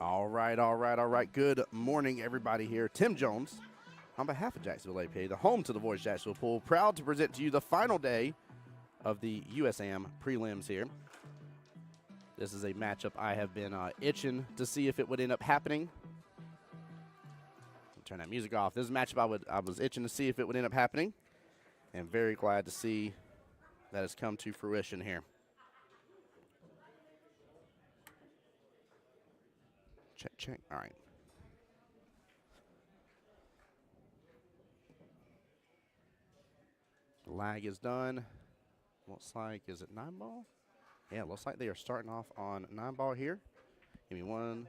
All right, all right, all right. Good morning, everybody here. Tim Jones, on behalf of Jacksonville APA, the home to the Voice of Jacksonville Pool, proud to present to you the final day of the USAM prelims here. This is a matchup I have been itching to see if it would end up happening. Turn that music off. This is a matchup I was itching to see if it would end up happening, and very glad to see that has come to fruition here. Check, check. All right. Lag is done. Looks like, is it 9-ball? Yeah, looks like they are starting off on 9-ball here. Give me one.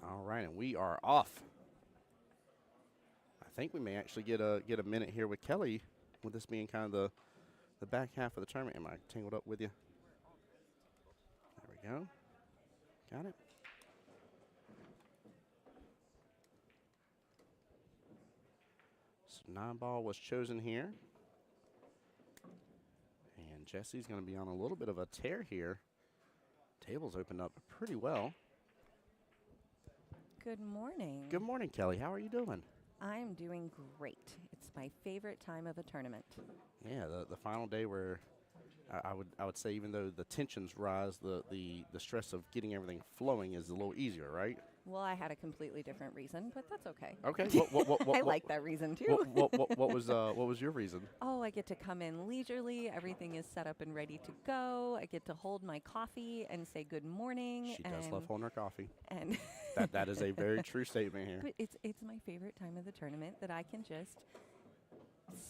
All right, and we are off. I think we may actually get a minute here with Kelly, with this being kind of the back half of the tournament. Am I tangled up with you? There we go. Got it. So 9-ball was chosen here. And Jesse's going to be on a little bit of a tear here. Table's opened up pretty well. Good morning. Good morning, Kelly. How are you doing? I'm doing great. It's my favorite time of a tournament. Yeah, the final day where I would say, even though the tensions rise, the stress of getting everything flowing is a little easier, right? Well, I had a completely different reason, but that's okay. Okay. I like that reason too. What was your reason? Oh, I get to come in leisurely. Everything is set up and ready to go. I get to hold my coffee and say good morning. She does love holding her coffee. And that is a very true statement here. But it's my favorite time of the tournament that I can just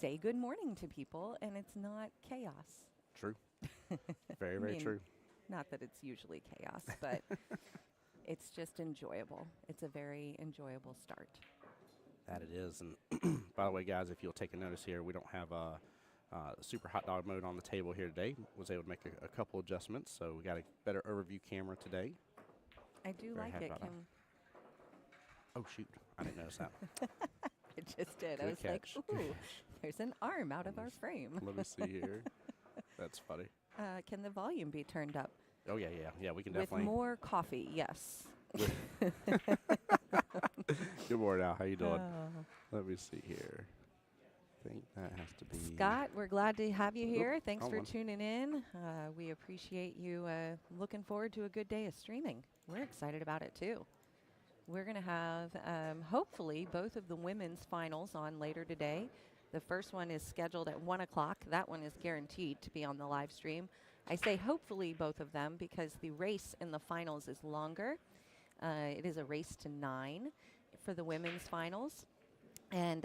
say good morning to people, and it's not chaos. True. Very, very true. Not that it's usually chaos, but it's just enjoyable. It's a very enjoyable start. That it is. And by the way, guys, if you'll take a notice here, we don't have super hot dog mode on the table here today. Was able to make a couple adjustments, so we got a better overview camera today. I do like it. Oh, shoot. I didn't notice that. I just did. Good I was catch. like, ooh, there's an arm out of our frame. Let me see here. That's funny. Can the volume be turned up? Oh, yeah. We can definitely. With more coffee, yes. Good morning, Al. How you doing? Let me see here. I think that has to be. Scott, we're glad to have you here. Thanks for on. tuning in. We appreciate you. Looking forward to a good day of streaming. We're excited about it, too. We're going to have, hopefully, both of the women's finals on later today. The first one is scheduled at 1 o'clock. That one is guaranteed to be on the live stream. I say hopefully both of them because the race in the finals is longer. It is a race to 9 for the women's finals. And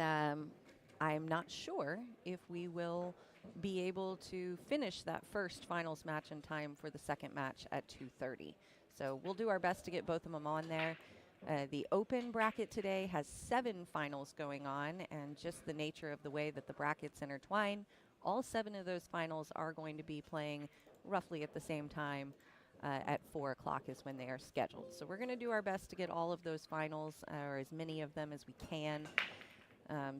I'm not sure if we will be able to finish that first finals match in time for the second match at 2:30. So we'll do our best to get both of them on there. The open bracket today has 7 finals going on, and just the nature of the way that the brackets intertwine, all 7 of those finals are going to be playing roughly at the same time. At 4 o'clock is when they are scheduled. So we're going to do our best to get all of those finals, or as many of them as we can.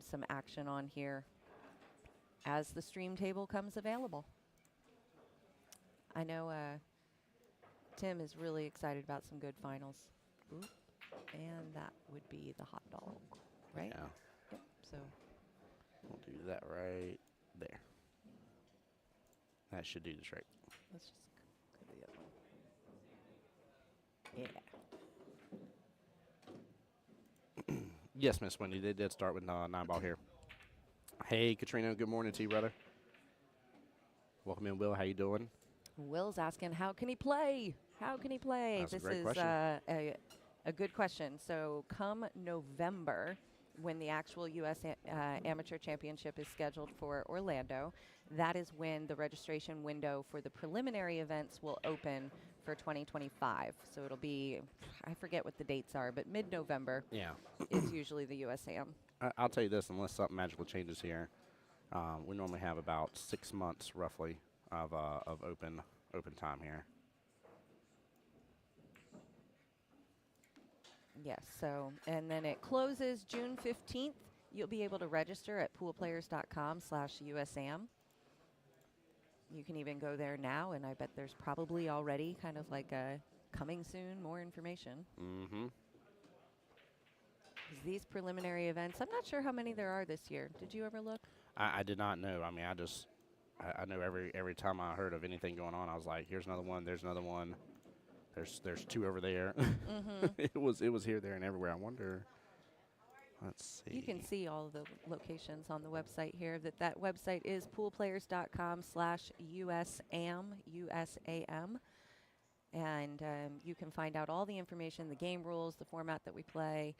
Some action on here as the stream table comes available. I know Tim is really excited about some good finals. Ooh. And that would be the hot dog, right? Yeah. Yep. So we'll do that right there. That should do the trick. Let's just go to the other one. Yeah. Yes, Miss Wendy, they did start with 9-ball here. Hey, Katrina, good morning to you, brother. Welcome in, Will. How you doing? Will's asking, how can he play? How can he play? That's this a great is question. A good question. So come November, when the actual U.S. Amateur Championship is scheduled for Orlando, that is when the registration window for the preliminary events will open for 2025. So it'll be, I forget what the dates are, but mid-November Yeah. is usually the USAM. I'll tell you this, unless something magical changes here, we normally have about 6 months roughly of open time here. Yes, so, and then it closes June 15th. You'll be able to register at poolplayers.com/USAM. You can even go there now, and I bet there's probably already kind of like a coming soon, more information. Mm-hmm. These preliminary events, I'm not sure how many there are this year. Did you ever look? I did not know. I mean, I know every time I heard of anything going on, I was like, here's another one, there's another one. There's 2 over there. Mm-hmm. It was here, there, and everywhere. I wonder. Let's see. You can see all the locations on the website here. That website is poolplayers.com/USAM, USAM. And you can find out all the information, the game rules, the format that we play,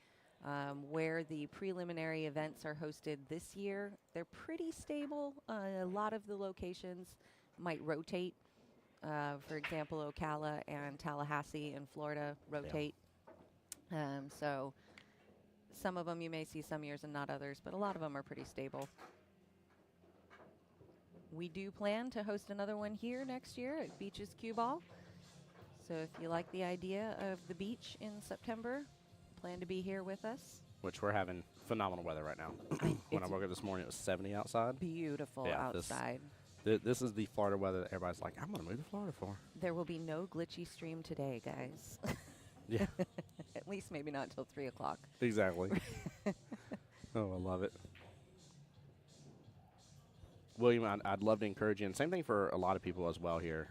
where the preliminary events are hosted this year. They're pretty stable. A lot of the locations might rotate. For example, Ocala and Tallahassee in Florida rotate. So some of them you may see some years and not others, but a lot of them are pretty stable. We do plan to host another one here next year at Beaches QBall. So if you like the idea of the beach in September, plan to be here with us. Which we're having phenomenal weather right now. When I woke up this morning, it was 70 outside. Beautiful outside. This is the Florida weather that everybody's like, I'm going to move to Florida for. There will be no glitchy stream today, guys. Yeah. At least maybe not until 3 o'clock. Exactly. Oh, I love it. William, I'd love to encourage you, and same thing for a lot of people as well here.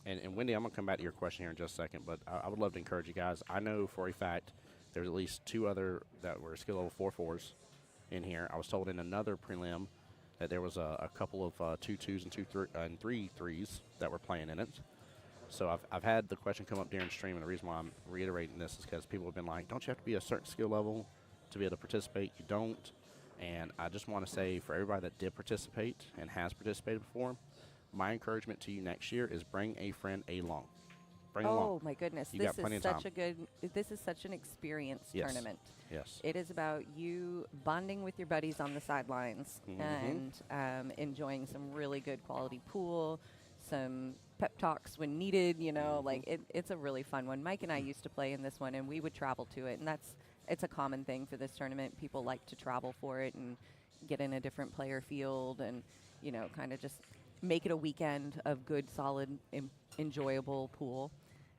And Wendy, I'm going to come back to your question here in just a second, but I would love to encourage you guys. I know for a fact there's at least 2 other that were skill level 4-4s in here. I was told in another prelim that there was a couple of 2 2s and 3 3s that were playing in it. So I've had the question come up during stream, and the reason why I'm reiterating this is because people have been like, don't you have to be a certain skill level to be able to participate? You don't. And I just want to say for everybody that did participate and has participated before, my encouragement to you next year is bring a friend along. Bring along. Oh my goodness, You got plenty of time. This is such an experience Yes. tournament. Yes. It is about you bonding with your buddies on the sidelines and enjoying some really good quality pool, some pep talks when needed, you know, like it's a really fun one. Mike and I used to play in this one, and we would travel to it, and it's a common thing for this tournament. People like to travel for it and get in a different player field and, you know, kind of just make it a weekend of good, solid, enjoyable pool.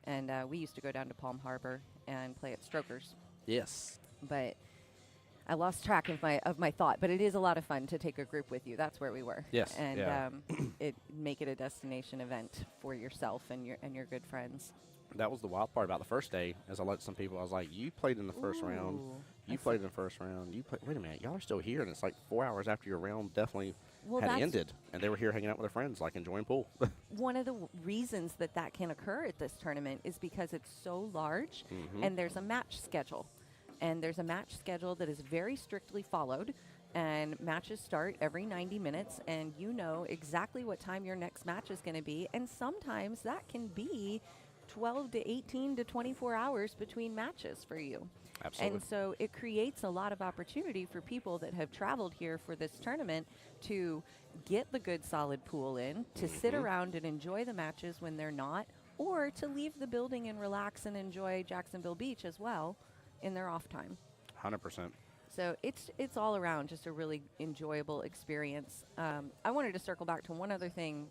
And we used to go down to Palm Harbor and play at Strokers. Yes. But I lost track of my thought. But it is a lot of fun to take a group with you. That's where we were. Yes. And yeah. Make it a destination event for yourself and your good friends. That was the wild part about the first day. As I let some people, I was like, you played in the first round. You played in the first round. Wait a minute. Y'all are still here. And it's like 4 hours after your round definitely had ended. And they were here hanging out with their friends, like enjoying pool. One of the reasons that can occur at this tournament is because it's so large and there's a match schedule. And there's a match schedule that is very strictly followed. And matches start every 90 minutes. And you know exactly what time your next match is going to be. And sometimes that can be 12 to 18 to 24 hours between matches for you. Absolutely. And so it creates a lot of opportunity for people that have traveled here for this tournament to get the good solid pool in, to sit around and enjoy the matches when they're not, or to leave the building and relax and enjoy Jacksonville Beach as well in their off time. 100%. So it's all around just a really enjoyable experience. I wanted to circle back to one other thing.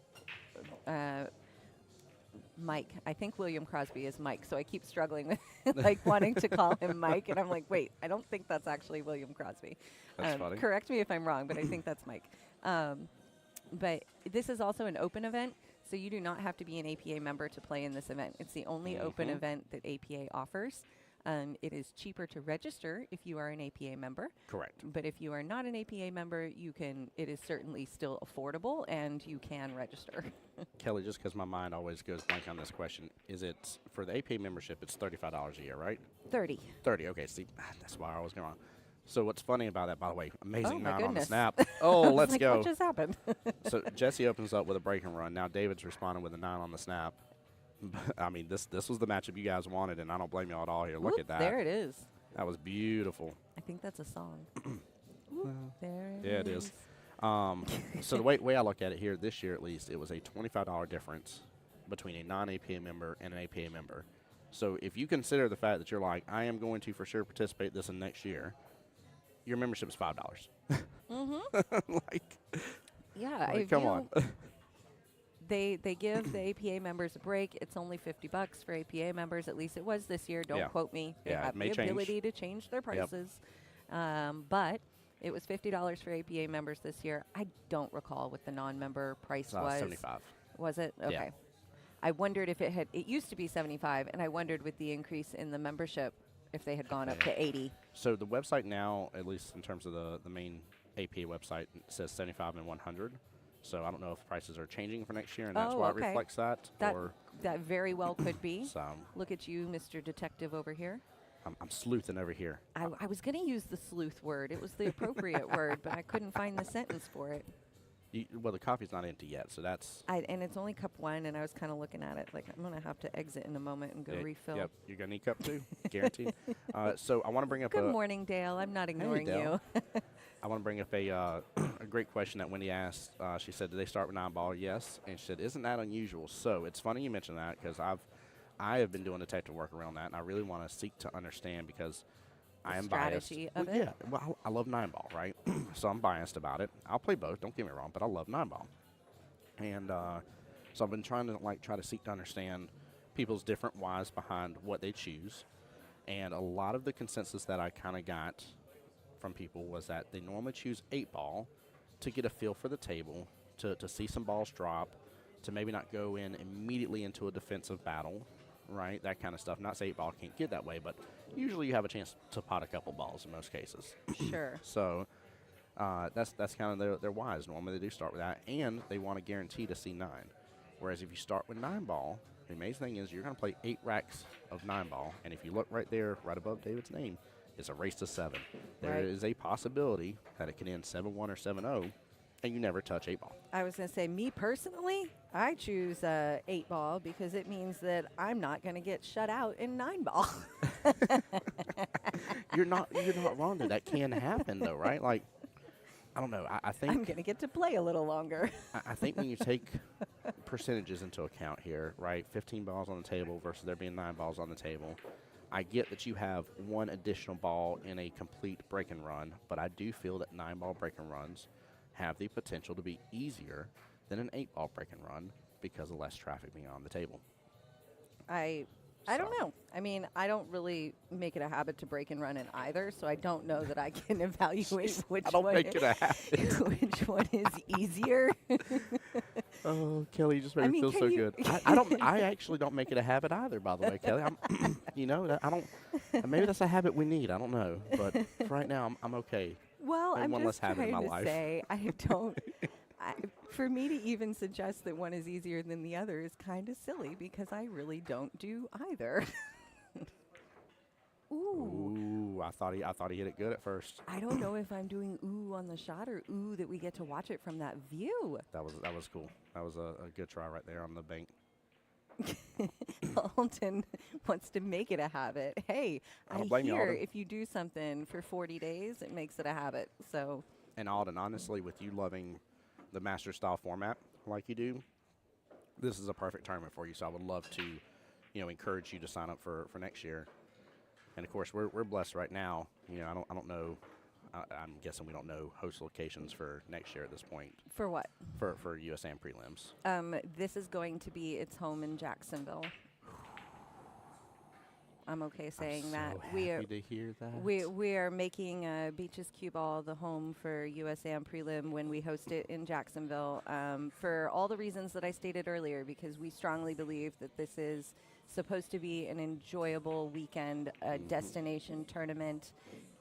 Mike, I think William Crosby is Mike, so I keep struggling with like wanting to call him Mike, and I'm like, wait, I don't think that's actually William Crosby. That's funny. Correct me if I'm wrong, but I think that's Mike. But this is also an open event, so you do not have to be an APA member to play in this event. It's the only open event that APA offers. It is cheaper to register if you are an APA member. Correct. But if you are not an APA member, it is certainly still affordable, and you can register. Kelly, just because my mind always goes blank on this question, is it for the APA membership, it's $35 a year, right? 30. 30, okay. See, that's why I was going on. So what's funny about that, by the way, amazing my 9 on the goodness. snap. Oh, let's like, go. What just happened? So Jesse opens up with a break and run. Now David's responding with a 9 on the snap. I mean, this was the matchup you guys wanted, and I don't blame y'all at all here. Look Whoop, at that. There it is. That was beautiful. I think that's a song. Whoop, there it is. Yeah, it is. So the way I look at it here, this year at least, it was a $25 difference between a non-APA member and an APA member. So if you consider the fact that you're like, I am going to for sure participate this in next year, your membership is $5. Yeah, like come on. They give the APA members a break. It's only $50 for APA members. At least it was this year. Don't quote me. They have the ability to change their prices. But it was $50 for APA members this year. I don't recall what the non-member price was. 75. Was it? Okay. Yeah. I wondered if it used to be 75, and I wondered with the increase in the membership if they had gone up to 80. So the website now, at least in terms of the main APA website, says 75 and 100. So I don't know if prices are changing for next year, and that's why it reflects that. That very well could be. So look at you, Mr. Detective over here. I'm sleuthing over here. I was going to use the sleuth word. It was the appropriate word, but I couldn't find the sentence for it. Well, the coffee's not empty yet, so that's... And it's only cup one, and I was kind of looking at it like, I'm going to have to exit in a moment and go refill. Yep, you're going to need cup two, guaranteed. So I want to bring up Good morning, Dale. I'm not ignoring you. I want to bring up a great question that Wendy asked. She said, did they start with 9-ball? Yes. And she said, isn't that unusual? So it's funny you mentioned that because I have been doing detective work around that, and I really want to seek to understand because I am biased. Of it? Yeah, well, I love 9-ball, right? So I'm biased about it. I'll play both, don't get me wrong, but I love 9-ball. And so I've been trying to try to seek to understand people's different whys behind what they choose. And a lot of the consensus that I kind of got from people was that they normally choose 8-ball to get a feel for the table, to see some balls drop, to maybe not go in immediately into a defensive battle, right? That kind of stuff. Not say 8-ball can't get that way, but usually you have a chance to pot a couple balls in most cases. Sure. So that's kind of their whys. Normally they do start with that, and they want to guarantee to see 9. Whereas if you start with 9-ball, the amazing thing is you're going to play 8 racks of 9-ball, and if you look right there, right above David's name, it's a race to 7. There is a possibility that it can end 7-1 or 7-0, and you never touch 8-ball. I was going to say, me personally, I choose 8-ball because it means that I'm not going to get shut out in 9-ball. You're not wrong there. That can happen, though, right? Like, I don't know. I think I'm going to get to play a little longer. I think when you take percentages into account here, right, 15 balls on the table versus there being 9 balls on the table, I get that you have one additional ball in a complete break and run, but I do feel that 9-ball break and runs have the potential to be easier than an 8-ball break and run because of less traffic being on the table. I don't know. I mean, I don't really make it a habit to break and run in either, so I don't know that I can evaluate which one is easier. Oh, Kelly, you just made me feel so good. I actually don't make it a habit either, by the way, Kelly. Maybe that's a habit we need. I don't know, but for right now, I'm okay. Well, I'm one just less habit in my trying to life. say I don't. For me to even suggest that one is easier than the other is kind of silly because I really don't do either. Ooh. I thought he hit it good at first. I don't know if I'm doing ooh on the shot or ooh that we get to watch it from that view. That was cool. That was a good try right there on the bank. Alton wants to make it a habit. Hey, I hear if you do something for 40 days, it makes it a habit. So. And Alden, honestly, with you loving the master style format like you do, this is a perfect tournament for you. So I would love to, encourage you to sign up for next year. And of course, we're blessed right now. I don't know. I'm guessing we don't know host locations for next year at this point. For what? For USAM prelims. This is going to be its home in Jacksonville. I'm okay saying that. We are happy to hear that. We are making Beaches QBall the home for USAM prelim when we host it in Jacksonville for all the reasons that I stated earlier, because we strongly believe that this is supposed to be an enjoyable weekend, destination tournament,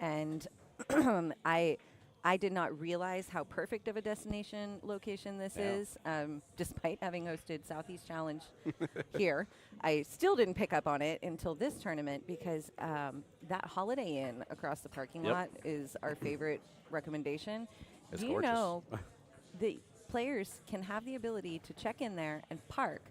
and I did not realize how perfect of a destination location this is, despite having hosted Southeast Challenge here. I still didn't pick up on it until this tournament because that Holiday Inn across the parking lot is our favorite recommendation. It's Do gorgeous. you know the players can have the ability to check in there and park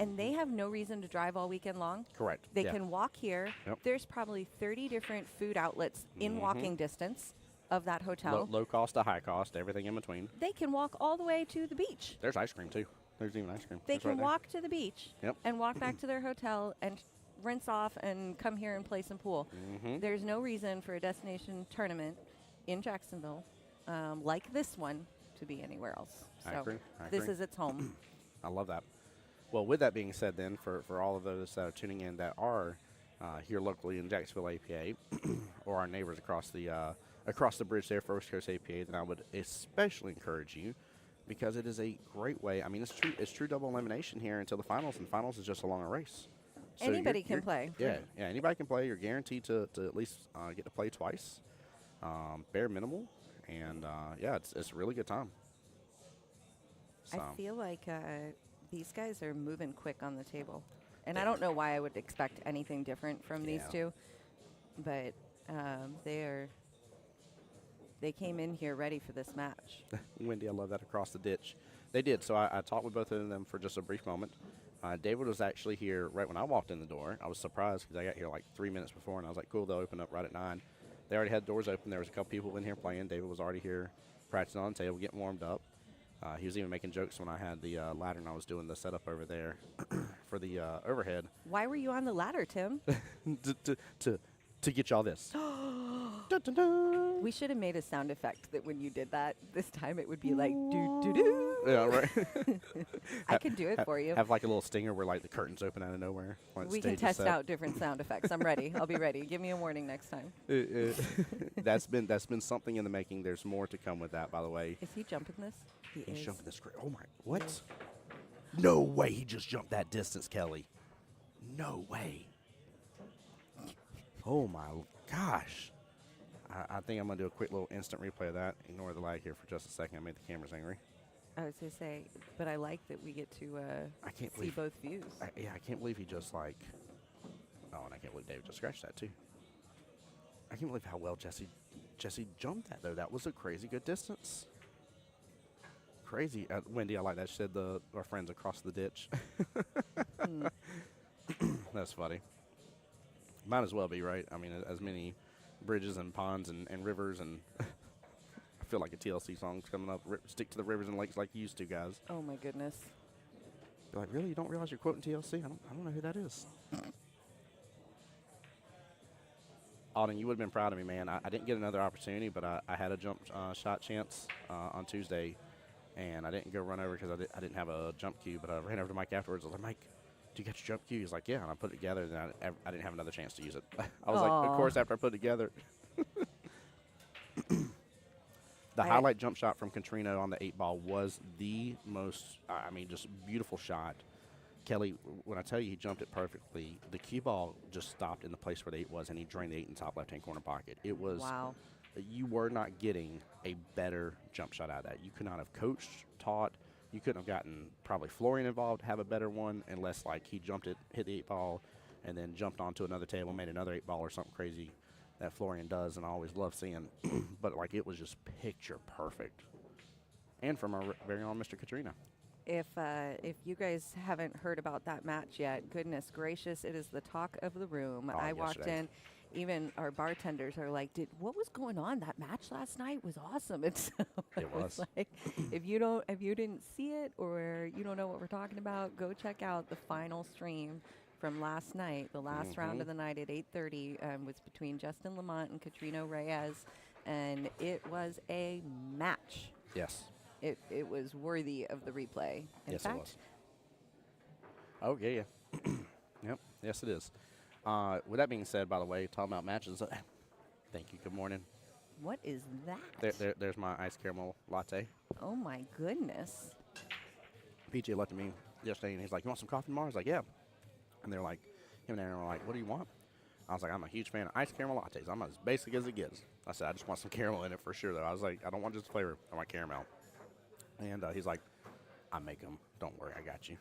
and they have no reason to drive all weekend long. Correct. They Yeah. can walk here. Yep. There's probably 30 different food outlets in walking distance of that hotel. Low cost to high cost, everything in between. They can walk all the way to the beach. There's ice cream, too. There's even ice cream. They It's can right there. walk to the beach Yep. and walk back to their hotel and rinse off and come here and play some pool. There's no reason for a destination tournament in Jacksonville like this one to be anywhere else. I So agree. this is its home. I love that. Well, with that being said, then, for all of those that are tuning in that are here locally in Jacksonville APA or our neighbors across the bridge there, First Coast APA, then I would especially encourage you, because it is a great way. I mean, it's true double elimination here until the finals, and finals is just a longer race. So Anybody can play. Yeah, anybody can play. You're guaranteed to at least get to play twice, bare minimal, and it's a really good time. So. I feel like these guys are moving quick on the table. And I don't know why I would expect anything different from these two, but they came in here ready for this match. Wendy, I love that, across the ditch. They did. So I talked with both of them for just a brief moment. David was actually here right when I walked in the door. I was surprised because I got here like 3 minutes before, and I was like, cool, they'll open up right at 9. They already had doors open. There was a couple people in here playing. David was already here practicing on the table, getting warmed up. He was even making jokes when I had the ladder and I was doing the setup over there for the overhead. Why were you on the ladder, Tim? to get y'all this. Dun, dun, dun. We should have made a sound effect that when you did that this time it would be like doo doo doo. Yeah, right. I could do it for you. Have like a little stinger where like the curtains open out of nowhere. When the We can stage is test set. out different sound effects. I'm ready. I'll be ready. Give me a warning next time. That's been something in the making. There's more to come with that, by the way. Is he jumping this? He He's is. jumping this. Oh my! What? No way! He just jumped that distance, Kelly. No way! Oh my gosh! I think I'm gonna do a quick little instant replay of that. Ignore the lag here for just a second. I made the cameras angry. I was going to say, but I like that we get to I can't see believe both views. I can't believe he just like. Oh, and I can't believe David just scratched that too. I can't believe how well Jesse jumped that though. That was a crazy good distance. Crazy, Wendy. I like that. She said our friends across the ditch. That's funny. Might as well be, right? I mean, as many bridges and ponds and rivers and I feel like a TLC song's coming up. Stick to the rivers and lakes like you used to, guys. Oh my goodness. You're like, really? You don't realize you're quoting TLC? I don't know who that is. Alden, you would have been proud of me, man. I didn't get another opportunity, but I had a jump shot chance on Tuesday, and I didn't go run over because I didn't have a jump cue, but I ran over to Mike afterwards. I was like, Mike, do you get your jump cue? He's like, yeah, and I put it together, and I didn't have another chance to use it. I was like, of course, after I put it together. The highlight jump shot from Katrina on the 8-ball was the most, just beautiful shot. Kelly, when I tell you he jumped it perfectly, the cue ball just stopped in the place where the 8 was, and he drained the 8 in the top left-hand corner pocket. It was, wow. You were not getting a better jump shot out of that. You could not have coached, taught. You couldn't have gotten probably Florian involved to have a better one unless, like, he jumped it, hit the 8-ball, and then jumped onto another table, made another 8-ball or something crazy that Florian does, and I always love seeing. But, like, it was just picture perfect. And from our very own Mr. Katrina. If you guys haven't heard about that match yet, goodness gracious, it is the talk of the room. I walked in, even our bartenders are like, what was going on? That match last night was awesome. And so It was. like, if you didn't see it or you don't know what we're talking about, go check out the final stream from last night. The last round of the night at 8:30 was between Justin Lamont and Katrina Reyes, and it was a match. Yes. It was worthy of the replay. In Yes, fact, it was. Oh, yeah. Yep. Yes, it is. With that being said, by the way, talking about matches, thank you. Good morning. what is that? There's my iced caramel latte. Oh my goodness. PJ looked at me yesterday, and he's like, you want some coffee tomorrow? I was like, yeah. And they're like, him and Aaron were like, what do you want? I was like, I'm a huge fan of iced caramel lattes. I'm as basic as it gets. I said, I just want some caramel in it for sure, though. I was like, I don't want just flavor. I want caramel. And he's like, I make them. Don't worry, I got you.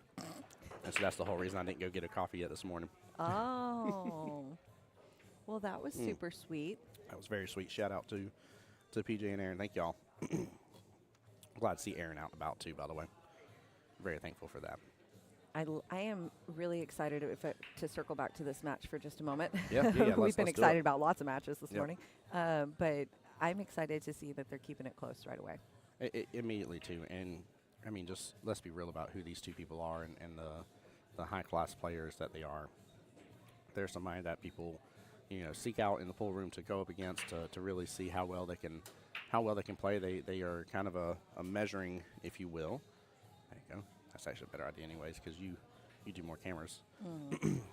And so that's the whole reason I didn't go get a coffee yet this morning. Oh. Well, that was super sweet. That was very sweet. Shout out to PJ and Aaron. Thank y'all. Glad to see Aaron out and about, too, by the way. Very thankful for that. I am really excited to circle back to this match for just a moment. Yeah, We've been let's do excited it. about lots of matches this Yep. morning, but I'm excited to see that they're keeping it close right away. Immediately, too. And, I mean, just let's be real about who these two people are and the high-class players that they are. They're somebody that people, seek out in the pool room to go up against to really see how well they can play. They are kind of a measuring, if you will. There you go. That's actually a better idea anyways because you do more cameras.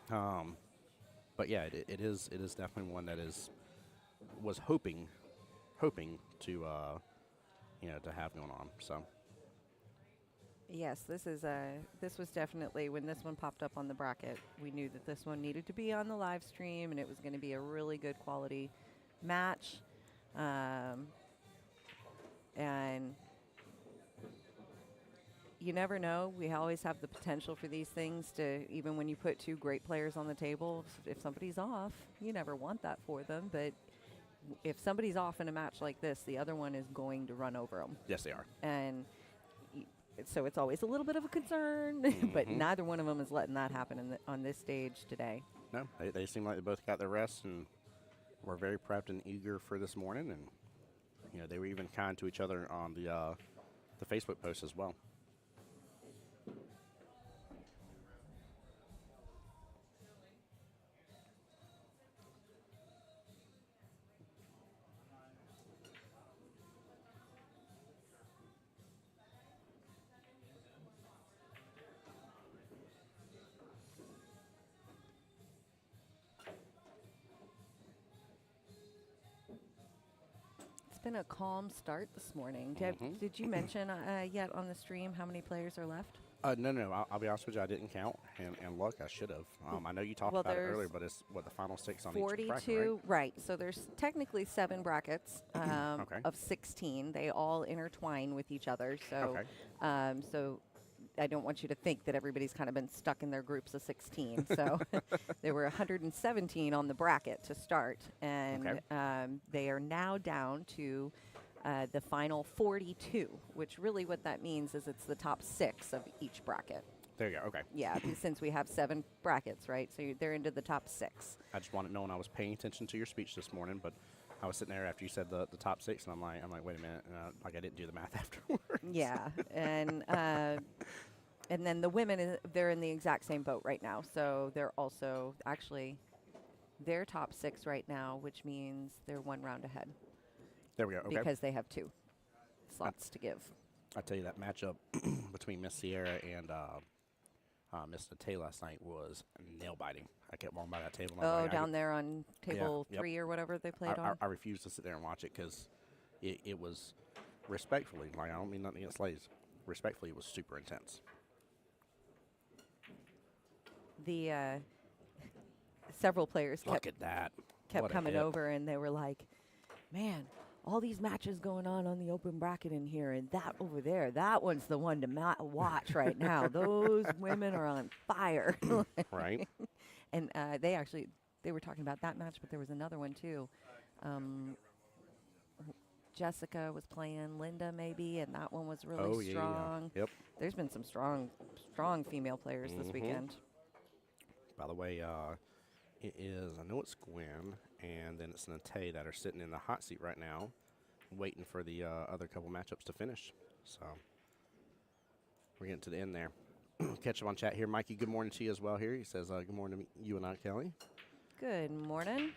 But, yeah, it is definitely one that was hoping to to have going on. So Yes, this was definitely, when this one popped up on the bracket, we knew that this one needed to be on the live stream, and it was going to be a really good quality match. And you never know. We always have the potential for these things to, even when you put two great players on the table, if somebody's off, you never want that for them. But if somebody's off in a match like this, the other one is going to run over them. yes, they are. And so it's always a little bit of a concern, but neither one of them is letting that happen on this stage today. No, they seem like they both got their rest and were very prepped and eager for this morning. And, they were even kind to each other on the Facebook post as well. It's been a calm start this morning. Did you mention yet on the stream how many players are left? No. I'll be honest with you. I didn't count, and look, I should have. I know you talked about it earlier, but it's the final 6 on 42, each bracket, right? So there's technically 7 brackets Okay. of 16. They all intertwine with each other. So, Okay. so I don't want you to think that everybody's kind of been stuck in their groups of 16. So there were 117 on the bracket to start, and they are now down to the final 42, which really what that means is it's the top 6 of each bracket. There you go. Okay. Yeah, since we have 7 brackets, right? So they're into the top 6. I just wanted to know when I was paying attention to your speech this morning, but I was sitting there after you said the top 6, and I'm like, wait a minute, I didn't do the math afterwards. Yeah, and then the women, they're in the exact same boat right now. So they're also actually they're top 6 right now, which means they're 1 round ahead. There we go. Okay. Because they have 2 slots to give. I tell you, that matchup between Miss Sierra and Miss Nate last night was nail biting. I kept walking by that table. And Down there on table 3 or whatever they played on. I refused to sit there and watch it because it was respectfully, like, I don't mean nothing against ladies. Respectfully, it was super intense. The several players Look at that. kept coming over, and they were like, man, all these matches going on the open bracket in here, and that over there, that one's the one to watch right now. Those women are on fire. Right. And they were talking about that match, but there was another one too. Jessica was playing Linda maybe, and that one was really strong. Yeah. Yep. There's been some strong female players this weekend. By the way, it is, I know it's Gwen, and then it's Nate that are sitting in the hot seat right now, waiting for the other couple matchups to finish. So we're getting to the end there. Catch up on chat here. Mikey, good morning to you as well here. He says, good morning to you and I, Kelly. Good morning.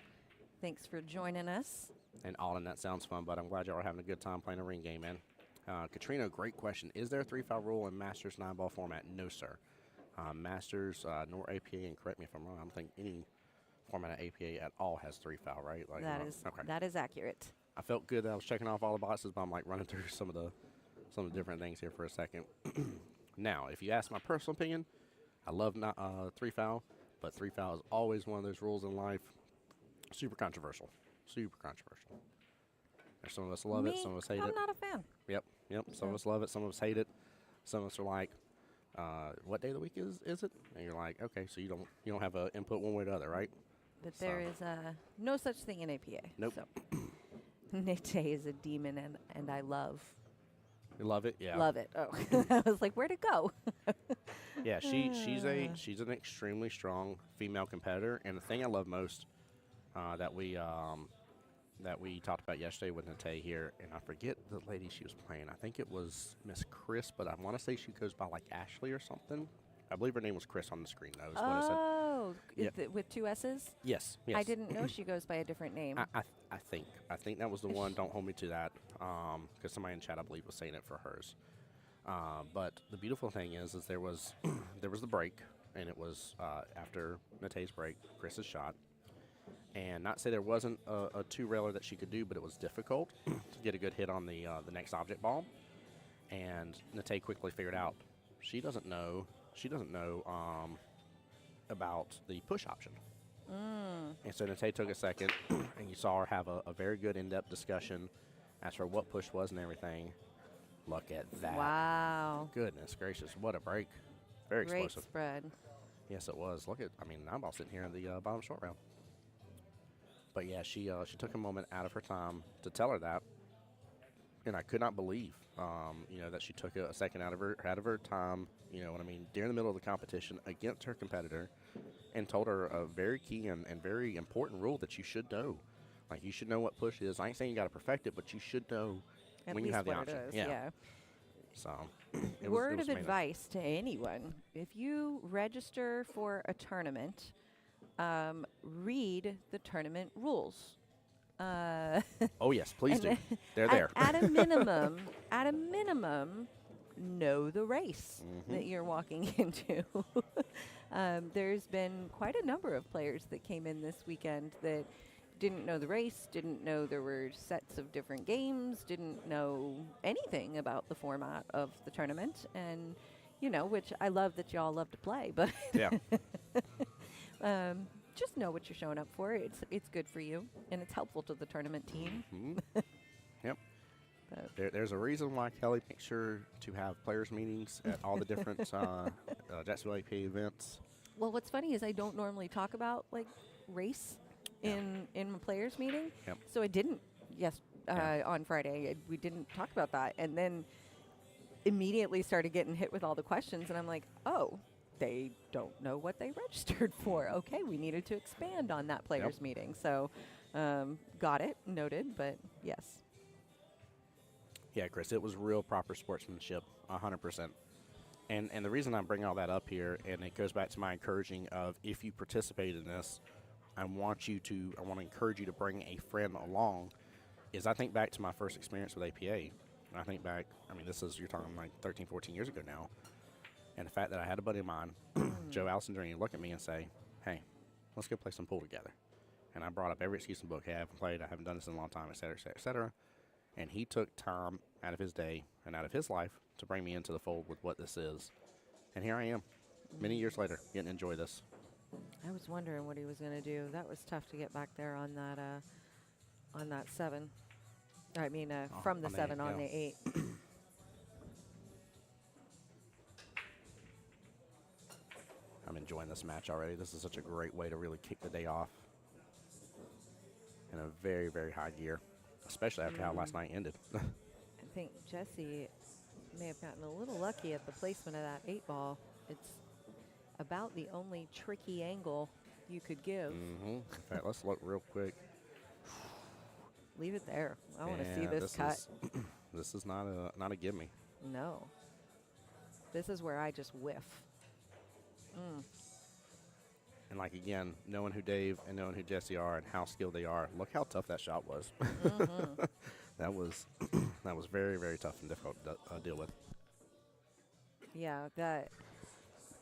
Thanks for joining us. And Alden, that sounds fun, but I'm glad y'all are having a good time playing a ring game, man. Katrina, great question. Is there a 3-foul rule in Masters 9-ball format? No, sir. Masters nor APA, and correct me if I'm wrong, I don't think any format of APA at all has 3-foul, right? Like, that is accurate. I felt good that I was checking off all the boxes, but I'm like running through some of the different things here for a second. Now, if you ask my personal opinion, I love 3-foul, but 3-foul is always one of those rules in life. Super controversial. Super controversial. There's some of us love it, some of us hate it. I'm not a fan. Yep. Some of us love it, some of us hate it. Some of us are like, what day of the week is it? And you're like, okay, so you don't have an input one way or the other, right? But there is no such thing in APA. Nope. So. Nate is a demon, and I love You love it? Yeah. Love it. Oh, I was like, where'd it go? Yeah, she's an extremely strong female competitor, and the thing I love most that we talked about yesterday with Nate here, and I forget the lady she was playing. I think it was Miss Chris, but I want to say she goes by like Ashley or something. I believe her name was Chris on the screen, though. Is what it said. Oh, Yeah. with 2 S's? Yes. I didn't know she goes by a different name. I think that was the one. Don't hold me to that, because somebody in chat I believe was saying it for hers. But the beautiful thing is there was there was the break, and it was after Nate's break, Chris's shot. And not to say there wasn't a two-railer that she could do, but it was difficult to get a good hit on the next object ball. And Nate quickly figured out she doesn't know about the push option. And so Nate took a second, and you saw her have a very good in-depth discussion as for what push was and everything. Look at that. Wow. Goodness gracious, what a break. Very Great explosive. spread. Yes, it was. Look at, I'm all sitting here in the bottom short round. But yeah, she took a moment out of her time to tell her that, and I could not believe, that she took a second out of her time, during the middle of the competition against her competitor, and told her a very key and very important rule that you should know. Like, you should know what push is. I ain't saying you got to perfect it, but you should know At when least you have the what option. it is, yeah. So, Word of advice to anyone: if you register for a tournament, read the tournament rules. Oh yes, please do. They're there. At a minimum, know the race that you're walking into. There's been quite a number of players that came in this weekend that didn't know the race, didn't know there were sets of different games, didn't know anything about the format of the tournament, and which I love that y'all love to play, but Yeah. just know what you're showing up for. It's good for you, and it's helpful to the tournament team. Yep. There's a reason why Kelly makes sure to have players meetings at all the different Jacksonville AP events. Well, what's funny is I don't normally talk about like race in my players meeting. Yep. So I didn't on Friday. We didn't talk about that, and then immediately started getting hit with all the questions, and I'm like, oh, they don't know what they registered for. Okay, we needed to expand on that players meeting. So got it, noted, but yes. Yeah, Chris, it was real proper sportsmanship, 100%. And the reason I'm bringing all that up here, and it goes back to my encouraging of, if you participate in this, I want to encourage you to bring a friend along, is I think back to my first experience with APA. And I think back, you're talking like 13, 14 years ago now. And the fact that I had a buddy of mine, Joe Allison Jr., look at me and say, hey, let's go play some pool together. And I brought up every excuse in the book. Hey, I haven't played. I haven't done this in a long time, et cetera, et cetera, et cetera. And he took time out of his day and out of his life to bring me into the fold with what this is. And here I am, many years later, getting to enjoy this. I was wondering what he was going to do. That was tough to get back there on that 7. From the 7 on the 8. I'm enjoying this match already. This is such a great way to really kick the day off in a very, very high gear, especially after how last night ended. I think Jesse may have gotten a little lucky at the placement of that 8 ball. It's about the only tricky angle you could give. In fact, let's look real quick. Leave it there. I want to see this cut. This is not a gimme. No. This is where I just whiff. And like, again, knowing who Dave and knowing who Jesse are and how skilled they are, look how tough that shot was. That was very, very tough and difficult to deal with. Yeah,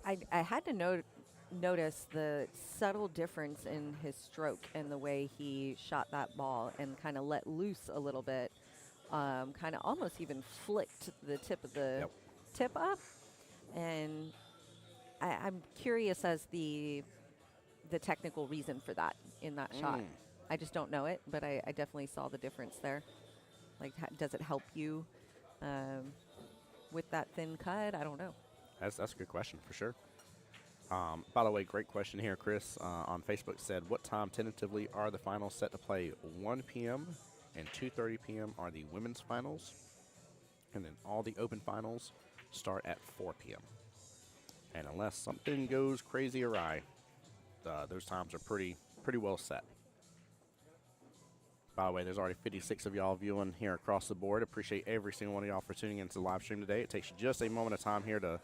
I had to notice the subtle difference in his stroke and the way he shot that ball and kind of let loose a little bit, kind of almost even flicked the tip of the tip up. And I'm curious as the technical reason for that in that shot. I just don't know it, but I definitely saw the difference there. Like, does it help you with that thin cut? I don't know. That's a good question for sure. By the way, great question here. Chris on Facebook said, what time tentatively are the finals set to play? 1 p.m. and 2:30 p.m. are the women's finals. And then all the open finals start at 4 p.m. And unless something goes crazy awry, those times are pretty well set. By the way, there's already 56 of y'all viewing here across the board. Appreciate every single one of y'all for tuning into the live stream today. It takes you just a moment of time here to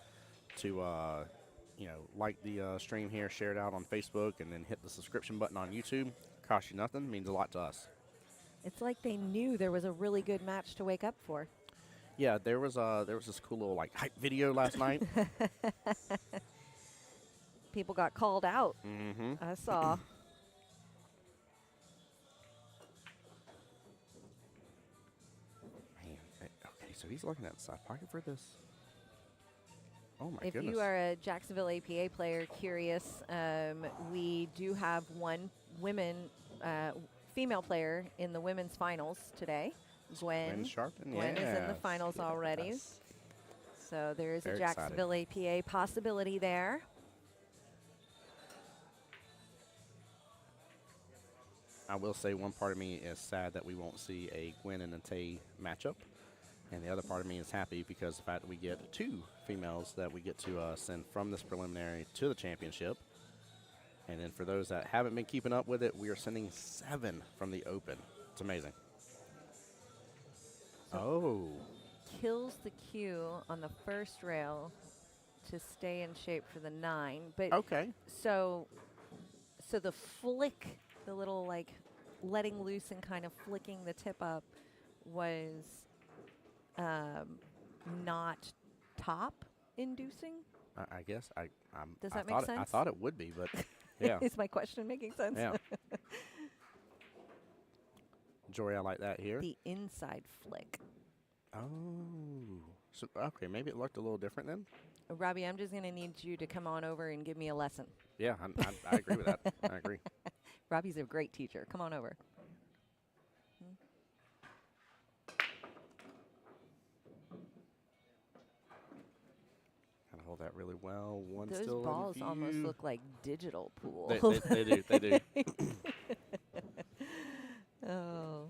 like the stream here, share it out on Facebook, and then hit the subscription button on YouTube. Costs you nothing, means a lot to us. It's like they knew there was a really good match to wake up for. Yeah, there was this cool little like hype video last night. People got called out. Mm-hmm. I saw. Man, okay, so he's looking at the side pocket for this. Oh my If goodness. you are a Jacksonville APA player curious, we do have one female player in the women's finals today. Gwen Sharpen, Gwen is in the yes, finals already. yes. So there is Very a Jacksonville APA possibility there. I will say one part of me is sad that we won't see a Gwen and a Tay matchup. And the other part of me is happy because the fact that we get 2 females that we get to send from this preliminary to the championship. And then for those that haven't been keeping up with it, we are sending 7 from the open. It's amazing. Oh. Kills the cue on the first rail to stay in shape for the 9. But Okay. So the flick, the little like letting loose and kind of flicking the tip up was not top inducing. I guess Does I that make thought sense? I thought it would be, but yeah. Is my question making sense? Yeah. Jory, I like that here. The inside flick. Oh. So, okay, maybe it looked a little different then. Robbie, I'm just going to need you to come on over and give me a lesson. Yeah, I agree with that. I agree. Robbie's a great teacher. Come on over. Gotta hold that really well. One Those still balls in almost view. look like digital pool. They do. They do. Oh.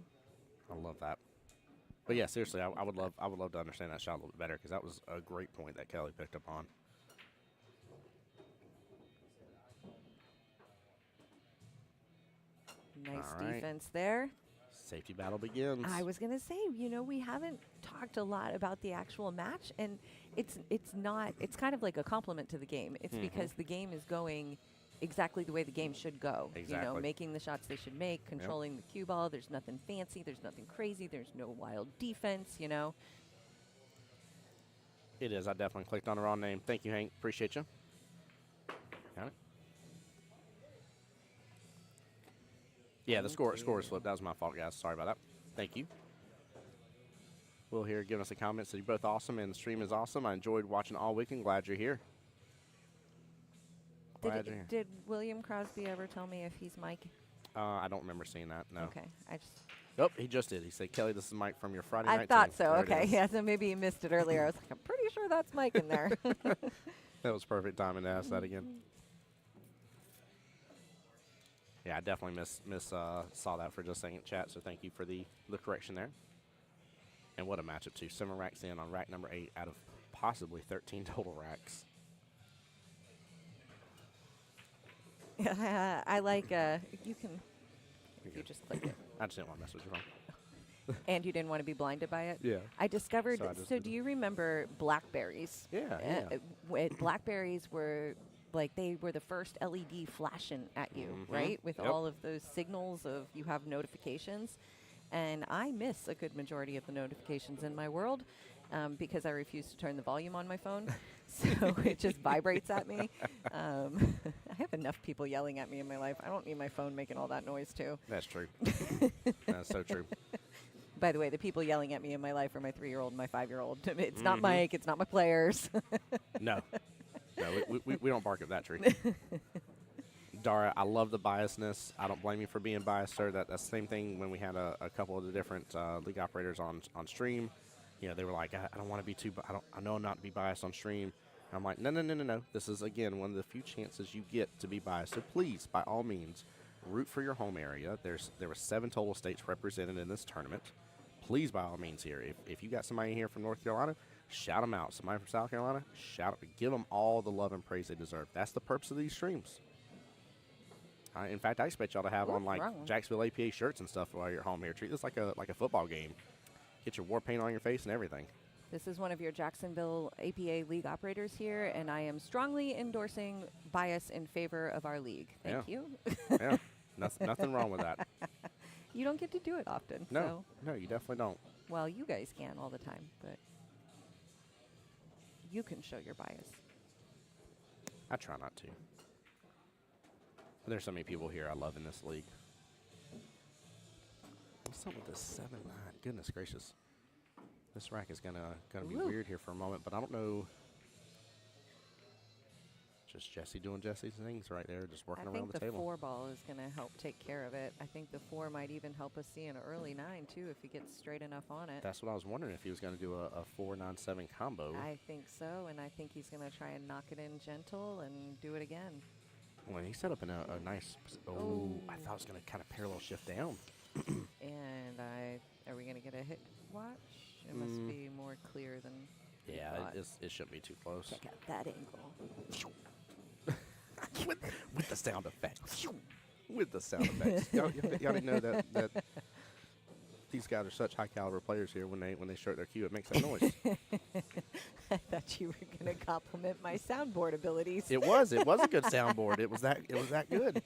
I love that. But yeah, seriously, I would love to understand that shot a little bit better because that was a great point that Kelly picked up on. Nice All right. defense there. Safety battle begins. I was going to say, we haven't talked a lot about the actual match, and it's kind of like a compliment to the game. It's because the game is going exactly the way the game should go. Exactly. Making the shots they should make, controlling the cue ball. There's nothing fancy. There's nothing crazy. There's no wild defense, It is. I definitely clicked on the wrong name. Thank you, Hank. Appreciate you. Got it. Yeah, the score is flipped. That was my fault, guys. Sorry about that. Thank you. Will here giving us a comment. Said you're both awesome and the stream is awesome. I enjoyed watching all weekend. Glad you're here. Did William Crosby ever tell me if he's Mike? I don't remember seeing that. No. Okay, Oh, he just did. He said, "Kelly, this is Mike from your Friday I night." thought team." so. There it Okay, is. yeah. So maybe he missed it earlier. I was like, I'm pretty sure that's Mike in there. That was perfect timing to ask that again. Yeah, I definitely saw that for just a second, chat. So thank you for the correction there. And what a matchup too. 7 racks in on rack number 8 out of possibly 13 total racks. Yeah, I like. You can. You just click it. I just didn't want to mess with your phone. And you didn't want to be blinded by it? Yeah. I discovered. So I just So did do it. you remember Blackberries? Yeah. Blackberries were they were the first LED flashing at you, right? With Yep. all of those signals of you have notifications. And I miss a good majority of the notifications in my world because I refuse to turn the volume on my phone. So it just vibrates at me. I have enough people yelling at me in my life. I don't need my phone making all that noise, too. That's true. That's so true. By the way, the people yelling at me in my life are my 3-year-old and my 5-year-old. It's not Mike. It's not my players. No. No, we don't bark at that tree. Dara, I love the biasness. I don't blame you for being biased, sir. That's the same thing when we had a couple of the different league operators on stream. They were like, I don't want to be too. I know not to be biased on stream. And I'm like, no. This is again one of the few chances you get to be biased. So please, by all means, root for your home area. There were 7 total states represented in this tournament. please, by all means, here, if you got somebody here from North Carolina, shout them out. Somebody from South Carolina, give them all the love and praise they deserve. That's the purpose of these streams. In fact, I expect y'all to have on, like, Jacksonville APA shirts and stuff while you're at home here. Treat this like a football game. Get your war paint on your face and everything. This is one of your Jacksonville APA league operators here, and I am strongly endorsing bias in favor of our league. Thank you. Yeah, nothing wrong with that. You don't get to do it often. No, so. no, you definitely don't. Well, you guys can all the time, but you can show your bias. I try not to. There's so many people here I love in this league. What's up with this 7-9? Goodness gracious. This rack is gonna be weird here for a moment, but I don't know. Just Jesse doing Jesse's things right there, just working around the table. I think the 4 ball is going to help take care of it. I think the 4 might even help us see an early 9, too, if he gets straight enough on it. That's what I was wondering, if he was going to do a 4-9-7 combo. I think so, and I think he's going to try and knock it in gentle and do it again. Well, he set up in a nice. Oh, I thought it was going to kind of parallel shift down. And are we going to get a hit watch? It must be more clear than. Yeah, it shouldn't be too close. Check out that angle. with the sound effects. With the sound effects. Y'all didn't know that these guys are such high caliber players here. When they start their cue, it makes that noise. I thought you were going to compliment my soundboard abilities. It was a good soundboard. It was that good.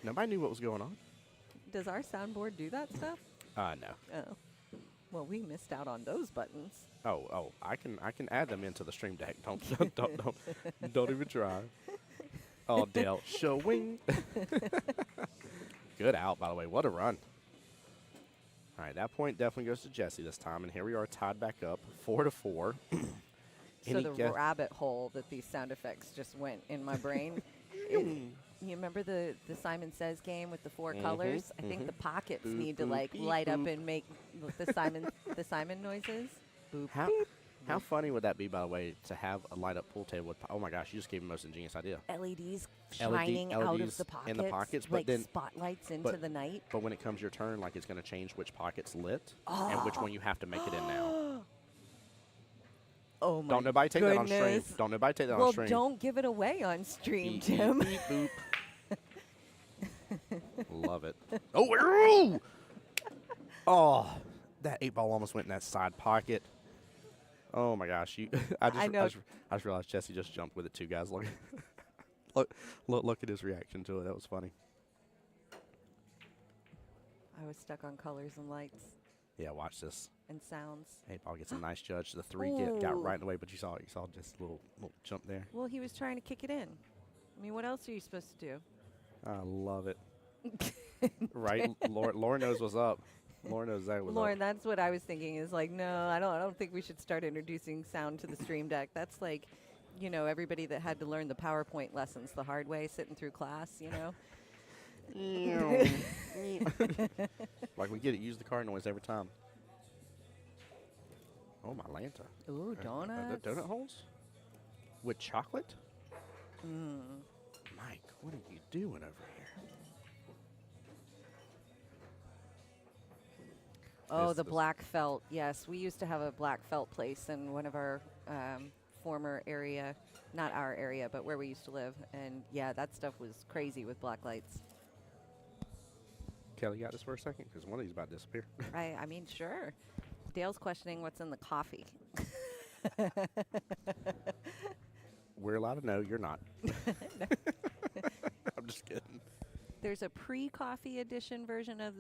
Nobody knew what was going on. Does our soundboard do that stuff? No. Oh. Well, we missed out on those buttons. Oh, I can add them into the stream deck. Don't even try. Oh, Dale showing. Good out, by the way. What a run. All right, that point definitely goes to Jesse this time, and here we are tied back up, 4-4. So the rabbit hole that these sound effects just went in my brain. You remember the Simon Says game with the 4 colors? I think the pockets need to light up and make the Simon noises. Boop, how funny would that be, by the way, to have a light up pool table with? Oh my gosh, you just gave me the most ingenious idea. LEDs shining out of the pockets, in the pockets, like but then spotlights into the night. But when it comes your turn, like, it's going to change which pocket's lit and which one you have to make it in now. Oh my! Don't nobody take that on stream. Don't nobody take that on stream. Well, don't give it away on stream, Tim. Beep, boop. Love it. Oh, that 8 ball almost went in that side pocket. Oh my gosh! I just realized Jesse just jumped with it too, guys. Look at his reaction to it. That was funny. I was stuck on colors and lights. Yeah, watch this. And sounds. 8 ball gets a nice judge. The 3 got right in the way, but you saw just a little jump there. Well, he was trying to kick it in. I mean, what else are you supposed to do? I love it. Right? Lauren knows what's up. Lauren knows that was Lauren, that's what I was thinking. Is like, no, I don't think we should start introducing sound to the stream deck. That's like, everybody that had to learn the PowerPoint lessons the hard way, sitting through class. Like, we get it. Use the car noise every time. Oh, my Lanta. Ooh, donuts. Donut holes? With chocolate? Mike, what are you doing over here? Oh, the black felt. Yes, we used to have a black felt place in one of our former area, not our area, but where we used to live. And, yeah, that stuff was crazy with black lights. Kelly got this for a second? Because one of these about to disappear. I mean, sure. Dale's questioning what's in the coffee. We're allowed to know. You're not. I'm just kidding. There's a pre-coffee edition version of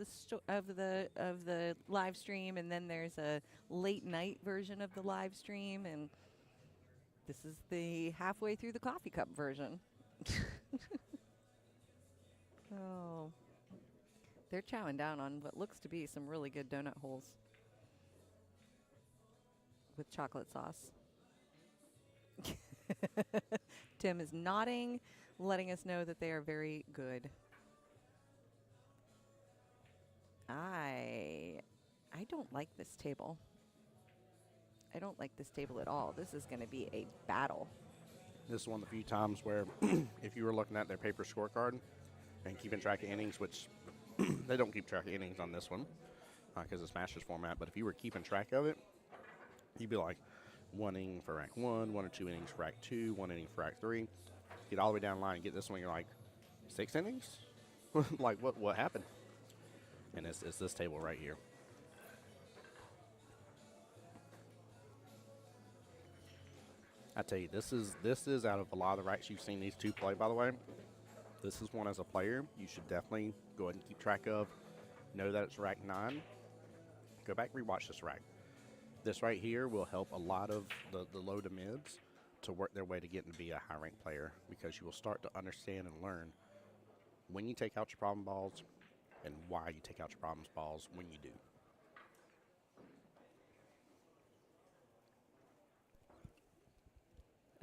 the live stream, and then there's a late night version of the live stream, and this is the halfway through the coffee cup version. Oh, they're chowing down on what looks to be some really good donut holes with chocolate sauce. Tim is nodding, letting us know that they are very good. I don't like this table. I don't like this table at all. This is going to be a battle. This is one of the few times where if you were looking at their paper scorecard and keeping track of innings, which they don't keep track of innings on this one, because it's Masters format. But if you were keeping track of it, you'd be like 1 inning for rack 1, 1 or 2 innings for rack 2, 1 inning for rack 3. Get all the way down the line and get this one, you're like, 6 innings? Like, what happened? And it's this table right here. I tell you, this is out of a lot of the racks you've seen these two play, by the way. This is one as a player you should definitely go ahead and keep track of. Know that it's rack 9. Go back and rewatch this rack. This right here will help a lot of the low to mids to work their way to getting to be a high-ranked player, because you will start to understand and learn when you take out your problem balls and why you take out your problem balls when you do.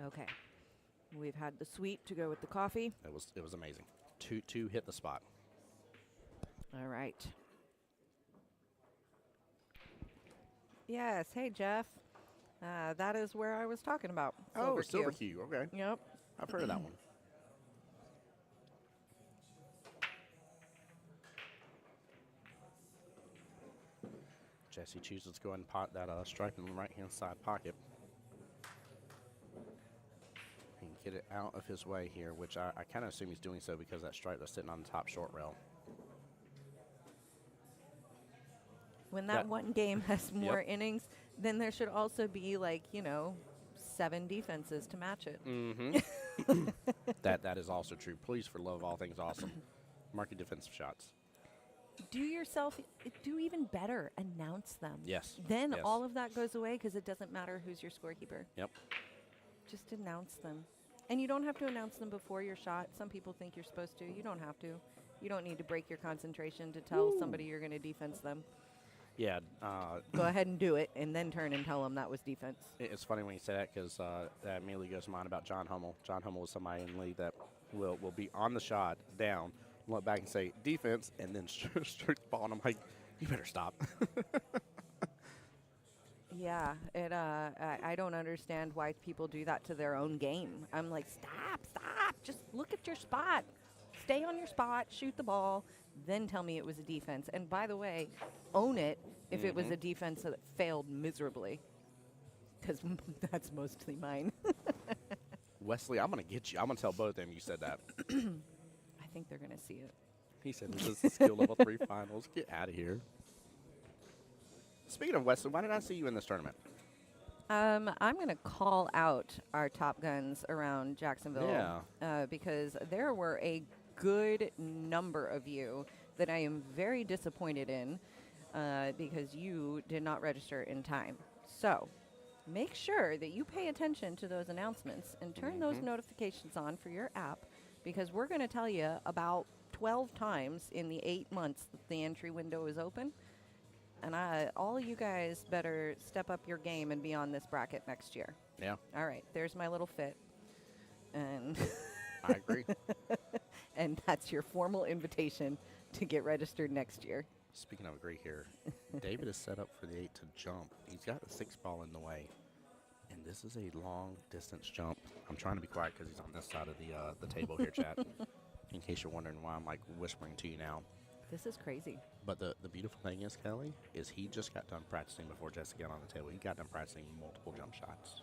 Okay. We've had the sweep to go with the coffee. It was amazing. Two hit the spot. All right. Yes. Hey, Jeff. That is where I was talking about. Oh, Silver Q. Okay. Yep. I've heard of that one. Jesse chooses to go ahead and pot that stripe in the right-hand side pocket. And get it out of his way here, which I kind of assume he's doing so because that stripe that's sitting on the top short rail. When that one game has more innings, then there should also be, like, 7 defenses to match it. Mm-hmm. that is also true. Please, for love of all things awesome, mark your defensive shots. Do even better. Announce them. Yes. Then yes. all of that goes away because it doesn't matter who's your scorekeeper. Yep. Just announce them. And you don't have to announce them before your shot. Some people think you're supposed to. You don't have to. You don't need to break your concentration to tell somebody you're going to defense them. Yeah. Go ahead and do it, and then turn and tell them that was defense. It's funny when you say that, because that immediately goes to mind about John Hummel. John Hummel is somebody in the league that will be on the shot, down, look back and say defense, and then strike the ball. And I'm like, you better stop. Yeah, I don't understand why people do that to their own game. I'm like, stop, just look at your spot. Stay on your spot, shoot the ball, then tell me it was a defense. And by the way, own it if it was a defense that failed miserably, because that's mostly mine. Wesley, I'm going to get you. I'm going to tell both of them you said that. I think they're going to see it. He said this is the skill level 3 finals. Get out of here. Speaking of Wesley, why did I see you in this tournament? I'm going to call out our Top Guns around Jacksonville because there were a good number of you that I am very disappointed in because you did not register in time. So make sure that you pay attention to those announcements and turn those notifications on for your app, because we're going to tell you about 12 times in the 8 months that the entry window is open. And all of you guys better step up your game and be on this bracket next year. Yeah. All right. There's my little fit. And I agree. And that's your formal invitation to get registered next year. Speaking of agree here, David is set up for the 8 to jump. He's got the 6 ball in the way. And this is a long distance jump. I'm trying to be quiet because he's on this side of the table here, chat. In case you're wondering why I'm like whispering to you now. This is crazy. But the beautiful thing is, Kelly, is he just got done practicing before Jesse got on the table. He got done practicing multiple jump shots.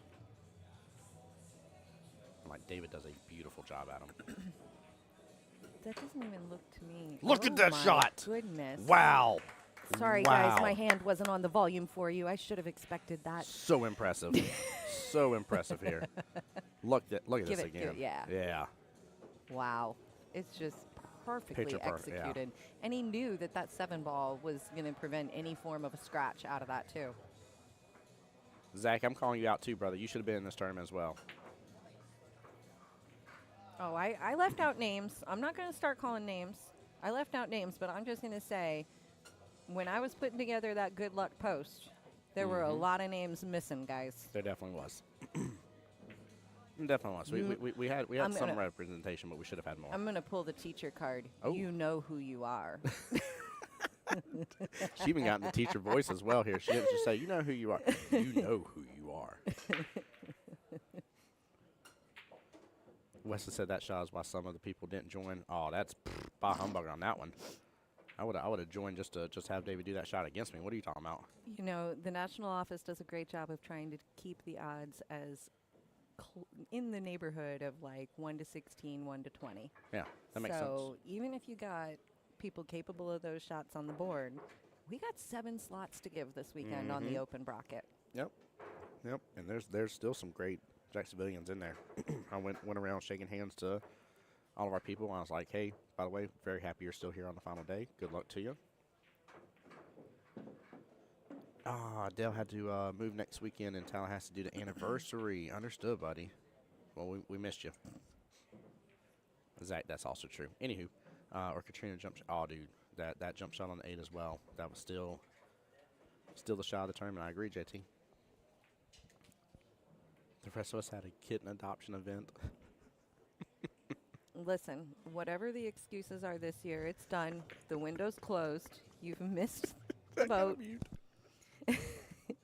I'm like, David does a beautiful job at him. That doesn't even look to me. Look at that shot. Goodness. Wow. Sorry, guys. My hand wasn't on the volume for you. I should have expected that. So impressive. So impressive here. Look at this again. Yeah. Wow. It's just perfectly executed. Yeah. And he knew that 7 ball was going to prevent any form of a scratch out of that, too. Zach, I'm calling you out, too, brother. You should have been in this tournament as well. Oh, I left out names. I'm not going to start calling names. I left out names, but I'm just going to say, when I was putting together that good luck post, there were a lot of names missing, guys. There definitely was. Definitely was. We had some representation, but we should have had more. I'm going to pull the teacher card. Oh. You know who you are. She even got in the teacher voice as well here. She didn't just say, you know who you are. You know who you are. Wesley said that shot is why some of the people didn't join. Oh, that's bah humbug on that one. I would have joined just to have David do that shot against me. What are you talking about? You know, the national office does a great job of trying to keep the odds as in the neighborhood of like 1 to 16, 1 to 20. Yeah, that makes sense. So even if you got people capable of those shots on the board, we got 7 slots to give this weekend on the open bracket. Yep. And there's still some great Jacksonvillians in there. I went around shaking hands to all of our people. And I was like, hey, by the way, very happy you're still here on the final day. Good luck to you. Dale had to move next weekend in Tallahassee due to anniversary. Understood, buddy. Well, we missed you. Zach, that's also true. Anywho, or Katrina jump shot. Oh, dude, that jump shot on the 8 as well. That was still the shot of the tournament. I agree, JT. The rest of us had a kitten adoption event. Listen, whatever the excuses are this year, it's done. The window's closed. You've missed the boat.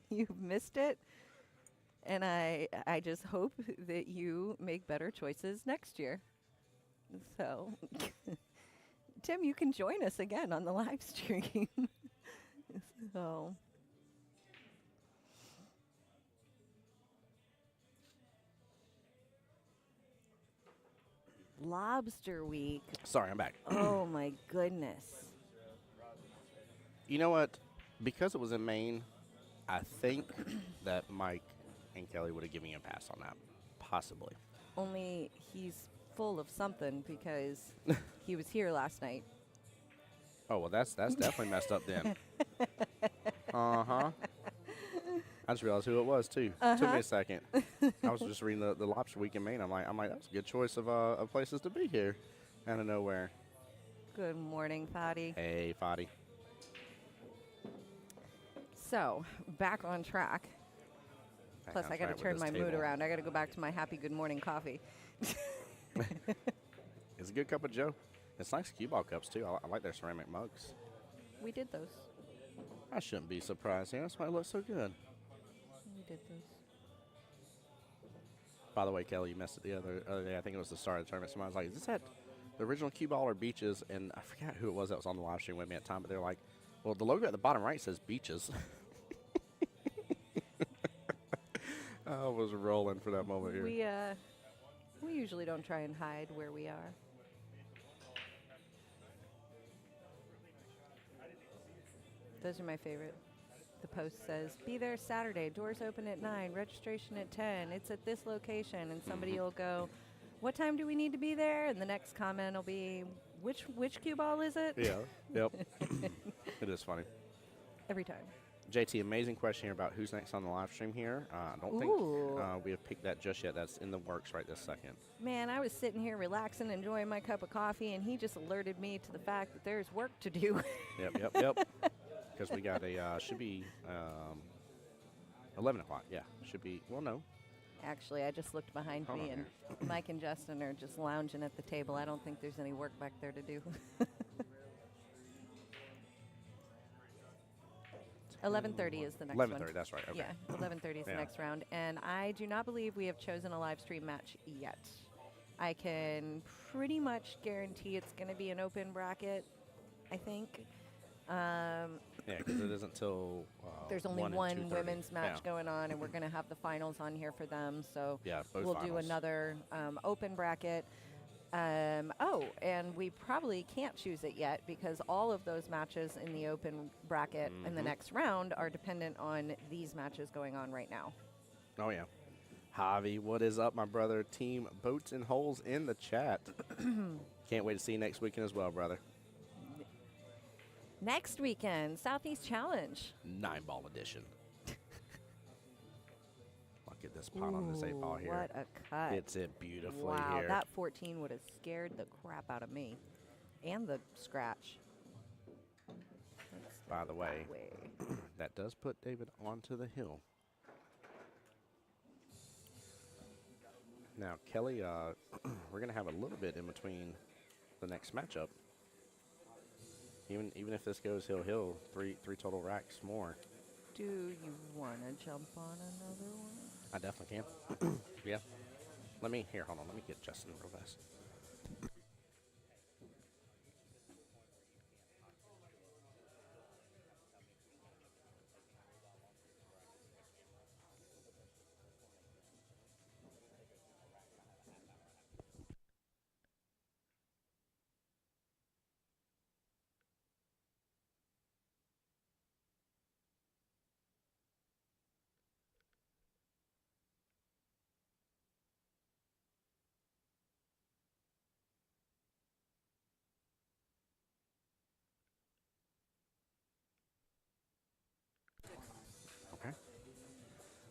You've missed it. And I just hope that you make better choices next year. So, Tim, you can join us again on the live stream. So. Lobster week. Sorry, I'm back. Oh, my goodness. You know what? Because it was in Maine, I think that Mike and Kelly would have given me a pass on that. Possibly. Only he's full of something because he was here last night. Oh, well, that's definitely messed up then. Uh-huh. I just realized who it was, too. Took me a second. I was just reading the Lobster Week in Maine. I'm like, that's a good choice of places to be here out of nowhere. Good morning, Fadi. Hey, Fadi. So, back on track. Plus, I got to turn my mood around. I got to go back to my happy good morning coffee. It's a good cup of Joe. It's nice cue ball cups, too. I like their ceramic mugs. We did those. I shouldn't be surprised. Yeah, that's why it looks so good. We did those. By the way, Kelly, you missed it the other day. I think it was the start of the tournament. Somebody was like, is this at the original cue ball or Beaches? And I forgot who it was that was on the live stream with me at the time, but they're like, well, the logo at the bottom right says Beaches. I was rolling for that moment here. We usually don't try and hide where we are. Those are my favorite. The post says, be there Saturday. Doors open at 9. Registration at 10. It's at this location. And somebody will go, what time do we need to be there? And the next comment will be, which cue ball is it? Yeah. Yep. It is funny. Every time. JT, amazing question here about who's next on the live stream here. I don't think we have picked that just yet. That's in the works right this second. Man, I was sitting here relaxing, enjoying my cup of coffee, and he just alerted me to the fact that there's work to do. Yep. Because we got should be 11 o'clock. Yeah, should be, well, no. Actually, I just looked behind me, and Mike and Justin are just lounging at the table. I don't think there's any work back there to do. 11:30 is the next one. 11:30, that's right. Okay. Yeah, 11:30 is the next round. And I do not believe we have chosen a live stream match yet. I can pretty much guarantee it's going to be an open bracket, I think. Yeah, because it isn't till there's only one women's match going on, and we're going to have the finals on here for them. So yeah, we'll do another open bracket. And we probably can't choose it yet because all of those matches in the open bracket in the next round are dependent on these matches going on right now. Oh, yeah. Javi, what is up, my brother? Team Boats and Holes in the chat. Can't wait to see you next weekend as well, brother. Next weekend, Southeast Challenge. 9-ball edition. Look at this pot on this 8-ball here. What a cut. Fits it beautifully wow, here. That 14 would have scared the crap out of me. And the scratch. By the way, that does put David onto the hill. Now, Kelly, we're going to have a little bit in between the next matchup. Even if this goes hill, three total racks more. Do you want to jump on another one? I definitely can. Yeah. Hold on. Let me get Justin real fast.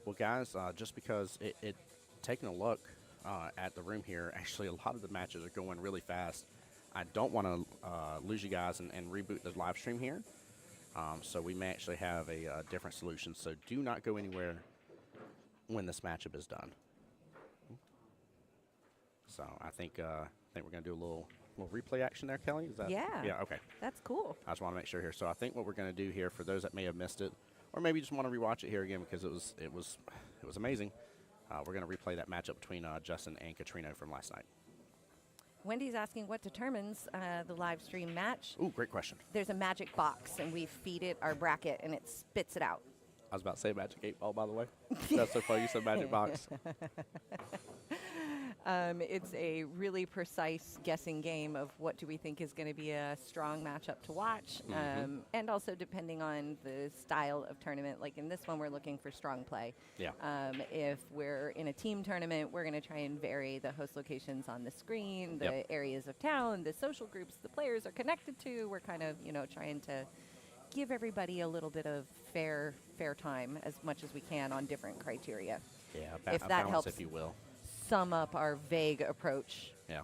Well, guys, just because taking a look at the room here, actually a lot of the matches are going really fast. I don't want to lose you guys and reboot the live stream here. So we may actually have a different solution. So do not go anywhere when this matchup is done. So I think we're going to do a little replay action there, Kelly. Is that? Yeah. Yeah. Okay. That's cool. I just want to make sure here. So I think what we're going to do here, for those that may have missed it, or maybe just want to rewatch it here again because it was amazing. We're going to replay that matchup between Justin and Katrina from last night. Wendy's asking what determines the live stream match. Ooh, great question. There's a magic box, and we feed it our bracket, and it spits it out. I was about to say Magic 8-Ball, by the way. That's so funny you said Magic Box. It's a really precise guessing game of what do we think is going to be a strong matchup to watch, and also depending on the style of tournament. Like in this one, we're looking for strong play. Yeah. If we're in a team tournament, we're going to try and vary the host locations on the screen, the areas of town, the social groups the players are connected to. We're kind of, trying to give everybody a little bit of fair time as much as we can on different criteria. Yeah, if that balance, helps, if you will. Sum up our vague approach. Yeah.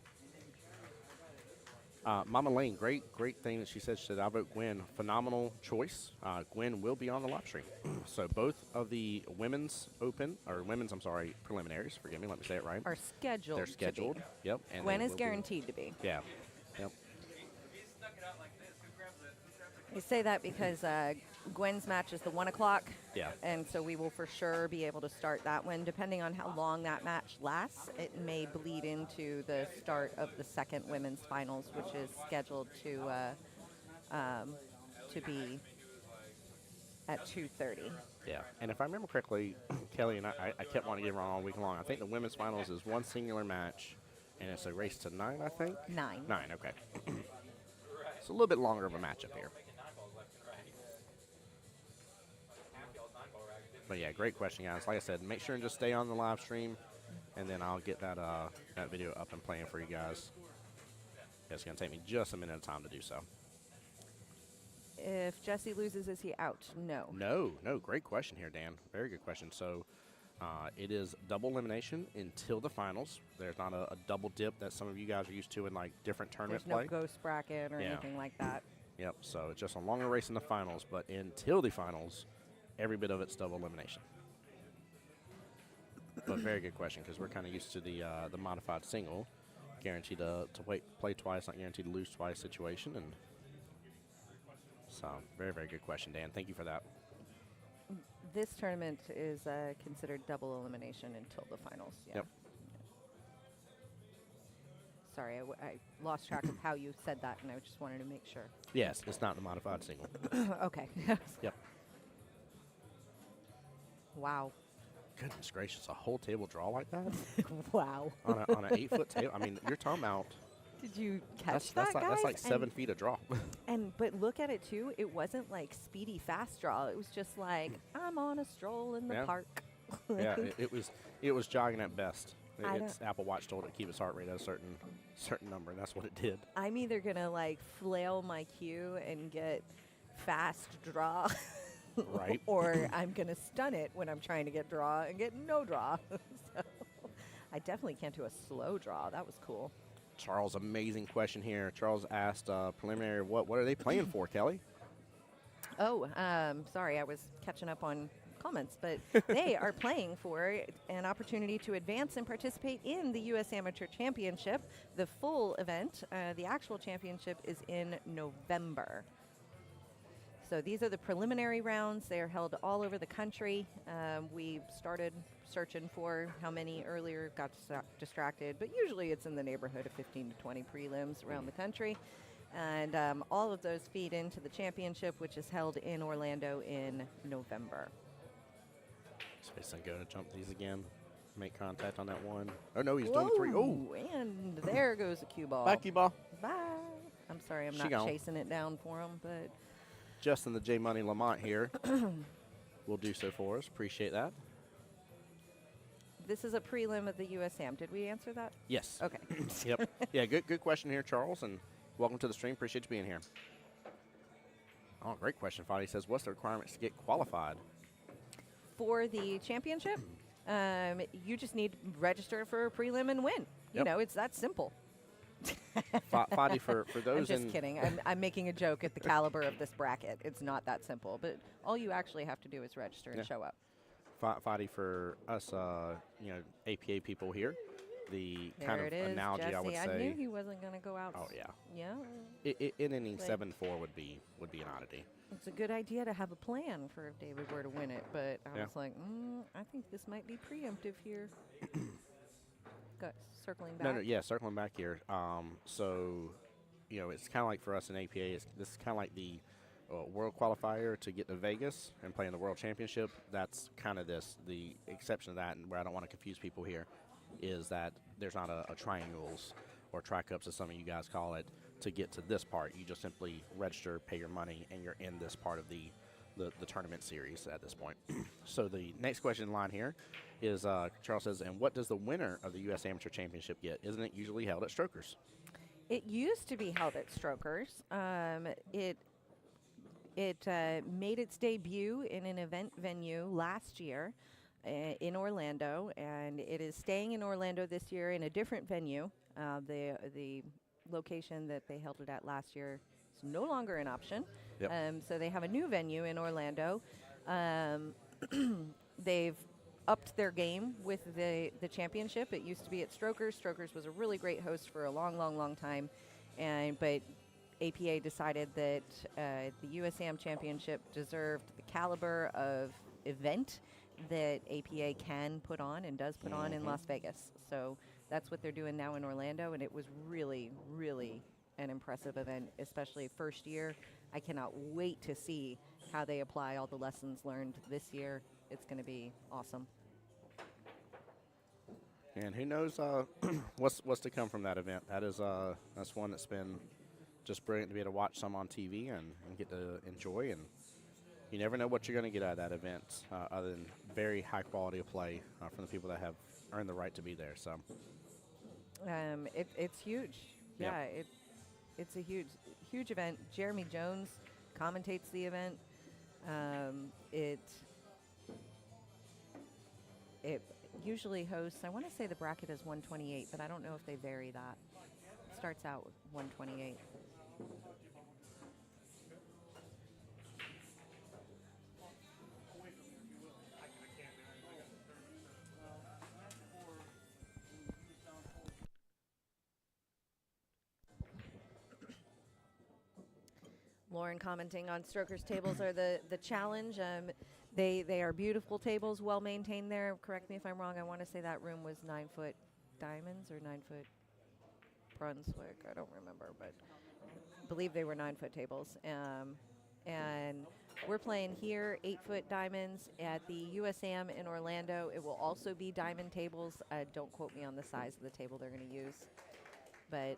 Mama Lane, great thing that she said. She said, I vote Gwen. Phenomenal choice. Gwen will be on the live stream. So both of the women's preliminaries, forgive me, let me say it right. Are scheduled. They're scheduled. Yep. And Gwen is guaranteed to be. Yeah. Yep. I say that because Gwen's match is the 1 o'clock. Yeah. And so we will for sure be able to start that one. Depending on how long that match lasts, it may bleed into the start of the second women's finals, which is scheduled to be at 2:30. Yeah. And if I remember correctly, Kelly and I kept wanting to get it wrong all week long. I think the women's finals is one singular match, and it's a race to 9, I think? 9. 9, okay. It's a little bit longer of a matchup here. But yeah, great question, guys. Like I said, make sure and just stay on the live stream, and then I'll get that video up and playing for you guys. It's going to take me just a minute of time to do so. If Jesse loses, is he out? No. No. Great question here, Dan. Very good question. So it is double elimination until the finals. There's not a double dip that some of you guys are used to in like different tournament There's play. no ghost bracket or anything like that. Yep. So it's just a longer race in the finals, but until the finals, every bit of it's double elimination. But very good question, because we're kind of used to the modified single, guaranteed to play twice, not guaranteed to lose twice situation. And so very good question, Dan. Thank you for that. This tournament is considered double elimination until the finals. Yeah. Yep. Sorry, I lost track of how you said that, and I just wanted to make sure. Yes, it's not the modified single. Okay. Yep. Wow. Goodness gracious, a whole table draw like that? Wow. on an 8-foot table? I mean, you're talking about... Did you catch that's that, guys? That's like 7 feet of draw. But look at it, too. It wasn't like speedy fast draw. It was just like, I'm on a stroll in the park. Yeah, it was jogging at best. Its Apple Watch told it to keep its heart rate at a certain number, and that's what it did. I'm either going to like flail my cue and get fast draw. Right. Or I'm going to stun it when I'm trying to get draw and get no draw. So I definitely can't do a slow draw. That was cool. Charles, amazing question here. Charles asked preliminary, what are they playing for, Kelly? Oh, sorry, I was catching up on comments, but they are playing for an opportunity to advance and participate in the U.S. Amateur Championship. The full event, the actual championship, is in November. So these are the preliminary rounds. They are held all over the country. We started searching for how many earlier, got distracted, but usually it's in the neighborhood of 15 to 20 prelims around the country. And all of those feed into the championship, which is held in Orlando in November. Space and go to jump these again. Make contact on that one. Oh, no, he's doing 3. Oh! And there goes a cue ball. Back cue ball. Bye. I'm sorry, I'm not chasing it down for him, but... Justin, the J Money Lamont here, will do so for us. Appreciate that. This is a prelim of the USAM. Did we answer that? Yes. Okay. Yep. Yeah, good question here, Charles, and welcome to the stream. Appreciate you being here. Oh, great question, Fadi. He says, what's the requirements to get qualified? for the championship, you just need to register for a prelim and win. You Yep. know, it's that simple. Fadi, for those I'm just kidding. I'm making a joke at the caliber of this bracket. It's not that simple, but all you actually have to do is register and show up. Fadi, for us, APA people here, the There kind it of is, analogy Jesse. I would I say. knew he wasn't going to go out. Oh yeah. Yeah. In inning But- 7-4 would be an oddity. It's a good idea to have a plan for if David were to win it, but I Yeah. was like, I think this might be preemptive here. Circling back. No, circling back here. So, it's kind of like for us in APA, this is kind of like the world qualifier to get to Vegas and play in the world championship. That's kind of the exception to that, and where I don't want to confuse people here, is that there's not a triangles or tri-cups, as some of you guys call it, to get to this part. You just simply register, pay your money, and you're in this part of the tournament series at this point. So the next question in line here is, Charles says, and what does the winner of the U.S. Amateur Championship get? Isn't it usually held at Strokers? It used to be held at Strokers. It made its debut in an event venue last year in Orlando, and it is staying in Orlando this year in a different venue. The location that they held it at last year is no longer an option. Yep. So they have a new venue in Orlando. They've upped their game with the championship. It used to be at Strokers. Strokers was a really great host for a long time, but APA decided that the USAM championship deserved the caliber of event that APA can put on and does put on in Las Vegas. So that's what they're doing now in Orlando, and it was really an impressive event, especially first year. I cannot wait to see how they apply all the lessons learned this year. It's going to be awesome. And who knows what's to come from that event. That's one that's been just brilliant to be able to watch some on TV and get to enjoy. And you never know what you're going to get out of that event, other than very high quality of play from the people that have earned the right to be there. So it's huge. Yep. Yeah, it's a huge event. Jeremy Jones commentates the event. It usually hosts, I want to say the bracket is 128, but I don't know if they vary that. It starts out with 128. Lauren commenting on Strokers tables are the challenge. They are beautiful tables, well maintained there. Correct me if I'm wrong. I want to say that room was 9-foot diamonds or 9-foot Brunswick. I don't remember, but I believe they were 9-foot tables. And we're playing here 8-foot diamonds at the USAM in Orlando. It will also be diamond tables. Don't quote me on the size of the table they're going to use, but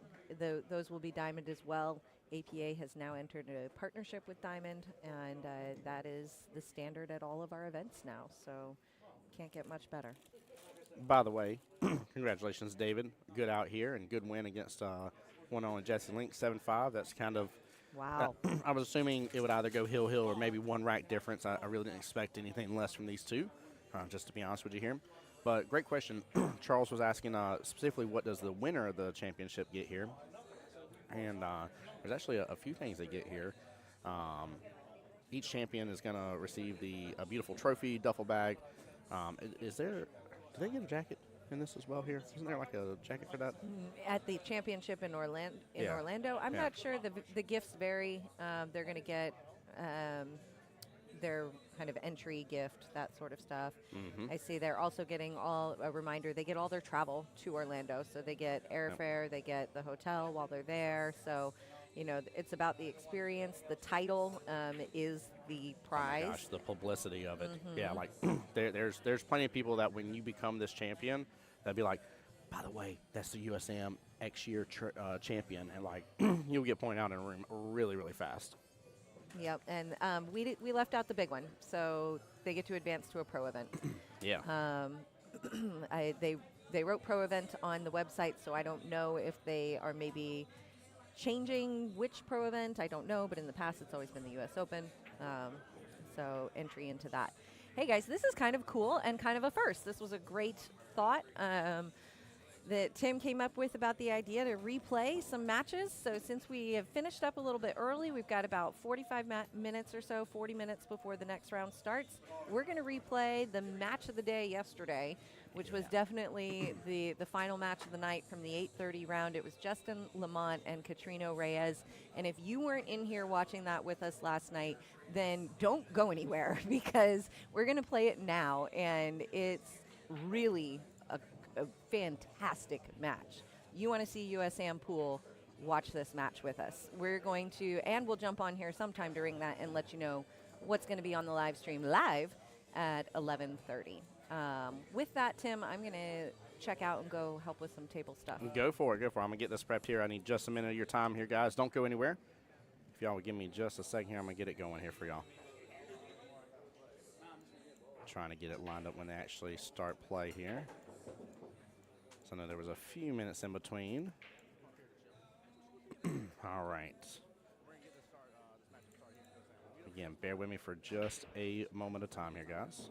those will be diamond as well. APA has now entered a partnership with Diamond, and that is the standard at all of our events now, so can't get much better. by the way, congratulations, David. Good out here and good win against one on Jesse Link, 7-5. That's kind of Wow. I was assuming it would either go hill or maybe one rack difference. I really didn't expect anything less from these two, just to be honest with you here. But great question. Charles was asking specifically what does the winner of the championship get here? And there's actually a few things they get here. Each champion is going to receive a beautiful trophy, duffel bag. Do they get a jacket in this as well here? Isn't there like a jacket for that? At the championship in Orlando, I'm not sure. The gifts vary. They're going to get their kind of entry gift, that sort of stuff. Mm-hmm. I see they're also getting a reminder. They get all their travel to Orlando, so they get airfare, they get the hotel while they're there. So, it's about the experience. The title is the prize. Oh gosh, the publicity of it. Mm-hmm. Yeah, like there's plenty of people that when you become this champion, that'd be like, by the way, that's the USAM X year champion, and like you'll get pointed out in a room really, really fast. Yep, and we left out the big one, so they get to advance to a pro event. Yeah. They wrote pro event on the website, so I don't know if they are maybe changing which pro event. I don't know, but in the past it's always been the U.S. Open, so entry into that. hey guys, this is kind of cool and kind of a first. This was a great thought that Tim came up with about the idea to replay some matches. So since we have finished up a little bit early, we've got about 45 minutes or so, 40 minutes before the next round starts. We're going to replay the match of the day yesterday, which was definitely the final match of the night from the 8:30 round. It was Justin Lamont and Katrina Reyes. And if you weren't in here watching that with us last night, then don't go anywhere because we're going to play it now. And it's really a fantastic match. You want to see USAM Pool, watch this match with us. We're going to, and we'll jump on here sometime during that and let you know what's going to be on the live stream live at 11:30. With that, Tim, I'm going to check out and go help with some table stuff. Go for it. I'm going to get this prepped here. I need just a minute of your time here, guys. Don't go anywhere. If y'all would give me just a second here, I'm going to get it going here for y'all. Trying to get it lined up when they actually start play here. So I know there was a few minutes in between. All right. Again, bear with me for just a moment of time here, guys.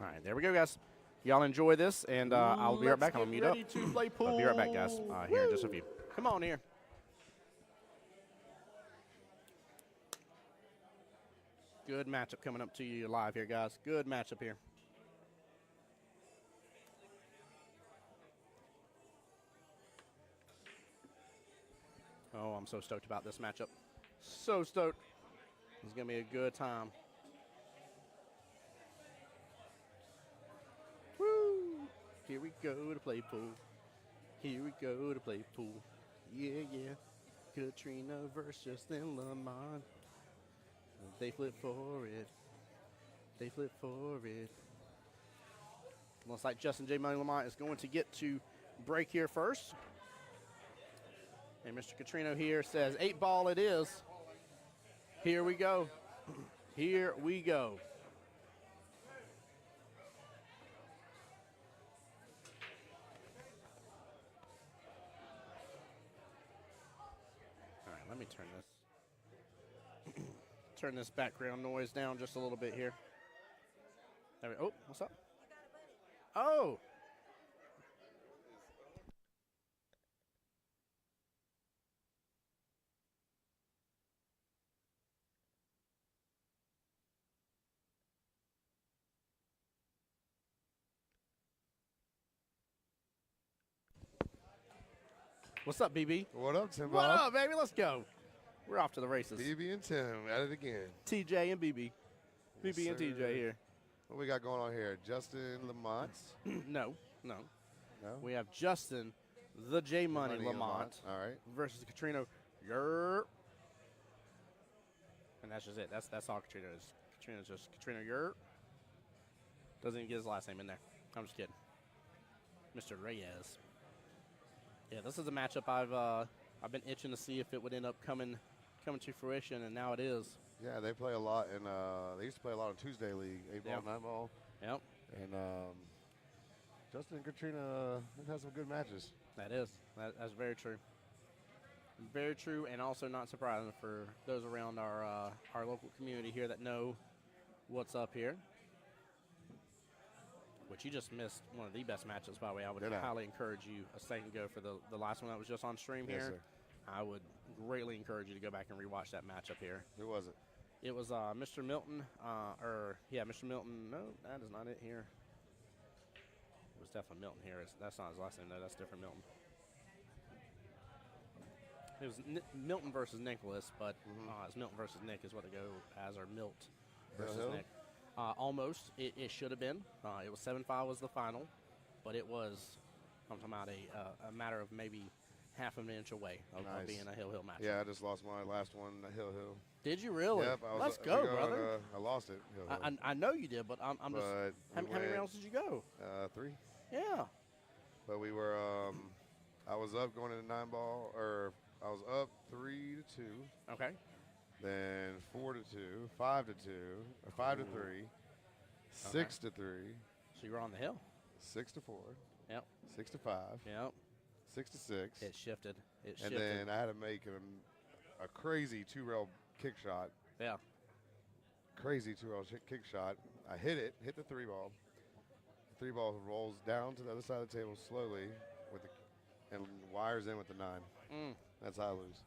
All right, there we go, guys. Y'all enjoy this, and I'll be right back. I'm going to mute up. I'll be right back, guys, here in just a few. Come on here. Good matchup coming up to you live here, guys. Good matchup here. Oh, I'm so stoked about this matchup. So stoked. It's going to be a good time. Here we go to play pool. Here we go to play pool. Yeah, yeah. Katrina versus Justin Lamont. They flip for it. They flip for it. Looks like Justin J. Money Lamont is going to get to break here first. And Mr. Katrino here says 8-ball it is. Here we go. Here we go. Let me turn this background noise down just a little bit here. There we, oh, what's up? Oh. What's up, BB? What up, Tim? What up, baby? Let's go. We're off to the races. BB and Tim at it again. TJ and BB. Yes, BB and TJ here. What we got going on here? Justin Lamont? No. No? We have Justin, the J Money Lamont, all right, versus Katrina. Yerp. And that's just it. That's all Katrina is. Katrina's just Katrina Yerp. Doesn't even get his last name in there. I'm just kidding. Mr. Reyes. Yeah, this is a matchup I've been itching to see if it would end up coming to fruition, and now it is. Yeah, they play a lot in. They used to play a lot in Tuesday League, 8-ball, 9-ball. Yep. And Justin and Katrina, they've had some good matches. That's very true. Very true, and also not surprising for those around our local community here that know what's up here. Which you just missed one of the best matches, by the way. I would highly encourage you a second go for the last one that was just on stream here. Sir. I would greatly encourage you to go back and rewatch that matchup here. Who was it? It was Mr. Milton, Mr. Milton. No, that is not it here. It was definitely Milton here. That's not his last name, though. That's different Milton. It was Milton versus Nicholas, but it's Milton versus Nick is what they go as, or Milt versus Nick. Almost. It should have been. It was 7-5 was the final, but it was, I'm talking about a matter of maybe half an inch away of being a hill match. Yeah, I just lost my last one, Hill. Did you really? Yep. Let's go, brother. I lost it. Hill. I know you did, but I'm just. How many rounds did you go? 3. Yeah. But we were. I was up going into 9-ball, or I was up 3-2. Okay. Then 4-2, 5-2, or 5-3, 6-3. So you were on the hill. 6-4. Yep. 6-5. Yep. 6-6. It shifted. And then I had to make a crazy 2-rail kick shot. Yeah. Crazy 2-rail kick shot. I hit the 3-ball. The 3-ball rolls down to the other side of the table slowly and wires in with the 9. That's how I lose.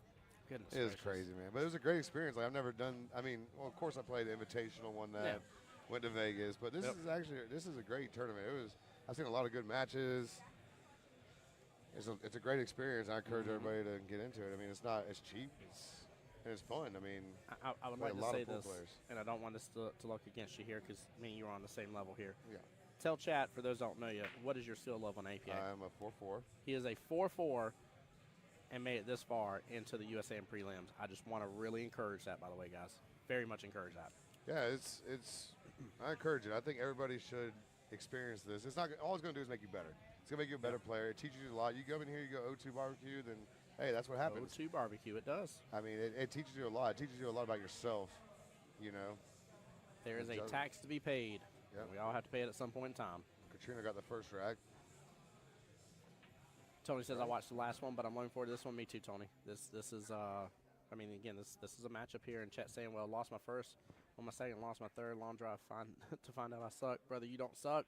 Goodness It was gracious. crazy, man. But it was a great experience. Like, I've never done. I mean, well, of course I played the Invitational, won that, went to Vegas. But this is a great tournament. I've seen a lot of good matches. It's a great experience. I encourage everybody to get into it. I mean, it's cheap. And it's fun. I mean, I would like a to lot say of pool this, players. and I don't want this to look against you here because me and you are on the same level here. Yeah. Tell chat, for those who don't know you, what is your skill level on APA? I'm a 4-4. He is a 4-4 and made it this far into the USAM prelims. I just want to really encourage that, by the way, guys. Very much encourage that. Yeah, it's. I encourage it. I think everybody should experience this. It's not all it's going to do is make you better. It's going to make you a better player. It teaches you a lot. You come in here, you go O2 barbecue, then hey, that's what happens. O2 barbecue, it does. I mean, it teaches you a lot. It teaches you a lot about yourself. You know. There is a tax to be paid. Yep. We all have to pay it at some point in time. Katrina got the first rack. Tony says I watched the last one, but I'm looking forward to this one. Me too, Tony. This is I mean, again, this is a matchup here, and Chet saying, well, lost my first, on my second, lost my third, long drive to find out I suck. Brother, you don't suck.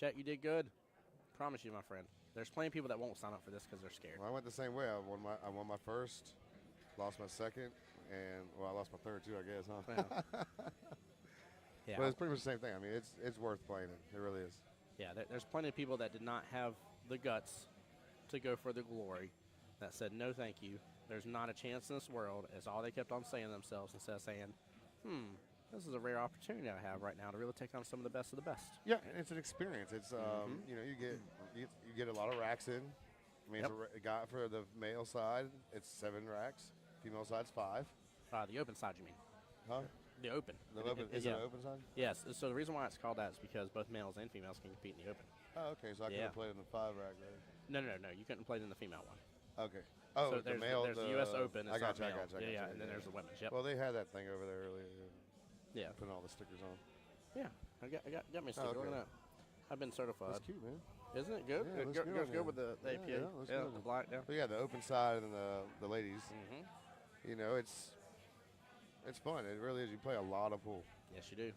Chet, you did good. Promise you, my friend. There's plenty of people that won't sign up for this because they're scared. Well, I went the same way. I won my first, lost my second, and well, I lost my third too, I guess, huh? Yeah. But it's pretty much the same thing. I mean, it's worth playing it. It really is. Yeah, there's plenty of people that did not have the guts to go for the glory that said, no, thank you. There's not a chance in this world, is all they kept on saying to themselves instead of saying, this is a rare opportunity I have right now to really take on some of the best of the best. Yeah, and it's an experience. It's you know, you get a lot of racks in. I mean, it's a guy for the male side, it's 7 racks. Female side's 5. The open side, you mean? Huh? The open. The open is it an open side? Yes. So the reason why it's called that is because both males and females can compete in the open. Oh, okay. So I could have played in the 5 rack there. No. You couldn't play in the female one. Okay. Oh, so the male. There's the U.S. Open. I got you. Yeah, and then there's the women's. Yep. Well, they had that thing over there earlier. Yeah. Putting all the stickers on. Yeah. I got me a sticker. Look at that. I've been certified. That's cute, man. Isn't it good? Yeah, It goes good with the APA. Yeah, the black. Yeah. But yeah, the open side and the ladies. You know, it's fun. It really is. You play a lot of pool. Yes, you do.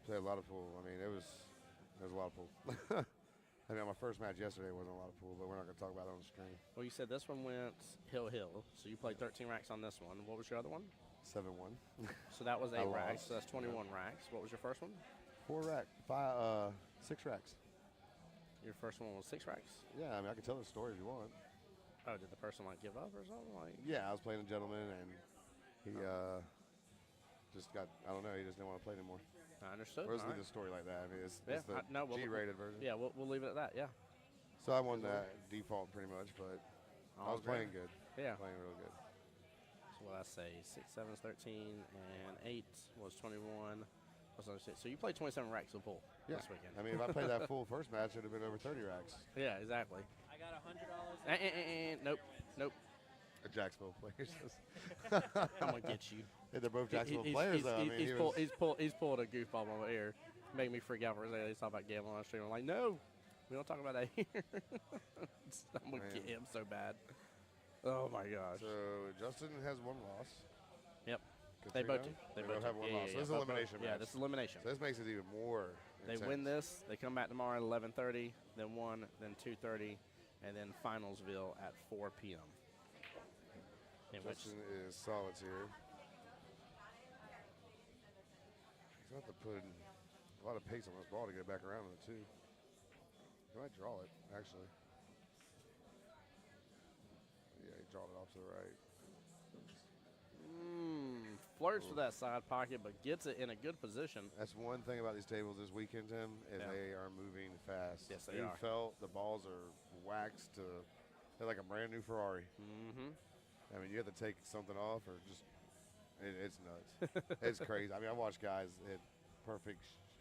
Play a lot of pool. I mean, there was a lot of pool. I mean, my first match yesterday wasn't a lot of pool, but we're not going to talk about it on the stream. Well, you said this one went hill. So you played 13 racks on this one. What was your other one? 7-1. So that was 8 racks. lost. So that's 21 racks. What was your first one? 6 racks. Your first one was 6 racks? Yeah, I mean, I can tell the story if you want. Oh, did the person give up or something? Yeah, I was playing a gentleman, and he just got, I don't know, he just didn't want to play anymore. I understood. Or leave the story like that. I mean, it's the G-rated version. Yeah, we'll leave it at that, yeah. So I won that default pretty much, but I was playing good. Yeah. Playing real good. So what I say, 6, 7 is 13, and 8 was 21. So you played 27 racks of pool this weekend. I mean, if I played that full first match, it would have been over 30 racks. Yeah, exactly. I got $100. Nope. The Jacksonville players. I'm gonna get you. Hey, they're both Jacksonville players, though. He's pulled a goofball over here, make me freak out for a second. He's talking about gambling on stream. I'm like, no, we don't talk about that here. I'm gonna get him so bad. Oh my gosh. So Justin has 1 loss. Yep. Katrina, They both do. They both have 1 loss. So this is elimination match. Yeah, this is elimination. So this makes it even more intense. They win this. They come back tomorrow at 11:30, then 1, then 2:30, and then Finalsville at 4 p.m. Justin is solitaire. He's going to have to put a lot of pace on this ball to get back around with it, too. He might draw it, actually. Yeah, he drawed it off to the right. Flirts with that side pocket, but gets it in a good position. That's one thing about these tables this weekend, Tim, is Yeah. they are moving fast. Yes, they New are. felt, the balls are waxed to, they're like a brand new Ferrari. Mm-hmm. I mean, you have to take something off or just, it's nuts. It's crazy. I mean, I watch guys hit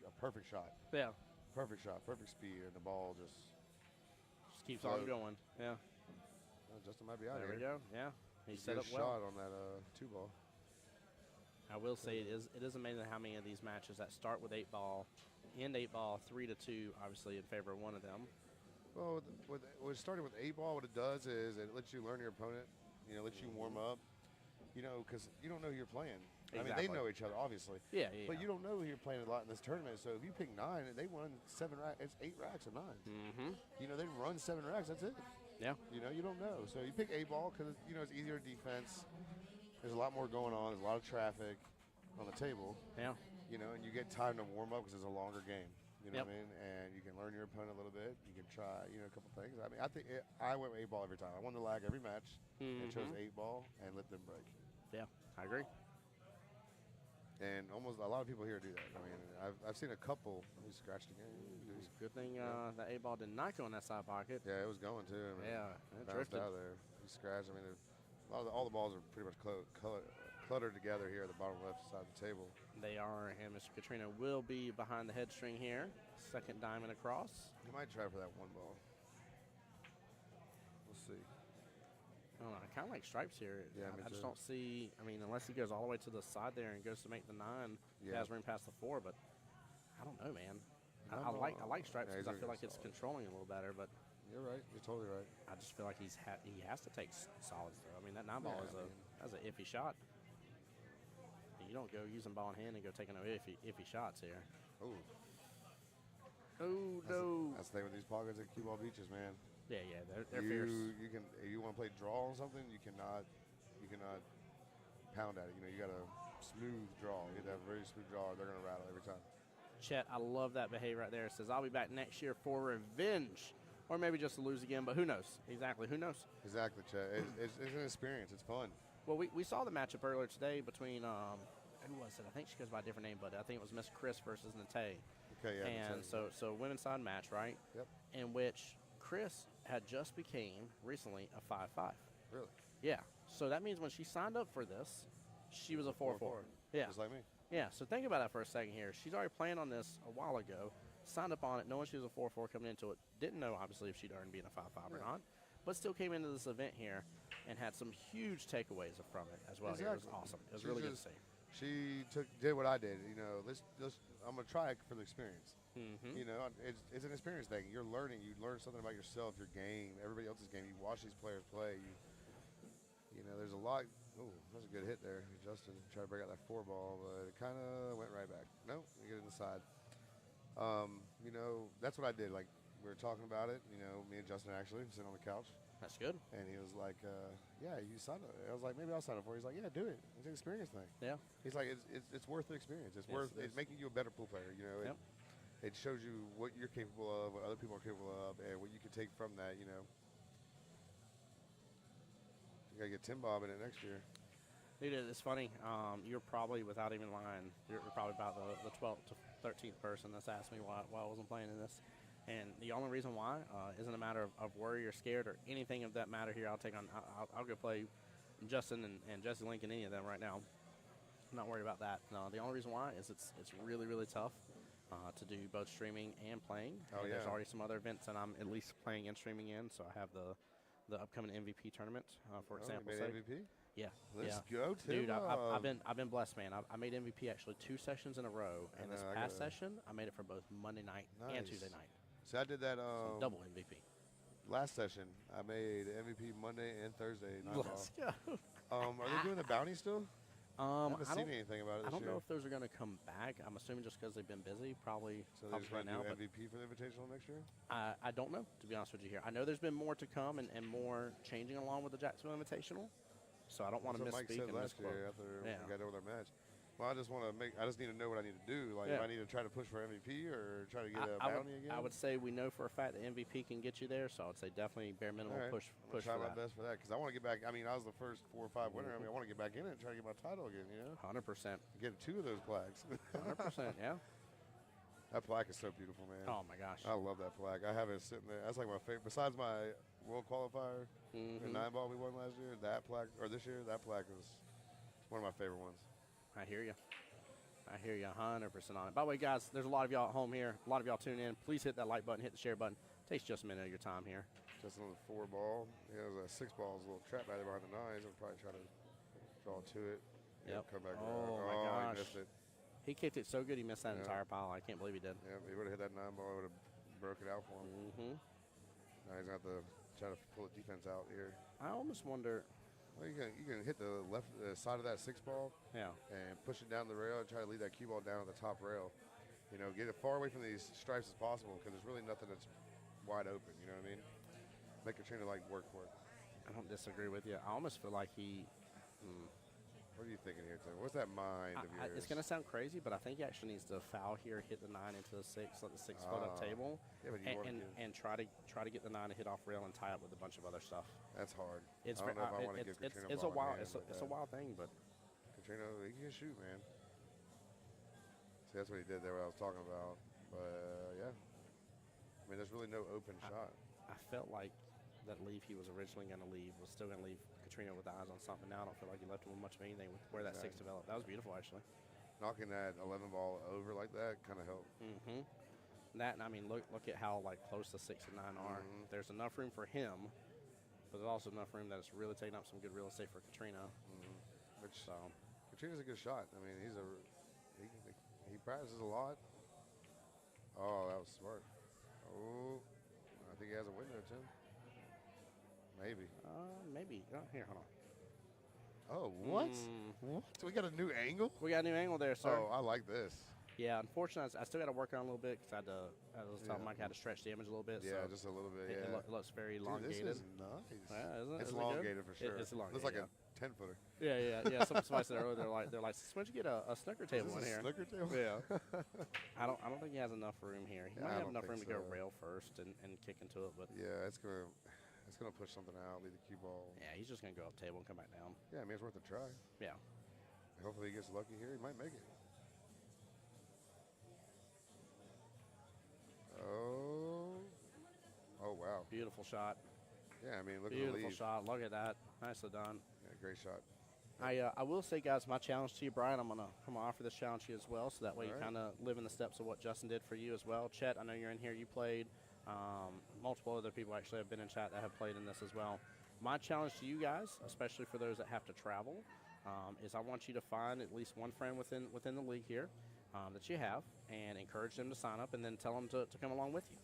a perfect shot, Yeah. perfect shot, perfect speed, and the ball just Keeps float. on going. Yeah. Oh, Justin might be out There here. we go. Yeah. He set Good up well. shot on that 2-ball. I will say it is amazing how many of these matches that start with 8-ball, end 8-ball, 3-2, obviously in favor of one of them. Well, with starting with 8-ball, what it does is it lets you learn your opponent. Lets you warm up. Because you don't know who you're playing. I mean, they Exactly. know each other, obviously. Yeah. But you don't know who you're playing a lot in this tournament. So if you pick 9, and they won 7 racks. It's 8 racks of 9s. Mm-hmm. They run 7 racks. That's it. Yeah. You don't know. So you pick 8-ball because it's easier defense. There's a lot more going on. There's a lot of traffic on the table. Yeah. And you get time to warm up because it's a longer game. You know Yep. what I mean? And you can learn your opponent a little bit. You can try, a couple things. I mean, I think I went with 8-ball every time. I won the lag every match and chose 8-ball and let them break. Yeah. I agree. And almost a lot of people here do that. I mean, I've seen a couple. He scratched again. Good thing that 8-ball did not go in that side pocket. Yeah, it was going too. I mean, Yeah. It bounced drifted. out of there. He scratched. I mean, all the balls are pretty much cluttered together here at the bottom left side of the table. They are, and Mr. Katrina will be behind the head string here. Second diamond across. He might try for that 1-ball. We'll see. I don't know. I kind of like stripes here. Yeah, me I just too. don't see. I mean, unless he goes all the way to the side there and goes to make the 9, he Yeah. has room past the 4. But I don't know, man. I Nine like ball. stripes Yeah, because I he's feel gonna like it's solid. controlling a little better. But You're right. You're totally right. I just feel like he has to take solids though. I mean, that 9-ball Yeah, is I mean- that's an iffy shot. You don't go using ball in hand and go taking no iffy shots here. Ooh. Oh no. That's the thing with these pockets at QBall Beaches, man. Yeah, they're fierce. You can if you want to play draw on something, you cannot pound at it. You got a smooth draw. You have to have a very smooth draw. Or they're gonna rattle every time. Chet, I love that behavior right there. It says, I'll be back next year for revenge. Or maybe just to lose again, but who knows? Exactly, who knows? Exactly, Chad. It's an experience. It's fun. Well, we saw the matchup earlier today between, who was it? I think she goes by a different name, but I think it was Miss Chris versus Nate. Okay, yeah. And so women's side match, right? Yep. In which Chris had just became recently a 5-5. Really? Yeah. So that means when she signed up for this, she was a 4-4. Yeah. Just like me. Yeah, so think about that for a second here. She's already playing on this a while ago, signed up on it, knowing she was a 4-4 coming into it. Didn't know, obviously, if she'd earned being a 5-5 or not, but still came into this event here and had some huge takeaways from it as well. Here. It was Exactly. awesome. It was She's really good to just- see. She did what I did. Let's I'm gonna try it for the experience. Mm-hmm. It's an experience thing. You're learning. You learn something about yourself, your game, everybody else's game. You watch these players play. There's a lot. Oh, that's a good hit there. Justin tried to break out that 4-ball, but it kind of went right back. Nope, you get it inside. That's what I did. Like we were talking about it. Me and Justin actually sitting on the couch. That's good. And he was like, yeah, you signed up. I was like, maybe I'll sign up for it. He's like, yeah, do it. It's an experience thing. Yeah. He's like, it's worth the experience. It's Yes, worth it it's is. making you a better pool player. Yep. It shows you what you're capable of, what other people are capable of, and what you can take from that, You got to get Tim Bob in it next year. Dude, it's funny. You're probably, without even lying, you're probably about the 12th to 13th person that's asked me why I wasn't playing in this. And the only reason why isn't a matter of worry or scared or anything of that matter here. I'll go play Justin and Jesse Link and any of them right now. I'm not worried about that. No, the only reason why is it's really, really tough to do both streaming and playing. Oh, And there's yeah. already some other events that I'm at least playing and streaming in. So I have the upcoming MVP tournament, for example. You made MVP? Yeah. Let's yeah. go, Tim Dude, Bob. I've been blessed, man. I made MVP actually 2 sessions in a row, and this know, I past gotta- session I made it for both Monday night and Nice. Tuesday night. So I did that So double MVP. last session. I made MVP Monday and Thursday. 9-ball. Let's go. Are they doing the bounty still? I haven't I seen don't, anything about it I this don't year. know if those are going to come back. I'm assuming just because they've been busy, probably, So they're probably just right going to now. do But MVP for the Invitational next year? I don't know, to be honest with you here. I know there's been more to come and more changing along with the Jacksonville Invitational, so I don't want to That's what Mike misspeak said and last misquote. year after Yeah. we got over their match. Well, I just need to know what I need to do. Like, if I need to try to push for MVP or try to get a bounty again. I would say we know for a fact that MVP can get you there, so I would say definitely bare minimum push for try my that. best for that because I want to get back. I mean, I was the first 4 or 5 winner. I mean, I want to get back in it and try to get my title again. 100%. Get 2 of those plaques. 100%. Yeah. That plaque is so beautiful, man. Oh my gosh. I love that plaque. I have it sitting there. That's like my favorite. Besides my world qualifier, the 9-ball we won last year, that plaque, or this year, that plaque was one of my favorite ones. I hear you. 100% on it. By the way, guys, there's a lot of y'all at home here. A lot of y'all tuning in. Please hit that like button, hit the share button. Takes just a minute of your time here. Just another 4-ball. Yeah, it was a 6-ball. It was a little trap right there behind the 9s. I'll probably try to draw to it. Yep. Come back Oh, around. my gosh. He missed it. He kicked it so good he missed that entire pile. I can't believe he did. Yeah, if he would have hit that 9-ball, it would have broke it out for him. Now he's going to have to try to pull the defense out here. I almost wonder. Well, you can hit the left side of that 6-ball. Yeah. And push it down the rail and try to leave that cue ball down at the top rail. Get it far away from these stripes as possible because there's really nothing that's wide open. You know what I mean? Make your trainer work for it. I don't disagree with you. I almost feel like he. What are you thinking here, Tim? What's that mind of yours? It's going to sound crazy, but I think he actually needs to foul here, hit the 9 into the 6, let the 6 foot up table, Yeah, but you want to and try to get the 9 to hit off rail and tie up with a bunch of other stuff. That's hard. It's I don't know if I want to give Katrina it's a ball wild in hand it's a wild thing, but Katrina, he can shoot, man. See, that's what he did there. What I was talking about, but yeah. I mean, there's really no open shot. I felt like that leave he was originally going to leave was still going to leave Katrina with the eyes on something. Now I don't feel like he left him with much of anything with where that 6 developed. That was beautiful, actually. Knocking that 11 ball over like that kind of helped. That, and I mean, look at how close the 6 and 9 are. There's enough room for him, but there's also enough room that it's really taking up some good real estate for Katrina. Katrina's a good shot. I mean, he practices a lot. Oh, that was smart. Oh, I think he has a window, Tim. Maybe. Maybe. Oh, here, hold on. Oh, what? What? So we got a new angle? We got a new angle there, sir. Oh, I like this. Yeah, unfortunately, I still got to work on it a little bit because I was telling Mike I had to stretch the image a little bit. Yeah, so just a little bit, it looks very elongated. This is nice. Yeah, isn't it? It's Isn't it elongated good? for sure. It's elongated. Looks like yeah. a 10-footer. Yeah. Somebody said earlier, they're like, why'd you get a snooker table in here? Snooker table? Yeah. I don't think he has enough room here. He might have enough room to go so. rail first and kick into it, but Yeah, it's gonna push something out, leave the cue ball. yeah, he's just gonna go up table and come back down. Yeah, I mean it's worth a try. Yeah. Hopefully he gets lucky here. He might make it. Oh wow. Beautiful shot. Yeah, I mean look at Beautiful the lead. shot. Look at that. Nicely done. Yeah, great shot. I will say, guys, my challenge to you, Brian, I'm gonna offer this challenge to you as well, so that way you All right. kind of live in the steps of what Justin did for you as well. Chet, I know you're in here. You played. Multiple other people actually have been in chat that have played in this as well. My challenge to you guys, especially for those that have to travel, is I want you to find at least one friend within the league here that you have, and encourage them to sign up, and then tell them to come along with you.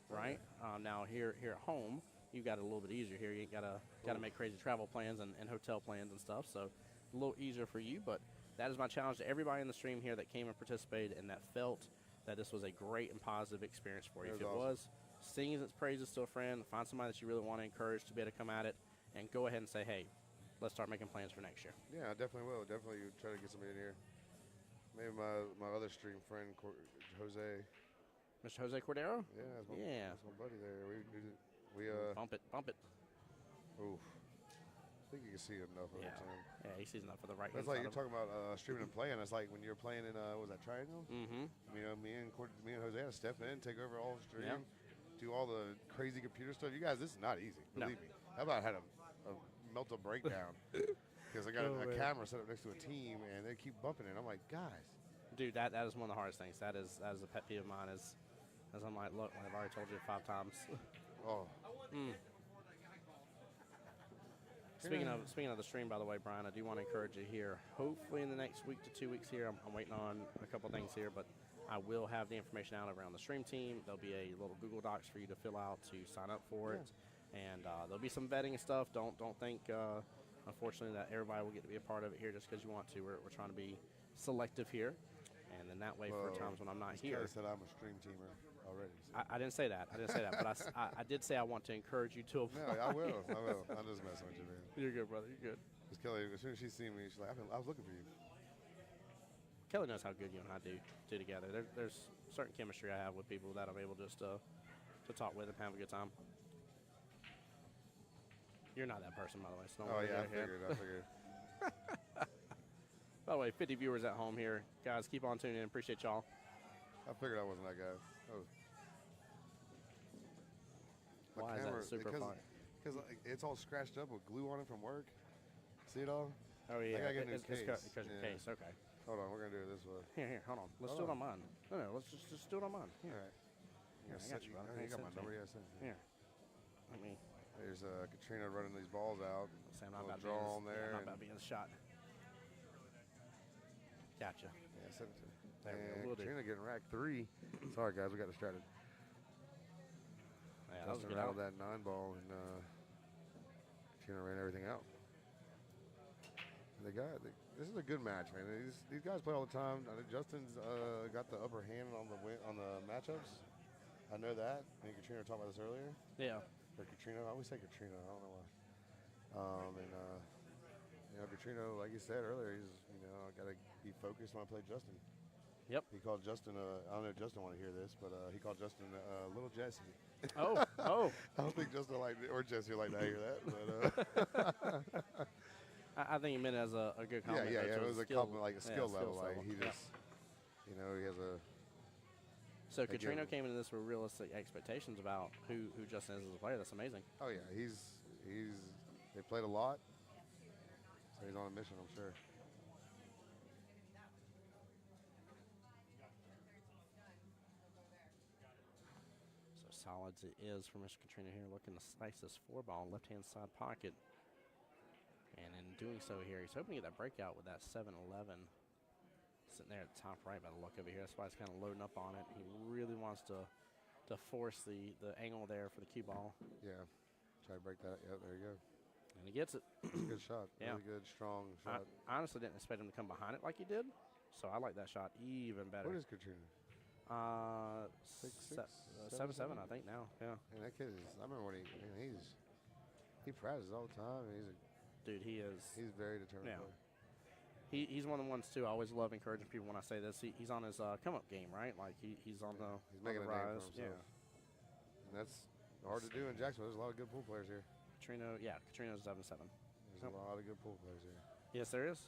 Right now, here at home, you got it a little bit easier here. You ain't gotta make crazy travel plans and hotel plans and stuff. So a little easier for you. But that is my challenge to everybody in the stream here that came and participated and that felt that this was a great and positive experience for you. If it awesome. was, sing its praises to a friend. Find somebody that you really want to encourage to be able to come at it, and go ahead and say, hey, let's start making plans for next year. Yeah, I definitely will. Definitely try to get somebody in here. Maybe my other stream friend, Jose. Mr. Jose Cordero? Yeah, that's my buddy there. We Bump it. Oof. I think you can see enough of it, Tim. Yeah, he sees enough for the right That's hand like side you're talking about streaming and playing. It's like when you're playing in what was that Triangle? Mm-hmm. Me and Jose had to step in, take over all the stream, do all the crazy computer stuff. You guys, this is not easy. Believe me. How about I had a mental breakdown because I got a camera set up next to a team and they keep bumping it. I'm like, guys. Dude, that is one of the hardest things. That is a pet peeve of mine. As I'm like, look, I've already told you 5 times. Oh. Speaking of the stream, by the way, Brian, I do want to encourage you here. Hopefully, in the next week to 2 weeks here, I'm waiting on a couple things here, but I will have the information out around the stream team. There'll be a little Google Docs for you to fill out to sign up for it, and there'll be some vetting and stuff. Don't think, unfortunately, that everybody will get to be a part of it here just because you want to. We're trying to be selective here, and then that way for times when I'm not here. I said I'm a stream teamer already. So. I didn't say that. But I did say I want to encourage you to apply. No, I will. I'm just messing with you, man. You're good, brother. You're good. Because Kelly, as soon as she seen me, she's like, I was looking for you. Kelly knows how good you and I do together. There's certain chemistry I have with people that I'm able just to talk with and have a good time. You're not that person, by the way. So don't Oh, worry, yeah, I you're here. figured. By the way, 50 viewers at home here. Guys, keep on tuning in. Appreciate y'all. I figured I wasn't that guy. Oh. My Why is camera, that super fun? Because it's all scratched up with glue on it from work. See it all? Oh, yeah. gotta get a new It's case. because your Yeah. case. Okay. Hold on, we're going to do it this way. Here, hold on. Let's Hold do it on. on mine. No, let's just do it on mine. Here. All right. Here, I got you, brother. You Hey, got send my it to number? me. Yeah, send it. Here. Let me. There's Katrina running these balls out. Say I'm not Little about being draw on there. not and- about being a shot. Gotcha. Yeah, send it to me. There we go. And Will do. Katrina getting rack 3. Sorry, guys, we got distracted. Yeah, that was a Justin good rattled out. that 9 ball, and Katrina ran everything out. And this is a good match, man. These guys play all the time. I know Justin's got the upper hand on the matchups. I know that. Me and Katrina were talking about this earlier. Yeah. Or Katrina, I always say Katrina. I don't know why. Katrina, like you said earlier, he's got to be focused when I play Justin. Yep. He called Justin. I don't know if Justin want to hear this, but he called Justin Little Jesse. Oh. I don't think Justin or Jesse like to hear that. But I think he meant it as a good compliment. yeah. though, to It was the a compliment, like a skill level. Like level. he Yeah. just, he has a. So They Katrina give- came into this with realistic expectations about who Justin is as a player. That's amazing. Oh yeah, they played a lot, so he's on a mission, I'm sure. So solids it is for Mr. Katrina here, looking to slice this 4-ball left-hand side pocket. And in doing so here, he's hoping to get that breakout with that 7-11 sitting there at the top right by the look of it here. That's why he's kind of loading up on it. He really wants to force the angle there for the cue ball. Yeah, try to break that. Yeah, there you go. And he gets it. It's a good shot. Yeah. Really good, strong I shot. honestly didn't expect him to come behind it like he did. So I like that shot even better. What is Katrina? 7-7, 7-7? I think now. Yeah. And that kid is. I remember when he practices all the time. And Dude, he is. he's very determined. Yeah. Player. He's one of the ones, too. I always love encouraging people when I say this. He's on his come-up game, right? Like, he's on the He's making on a the name for rise. himself. And that's hard to do in Jacksonville. There's a lot of good pool players here. Katrina's 7-7. There's Yep. a lot of good pool players here. Yes, there is.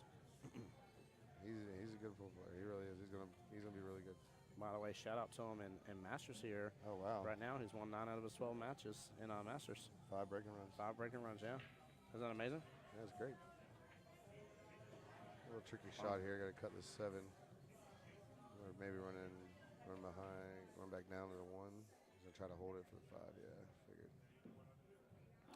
He's a good pool player. He really is. He's gonna be really good. By the way, shout out to him in Masters here. Oh wow! Right now, he's won 9 out of his 12 matches in Masters. 5 breaking runs. 5 breaking runs, yeah. Isn't that amazing? Yeah, that's great. A little tricky shot here. Got to cut the 7. Or maybe run behind, run back down to the 1. He's gonna try to hold it for the 5. Yeah, figured.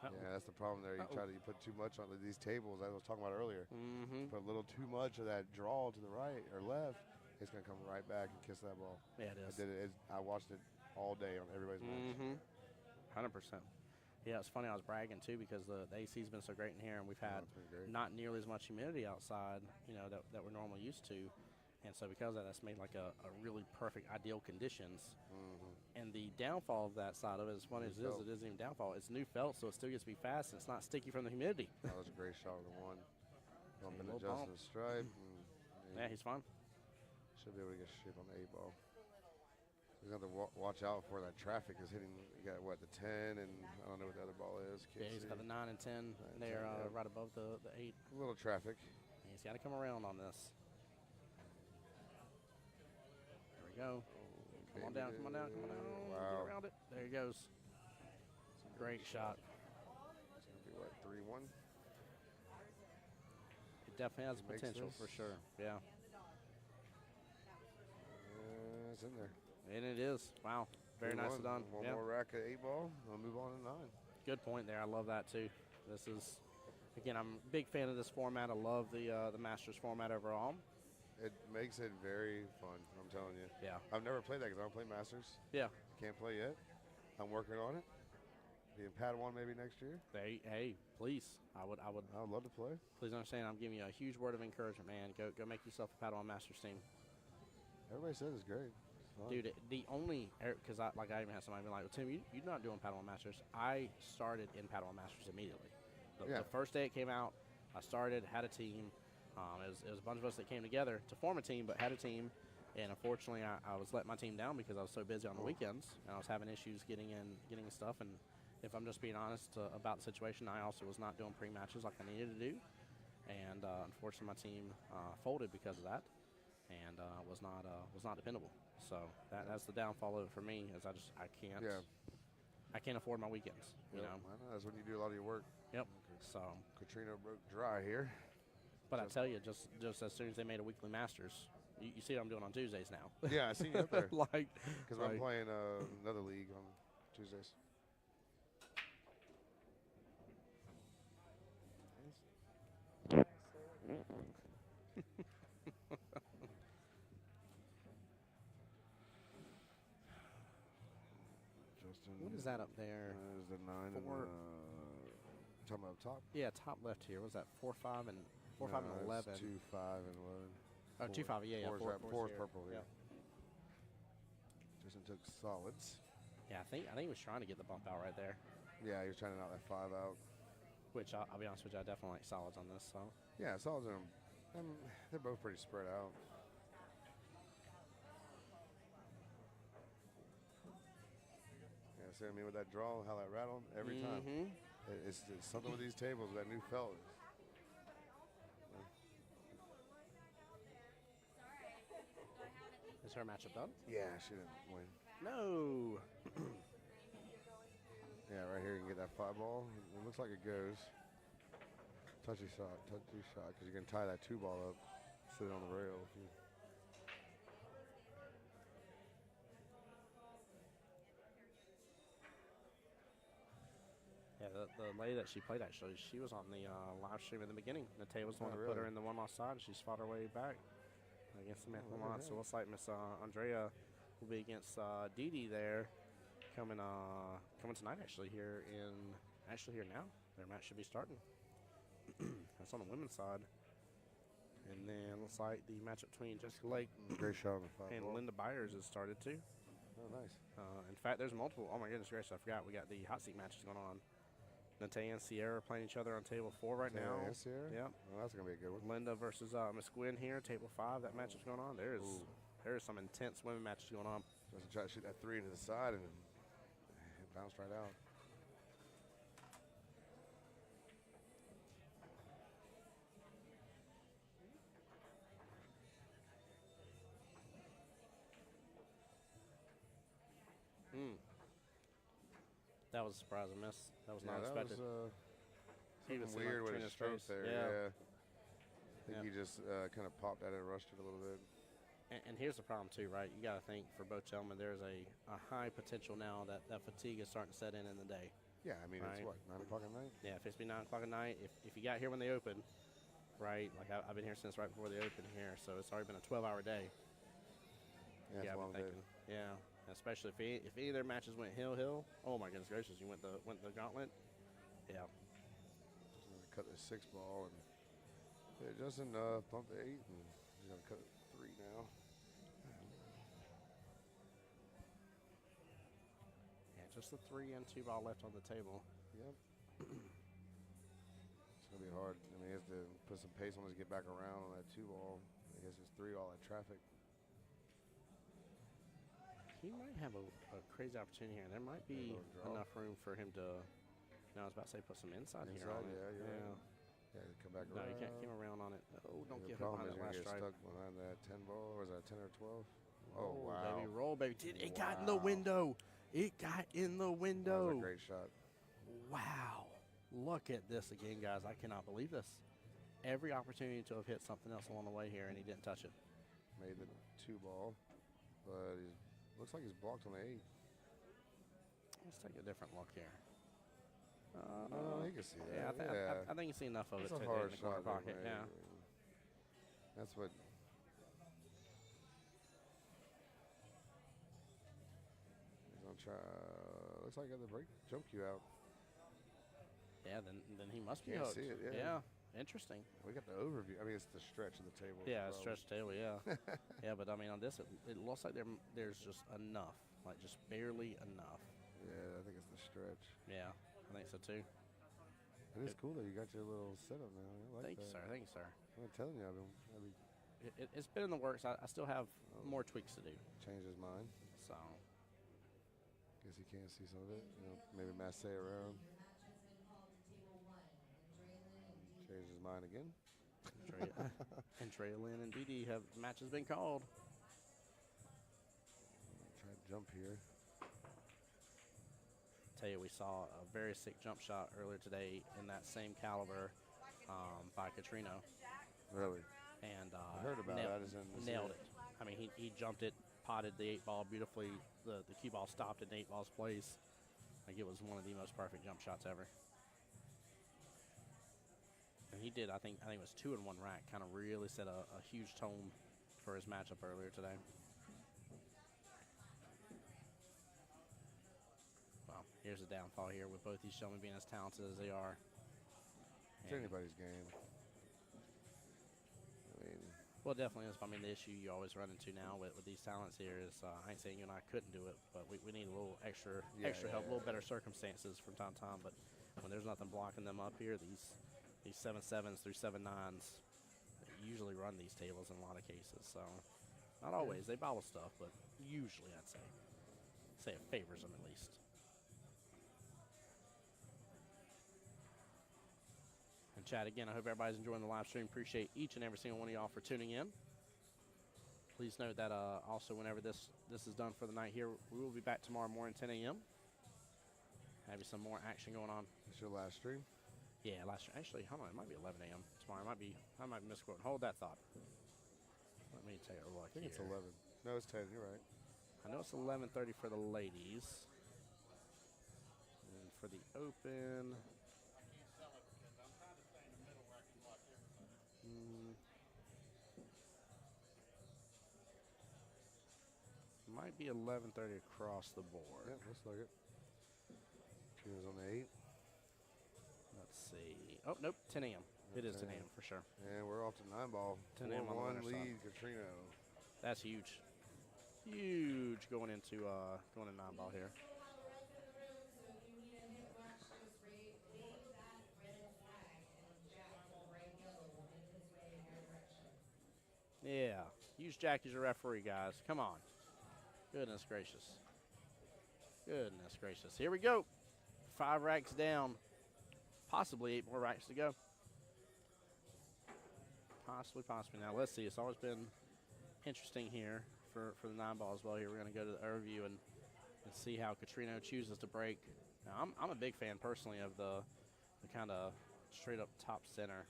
Yeah, that's the problem there. You put too much on these tables. I was talking about earlier. Mm-hmm. Put a little too much of that draw to the right or left. It's gonna come right back and kiss that ball. Yeah, it is. I watched it all day on everybody's match. Mm-hmm. 100%. Yeah, it's funny. I was bragging too because the AC's been so great in here, and we've had it's been great. not nearly as much humidity outside, that we're normally used to, and so because of that, that's made like a really perfect, ideal conditions. Mm-hmm. And the downfall of that side of it, as funny as it is, it isn't even downfall. It's new felt, so it still gets to be fast, and it's not sticky from the humidity. That was a great shot with the 1. Bumping little to bump. Justin's stripe. Yeah, he's fine. Should be able to get shape on the 8 ball. He's going to have to watch out for that traffic is hitting. You got the 10, and I don't know what the other ball is. Yeah, he's got the 9 and 10 and there 10, yeah. right above the 8. A little traffic. He's got to come around on this. There we go. Come on down, come on down, come on down. Wow. Get around it. There he goes. Great shot. It's going to be, 3-1? It definitely has Makes potential this. for sure. Yeah. It's in there. And it is. Wow. Very 3-1. nicely done. One Yeah. more rack at 8 ball. I'll move on to 9. Good point there. I love that too. This is, again, I'm a big fan of this format. I love the Masters format overall. It makes it very fun, I'm telling you. Yeah. I've never played that because I don't play Masters. Yeah. Can't play yet. I'm working on it. Be in Padawan maybe next year. Hey, please. I would. I would love to play. Please understand. I'm giving you a huge word of encouragement, man. Go make yourself a Padawan Masters team, Everybody says it's great. It's fun. dude. The only because I even had somebody be like, well, Tim, you're not doing Padawan Masters. I started in Padawan Masters immediately. The first day it came out, I started, had a team. It was a bunch of us that came together to form a team, but had a team. And unfortunately, I was letting my team down because I was so busy on the weekends, and I was having issues getting stuff. And if I'm just being honest about the situation, I also was not doing pre-matches like I needed to do. And unfortunately, my team folded because of that, and was not dependable. So that's the downfall of it for me, is I can't. Yeah. I can't afford my weekends, you know. I know. That's when you do a lot of your work. Yep. So, Katrina broke dry here. but I tell you, just as soon as they made a weekly Masters, you see what I'm doing on Tuesdays now. Yeah, I seen you up there. Like, Because I'm playing another league on Tuesdays. Justin. what is that up there? Is the 9 and Four. talking about up top? Yeah, top left here. What was that 4-5 and 4-5 and 11? 2, 5, and 11. Oh, 2-5. Yeah, Four's four, right- four's four's here. purple. Yeah. Yep. Justin took solids. Yeah, I think he was trying to get the bump out right there. Yeah, he was trying to knock that 5 out. Which I'll be honest with you, I definitely like solids on this. So Yeah, solids are. They're both pretty spread out. Yeah, see what I mean with that draw, how that rattled every time. It's something with these tables, that new felt. Is her matchup done? Yeah, she didn't win. No. Yeah, right here you can get that 5 ball. It looks like it goes. Touchy shot, because you can tie that 2 ball up, sit it on the rail. If you Yeah, the lady that she played, actually, she was on the live stream in the beginning. Nate was the one that put her really? in the one-loss side, and she's fought her way back against Samantha look at Lamont. that. So it looks like Miss Andrea will be against Dee Dee there, coming tonight, actually, here now. Their match should be starting. That's on the women's side. And then looks like the matchup between Jessica Lake great shot on the 5 and ball. Linda Byers has started too. Oh, nice. In fact, there's multiple. Oh my goodness gracious, I forgot. We got the hot seat matches going on. Nate and Sierra playing each other on table 4 right now. Yeah, Sierra? Yep. Well, that's going to be a good one. Linda versus Miss Gwynn here, table 5. That match is going on. There is some intense women matches going on. Justin tried to shoot that 3 into the side and it bounced right out. That was a surprising miss. That was not that expected. was He was something weird with his stroke there. Yeah. I think Yeah. he just kind of popped at it and rushed it a little bit. And here's the problem too, right? You got to think for both gentlemen, there's a high potential now that fatigue is starting to set in the day. Yeah, I mean, it's Right. what, 9 o'clock at night? Yeah, if it's been 9 o'clock at night, if you got here when they open, right? Like I've been here since right before they open here, so it's already been a 12-hour day. Yeah, it's a I've long been day. thinking. Yeah, especially if any of their matches went hill. Oh my goodness gracious, you went the gauntlet. Yeah. Just gonna cut the 6 ball and Justin pumped the 8 and he's gonna cut it 3 now. Yeah, just the 3 and 2 ball left on the table. Yep. It's gonna be hard. I mean, he has to put some pace on us to get back around on that 2 ball. I guess it's 3 all that traffic. He might have a crazy opportunity here. There might be little draw. enough room for him to. No, I was about to say put some inside here on Inside, it. yeah, you're right. Yeah, come back No, around. you can't come around on it. Oh, don't The get hit problem behind is that you're last gonna get stripe. stuck behind that 10 ball. Or is that 10 or 12? Oh, Roll, wow. baby, roll, baby. It got in the Wow. window. It got in the That window. was a great shot. Wow. Look at this again, guys. I cannot believe this. Every opportunity to have hit something else along the way here, and he didn't touch it. Made the 2 ball, but he looks like he's blocked on the 8. Let's take a different look here. No, you can see that. Yeah, I think you see enough of It's it a to in hard the corner shot. they pocket. made. Yeah. That's what. He's gonna try. Looks like he got the break jump cue out. Yeah, then he must be Can't hooked. see it, yeah. Interesting. We got the overview. I mean, it's the stretch of the table. Yeah, stretch table, yeah. Yeah, but I mean, on this, it looks like there's just enough, like just barely enough. Yeah, I think it's the stretch. Yeah, I think so too. It is cool that you got your little setup now. I like Thank you, that. sir. Thank you, sir. I'm telling you, It's been in the works. I still have more tweaks to do. changed his mind. So Guess he can't see some of it. You know, maybe Massey around. Changed his mind again. and Trey Lynn and DD have matches been called. Try to jump here. Tell you, we saw a very sick jump shot earlier today in that same caliber by Katrino. Really? And I heard about it. I just didn't see nailed it. I mean, he jumped it, potted the 8-ball beautifully. The cue ball stopped in the 8-ball's place. Like, it was one of the most perfect jump shots ever. And he did, I think it was 2 in 1 rack. Kind of really set a huge tone for his matchup earlier today. Well, here's the downfall here with both these gentlemen being as talented as they are. It's anybody's game. I mean, well, it definitely is. I mean, the issue you always run into now with these talents here is, I ain't saying you and I couldn't do it, but we need a little extra help, a little better circumstances from time to time. But when there's nothing blocking them up here, these 7-7s through 7-9s usually run these tables in a lot of cases. So not always. They bobble stuff, but usually I'd say it favors them at least. And chat again, I hope everybody's enjoying the live stream. Appreciate each and every single one of y'all for tuning in. Please note that also whenever this is done for the night here, we will be back tomorrow morning, 10 a.m. Have some more action going on. it's your last stream. Yeah, actually, hold on, it might be 11 a.m. tomorrow. I might be misquoting. Hold that thought. Let me take a look. I think it's 11. No, it's 10. You're right. I know it's 11:30 for the ladies. And for the open, might be 11:30 across the board. Yep, looks like it. Trina's on the 8. Let's see. Oh, nope, 10 a.m. It is 10 a.m. for sure. And we're off to 9-ball. 10 a.m. on the 4-1 winner's side. lead, Katrino. That's huge. Huge going into 9-ball here. Yeah, use Jack as your referee, guys. Come on. Goodness gracious. Goodness gracious. Here we go. 5 racks down. Possibly 8 more racks to go. Possibly. Now, let's see. It's always been interesting here for the 9-ball as well. Here we're going to go to the overview and see how Katrino chooses to break. Now, I'm a big fan personally of the kind of straight up top center.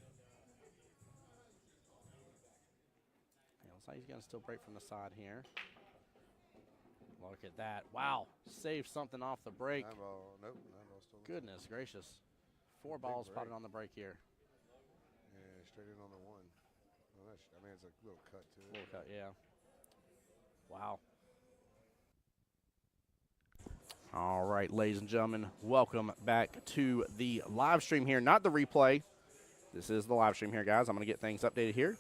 Yeah, looks like he's going to still break from the side here. Look at that. Wow. Saved something off the break. 9-ball. Nope, 9-ball still. Goodness gracious. 4 balls spotted on the break here. Yeah, straight in on the 1. Well, I mean, it's a little cut to it. Little cut, yeah. Wow. All right, ladies and gentlemen, welcome back to the live stream here, not the replay. This is the live stream here, guys. I'm going to get things updated here.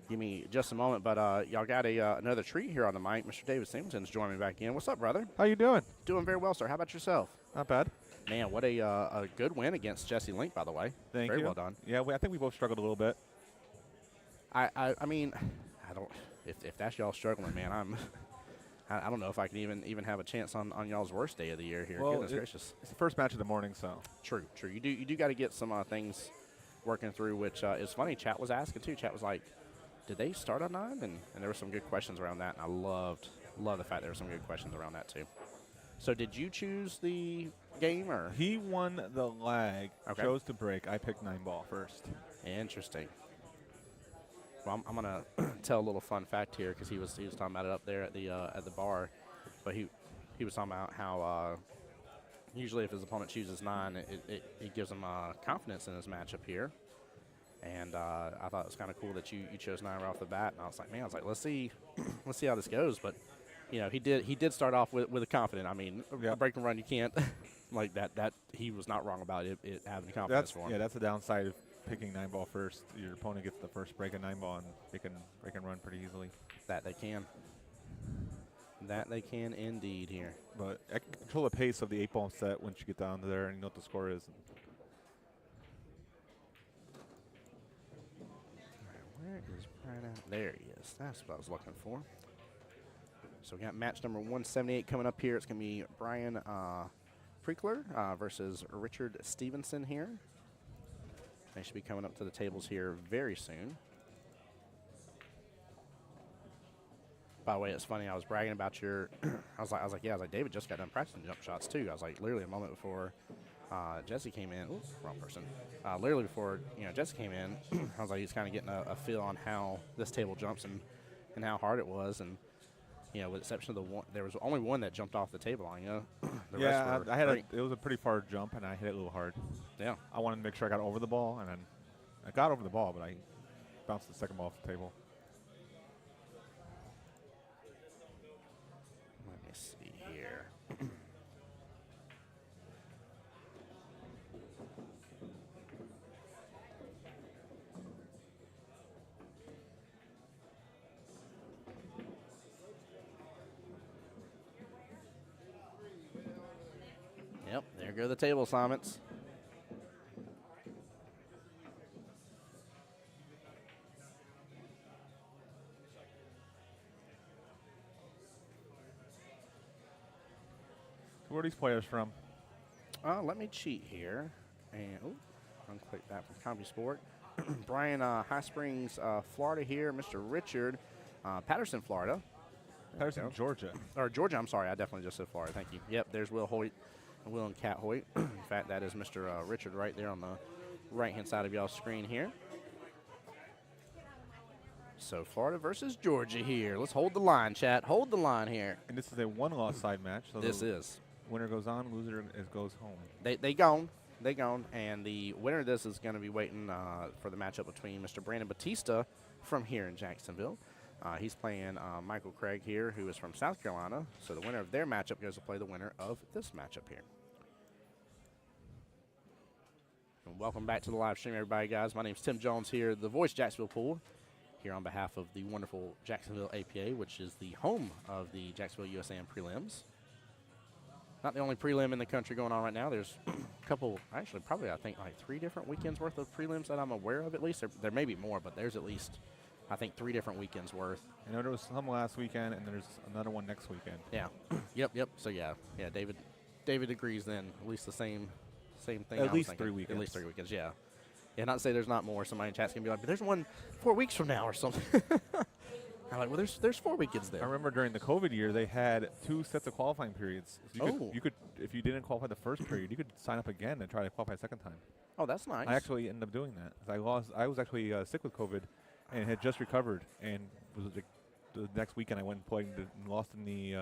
Give me just a moment, but y'all got another treat here on the mic. Mr. David Singleton's joining me back in. What's up, brother? How you doing? Doing very well, sir. How about yourself? Not bad. Man, what a good win against Jesse Link, by the way. Thank you. Very well done. Yeah, I think we both struggled a little bit. I mean, I don't. If that's y'all struggling, man, I don't know if I can even have a chance on y'all's worst day of the year here. Well, Goodness gracious. It's the first match of the morning, so. True. You do got to get some things working through, which is funny. Chat was asking too. Chat was like, did they start on 9? And there were some good questions around that, and I love the fact there were some good questions around that too. So did you choose the game or? He won the lag, Okay. chose to break. I picked 9-ball first. Interesting. Well, I'm gonna tell a little fun fact here because he was talking about it up there at the bar, but he was talking about how usually if his opponent chooses 9, it gives him confidence in his matchup here, and I thought it was kind of cool that you chose 9 right off the bat, and I was like, let's see how this goes, but you know he did start off with a confident. I mean, Yeah. a break and run you can't like that he was not wrong about it having confidence for him. Yeah, that's the downside of picking 9-ball first. Your opponent gets the first break of 9-ball, and they can break and run pretty easily. That they can. That they can indeed here. But I can control the pace of the 8-ball set once you get down to there and you know what the score is. Where is Brian at? There he is. That's what I was looking for. So we got match number 178 coming up here. It's going to be Brian Prickler versus Richard Stevenson here. They should be coming up to the tables here very soon. By the way, it's funny. I was bragging about your. I was like, David just got done practicing jump shots too. I was like, literally a moment before Jesse came in. Oops, wrong person. Literally before Jesse came in, I was like, he's kind of getting a feel on how this table jumps and how hard it was, and with the exception of the one, there was only one that jumped off the table line. The Yeah, rest were I had great. it was a pretty far jump, and I hit it a little hard. Yeah. I wanted to make sure I got over the ball, and then I got over the ball, but I bounced the second ball off the table. Let me see here. Yep, there go the table assignments. Where are these players from? Let me cheat here. And unclick that from CompuSport. Brian, High Springs, Florida here. Mr. Richard, Patterson, Florida. Patterson, Georgia. Or Georgia, I'm sorry. I definitely just said Florida. Thank you. Yep, there's Will Hoyt, Will and Kat Hoyt. In fact, that is Mr. Richard right there on the right-hand side of y'all's screen here. So Florida versus Georgia here. Let's hold the line, chat. Hold the line here. And this is a one-loss side match. So This the is. winner goes on, loser goes home. They gone. They gone. And the winner of this is going to be waiting for the matchup between Mr. Brandon Batista from here in Jacksonville. He's playing Michael Craig here, who is from South Carolina. So the winner of their matchup goes to play the winner of this matchup here. And welcome back to the live stream, everybody, guys. My name is Tim Jones here, the Voice Jacksonville Pool, here on behalf of the wonderful Jacksonville APA, which is the home of the Jacksonville USAM prelims. Not the only prelim in the country going on right now. There's a couple, actually probably I think like 3 different weekends worth of prelims that I'm aware of at least. There may be more, but there's at least, I think, 3 different weekends worth. I know there was some last weekend, and there's another one next weekend. Yeah. Yep. So yeah, David agrees then. At least the same thing. At I was least thinking. 3 weekends. At least 3 weekends. Yeah. Yeah. Not to say there's not more. Somebody in chat's gonna be like, but there's one 4 weeks from now or something. I'm like, well, there's 4 weekends there. I remember during the COVID year, they had 2 sets of qualifying periods. So you could, if you didn't qualify the first period, you could sign up again and try to qualify a second time. Oh, that's nice. I actually ended up doing that. 'Cause I was actually sick with COVID, and had just recovered. And was the next weekend I went and played and lost in the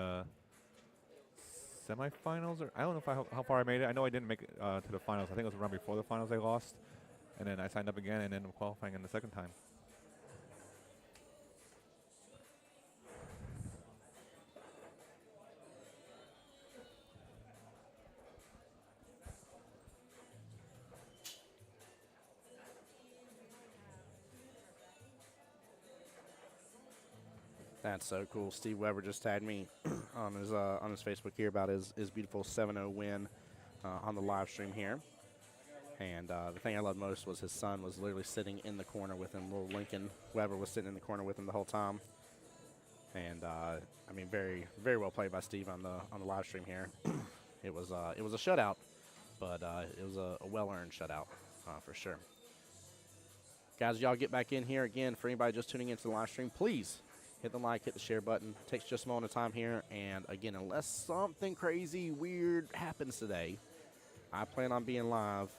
semifinals, or I don't know how far I made it. I know I didn't make it to the finals. I think it was around before the finals I lost, and then I signed up again and ended up qualifying in the second time. That's so cool. Steve Weber just tagged me on his Facebook here about his beautiful 7-0 win on the live stream here. And the thing I loved most was his son was literally sitting in the corner with him. Little Lincoln Weber was sitting in the corner with him the whole time. And I mean, very, very well played by Steve on the live stream here. It was a shutout, but it was a well-earned shutout for sure. Guys, y'all get back in here again. For anybody just tuning into the live stream, please hit the like, hit the share button. Takes just a moment of time here. And again, unless something crazy, weird happens today, I plan on being live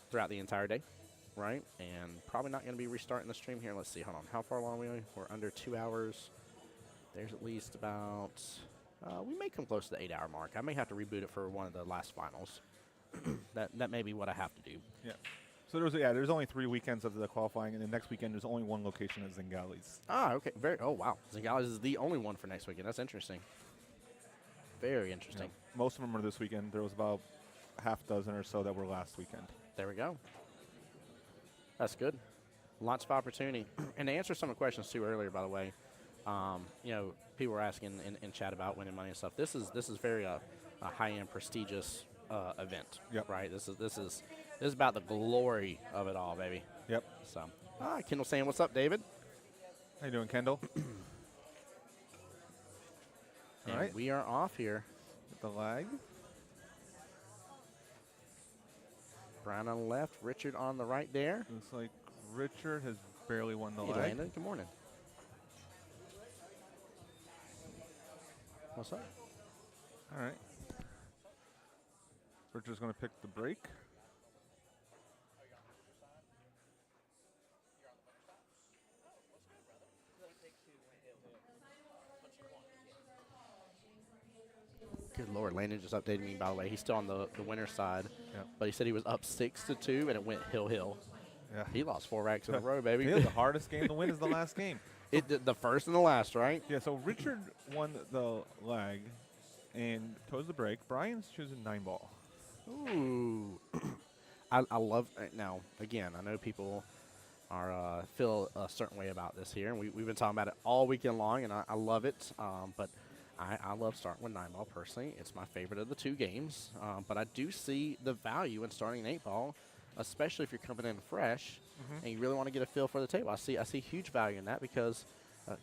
throughout the entire day, right? And probably not going to be restarting the stream here. Let's see. Hold on. How far along are we? We're under 2 hours. There's at least about, we may come close to the 8-hour mark. I may have to reboot it for one of the last finals. that may be what I have to do. Yeah. So there's only 3 weekends of the qualifying, and the next weekend there's only 1 location at Zingali's. Ah, okay. Oh, wow. Zingales is the only one for next weekend. That's interesting. Very interesting. Yeah. Most of them are this weekend. There was about half dozen or so that were last weekend. There we go. That's good. Lots of opportunity. And to answer some of the questions too earlier, by the way, people were asking in chat about winning money and stuff. This is very a high-end, prestigious event. Yep. Right. This is about the glory of it all, baby. Yep. So Kendall saying, what's up, David? How you doing, Kendall? All And right. we are off here. With the lag. Brown on the left, Richard on the right there. Looks like Richard has barely won the Hey, lag. Landon, good morning. What's up? All right. Richard's going to pick the break. Good Lord, Landon just updated me, by the way. He's still on the winner's side, Yep. but he said he was up 6-2, and it went hill. Yeah. He lost 4 racks in a row, baby. The hardest game to win is the last game. The first and the last, right? Yeah, so Richard won the lag and chose the break. Brian's choosing 9-ball. Ooh. I love now, again, I know people are feel a certain way about this here, and we've been talking about it all weekend long, and I love it. But I love starting with 9-ball personally. It's my favorite of the 2 games. But I do see the value in starting an 8-ball, especially if you're coming in fresh and you really want to get a feel for the table. I see huge value in that because,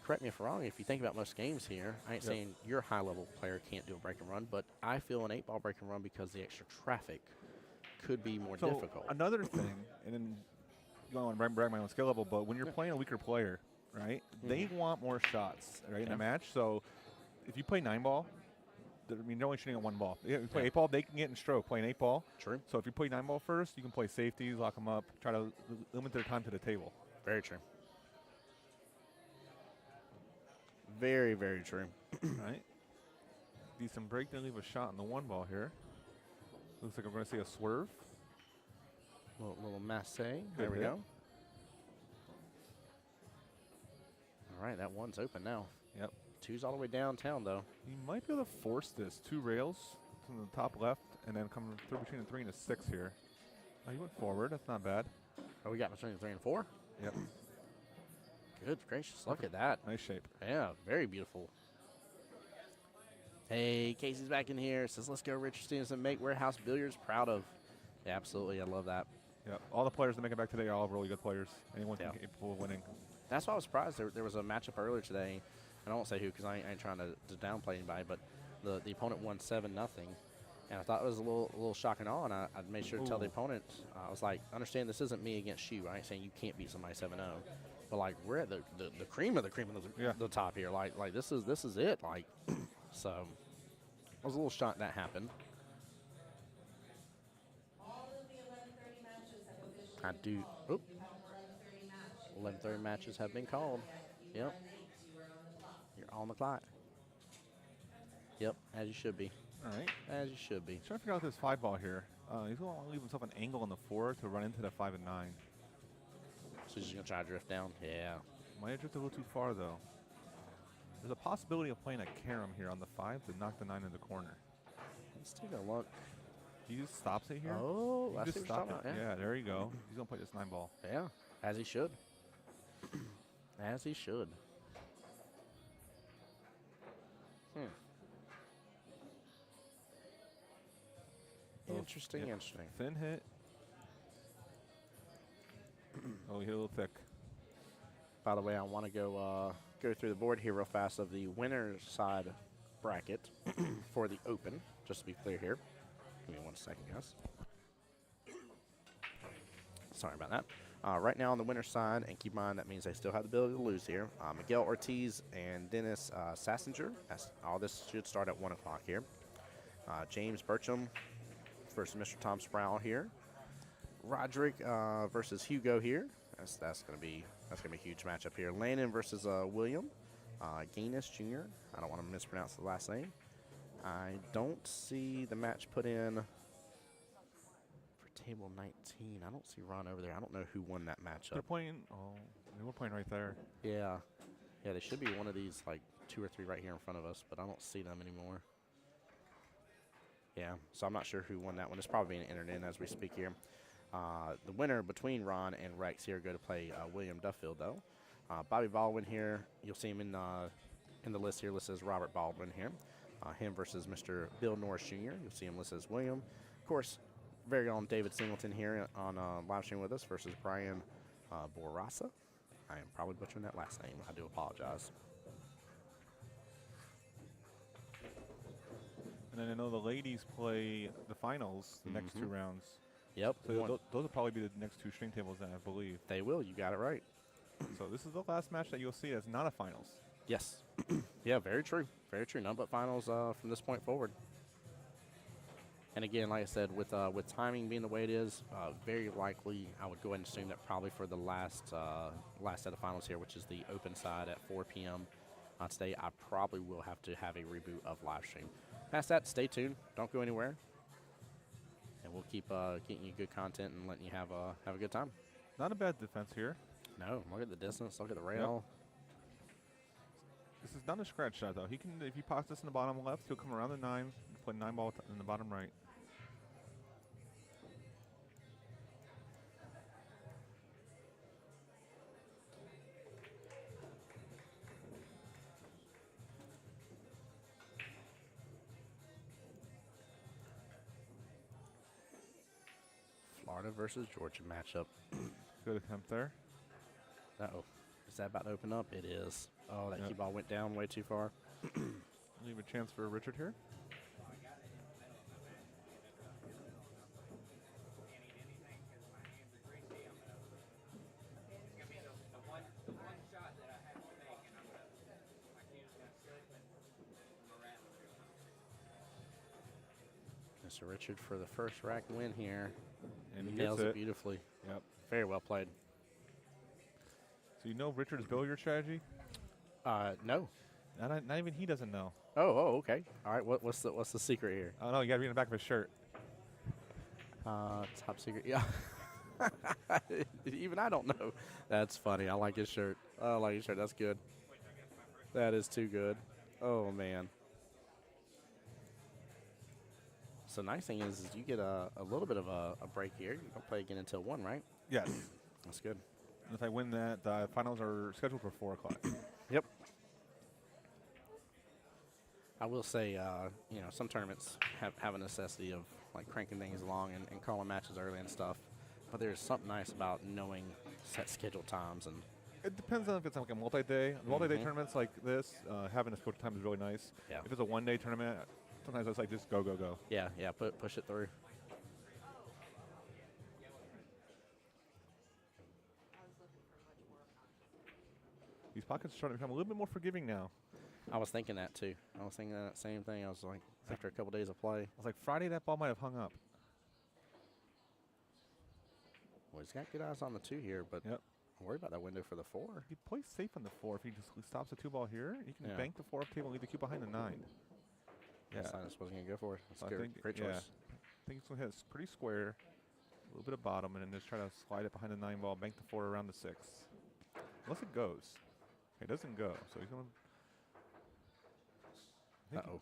correct me if I'm wrong, if you think about most games here, I ain't saying your high-level player can't do a break and run, but I feel an 8-ball break and run because the extra traffic could be more difficult. Another thing, and then you don't want to brag my own skill level, but when you're playing a weaker player, right, they want more shots, right, in a match. So if you play 9-ball, I mean, they're only shooting at 1 ball. If you play 8-ball, they can get in stroke playing 8-ball. True. So if you play 9-ball first, you can play safeties, lock them up, try to limit their time to the table. Very true. Very, very true. Right. Decent break. They leave a shot on the 1-ball here. Looks like we're going to see a swerve. Little masse. There Good we hit. go. All right, that 1's open now. Yep. 2's all the way downtown, though. You might be able to force this. 2 rails from the top left, and then come through between the 3 and the 6 here. Oh, you went forward. That's not bad. Oh, we got between the 3 and 4? Yep. Good gracious. Look at that. Nice shape. Yeah, very beautiful. Hey, Casey's back in here. Says, let's go, Richard Stevenson. Make Warehouse Billiards proud of. Yeah, absolutely. I love that. Yep. All the players that make it back today are all really good players. Anyone's Yeah. capable of winning. That's why I was surprised. There was a matchup earlier today, and I won't say who because I ain't trying to downplay anybody, but the opponent won 7-0, and I thought it was a little shocking and awe, and I made sure to tell the opponent, I was like, understand this isn't me against you. I ain't saying you can't beat somebody 7-0, but like we're at the cream of the top here. Like this is it. Like so, I was a little shocked that happened. I do. Oop. 11:30 matches have been called. Yep. You're on the clock. Yep, as you should be. All right. As you should be. Trying to figure out this 5-ball here. He's going to leave himself an angle on the 4 to run into the 5 and 9. So he's just going to try to drift down? Yeah. Might have drifted a little too far, though. There's a possibility of playing a carom here on the 5 to knock the 9 in the corner. Let's take a look. He just stops it here. Oh, He I see just what you're stopped talking it. about. Yeah, there you go. He's going to play this 9-ball. Yeah, as he should. As he should. Interesting, Yep. interesting. Thin hit. Oh, he hit a little thick. By the way, I want to go through the board here real fast of the winner's side bracket for the Open, just to be clear here. Give me 1 second, guys. Sorry about that. Right now on the winner's side, and keep in mind that means they still have the ability to lose here. Miguel Ortiz and Dennis Sassinger. All this should start at 1 o'clock here. James Burcham versus Mr. Tom Sproul here. Roderick versus Hugo here. That's gonna be a huge matchup here. Landon versus William. Gaines Jr. I don't want to mispronounce the last name. I don't see the match put in for table 19. I don't see Ron over there. I don't know who won that matchup. They're playing. Oh, they were playing right there. Yeah. Yeah, they should be one of these, like 2 or 3 right here in front of us, but I don't see them anymore. Yeah, so I'm not sure who won that one. It's probably being entered in as we speak here. The winner between Ron and Rex here go to play William Duffield, though. Bobby Baldwin here, you'll see him in the list here, listed as Robert Baldwin here. Him versus Mr. Bill Norris Jr. You'll see him listed as William. Of course, very own David Singleton here on live stream with us versus Brian Borasa. I am probably butchering that last name. I do apologize. And then I know the ladies play the finals the next 2 rounds. Yep. So those will probably be the next 2 string tables then, I believe. They will. You got it right. So this is the last match that you'll see as not a finals. Yes. Yeah, very true. Very true. None but finals from this point forward. And again, like I said, with timing being the way it is, very likely I would go ahead and assume that probably for the last set of finals here, which is the open side at 4 p.m. Today, I probably will have to have a reboot of live stream. Past that, stay tuned. Don't go anywhere. And we'll keep getting you good content and letting you have a good time. Not a bad defense here. No, look at the distance. Look at the rail. Yep. This is not a scratch shot, though. He can, if he pots this in the bottom left, he'll come around the 9, play 9 ball in the bottom right. Florida versus Georgia matchup. Good attempt there. Uh-oh. Is that about to open up? It is. Oh, that cue ball went down way too far. Leave a chance for Richard here. Mr. Richard for the first rack win here. And he nails gets it beautifully. Yep. Very well played. So you know Richard's billiard strategy? No. Not even he doesn't know. Oh, okay. All right. What's the secret here? Oh no, you gotta read in the back of his shirt. Top secret. Yeah. Even I don't know. That's funny. I like his shirt. I like his shirt. That's good. That is too good. Oh man. So nice thing is you get a little bit of a break here. You don't play again until 1, right? Yes. That's good. And if I win that, the finals are scheduled for 4 o'clock. Yep. I will say, some tournaments have a necessity of like cranking things along and calling matches early and stuff. But there's something nice about knowing set schedule times and. It depends on if it's like a multi-day. Multi-day tournaments like this, having a schedule time is really nice. Yeah. If it's a one-day tournament, sometimes it's like just go, go, go. Yeah. Push it through. These pockets are starting to become a little bit more forgiving now. I was thinking that too. I was thinking that same thing. I was like, after a couple days of play. I was like, Friday that ball might have hung up. Well, he's got good eyes on the 2 here, but Yep. I'm worried about that window for the 4. He plays safe on the 4. If he just stops the 2 ball here, he can bank the 4 up table and leave the cue behind the 9. Yeah. I just wasn't going to go for it. That's So good. Great choice. I think it's going to hit pretty square, a little bit of bottom, and then just try to slide it behind the 9 ball, bank the 4 around the 6. Unless it goes. It doesn't go, so he's going to. Uh-oh.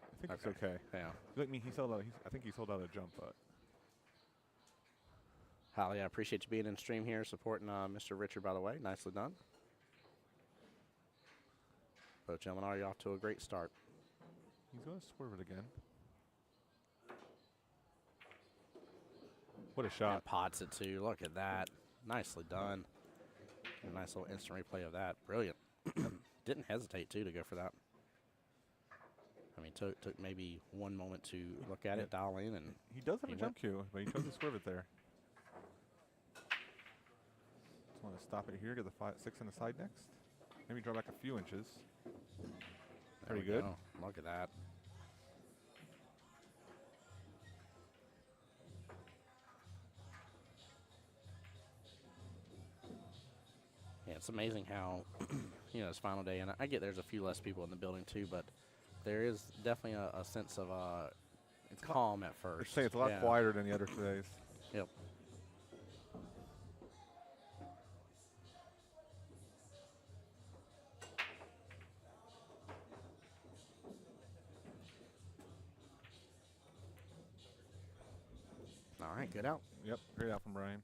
I think it's okay. Yeah. I mean, I think he sold out a jump, but. Holly, I appreciate you being in stream here, supporting Mr. Richard, by the way. Nicely done. Both gentlemen are off to a great start. He's going to swerve it again. What a shot. And pots it too. Look at that. Nicely done. A nice little instant replay of that. Brilliant. Didn't hesitate, too, to go for that. I mean, took maybe one moment to look at it, dial in, and he does have a jump cue, but he chose to swerve it there. Just want to stop it here, get the 6 on the side next. Maybe draw back a few inches. Pretty good. Go. Look at that. Yeah, it's amazing how, it's final day, and I get there's a few less people in the building too, but there is definitely a sense of it's calm at first. I'd say it's a lot quieter than the other days. Yep. All right, good out. Yep, great out from Brian.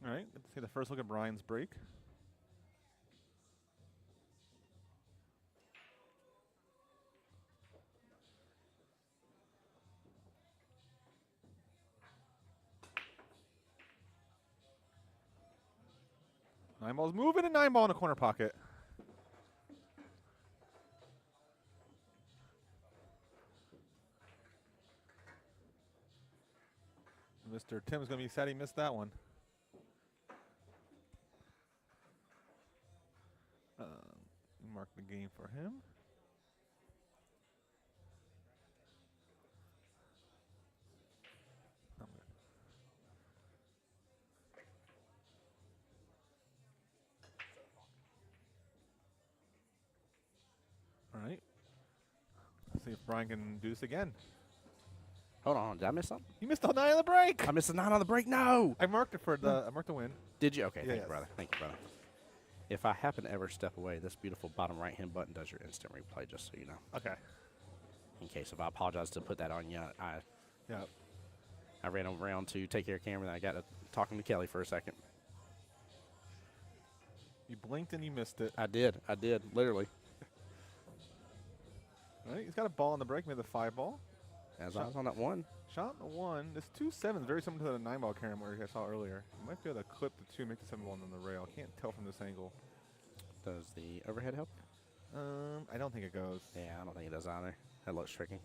All right, let's take the first look at Brian's break. Nine ball's moving and 9 ball in the corner pocket. Mr. Tim's going to be sad he missed that one. Mark the game for him. All right. Let's see if Brian can do this again. Hold on. Did I miss something? You missed the 9 on the break. I missed the 9 on the break. No. I marked it for the. I marked the win. Did you? Okay. Yeah, Thank yes. you, brother. Thank you, brother. If I happen to ever step away, this beautiful bottom right-hand button does your instant replay, just so you know. Okay. In case if I apologize to put that on you, I ran around to take care of Cameron. I got to talking to Kelly for a second. You blinked and you missed it. I did, literally. All right, he's got a ball on the break, made the 5 ball. As I was on that 1. Shot the 1. This 2-7 is very similar to the 9 ball Karen where I saw earlier. You might be able to clip the 2, make the 7 ball on the rail. I can't tell from this angle. Does the overhead help? I don't think it goes. Yeah, I don't think it does either. That looks tricky.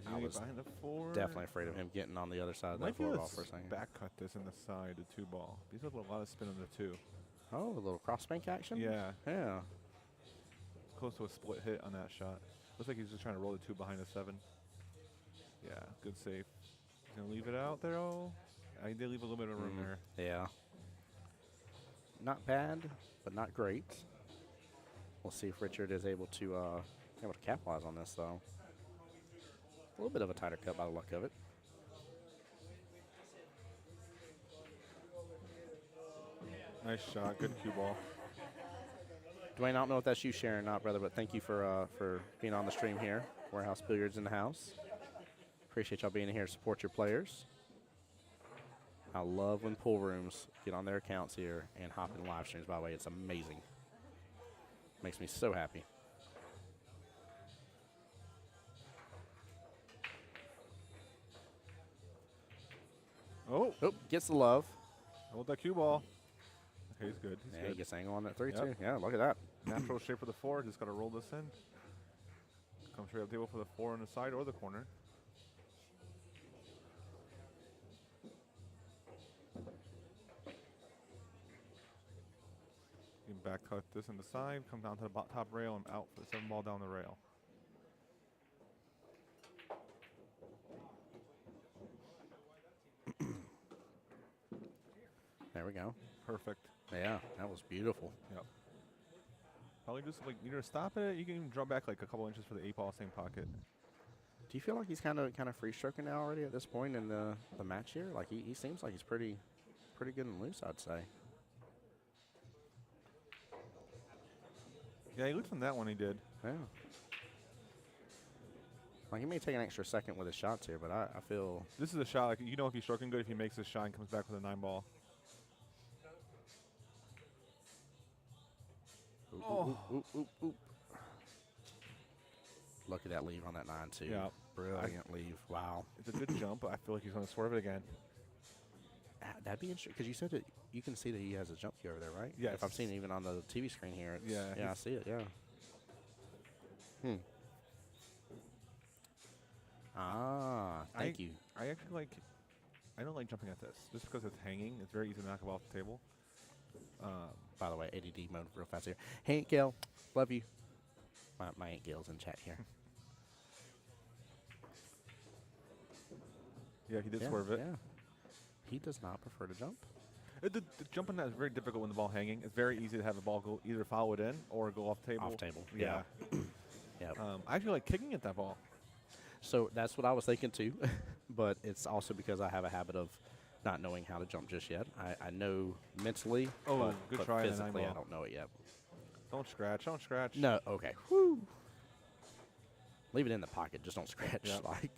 I was behind the 4. definitely afraid of him getting on the other side of that Might be 4 able ball to for a second. back cut this in the side, the 2 ball. These have a lot of spin on the 2. Oh, a little cross bank action? Yeah. Yeah. Close to a split hit on that shot. Looks like he's just trying to roll the 2 behind the 7. Yeah, good save. He's going to leave it out there. Oh, I did leave a little bit of room there. Yeah. Not bad, but not great. We'll see if Richard is able to capitalize on this, though. A little bit of a tighter cut by the luck of it. Nice shot. Good cue ball. Dwayne, I don't know if that's you sharing or not, brother, but thank you for being on the stream here. Warehouse Billiards in the house. Appreciate y'all being here to support your players. I love when pool rooms get on their accounts here and hop in live streams, by the way. It's amazing. Makes me so happy. Oh, Gets the love. hold that cue ball. Okay, he's good. He's Yeah, good. he gets angle on that 3 Yep. too. Yeah, look at that. Natural shape for the 4. Just got to roll this in. Come straight up the table for the 4 on the side or the corner. You can back cut this in the side, come down to the top rail, and out for the 7 ball down the rail. There we go. Perfect. Yeah, that was beautiful. Yep. Probably just like either stop it. You can even draw back like a couple inches for the 8 ball, same pocket. Do you feel like he's kind of free stroking now already at this point in the match here? Like he seems like he's pretty good and loose, I'd say. Yeah, he looked from that one. He did. Yeah. Like he may take an extra second with his shots here, but I feel This is a shot. Like, you know, if he's stroking good, if he makes this shot and comes back with a 9 ball. Oop, Oh. oop, oop, oop. Look at that leave on that 9 too. Yeah. Brilliant leave. Wow. It's a good jump, but I feel like he's going to swerve it again. That'd be interesting because you said that you can see that he has a jump key over there, right? Yes. If I'm seeing it even on the TV screen here, it's, Yeah, I see it. Yeah. Thank you. I actually like. I don't like jumping at this just because it's hanging. It's very easy to knock it off the table. By the way, ADD mode real fast here. Hey, Aunt Gail, love you. My Aunt Gail's in chat here. Yeah, he did swerve it. Yeah. He does not prefer to jump. The jump on that is very difficult when the ball hanging. It's very easy to have the ball go either follow it in or go off table. Off table. Yeah. Yeah. I actually like kicking at that ball. So that's what I was thinking too, but it's also because I have a habit of not knowing how to jump just yet. I know mentally, Oh, good but try on the 9 physically I ball. don't know it yet. Don't scratch. Don't scratch. No, okay. Woo. Leave it in the pocket. Just don't scratch. Yep. Like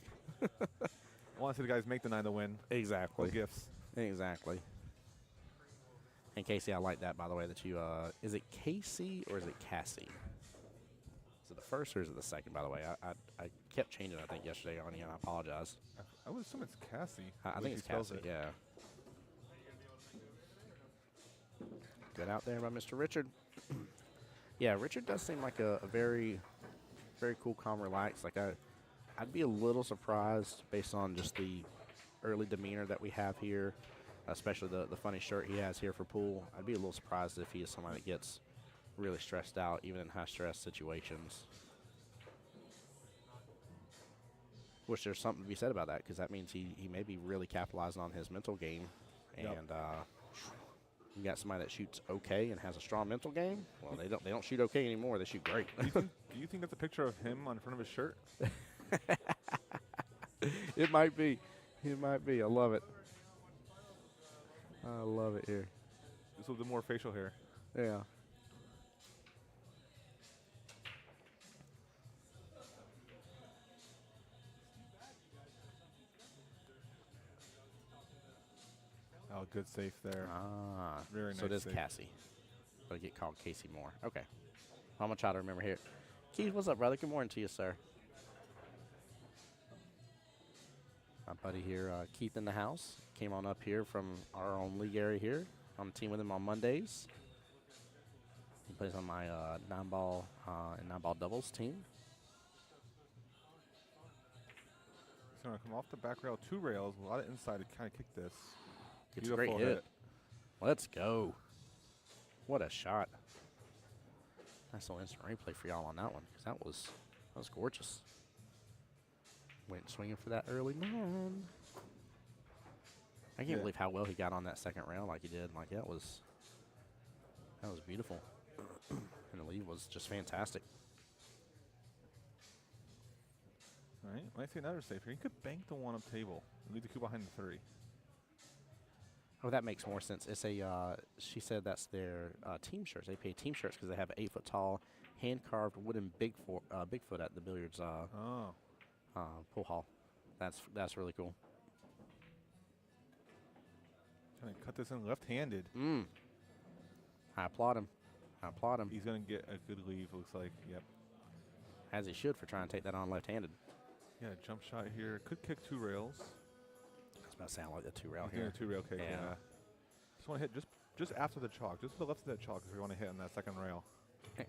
want to see the guys make the 9 to win. Exactly. With gifts. Exactly. And Casey, I like that, by the way, that you, is it Casey or is it Cassie? Is it the first or is it the second, by the way? I kept changing, I think, yesterday on you, and I apologize. I would assume it's Cassie. I think it's Cassie, yeah. Good out there by Mr. Richard. Yeah, Richard does seem like a very, very cool, calm, relaxed. Like, I'd be a little surprised based on just the early demeanor that we have here, especially the funny shirt he has here for pool. I'd be a little surprised if he is somebody that gets really stressed out, even in high-stress situations. Which there's something to be said about that, because that means he may be really capitalizing on his mental game. And you got somebody that shoots okay and has a strong mental game. Well, they don't shoot okay anymore. They shoot great. Do you think that's a picture of him on front of his shirt? It might be. It might be. I love it. I love it here. Just with the more facial hair. Yeah. Oh, good safe there. Ah. Very So it nice is save. Cassie. But I get called Casey Moore. Okay. I'm going to try to remember here. Keith, what's up, brother? Good morning to you, sir. My buddy here, Keith in the house, came on up here from our own league area here. On the team with him on Mondays. He plays on my 9-ball and 9-ball doubles team. He's going to come off the back rail, 2 rails, a lot of inside to kind of kick this. It's a great Beautiful hit. Let's go. What a shot. Nice little instant replay for y'all on that one, because that was gorgeous. Went swinging for that early 9. I can't believe how well he got on that second round like he did. Like, that was beautiful. And the lead was just fantastic. All right, might see another safe here. He could bank the 1 up table and leave the 2 behind the 3. Oh, that makes more sense. It's a, she said that's their team shirts. They pay team shirts because they have an 8-foot tall, hand-carved wooden Bigfoot at the billiards pool hall. That's really cool. Trying to cut this in left-handed. I applaud him. He's going to get a good leave, looks like. Yep. As he should for trying to take that on left-handed. Yeah, jump shot here. Could kick 2 rails. That's about to sound like the 2-rail He's here. doing a 2-rail kick, Yeah. yeah. Just want to hit just after the chalk, just to the left of that chalk if we want to hit on that second rail.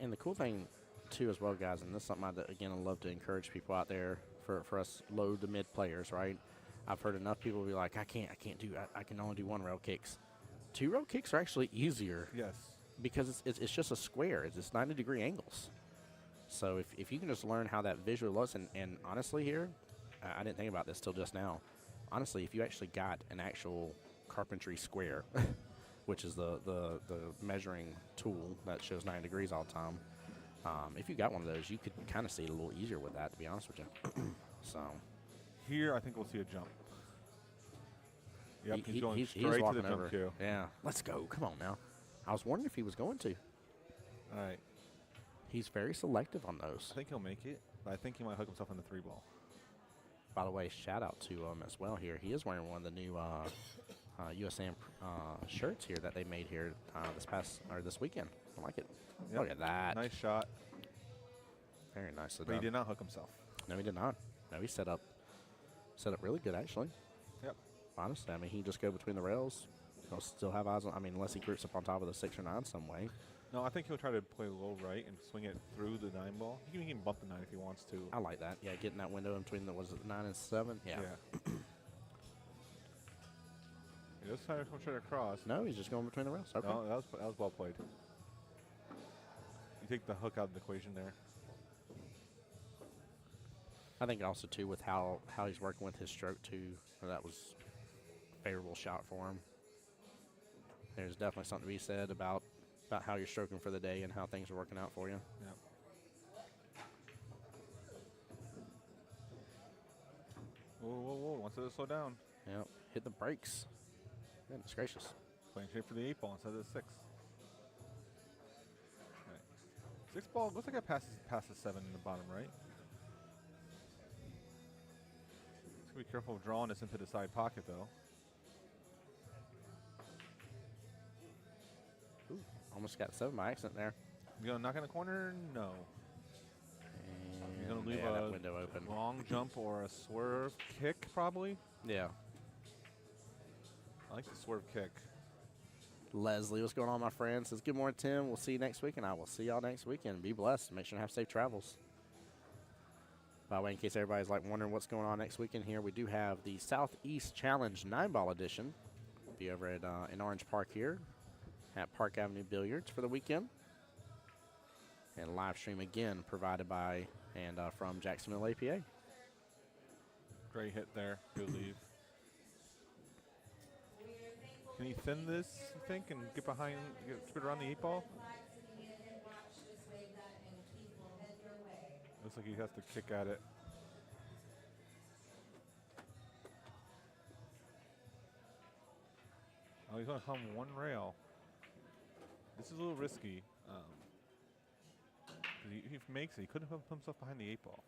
And the cool thing, too, as well, guys, and this is something again, I love to encourage people out there for us low to mid players, right? I've heard enough people be like, I can only do 1-rail kicks. 2-rail kicks are actually easier. Yes. Because it's just a square. It's 90-degree angles. So if you can just learn how that visually looks, and honestly here, I didn't think about this till just now. Honestly, if you actually got an actual carpentry square, which is the measuring tool that shows 90 degrees all the time, if you got one of those, you could kind of see it a little easier with that, to be honest with you. So here, I think we'll see a jump. Yep, he's going he's straight to walking the jump over. cue. Yeah, let's go. Come on now. I was wondering if he was going to. All right. He's very selective on those. I think he'll make it, but I think he might hook himself in the 3-ball. By the way, shout out to him as well here. He is wearing one of the new USAM shirts here that they made here this weekend. I like it. Yep. Look at that. Nice shot. Very nicely But he done. did not hook himself. No, he did not. No, he set up really good, actually. Yep. Honestly, I mean, he can just go between the rails. He'll still have eyes on, I mean, unless he groups up on top of the 6 or 9 some way. No, I think he'll try to play low right and swing it through the 9-ball. He can bump the 9 if he wants to. I like that. Yeah, getting that window in between the, 9 and 7? Yeah. He does try to come straight across. No, he's just going between the rails. Okay. No, that was well played. You take the hook out of the equation there. I think also, too, with how he's working with his stroke, too, that was a favorable shot for him. There's definitely something to be said about how you're stroking for the day and how things are working out for you. Yep. Whoa. Wants to slow down. Yep. Hit the brakes. Goodness gracious. Playing straight for the 8-ball instead of the 6. Right. 6-ball looks like it passes past the 7 in the bottom right. Be careful of drawing this into the side pocket, though. Ooh, almost got 7 by accident there. You gonna knock in the corner? No. You're gonna leave that a window open. long jump or a swerve kick, probably. Yeah. I like the swerve kick. Leslie, what's going on, my friend? Says, good morning, Tim. We'll see you next week, and I will see y'all next weekend. Be blessed. Make sure to have safe travels. By the way, in case everybody's like wondering what's going on next weekend here, we do have the Southeast Challenge 9-ball edition. Be over at in Orange Park here at Park Avenue Billiards for the weekend. And live stream again provided by and from Jacksonville APA. Great hit there. Good leave. Can he thin this, you think, and get behind, spit around the 8-ball? Looks like he has to kick at it. Oh, he's going to come one rail. This is a little risky. If he makes it, he couldn't put himself behind the 8-ball.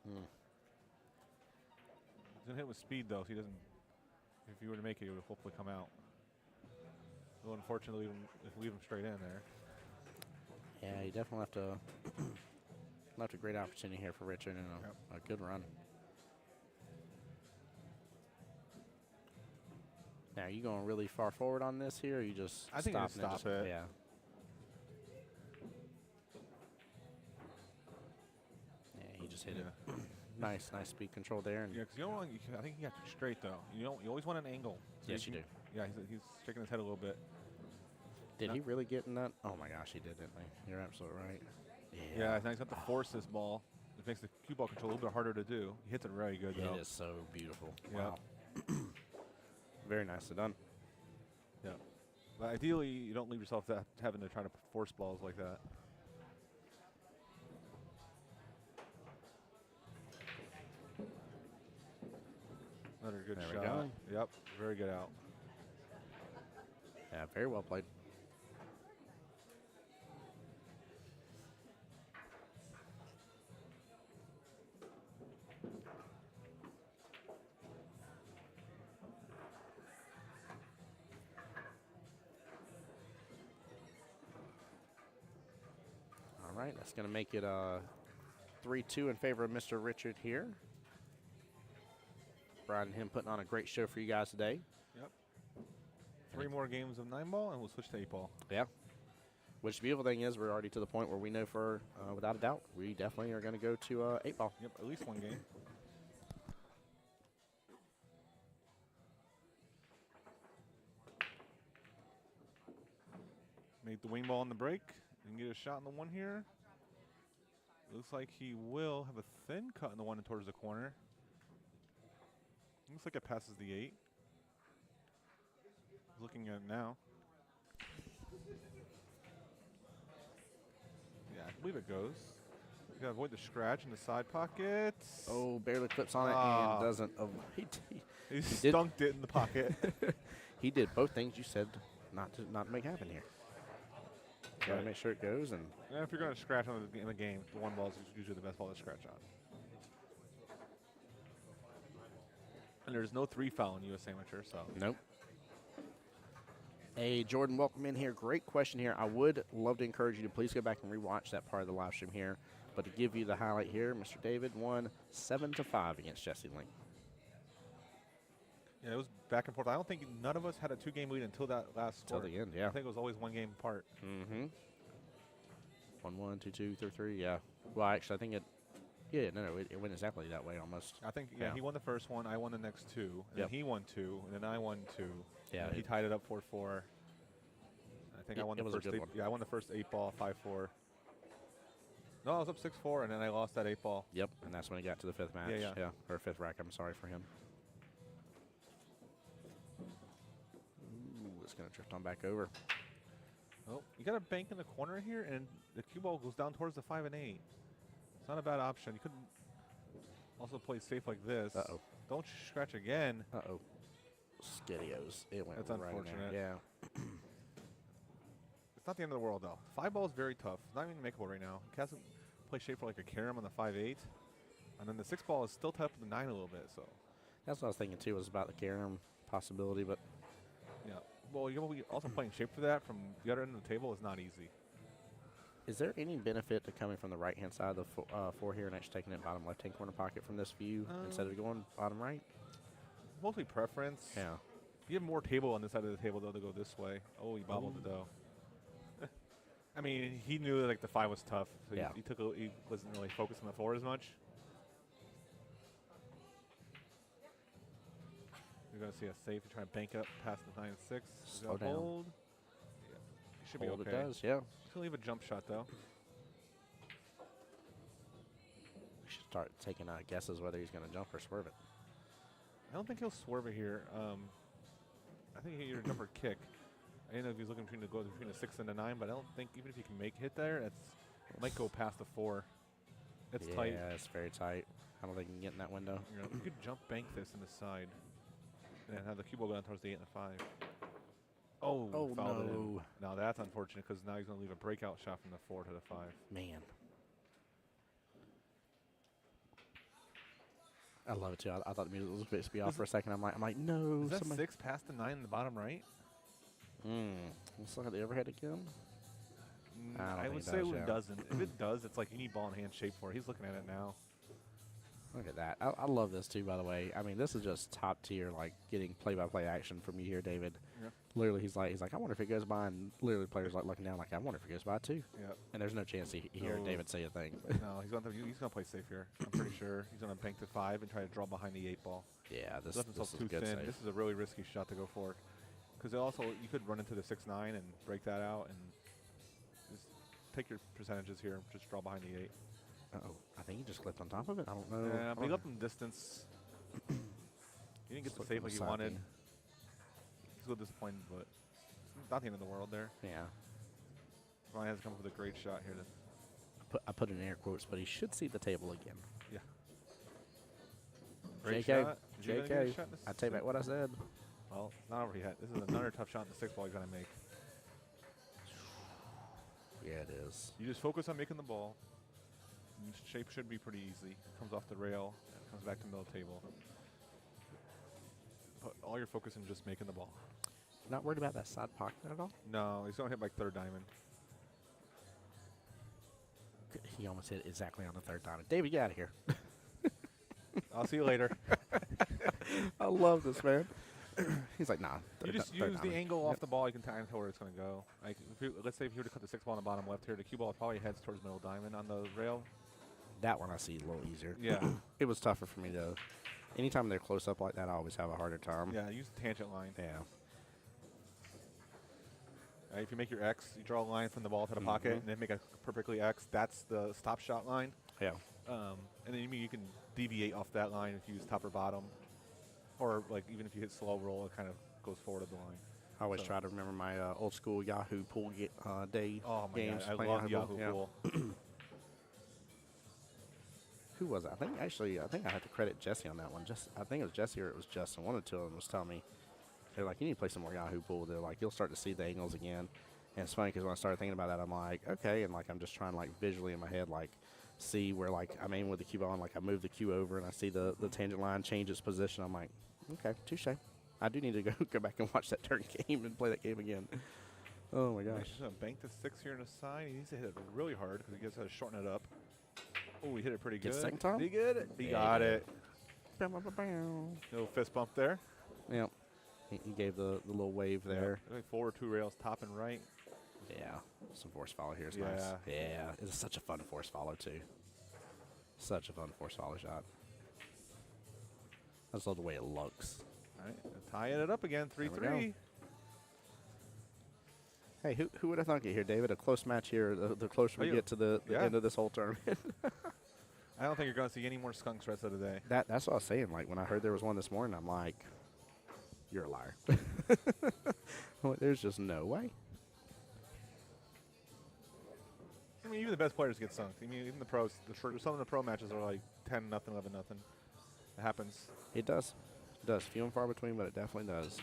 He's going to hit with speed, though, so he doesn't. If he were to make it, he would hopefully come out. Well, unfortunately, leave him straight in there. Yeah, you definitely have to. Left a great opportunity here for Richard and a good run. Now, are you going really far forward on this here, or you just I think you just stop it. Yeah. Yeah, he just hit it. Nice speed control there. And yeah, because you don't want. I think you have to straight though. You always want an angle. So yes, you do. Yeah, he's shaking his head a little bit. Did he really get in that? Oh my gosh, he did, didn't he? You're absolutely right. Yeah, now he's got to force this ball. It makes the cue ball control a little bit harder to do. He hits it very good, though. It is so beautiful. Yeah. Wow. Very nicely done. Yeah. But ideally, you don't leave yourself having to try to force balls like that. Another good There shot. we go. Yep, very good out. Yeah, very well played. All right, that's going to make it 3-2 in favor of Mr. Richard here. Brian and him putting on a great show for you guys today. Yep. 3 more games of 9-ball, and we'll switch to 8-ball. Yeah. Which the beautiful thing is we're already to the point where we know for, without a doubt, we definitely are going to go to 8-ball. Yep, at least one game. Made the wing ball on the break and get a shot in the one here. Looks like he will have a thin cut in the one towards the corner. Looks like it passes the 8. Looking at it now. Yeah, I believe it goes. You gotta avoid the scratch in the side pocket. Oh, barely clips on it and doesn't. He stunked it in the pocket. He did both things you said not to make happen here. Got to make sure it goes. And yeah, if you're going to scratch on in the game, the one ball is usually the best ball to scratch on. And there's no 3 foul in U.S. Amateur, so. Nope. Hey, Jordan, welcome in here. Great question here. I would love to encourage you to please go back and rewatch that part of the live stream here. But to give you the highlight here, Mr. David won 7-5 against Jesse Link. Yeah, it was back and forth. I don't think none of us had a 2-game lead until that last score. Until the end, yeah. I think it was always 1 game apart. Mm-hmm. 1-1, 2-2, 3-3, yeah. Well, actually, I think it went exactly that way almost. I think, yeah, he won the first one. I won the next 2. And then he won 2. And then I won 2. Yeah. He tied it up 4-4. I think I won the first 8. Yeah, I won the first 8-ball, 5-4. No, I was up 6-4, and then I lost that 8-ball. Yep, and that's when he got to the 5th match. Yeah. Or 5th rack, I'm sorry for him. Ooh, it's going to drift on back over. Oh, you got a bank in the corner here, and the cue ball goes down towards the 5 and 8. It's not a bad option. You couldn't also play safe like this. Uh-oh. Don't scratch again. Uh-oh. Skiddios. It went That's right unfortunate. in there. Yeah. It's not the end of the world, though. 5 ball is very tough. It's not even makeable right now. He hasn't played shape for like a carom on the 5-8. And then the 6 ball is still tough with the 9 a little bit, so. That's what I was thinking too. Was about the carom possibility, but Yeah. Well, we also playing shape for that from the other end of the table is not easy. is there any benefit to coming from the right hand side of the four here and actually taking it bottom left hand corner pocket from this view instead of going bottom right? Mostly preference. Yeah. You have more table on this side of the table, though, to go this way. Oh, he bobbled the dough. I mean, he knew that, like, the 5 was tough, so Yeah. he wasn't really focused on the 4 as much. You're going to see a safe. Trying to bank up past the 9 and 6. Slow down. Hold. Yeah. He should Hold be okay. it does, yeah. He's going to leave a jump shot, though. We should start taking guesses whether he's going to jump or swerve it. I don't think he'll swerve it here. I think he'll either jump or kick. I don't know if he's looking between the 6 and the 9, but I don't think even if he can make hit there, it might go past the 4. It's tight. Yeah, it's very tight. I don't think he can get in that window. You could jump bank this in the side, and then have the cue ball go down towards the 8 and the 5. Oh, fouled it in. no. Now that's unfortunate because now he's going to leave a breakout shot from the 4 to the 5. Man. I love it too. I thought the music was supposed to be off for a second. I'm like, no. Is that somebody- 6 past the 9 in the bottom right? Let's look at the overhead again. I don't I think would it say does, it yeah. doesn't. If it does, it's like you need ball in hand shape for it. He's looking at it now. Look at that. I love this too, by the way. I mean, this is just top tier, like getting play-by-play action from you here, David. Yeah. Literally, he's like, I wonder if it goes by, and literally players like looking down, like, I wonder if it goes by too. Yep. And there's no chance he hear No. David say a thing. No, he's going to play safe here. I'm pretty sure he's going to bank the 5 and try to draw behind the 8 ball. Yeah, this Left himself is too a good thin. save. This is a really risky shot to go for. Because also, you could run into the 6-9 and break that out and just take your percentages here and just draw behind the 8. Uh-oh. I think he just clipped on top of it. I don't know. Yeah, but he left him distance. He didn't get the Just save looking like he sloppy. wanted. He's a little disappointed, but it's not the end of the world there. Yeah. Ryan has come up with a great shot here. I put in air quotes, but he should see the table again. Yeah. Great JK. shot. Is he gonna get a JK. shot in this I take back six? what I said. Well, it's not over yet. This is another tough shot in the 6 ball he's going to make. Yeah, it is. You just focus on making the ball. And shape should be pretty easy. Comes off the rail, and comes back to middle table. Put all your focus in just making the ball. Not worried about that side pocket at all? No, he's going to hit like 3rd diamond. He almost hit exactly on the 3rd diamond. David, get out of here. I'll see you later. I love this, man. He's like, nah. You just use the angle off the ball. You can tell where it's going to go. Like, let's say if you were to cut the 6 ball on the bottom left here, the cue ball probably heads towards middle diamond on the rail. That one I see a little easier. Yeah. It was tougher for me, though. Anytime they're close up like that, I always have a harder time. Yeah, use the tangent line. Yeah. If you make your X, you draw a line from the ball to the pocket, and then make a perfectly X. That's the stop shot line. Yeah. And then you can deviate off that line if you use top or bottom. Or, like, even if you hit slow roll, it kind of goes forward of the line. I always So- try to remember my old school Yahoo pool day Oh, my games. God. I playing love Yahoo Yeah. Pool. Who was it? I think I have to credit Jesse on that one. I think it was Jesse or it was Justin. One of the two of them was telling me, they're like, you need to play some more Yahoo Pool. They're like, you'll start to see the angles again. And it's funny because when I started thinking about that, I'm like, okay. And like, I'm just trying to like visually in my head, like see where like I'm aiming with the cue ball and like I move the cue over and I see the tangent line change its position. I'm like, okay, touche. I do need to go back and watch that turn game and play that game again. Oh my gosh. He's going to bank the 6 here in the side. He needs to hit it really hard because he gets to shorten it up. Oh, he hit it pretty Get good. second time? Did he get it? He Yeah, got he did. it. Bow, bow, bow, bow. Little fist bump there. Yep. He gave the little wave there. Yep. Forward 2 rails, top and right. Yeah. Some force follow here is Yeah. nice. Yeah. It's such a fun force follow, too. Such a fun force follow shot. I just love the way it looks. All right, tying it up again, There we 3-3. Hey, who would have thunk it here, David? A close match here, the closer we Oh, yeah. get to the Yeah. end of this whole tournament. I don't think you're going to see any more skunks rest of the day. That's what I was saying. Like, when I heard there was one this morning, I'm like, you're a liar. Well, there's just no way. I mean, even the best players get sunk. I mean, even the pros. Some of the pro matches are like 10-0, 11-0. It happens. It does. It does. Few and far between, but it definitely does.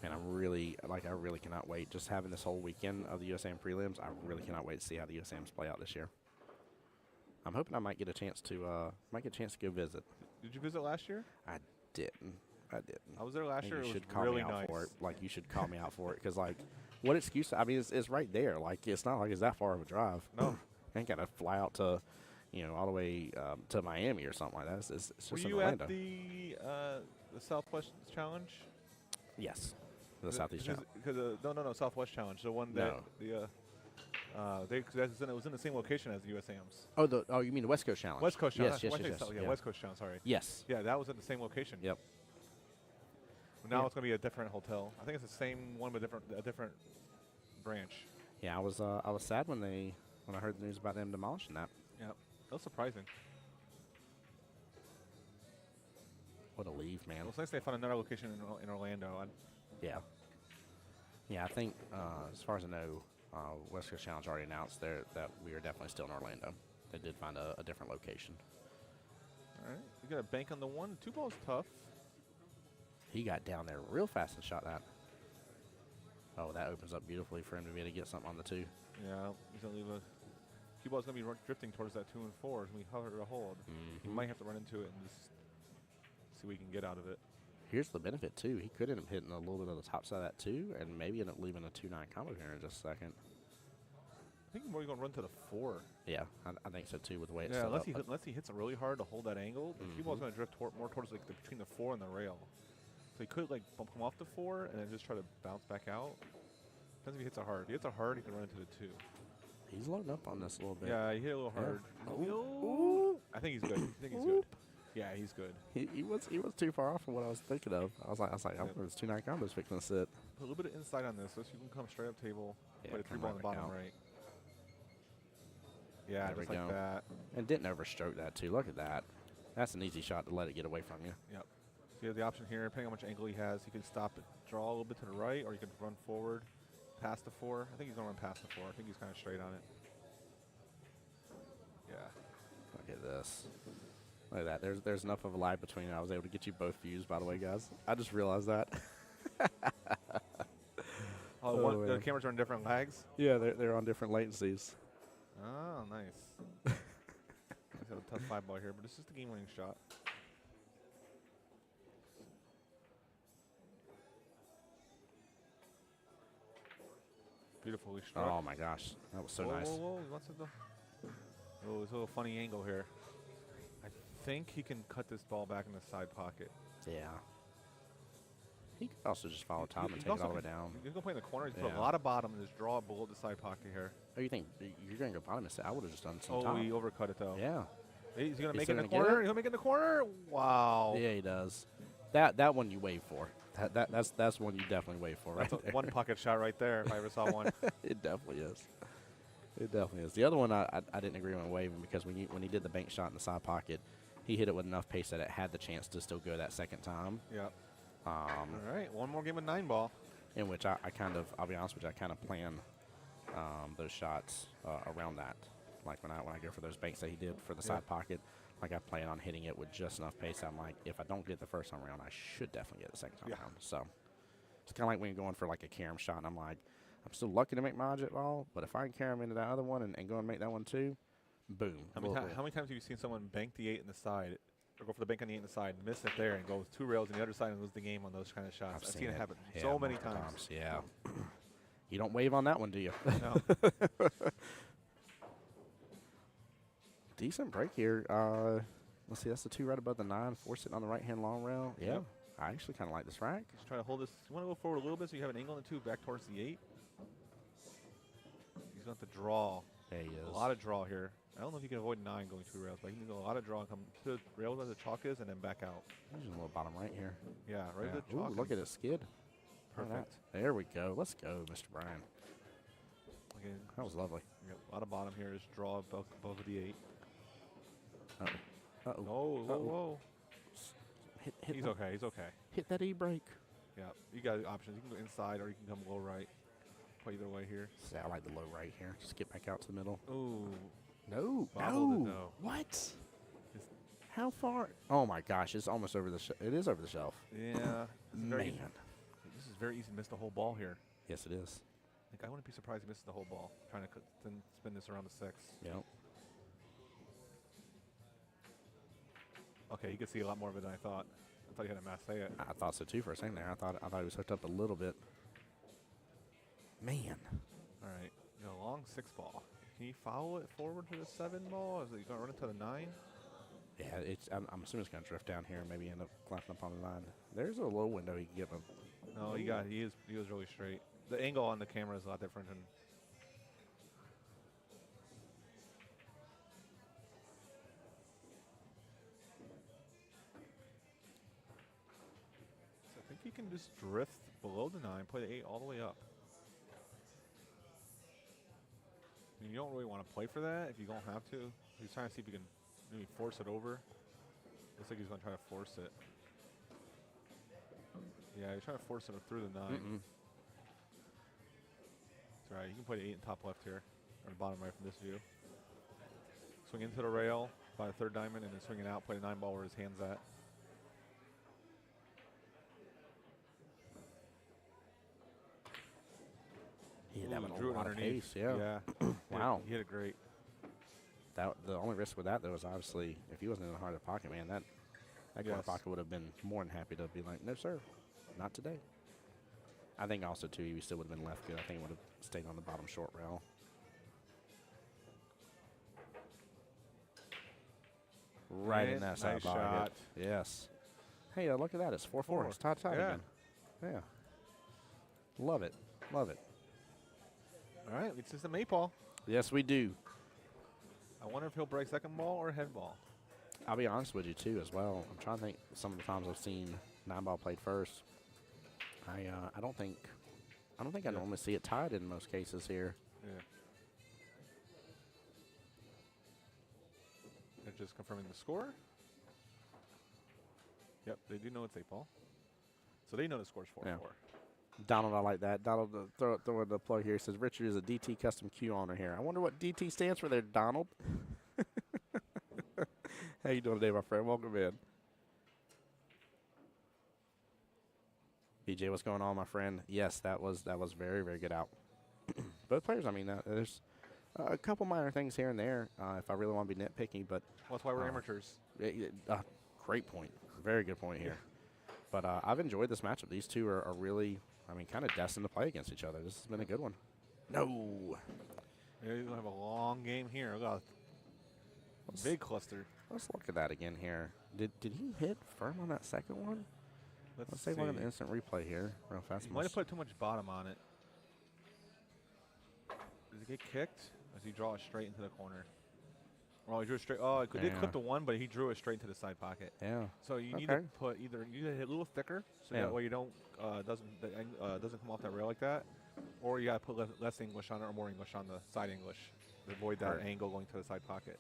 And I really cannot wait. Just having this whole weekend of the USAM prelims, I really cannot wait to see how the USAMs play out this year. I'm hoping I might get a chance to go visit. Did you visit last year? I didn't. I was there last And year. you It should was call really me out nice. for it. Like, you should call me out for it because, like, what excuse? I mean, it's right there. Like, it's not like it's that far of a drive. No. I ain't got to fly out to, all the way to Miami or something like that. It's just Were in you Orlando. at the Southwest Challenge? Yes, the Southeast Challenge. No, Southwest Challenge. The one that it was in the same location as the USAMs. Oh, you mean the West Coast Challenge? West Coast Challenge. Yes. Yeah, West Coast Challenge. Sorry. Yes. Yeah, that was at the same location. Yep. Now Yeah. it's going to be a different hotel. I think it's the same one, but a different branch. Yeah, I was sad when I heard the news about them demolishing that. Yep. That was surprising. What a leave, man. Well, it's nice they found another location in Orlando. Yeah. Yeah, I think as far as I know, West Coast Challenge already announced that we are definitely still in Orlando. They did find a different location. All right. You got a bank on the one. 2 ball's tough. He got down there real fast and shot that. Oh, that opens up beautifully for him to be able to get something on the 2. Yeah. He's going to leave a. Cue ball's going to be drifting towards that 2 and 4 as we hover to hold. He might have to run into it and just see what he can get out of it. Here's the benefit, too. He could end up hitting a little bit of the top side of that 2 and maybe end up leaving a 2-9 combo here in just a second. I think he's more going to run to the 4. Yeah, I think so, too, with the way it's Yeah, set unless he hits it really hard to hold that angle, the cue ball's going to drift more towards like between the 4 and the rail. So he could like bump him off the 4 and then just try to bounce back out. Depends if he hits it hard. If he hits it hard, he can run into the 2. He's loading up on this a little bit. Yeah, he hit it a little hard. Ooh. I think he's good. I think he's good. Yeah, he's good. He was too far off from what I was thinking of. I was like, I wonder if it's 2-9 combos fixing to sit. Put a little bit of inside on this so you can come straight up table. Yeah, Put a 3 come ball right on the back bottom out. right. Yeah, There we just like go. that. And didn't overstroke that, too. Look at that. That's an easy shot to let it get away from you. Yep. So you have the option here, depending on how much angle he has, he can stop it, draw a little bit to the right, or you can run forward, past the 4. I think he's going to run past the 4. I think he's kind of straight on it. Yeah. Look at this. Look at that. There's enough of a lag between. I was able to get you both views, by the way, guys. I just realized that. The man. cameras are in different lags? Yeah, they're on different latencies. Oh, nice. He's got a tough 5 ball here, but it's just a game-winning shot. Beautifully struck. Oh, my gosh. That was so whoa, nice. Whoa, he wants to go. Oh, it's a little funny angle here. I think he can cut this ball back in the side pocket. Yeah. He could also just follow He- Tom he and can take it also all the way can- down. He's going to play in the corner. He's put Yeah. a lot of bottom and just draw below the side pocket here. Oh, you think you're going to go bottom instead? I would have just done some Oh, top. he overcut it, though. Yeah. He's going to He's make it in the gonna get corner. it? He's going to make it in the corner. Wow. Yeah, he does. That one you wave for. That's one you definitely wave for, right? That's a there. one pocket shot right there if I ever saw one. It definitely is. It definitely is. The other one I didn't agree on waving because when he did the bank shot in the side pocket, he hit it with enough pace that it had the chance to still go that second time. Yep. All right, one more game of 9 ball. In which I'll be honest with you, I kind of plan those shots around that. Like when I go for those banks that he did for the side pocket, like I plan on hitting it with just enough pace. I'm like, if I don't get the first time around, I should definitely get the second time around. So it's kind of like when you're going for like a carom shot, and I'm like, I'm still lucky to make my object ball, but if I can carom into that other one and go and make that one too, boom. How many times have you seen someone bank the 8 in the side, or go for the bank on the 8 in the side, miss it there, and go with 2 rails on the other side and lose the game on those kind of shots? I've seen it happen so many times. Yeah. You don't wave on that one, do you? No. Decent break here. Let's see, that's the 2 right above the 9. 4 sitting on the right-hand long rail. Yeah. Yep. I actually kind of like this rack. Just try to hold this. You want to go forward a little bit so you have an angle on the 2 back towards the 8. He's going to have to draw. There he is. A lot of draw here. I don't know if you can avoid 9 going 2 rails, but he can do a lot of draw and come to the rail where the chalk is and then back out. There's a little bottom right here. Yeah, right Yeah. at the chalk. Ooh, look at it skid. Look at that. Perfect. There we go. Let's go, Mr. Bryan. Okay. That was lovely. A lot of bottom here is draw above the 8. Uh-oh. Uh-oh. Oh, whoa, whoa. Hit He's that- okay. He's okay. Hit that E-brake. Yeah, you got options. You can go inside or you can come low right. Play either way here. See, I like the low right here. Just get back out to the middle. Ooh. No. Bobbled it, No. though. What? How far? Oh, my gosh. It's almost over the It is over the shelf. Yeah. Man. This is very easy to miss the whole ball here. Yes, it is. Like, I wouldn't be surprised if he misses the whole ball. Trying to then spin this around the 6. Yep. Okay, you could see a lot more of it than I thought. I thought you had a mask. Say it. I thought so too for a second there. I thought he was hooked up a little bit. Man. All right, you got a long 6 ball. Can you follow it forward to the 7 ball? Is it going to run it to the 9? Yeah, I'm assuming it's going to drift down here and maybe end up clamping up on the 9. There's a low window he can get him. No, he was really straight. The angle on the camera is a lot different than. So I think he can just drift below the 9, play the 8 all the way up. You don't really want to play for that if you don't have to. He's trying to see if he can maybe force it over. Looks like he's going to try to force it. Yeah, he's trying to force it through the 9. That's right. You can play the 8 in top left here, or the bottom right from this view. Swing into the rail by the 3rd diamond, and then swing it out. Play the 9 ball where his hand's at. He hit that one drew a it lot of underneath. pace, yeah. Wow. He hit it great. The only risk with that, though, is obviously if he wasn't in the heart of the pocket, man, that corner pocket would have been more than happy to be like, no, sir, not today. I think also, too, he still would have been left good. I think it would have stayed on the bottom short rail. Right in that side nice pocket. shot. Yes. Hey, look at that. It's 4-4. It's tied Yeah. again. Yeah. Love it. Love it. All right, it's just a 8 ball. Yes, we do. I wonder if he'll break 2nd ball or head ball. I'll be honest with you, too, as well. I'm trying to think some of the times I've seen 9 ball played first. I don't think I normally see it tied in most cases here. Yeah. They're just confirming the score. Yep, they do know it's 8 ball. So they know the score's 4-4. Yeah. Donald, I like that. Donald, throw the plug here. He says, Richard is a DT custom Q owner here. I wonder what DT stands for there, Donald. How you doing today, my friend? Welcome in. BJ, what's going on, my friend? Yes, that was very, very good out. Both players, I mean, there's a couple minor things here and there if I really want to be nitpicky, but Well, that's why we're amateurs. great point. Very good point here. But I've enjoyed this matchup. These two are really, I mean, kind of destined to play against each other. This has been a good one. No. Yeah, you're going to have a long game here. Look at a big cluster. Let's look at that again here. Did he hit firm on that second one? Let's take a look at the instant replay here real fast. He might have put too much bottom on it. Does it get kicked? Or does he draw it straight into the corner? Well, he drew it straight. Oh, it did clip the 1, but he drew it straight into the side pocket. Yeah. So you need to put you need to hit a little thicker, so that way you don't doesn't come off that rail like that, or you got to put less English on it or more English on the side English to avoid that angle going to the side pocket.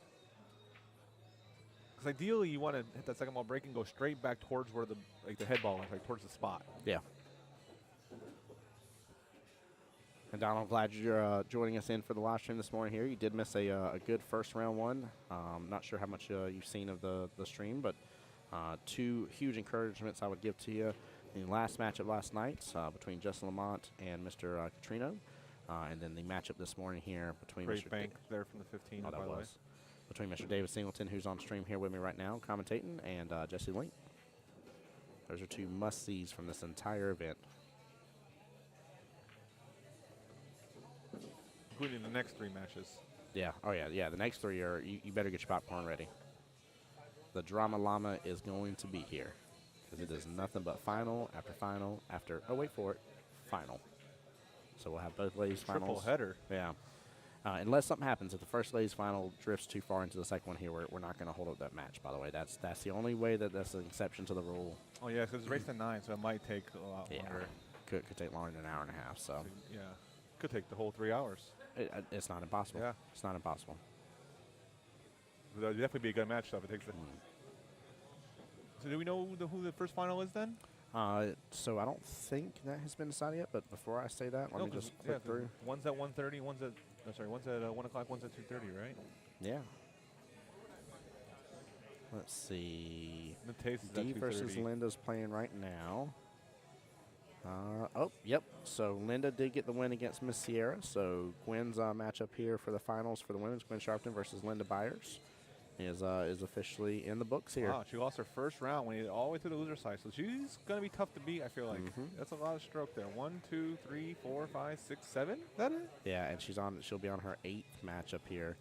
Because ideally, you want to hit that second ball break and go straight back towards where the head ball is, like towards the spot. Yeah. And Donald, glad you're joining us in for the live stream this morning here. You did miss a good first round one. Not sure how much you've seen of the stream, but 2 huge encouragements I would give to you. In the last matchup last night between Justin Lamont and Mr. Catrino, and then the matchup this morning here between Great Mr. bank there from the 15. Oh, that was. Between Mr. David Singleton, who's on stream here with me right now, commentating, and Jesse Link. Those are 2 must-sees from this entire event. Including the next 3 matches. Yeah. Oh, yeah. The next 3 are, you better get your popcorn ready. The drama llama is going to be here. Because it is nothing but final after, oh, wait for it, final. So we'll have both ladies' finals. Triple header. Yeah. Unless something happens, if the first ladies' final drifts too far into the second one here, we're not going to hold up that match, by the way. That's the only way that's an exception to the rule. Oh, yeah, because it's raced at 9, so it might take a lot longer. Could take longer than an hour and a half, so. Yeah. Could take the whole 3 hours. It's not impossible. Yeah. It's not impossible. But that'd definitely be a good match, though, if it takes the So do we know who the first final is then? So I don't think that has been decided yet, but before I say that, let me just click through. One's at 1:30, one's at 1 o'clock, one's at 2:30, right? Yeah. Let's see. The taste is D at versus 2:30. Linda's playing right now. Oh, yep. So Linda did get the win against Miss Sierra. So Gwen's matchup here for the finals for the women's, Gwen Sharpton versus Linda Byers. is officially in the books here. Wow, she lost her first round when all the way to the loser side. So she's going to be tough to beat, I feel like. That's a lot of stroke there. 1, 2, 3, 4, 5, 6, 7. That it? Yeah, and she'll be on her 8th matchup here,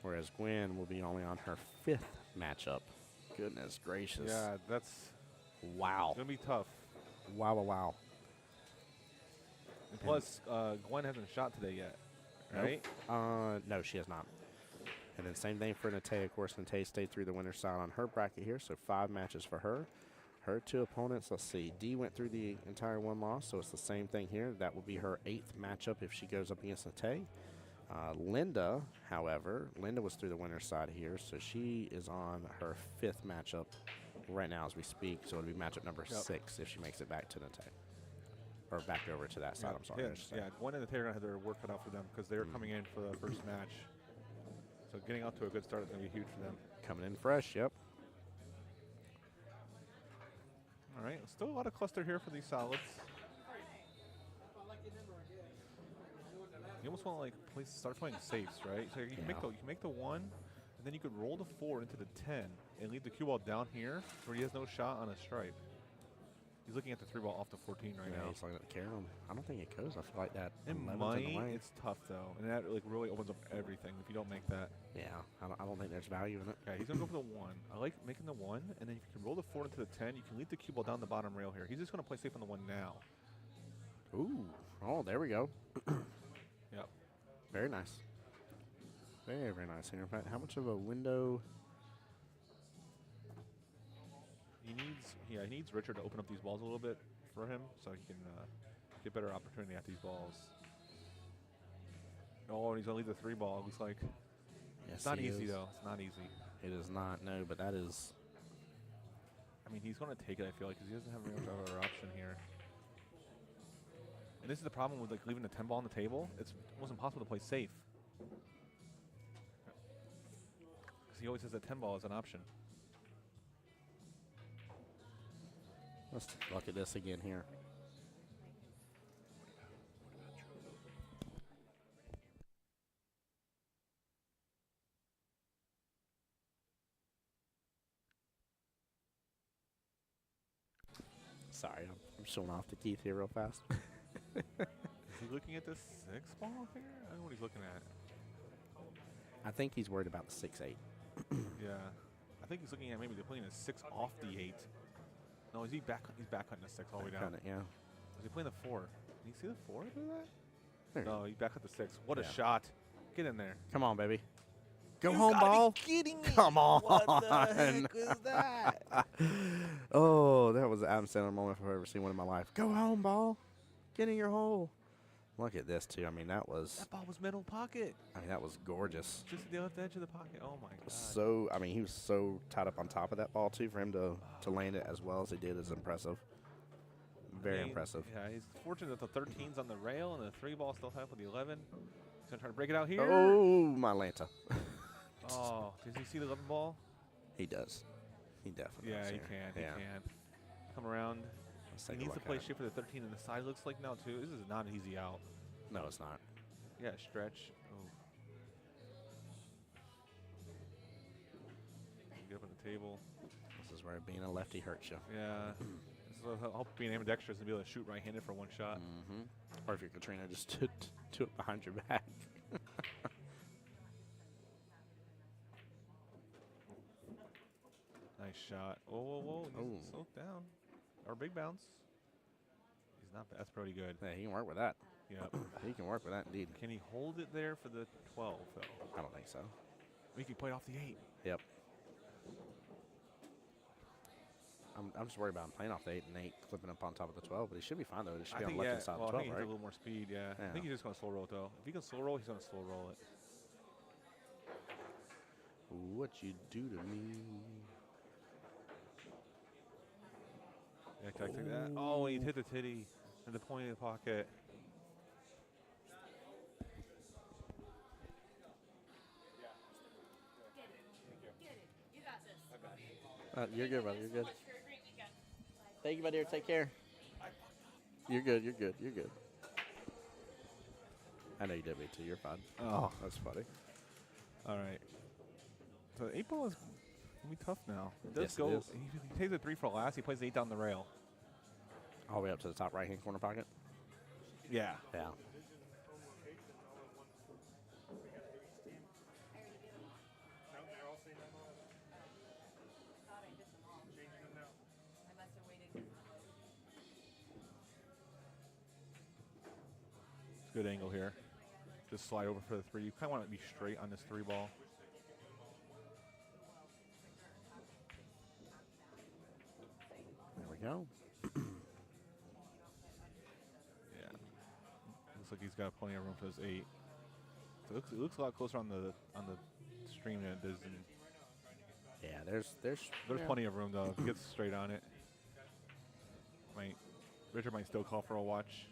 whereas Gwen will be only on her 5th matchup. Goodness gracious. Yeah, that's wow. going to be tough. Wow, wow, wow. And plus, Gwen hasn't shot today yet, right? Nope. No, she has not. And then same thing for Natay. Of course, Natay stayed through the winner's side on her bracket here, so 5 matches for her. Her 2 opponents, let's see, Dee went through the entire 1 loss, so it's the same thing here. That will be her 8th matchup if she goes up against Natay. Linda, however, Linda was through the winner's side here, so she is on her 5th matchup right now as we speak, so it'll be matchup number 6 if she makes it back to Natay. Or back over to that side, I'm sorry. Yeah, Gwen and Natay are going to have their work cut out for them because they're coming in for the first match. So getting out to a good start is going to be huge for them. Coming in fresh, yep. All right, still a lot of cluster here for these solids. You almost want to like start playing safes, right? So you can make the 1, and then you could roll the 4 into the 10 and leave the cue ball down here where he has no shot on a stripe. He's looking at the 3 ball off the 14 right now. He's looking at the carry. I don't think it goes. I feel like that. It 11's in the might. way. It's tough though, and that like really opens up everything if you don't make that. Yeah, I don't think there's value in it. Yeah, he's gonna go for the 1. I like making the 1, and then if you can roll the 4 into the 10, you can leave the cue ball down the bottom rail here. He's just gonna play safe on the 1 now. Ooh, oh, there we go. Yep. Very nice. Very, very nice here. In fact, how much of a window? He needs Richard to open up these balls a little bit for him so he can get better opportunity at these balls. Oh, and he's going to leave the 3 ball, it looks like. Yes, It's not easy, though. It's not easy. It is not, no, but that is. I mean, he's going to take it, I feel like, because he doesn't have very much other option here. And this is the problem with like leaving the 10 ball on the table. It's almost impossible to play safe. Because he always has that 10 ball as an option. Let's look at this again here. Sorry, I'm showing off to Keith here real fast. Is he looking at this 6 ball here? I don't know what he's looking at. I think he's worried about the 6-8. Yeah. I think he's looking at maybe playing a 6 off the 8. No, he's back cutting the 6 all the way down. Yeah. Is he playing the 4? Can you see the 4 through that? There. No, he back cut the 6. What a Yeah. shot. Get in there. Come on, baby. Go You home, gotta ball. be kidding me. Come on. What the heck was that? Oh, that was an Adam Sandler moment if I've ever seen one in my life. Go home, ball. Get in your hole. Look at this, too. I mean, that was middle pocket. that was gorgeous. Just the left edge of the pocket. Oh, my God. So, I mean, he was so tied up on top of that ball, too, for him to land it as well as he did is impressive. Very impressive. Yeah, he's fortunate that the 13's on the rail and the 3 ball still have with the 11. He's going to try to break it out here. Oh, my Lanta. Oh, does he see the 11 ball? He does. He definitely Yeah, does he here. can. Yeah. He can. Come around. Let's He take a needs to look play at it. shape for the 13 and the side looks like now, too. This is not an easy out. No, it's not. Yeah, stretch. Oh. Get up on the table. This is where being a lefty hurts you. Yeah. This is what help being ambidextrous and be able to shoot right-handed for 1 shot. Mm-hmm. Or if you're Katrina, just do it behind your back. Nice shot. Whoa, whoa, whoa. Oh. He's slow down. Or big bounce. He's not bad. That's pretty good. Yeah, he can work with that. Yep. He can work with that, indeed. Can he hold it there for the 12, though? I don't think so. We can play it off the 8. Yep. I'm just worried about him playing off the 8 and 8 clipping up on top of the 12, but he should be fine, though. He should be on the left-hand side of the I 12, think he has right? a little more speed, yeah. Yeah. I think he's just going to slow roll it, though. If he can slow roll, he's going to slow roll it. What you do to me? Yeah, can I take that? Oh, he hit the titty in the point of the pocket. You're good, brother. You're good. Thank you, my dear. Take care. You're good. You're good. You're good. I know you did me too. You're fine. Oh. That's funny. All right. So 8-ball is going to be tough now. It does Yes, it go. is. He takes a 3 for last. He plays the 8 down the rail. All the way up to the top right-hand corner pocket. Yeah. Yeah. Good angle here. Just slide over for the 3. You kind of want to be straight on this 3 ball. There we go. Yeah. Looks like he's got plenty of room for this 8. So it looks a lot closer on the stream than it does in. Yeah, there's yeah. Plenty of room though. If he gets straight on it, Richard might still call for a watch.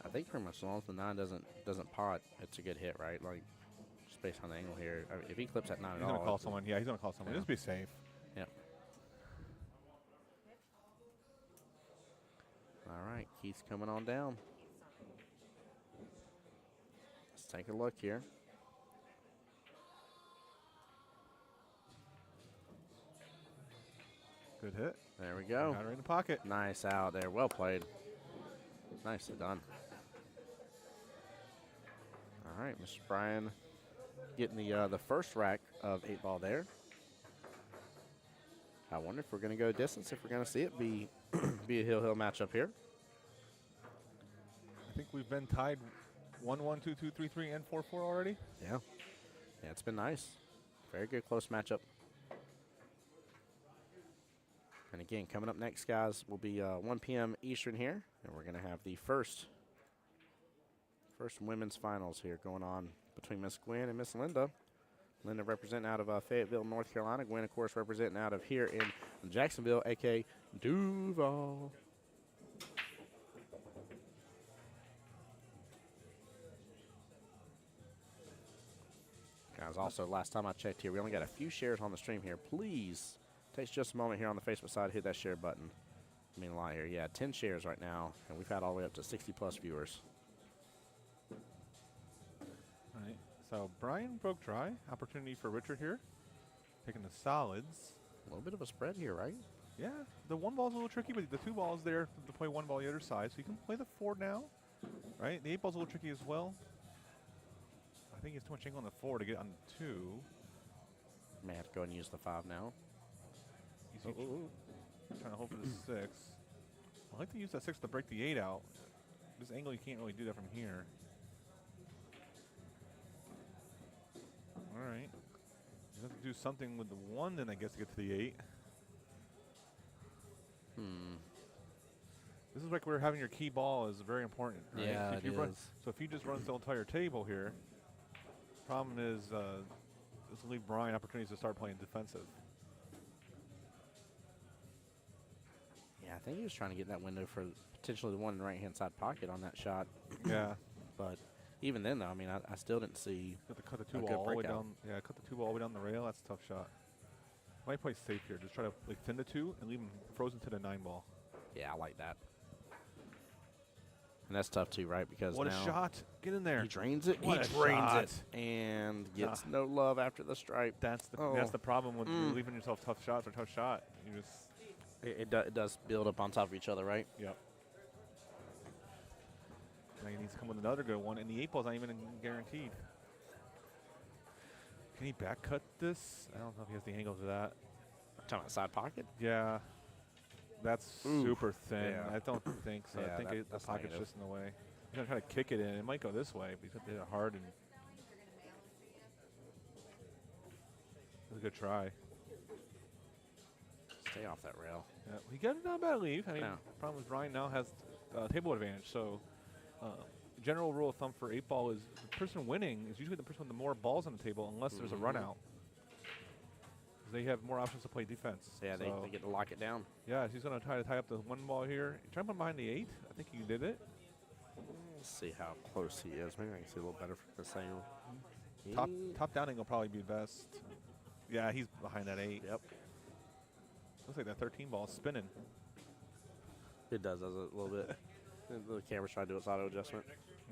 I think pretty much as long as the 9 doesn't pot, it's a good hit, right? Like, just based on the angle here. I mean, if he clips that 9 He's at all, gonna call someone. Yeah, he's gonna call someone. Yeah. Just be safe. Yep. All right, Keith's coming on down. Let's take a look here. Good hit. There we go. Got her in the pocket. Nice out there. Well played. Nicely done. All right, Mr. Bryan getting the first rack of 8-ball there. I wonder if we're going to go distance, if we're going to see it be a hill matchup here. I think we've been tied 1-1, 2-2, 3-3, and 4-4 already. Yeah. Yeah, it's been nice. Very good close matchup. And again, coming up next, guys, will be 1 p.m. Eastern here, and we're going to have the first women's finals here going on between Miss Gwen and Miss Linda. Linda representing out of Fayetteville, North Carolina. Gwen, of course, representing out of here in Jacksonville, a.k.a. Duval. Guys, also, last time I checked here, we only got a few shares on the stream here. Please, takes just a moment here on the Facebook side, hit that share button. I mean a lot here. Yeah, 10 shares right now, and we've had all the way up to 60-plus viewers. All right. So Brian broke dry. Opportunity for Richard here. Taking the solids. A little bit of a spread here, right? Yeah. The 1 ball's a little tricky, but the 2 ball's there to play 1 ball the other side. So you can play the 4 now. Right? The 8 ball's a little tricky as well. I think it's too much angle on the 4 to get on the 2. May have to go and use the 5 now. Trying to hope for the 6. I like to use that 6 to break the 8 out. This angle, you can't really do that from here. All right. You have to do something with the 1 then, I guess, to get to the 8. This is like where having your key ball is very important. Right? Yeah, So if you so if he just runs the entire table here, problem is this will leave Brian opportunities to start playing defensive. Yeah, I think he was trying to get in that window for potentially the 1 in the right-hand side pocket on that shot. Yeah. But even then, though, I mean, I still didn't see. Got to cut the A 2 good ball all the way breakout. down. Yeah, cut the 2 ball all the way down the rail. That's a tough shot. Might play safe here. Just try to thin the 2 and leave him frozen to the 9 ball. Yeah, I like that. And that's tough, too, right? Because What a now shot. Get in there. he drains it. What He a drains shot. it and gets no love after the stripe. That's the Oh. problem with leaving yourself tough shots or tough shot. You just It does build up on top of each other, right? Yep. Now he needs to come with another good one, and the 8 ball's not even guaranteed. Can he back cut this? I don't know if he has the angle to that. Talking about side pocket? Yeah. That's super thin. Yeah. I don't think so. Yeah, I think the that's pocket's negative. just in the way. He's going to try to kick it in. It might go this way, but he's going to hit it hard. And it was a good try. Stay off that rail. Yeah, he got it not bad leave. I mean, Yeah. problem is Brian now has table advantage. So, general rule of thumb for 8 ball is the person winning is usually the person with the more balls on the table, unless there's a run out. They have more options to play defense. Yeah, they get to lock it down. Yeah, he's going to try to tie up the 1 ball here. Try to put behind the 8. I think he did it. Let's see how close he is. Maybe I can see a little better from this angle. Top down angle probably be best. Yeah, he's behind that 8. Yep. Looks like that 13 ball is spinning. It does a little bit. The camera's trying to do its auto adjustment.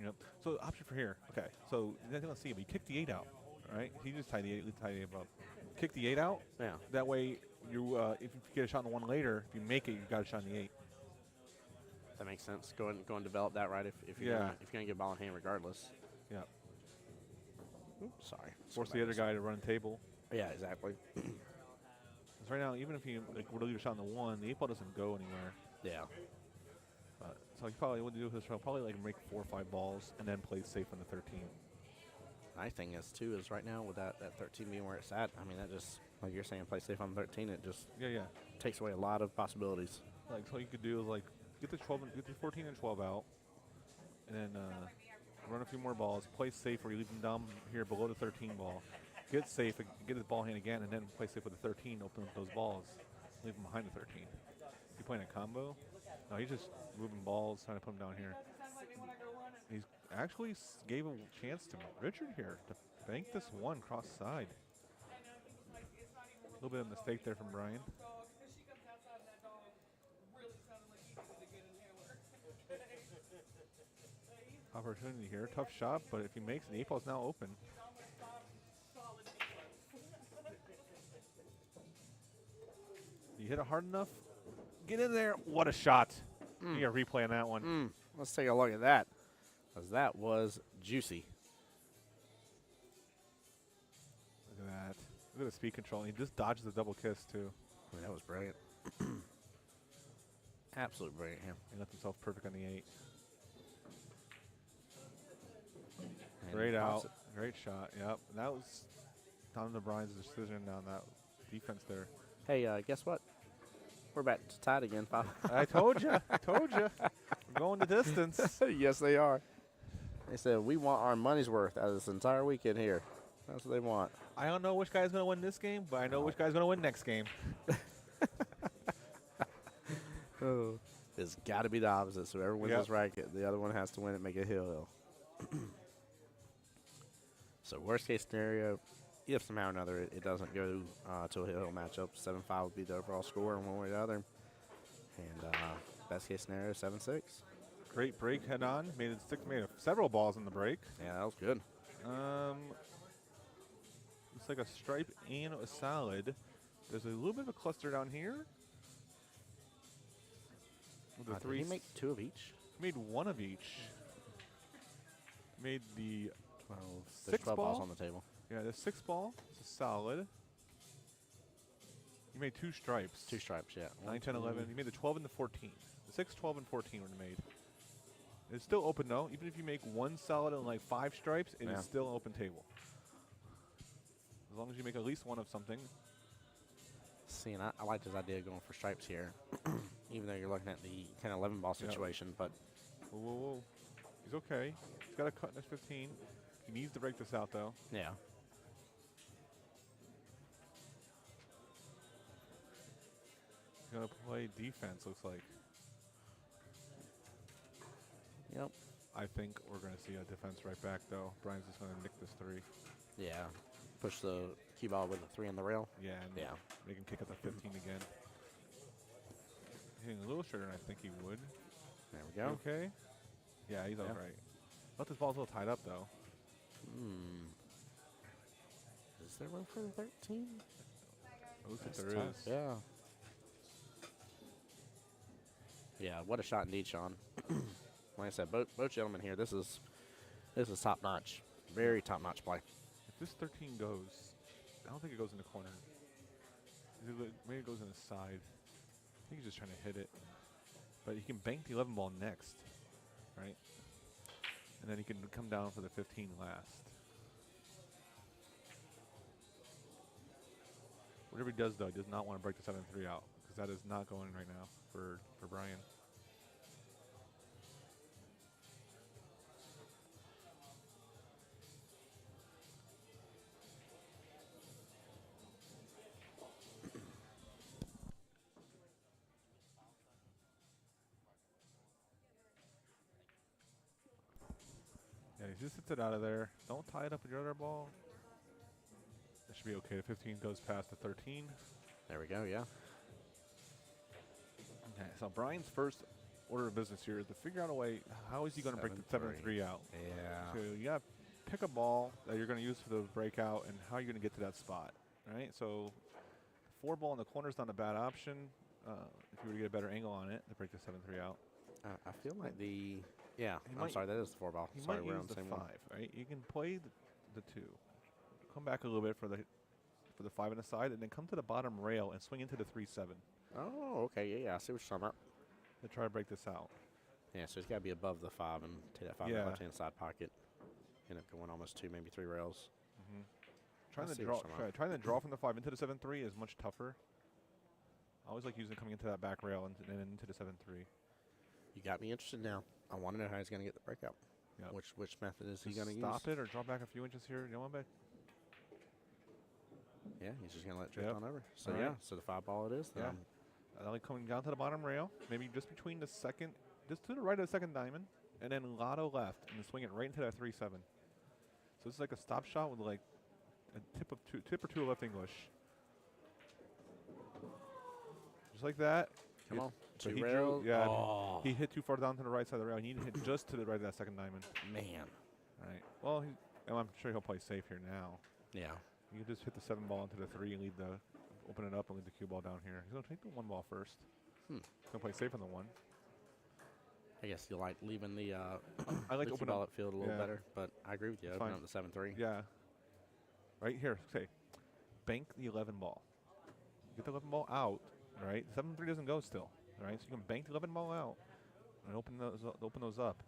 Yep. So the option for here. Okay. So let's see. But you kick the 8 out, right? He just tied the 8 up. Kick the 8 out. Yeah. That way, you if you get a shot on the 1 later, if you make it, you got a shot on the 8. That makes sense. Go ahead and develop that right if you're gonna get ball in hand regardless. Yeah. Oops, sorry. Force the other guy to run a table. Yeah, exactly. Because right now, even if you were to leave a shot on the 1, the 8 ball doesn't go anywhere. Yeah. So he probably would do this. Probably like make 4 or 5 balls and then play safe on the 13. Nice thing is too is right now with that 13 being where it's at. I mean that just like you're saying, play safe on 13. It just takes away a lot of possibilities. Like so, you could do is like get the 14 and 12 out, and then run a few more balls. Play safe where you leave them down here below the 13 ball. Get safe, get the ball hand again, and then play safe with the 13. Open up those balls, leave them behind the 13. You playing a combo? No, he's just moving balls, trying to put them down here. He's actually gave a chance to Richard here to bank this 1 cross side. A little bit of a mistake there from Brian. Opportunity here, tough shot, but if he makes it, the 8 ball's now open. You hit it hard enough, get in there. What a shot. You got a replay on that one. Let's take a look at that, because that was juicy. Look at that. Look at the speed control. He just dodges the double kiss, too. I mean, that was brilliant. Absolutely brilliant. Yeah. He left himself perfect on the 8. And Great pops out. Great shot. Yep. And that was down to Brian's decision on that defense there. Hey, guess what? We're back to tied again, Pop. I told you. I told you. We're going the distance. Yes, they are. They said, we want our money's worth out of this entire weekend here. That's what they want. I don't know which guy's going to win this game, but I know which guy's going to win next game. It's got to be the opposite. So whoever wins this racket, the other one has to win it, make it hill. So worst case scenario, if somehow or another it doesn't go to a hill matchup, 7-5 would be the overall score in one way or the other. And best case scenario, 7-6. Great break head on. Made several balls in the break. Yeah, that was good. Looks like a stripe and a solid. There's a little bit of a cluster down here. With the Did he make 2 of each? Made 1 of each. Made the 12. 6 There's 12 ball balls on the table. Yeah, the 6 ball. It's a solid. You made 2 stripes. 2 stripes, yeah. 9, 10, 11. You made the 12 and the 14. The 6, 12, and 14 were made. It's still open, though. Even if you make 1 solid and like 5 stripes, it is still an open table. As long as you make at least 1 of something. See, and I like this idea of going for stripes here, even though you're looking at the 10, 11 ball situation. But Whoa, whoa, whoa. He's okay. He's got a cut in his 15. He needs to break this out, though. yeah, He's going to play defense, looks like. yep, I think we're going to see a defense right back, though. Brian's just going to nick this 3. yeah. Push the cue ball with a 3 on the rail. Yeah, and make him kick up the 15 again. Hitting a little shorter than I think he would. There we go. Okay. Yeah, he's all right. But this ball's a little tied up, though. Is there room for the 13? Looks like That's there tough. is. Yeah. Yeah, what a shot indeed, Sean. Like I said, both gentlemen here, this is top notch. Very top notch play. If this 13 goes, I don't think it goes in the corner. Maybe it goes in the side. I think he's just trying to hit it. But he can bank the 11 ball next, right? And then he can come down for the 15 last. Whatever he does, though, he does not want to break the 7-3 out, because that is not going right now for Brian. Yeah, he just hits it out of there. Don't tie it up with your other ball. That should be okay. The 15 goes past the 13. There we go, yeah. Okay, so Brian's first order of business here is to figure out a way. How is he going to break the 7-3 out? Yeah. So you got to pick a ball that you're going to use for the breakout, and how are you going to get to that spot, right? So 4 ball in the corner is not a bad option if you were to get a better angle on it to break the 7-3 out. I feel like I'm sorry, that is the 4 ball. You Sorry, might we're use on the the same 5, one. right? You can play the 2. Come back a little bit for the 5 on the side, and then come to the bottom rail and swing into the 3-7 Oh, okay. Yeah, I see what you're talking about. to try to break this out. Yeah, so it's got to be above the 5 and take that 5 in Yeah. the left-hand side pocket. End up going almost 2, maybe 3 rails. Trying I to see draw, what you're talking about. trying to draw from the 5 into the 7-3 is much tougher. I always like using it coming into that back rail and then into the 7-3. You got me interested now. I want to know how he's going to get the breakout. Yep. Which method is he Just going to use? stop it or draw back a few inches here. You know what, Yeah, he's just going to let it drift Yep. on over. So, All yeah, right. so the 5 ball it is. Yeah. I like coming down to the bottom rail, maybe just between the second, just to the right of the second diamond, and then lotto left, and then swing it right into that 3-7. So this is like a stop shot with like a tip or two of left English. Just like that. Come on. So 2 he rails. drew, yeah, Oh, he hit too far down to the right side of the rail. He needed to hit just to the right of that second diamond. man. Right. Well, I'm sure he'll play safe here now. Yeah. You can just hit the 7 ball into the 3 and open it up and leave the cue ball down here. He's going to take the 1 ball first. He's going to play safe on the 1. I guess you like leaving the I like the to open ball up. up field a little Yeah. better, but I agree with you. It's Open fine. up the 7-3. Yeah. Right here, say, bank the 11 ball. Get the 11 ball out, right? 7-3 doesn't go still, right? So you can bank the 11 ball out and open those up.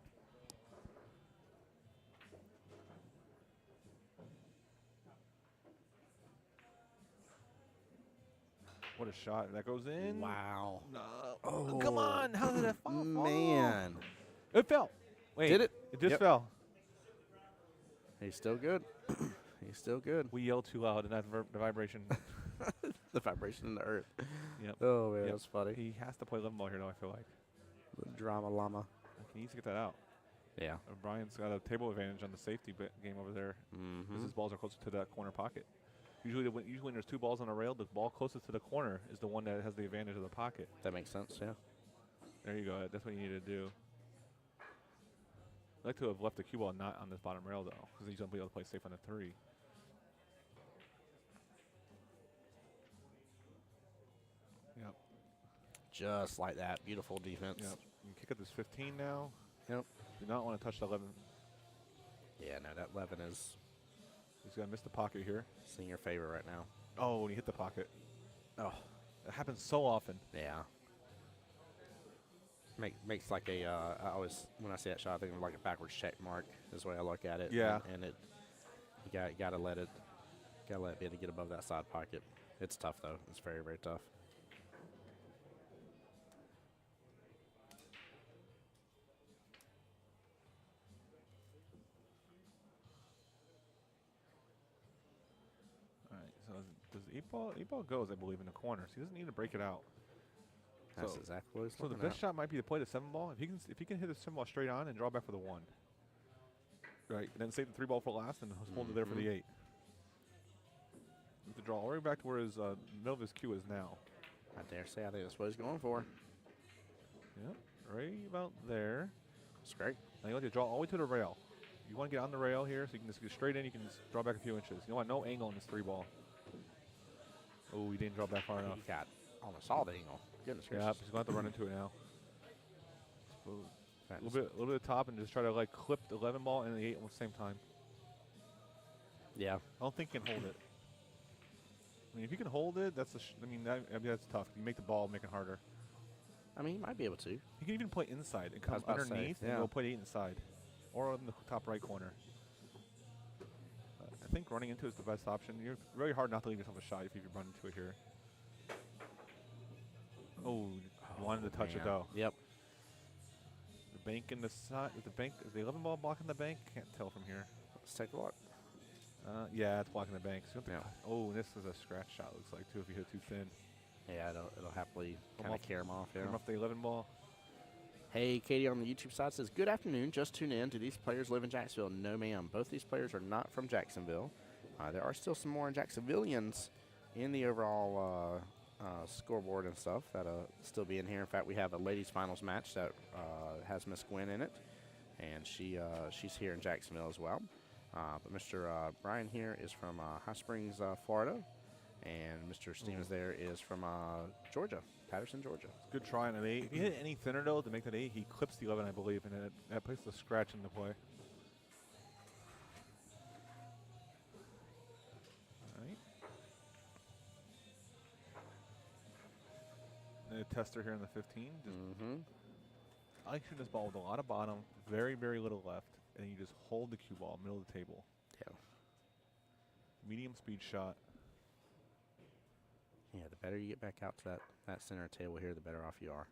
What a shot. That goes in. Wow. No. Oh, Come on. How did that fall? Man. It fell. Wait. Did it? It just Yep. fell. He's still good. He's still good. We yelled too loud, and that's the vibration. The vibration in the earth. Yep. Oh, man, Yep. that's funny. He has to play 11 ball here, though, I feel like. The drama llama. He needs to get that out. Yeah. Brian's got a table advantage on the safety game over there. Because his balls are closer to that corner pocket. Usually when there's 2 balls on a rail, the ball closest to the corner is the one that has the advantage of the pocket. That makes sense, yeah. There you go. That's what you need to do. I'd like to have left the cue ball not on this bottom rail, though, because he's going to be able to play safe on the 3. Yep. Just like that. Beautiful defense. Yep. You can kick up this 15 now. Yep. Do not want to touch the 11. Yeah, no, that 11 is He's going to miss the pocket here. senior favorite right now. Oh, and he hit the pocket. Oh, That happens so often. yeah. Makes like a, I always, when I see that shot, I think of like a backwards check mark is the way I look at it. Yeah. And it, you gotta let it be able to get above that side pocket. It's tough, though. It's very, very tough. All right. So does 8 ball goes, I believe, in the corner. So he doesn't need to break it out. That's So- exactly what he's So the looking best at. shot might be to play the 7 ball. If he can hit the 7 ball straight on and draw back for the 1. Right. And then save the 3 ball for last and hold it there for the 8. You have to draw all the way back to where his middle of his cue is now. I dare say I think that's what he's going for. Yep. Right about there. It's great. Now you want to draw all the way to the rail. You want to get on the rail here so you can just get straight in. You can just draw back a few inches. You want no angle in this 3 ball. Oh, he didn't draw back far enough. He got almost all the angle. Goodness Yeah, gracious. he's going to have to run into it now. A That's- little bit of top and just try to like clip the 11 ball and the 8 at the same time. Yeah. I don't think he can hold it. I mean, if you can hold it, that's that's tough. You make the ball, make it harder. I mean, he might be able to. You can even play inside and I come was about to say, underneath and yeah. go play 8 inside, or in the top right corner. I think running into it is the best option. You're very hard not to leave yourself a shot if you run into it here. Oh, wanted to touch it Man. though. Yep. The bank in the side. Is the 11 ball blocking the bank? Can't tell from here. Let's take a look. Yeah, it's blocking the bank. So you have to Yeah. oh, and this is a scratch shot. Looks like too if you hit it too thin. Yeah, it'll happily Come kind of off- carry him off. Yeah. Come off the 11 ball. Hey, Katie on the YouTube side says, good afternoon. Just tune in. Do these players live in Jacksonville? No, ma'am. Both these players are not from Jacksonville. There are still some more Jacksonvillians in the overall scoreboard and stuff that'll still be in here. In fact, we have a ladies finals match that has Miss Gwen in it, and she's here in Jacksonville as well. But Mr. Brian here is from High Springs, Florida, and Mr. Stevens there is from Georgia, Patterson, Georgia. Good try on an 8. If you hit any thinner, though, to make that 8, he clips the 11, I believe, and that puts the scratch into play. All right. And a tester here in the 15. I like shooting this ball with a lot of bottom, very, very little left, and you just hold the cue ball, middle of the table. Yeah. Medium speed shot. Yeah, the better you get back out to that center table here, the better off you are.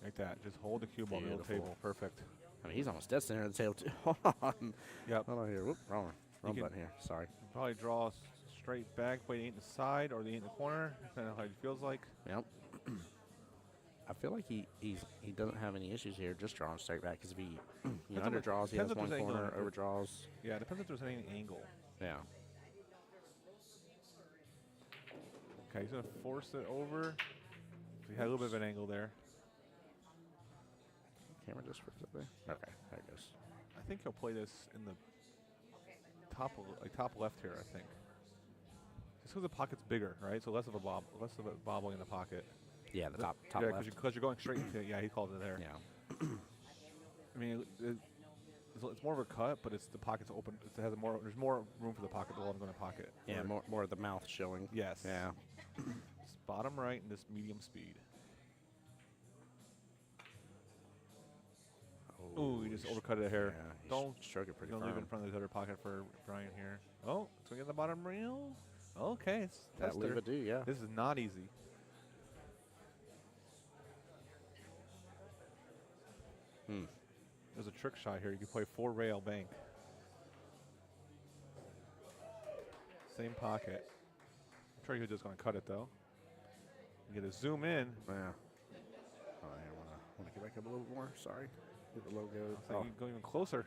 Like that. Just hold the cue ball, middle of the table. Perfect. I mean, he's almost dead center of the table, too. Hold on. Yep. Hold on here. Whoop, wrong button here. Sorry. Probably draw straight back, play the 8 in the side or the 8 in the corner, depending on how it feels like. Yep. I feel like he doesn't have any issues here, just drawing straight back, because if he underdraws, he has one corner, overdraws. Yeah, it depends if there's any angle. Yeah. Okay, he's going to force it over. So he had a little bit of an angle there. Camera just flips up there. Okay, there it goes. I think he'll play this in the top left here, I think. Just because the pocket's bigger, right? So less of a bobbling in the pocket. Yeah, the top yeah, left. because you're going straight into it. Yeah, he called it there. Yeah. I mean, it's more of a cut, but the pocket's open. It has there's more room for the pocket. The ball going to pocket. Yeah, more of the mouth showing. Yes. Yeah. It's bottom right and this medium speed. Ooh, you just overcut it here. Yeah, don't stroke it pretty don't firm. leave it in front of the other pocket for Brian here. Oh, so we get the bottom rail. Okay, it's That leave it do, yeah. This is not easy. There's a trick shot here. You can play 4 rail bank. Same pocket. I'm sure you're just going to cut it though. You get to zoom in. Yeah. Oh, I want to get back up a little more. Sorry. Get the logo. So you can go even closer.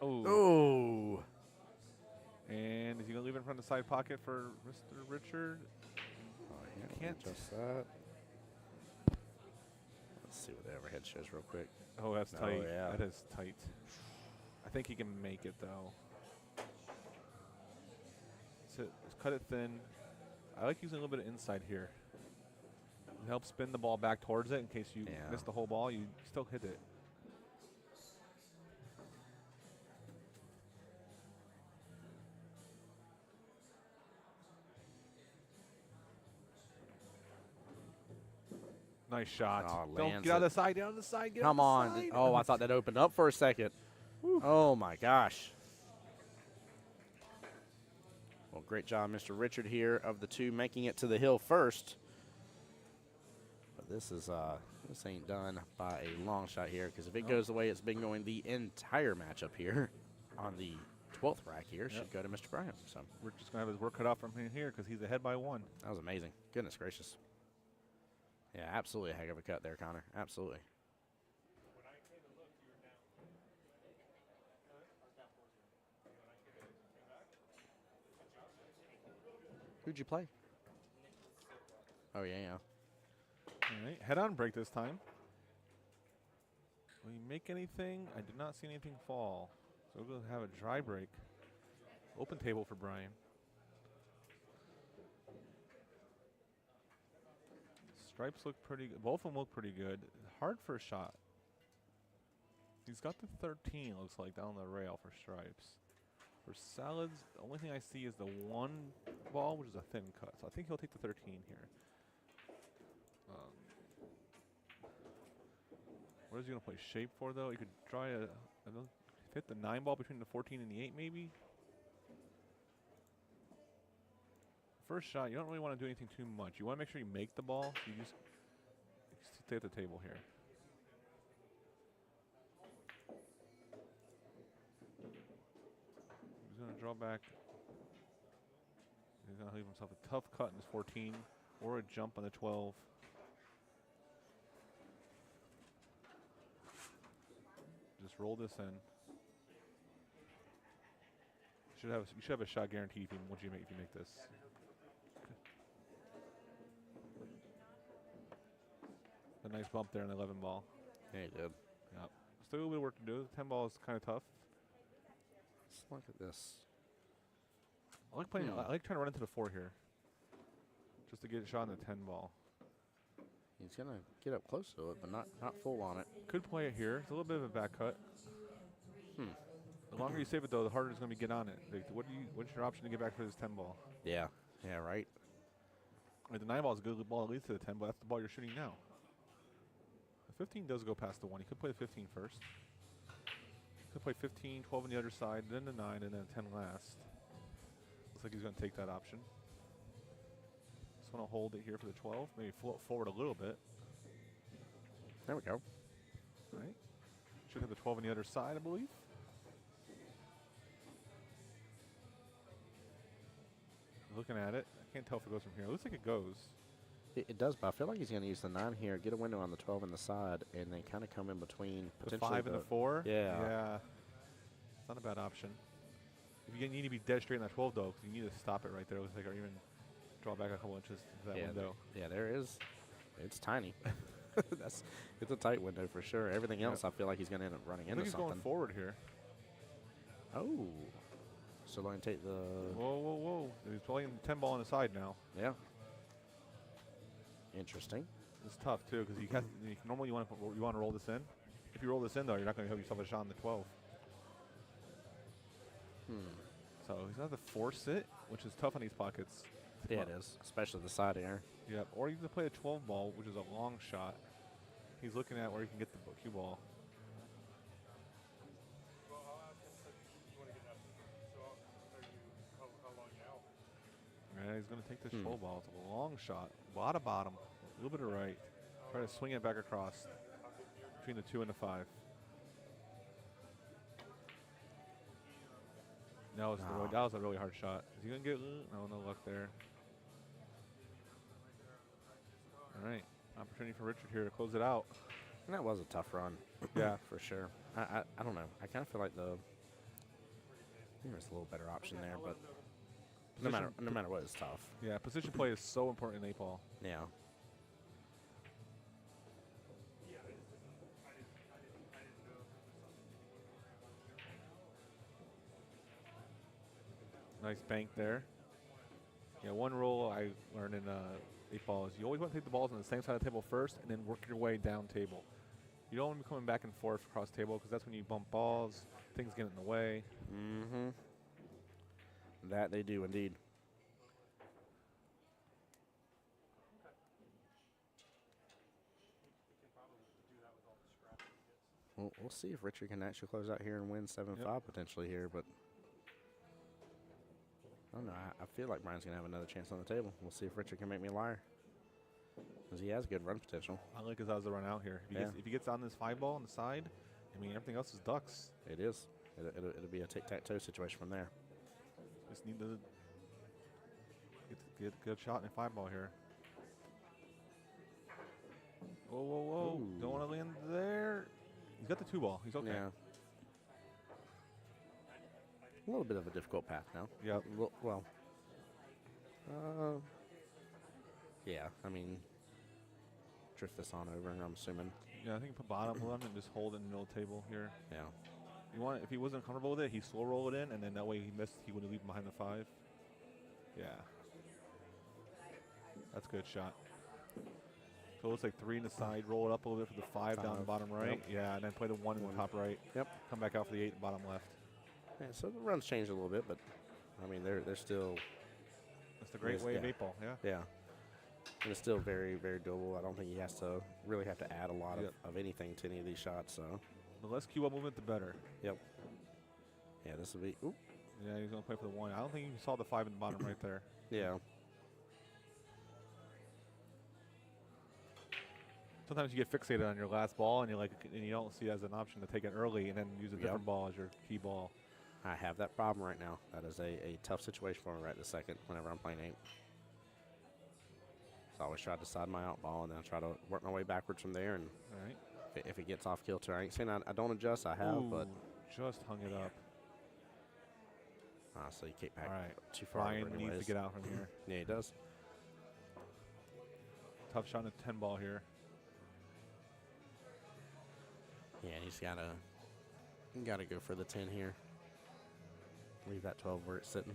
Oh. Oh. And is he going to leave it in front of the side pocket for Mr. Richard? Oh, yeah. Can't. Adjust that. Let's see what the overhead shows real quick. Oh, that's tight. Yeah. That is tight. I think he can make it though. So let's cut it thin. I like using a little bit of inside here. It helps spin the ball back towards it in case you miss the whole ball. You still hit it. Nice shot. Oh, Don't get out of the side. Get out of the side. Get Come out of the on. side. Oh, I thought that opened up for a second. Whew. Oh, my gosh. Well, great job, Mr. Richard here of the two making it to the hill first. But this ain't done by a long shot here, because if it goes the way it's been going the entire matchup here on the 12th rack here, should go to Mr. Bryan. So we're just going to have his work cut off from here because he's ahead by 1. that was amazing. Goodness gracious. Yeah, absolutely a heck of a cut there, Connor. Absolutely. Who'd you play? Oh, yeah. All right, head-on break this time. Will you make anything? I did not see anything fall. So we'll have a dry break. Open table for Brian. Stripes look pretty good. Both of them look pretty good. Hard for a shot. He's got the 13, looks like, down the rail for stripes. For salads, the only thing I see is the 1 ball, which is a thin cut. So I think he'll take the 13 here. What is he going to play shape for, though? You could try hit the 9 ball between the 14 and the 8, maybe. First shot, you don't really want to do anything too much. You want to make sure you make the ball. So you just stay at the table here. He's going to draw back. He's going to leave himself a tough cut in his 14 or a jump on the 12. Just roll this in. You should have a shot guaranteed if you make this. A nice bump there on the 11 ball. Yeah, he did. Yep. Still a little bit of work to do. The 10 ball is kind of tough. Let's look at this. I like playing. I like trying to run into the 4 here, just to get a shot on the 10 ball. He's gonna get up close to it, but not full on it. Could play it here. It's a little bit of a back cut. The longer you save it, though, the harder it's going to be get on it. Like, what's your option to get back for this 10 ball? Yeah. Yeah. Right. Like the 9 ball is a good ball that leads to the 10, but that's the ball you're shooting now. The 15 does go past the 1. He could play the 15 first. Could play 15, 12 on the other side, then the 9, and then 10 last. Looks like he's going to take that option. Just want to hold it here for the 12. Maybe float forward a little bit. There we go. All right. Should have the 12 on the other side, I believe. Looking at it. I can't tell if it goes from here. It looks like it goes. It does, but I feel like he's going to use the 9 here, get a window on the 12 on the side, and then kind of come in between The potentially 5 and the 4? Yeah. Yeah. It's not a bad option. If you need to be dead straight in that 12, though, because you need to stop it right there. It looks like, or even draw back a couple inches to that window. Yeah, there is. It's tiny. It's a tight window for sure. Everything else, I feel like he's going to end up running I into think he's something. going forward here. Oh. So let me take the. Whoa, whoa, whoa. He's playing 10 ball on the side now. Yeah. Interesting. It's tough, too, because normally you want to roll this in. If you roll this in, though, you're not going to have yourself a shot on the 12. So he's going to have to force it, which is tough on these pockets. Yeah, it is, especially the side air. Yep. Or you can play a 12 ball, which is a long shot. He's looking at where he can get the cue ball. Yeah, he's going to take this 12 ball. It's a long shot. A lot of bottom, a little bit of right. Try to swing it back across between the 2 and the 5. That was a really hard shot. Is he going to get? No luck there. All right. Opportunity for Richard here to close it out. And that was a tough run. Yeah. For sure. I don't know. I kind of feel like there's a little better option there, but no matter what, it's tough. Yeah, position play is so important in 8-ball. Yeah. Nice bank there. Yeah, one rule I learned in 8-ball is you always want to take the balls on the same side of the table first and then work your way down table. You don't want to be coming back and forth across table because that's when you bump balls, things get in the way. Mm-hmm. That they do indeed. Well, we'll see if Richard can actually close out here and win 7-5 potentially here, but I don't know. I feel like Brian's going to have another chance on the table. We'll see if Richard can make me a liar, because he has good run potential. I like his odds to run out here. If he gets on this 5-ball on the side, I mean, everything else is ducks. It is. It'll be a tic-tac-toe situation from there. Just need to get a good shot in a 5-ball here. Whoa, whoa, whoa. Ooh. Don't want to land there. He's got the 2-ball. He's okay. Yeah. A little bit of a difficult path now. Yep. Well, yeah, I mean, drift this on over, I'm assuming. Yeah, I think put bottom left and just hold it in the middle table here. Yeah. You want, if he wasn't comfortable with it, he slow roll it in, and then that way he missed. He wouldn't leave him behind the 5. Yeah. That's a good shot. So it looks like 3 in the side, roll it up a little bit for the 5 down the bottom right. Yep. Yeah, and then play the 1 in the top right. Yep. Come back out for the 8 in the bottom left. Yeah, so the runs changed a little bit, but I mean they're still. That's the great way of 8-ball. Yeah. Yeah. And it's still very, very doable. I don't think he has to really have to add a lot of anything to any of these shots. So. The less QBall movement, the better. Yep. Yeah, this will be. Oop. Yeah, he's gonna play for the 1. I don't think you saw the 5 in the bottom right there. Yeah. Sometimes you get fixated on your last ball, and you don't see it as an option to take it early and then use a different ball as your key ball. I have that problem right now. That is a tough situation for me right this second whenever I'm playing 8. So I always try to decide my out ball, and then I try to work my way backwards from there. And All right. if it gets off kilter, I ain't saying I don't adjust. I have, Ooh, but just hung it up. So you can't pack All right. too far. Brian over needs anyways. to get out from here. Yeah, he does. Tough shot in a 10 ball here. Yeah, he's gotta go for the 10 here. Leave that 12 where it's sitting.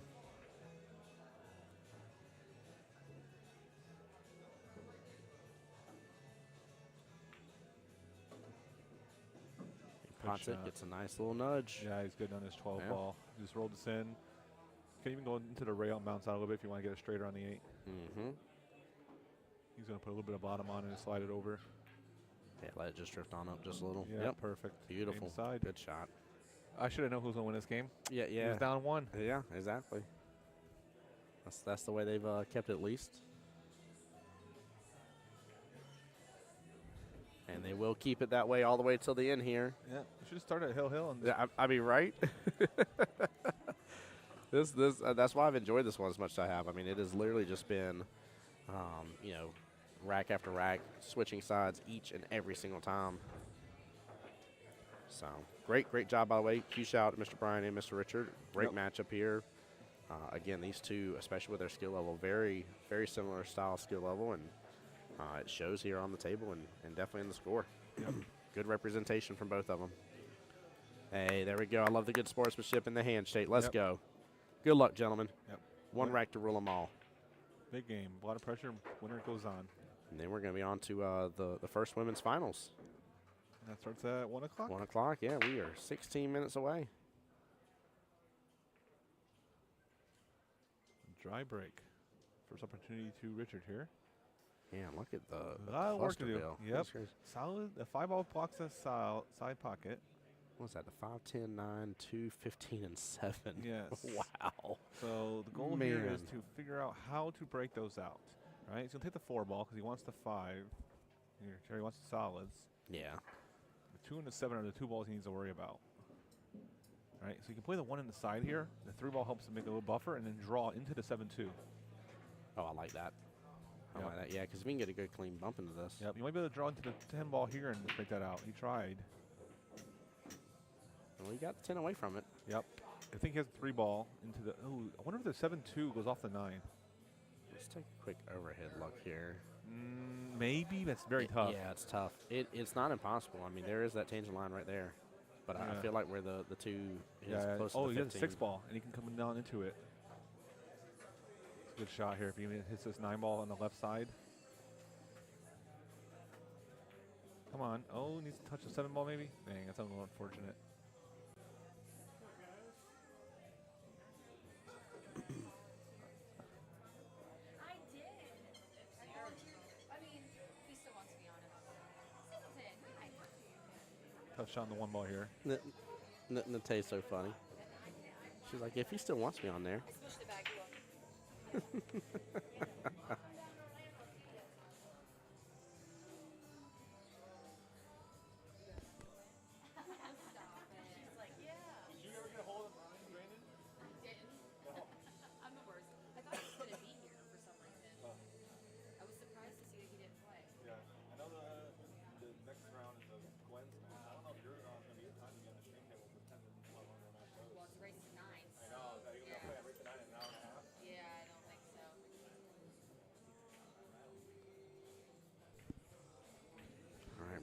He pots it, shot. gets a nice little nudge. Yeah, he's good on his 12 Yeah. ball. Just rolled this in. Can even go into the rail, bounce out a little bit if you want to get it straighter on the 8. Mm-hmm. He's going to put a little bit of bottom on it and slide it over. Yeah, let it just drift on up just a little. Yeah, Yep. perfect. Beautiful. Inside. Good shot. I should have known who was going to win this game. Yeah, He yeah. was down 1. Yeah, exactly. That's the way they've kept it at least. And they will keep it that way all the way till the end here. Yeah, we should start at Hill and Yeah, I mean, right? That's why I've enjoyed this one as much as I have. I mean, it has literally just been, rack after rack, switching sides each and every single time. So great job, by the way. Huge shout out to Mr. Brian and Mr. Richard. Great matchup here. Again, these two, especially with their skill level, very, very similar style skill level, and it shows here on the table and definitely in the score. Good representation from both of them. Hey, there we go. I love the good sportsmanship and the handshake. Let's go. Good luck, gentlemen. Yep. One rack to rule them all. Big game. A lot of pressure. Winner goes on. And then we're going to be on to the first women's finals. And that starts at 1 o'clock. 1 o'clock, yeah. We are 16 minutes away. Dry break. First opportunity to Richard here. Yeah, look at the A lot of work to do. cluster bill. Yep. That's crazy. Solid. The 5-ball blocks the side pocket. What's that? The 5, 10, 9, 2, 15, and 7. Yes. Wow. So the goal here is Man. to figure out how to break those out. Right? He's going to take the 4-ball because he wants the 5. Here, Terry wants the solids. Yeah. The 2 and the 7 are the 2 balls he needs to worry about. All right, so you can play the 1 in the side here. The 3-ball helps to make a little buffer and then draw into the 7-2. Oh, I like that. I like that. Yeah, because we can get a good clean bump into this. Yep, you might be able to draw into the 10-ball here and break that out. He tried. And we got the 10 away from it. Yep. I think he has a 3-ball into the. Oh, I wonder if the 7-2 goes off the 9. Let's take a quick overhead look here. Maybe that's very tough. Yeah, it's tough. It's not impossible. I mean, there is that tangent line right there. But I feel like where the 2 is close to Oh, the he 15. has a 6-ball, and he can come down into it. It's a good shot here if he hits this 9-ball on the left side. Come on. Oh, needs to touch the 7-ball maybe? Dang, that's a little unfortunate. Tough shot on the 1-ball here. Nate's so funny. She's like, if he still wants me on there.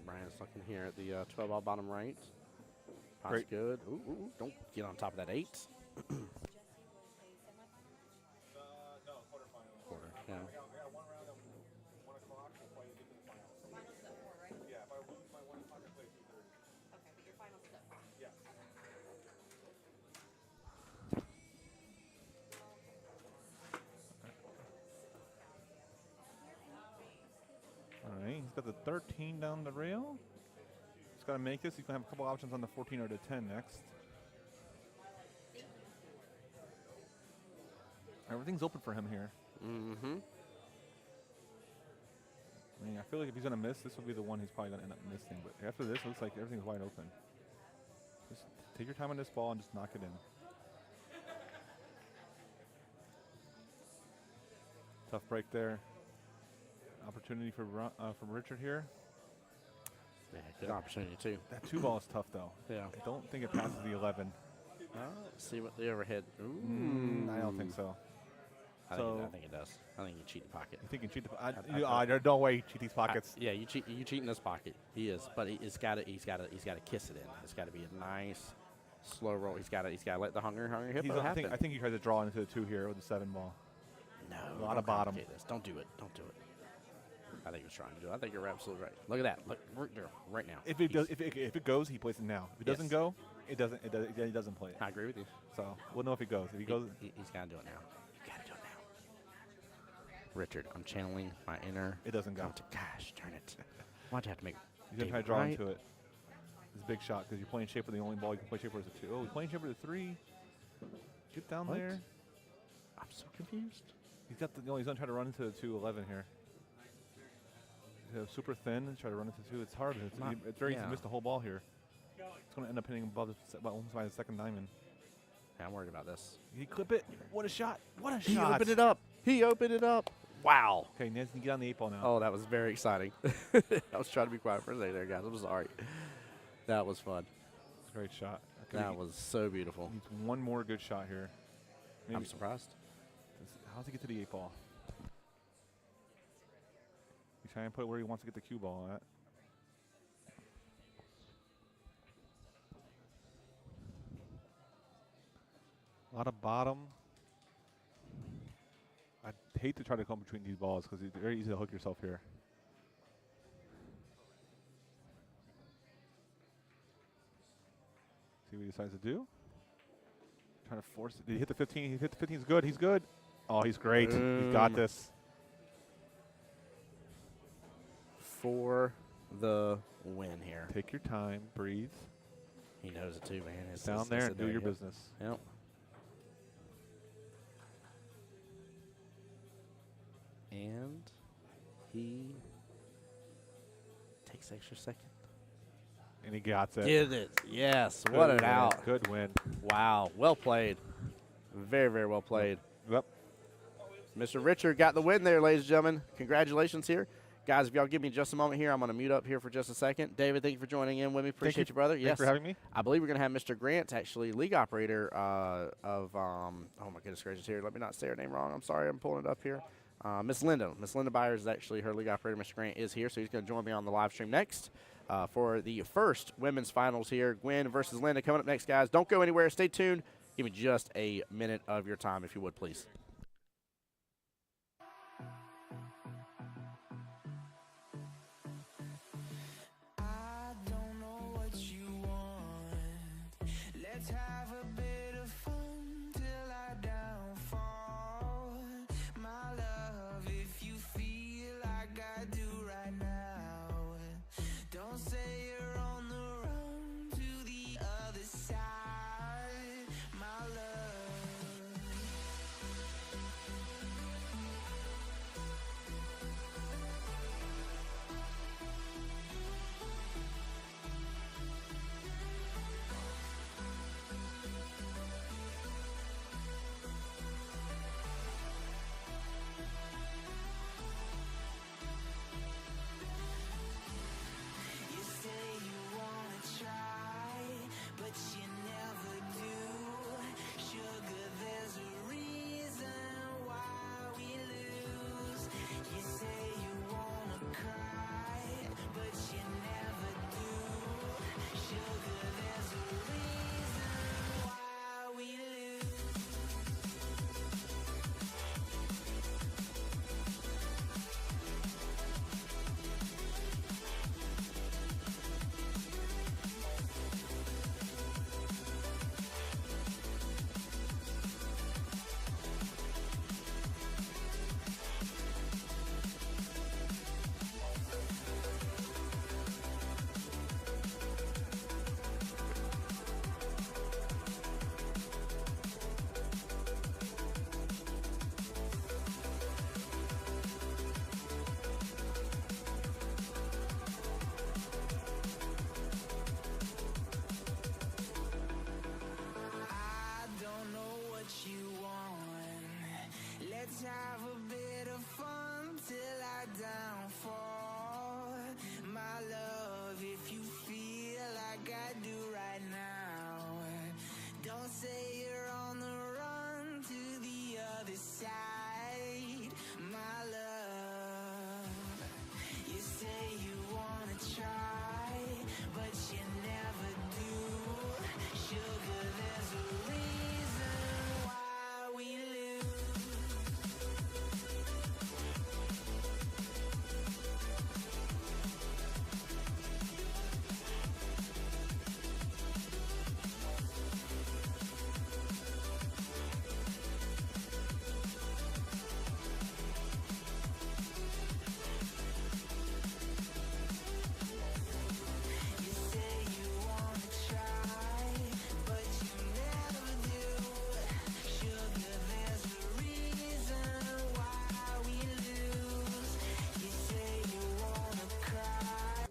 Brian's looking here at the 12-ball bottom right. Pot's Great. good. Ooh, don't get on top of that 8. No, quarterfinal. Quarter, yeah. I got 1 round at 1 o'clock. We'll play to get to the finals. Finals at 4, right? Yeah, if I lose my 1 o'clock, I play 2:30. Okay, but your finals at 4. Yes. All right, he's got the 13 down the rail. He's got to make this. He's going to have a couple options on the 14 or the 10 next. Everything's open for him here. Mm-hmm. I mean, I feel like if he's going to miss, this will be the one he's probably going to end up missing. But after this, it looks like everything's wide open. Just take your time on this ball and just knock it in. Tough break there. Opportunity for Richard here. Yeah, good opportunity, too. That 2-ball is tough, though. Yeah. I don't think it passes the 11. Let's see what the overhead. Ooh. I don't think so. I think it does. I think you cheat the pocket. You think you cheat the no way you cheat these pockets. Yeah, you cheat in this pocket. He is, but he's got to kiss it in. It's got to be a nice slow roll. He's got to let the hungry hippo happen. I think he tried to draw into the 2 here with the 7 ball. No, a lot of bottom. This. Don't do it. Don't do it. I think he was trying to do it. I think you're absolutely right. Look at that. Look right now. If it goes, he plays it now. If it doesn't go, it doesn't. He doesn't play it. I agree with you. So we'll know if he goes. If he goes, he's got to do it now. You got to do it now. Richard, I'm channeling my inner. It doesn't go. Gosh, darn it. Why'd you have to make? He's gonna try to draw into it. It's a big shot because you're playing shape with the only ball you can play shape with is a 2. Oh, he's playing shape with a 3. Get down there. I'm so confused. He's got the. No, he's gonna try to run into the 2-11 here. Super thin and try to run into 2. It's hard. It's very easy to miss the whole ball here. It's going to end up hitting above almost by the second diamond. Yeah, I'm worried about this. He clip it. What a shot. What a shot. He opened it up. He opened it up. Wow. Okay, Nez, you get on the 8 ball now. Oh, that was very exciting. I was trying to be quiet for a second there, guys. I'm sorry. That was fun. It's a great shot. That was so beautiful. Needs one more good shot here. Maybe. I'm surprised. How does he get to the 8 ball? He's trying to put it where he wants to get the cue ball at. A lot of bottom. I'd hate to try to come between these balls because it's very easy to hook yourself here. See what he decides to do. Trying to force it. Did he hit the 15? He hit the 15. He's good. He's good. Oh, he's great. He's got this. For the win here. Take your time. Breathe. He knows it too, man. It's down there and do your business. Yep. And he takes extra second. And he got it. Did it. Yes. Good what an win. out. Good win. Wow. Well played. Very, very well played. Yep. Mr. Richard got the win there, ladies and gentlemen. Congratulations here. Guys, if y'all give me just a moment here, I'm going to mute up here for just a second. David, thank you for joining in with me. Appreciate you, brother. Thanks for having me. I believe we're going to have Mr. Grant, actually, league operator of, oh my goodness gracious here. Let me not say her name wrong. I'm sorry. I'm pulling it up here. Miss Linda. Miss Linda Byers is actually her league operator. Mr. Grant is here, so he's going to join me on the live stream next for the first women's finals here. Gwen versus Linda coming up next, guys. Don't go anywhere. Stay tuned. Give me just a minute of your time, if you would, please.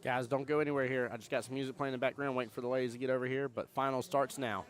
Guys, don't go anywhere here. I just got some music playing in the background, waiting for the ladies to get over here, but final starts now.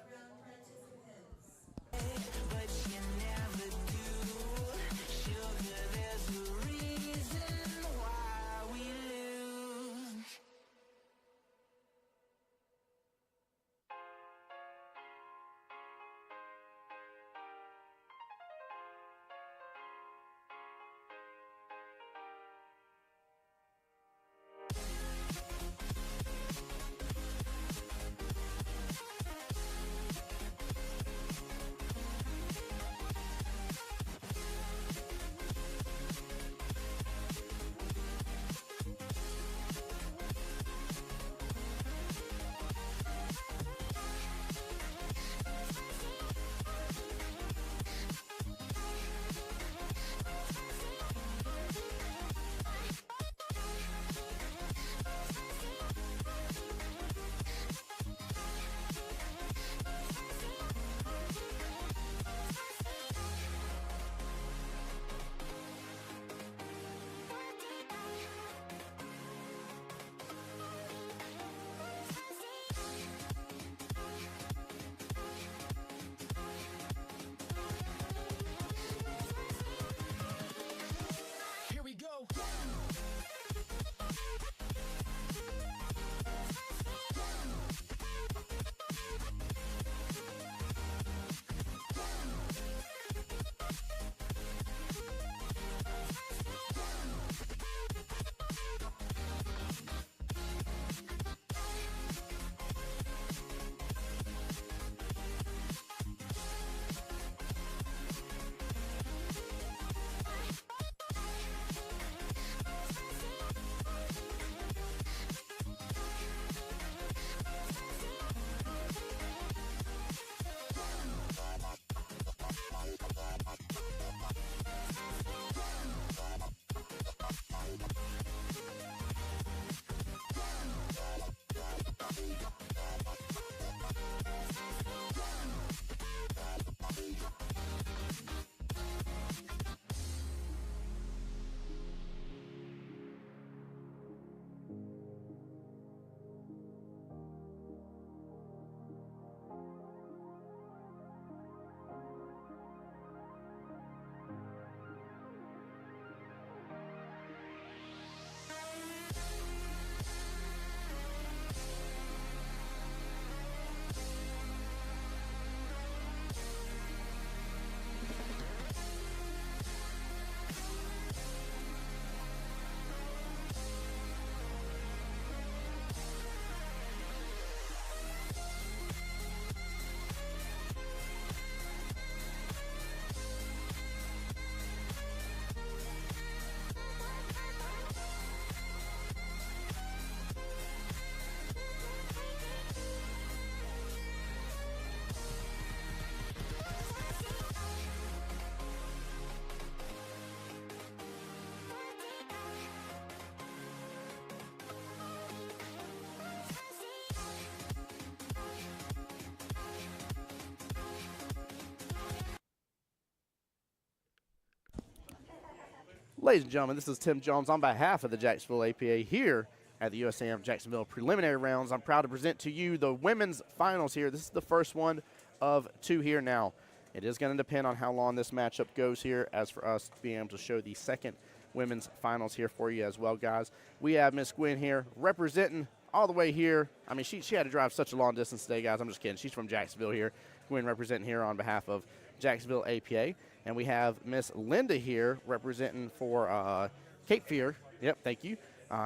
Ladies and gentlemen, this is Tim Jones on behalf of the Jacksonville APA here at the USAM Jacksonville Preliminary Rounds. I'm proud to present to you the women's finals here. This is the first one of two here now. It is going to depend on how long this matchup goes here as for us being able to show the second women's finals here for you as well, guys. We have Miss Gwen here representing all the way here. I mean, she had to drive such a long distance today, guys. I'm just kidding. She's from Jacksonville here. Gwen representing here on behalf of Jacksonville APA. And we have Miss Linda here representing for Cape Fear. Yep, thank you.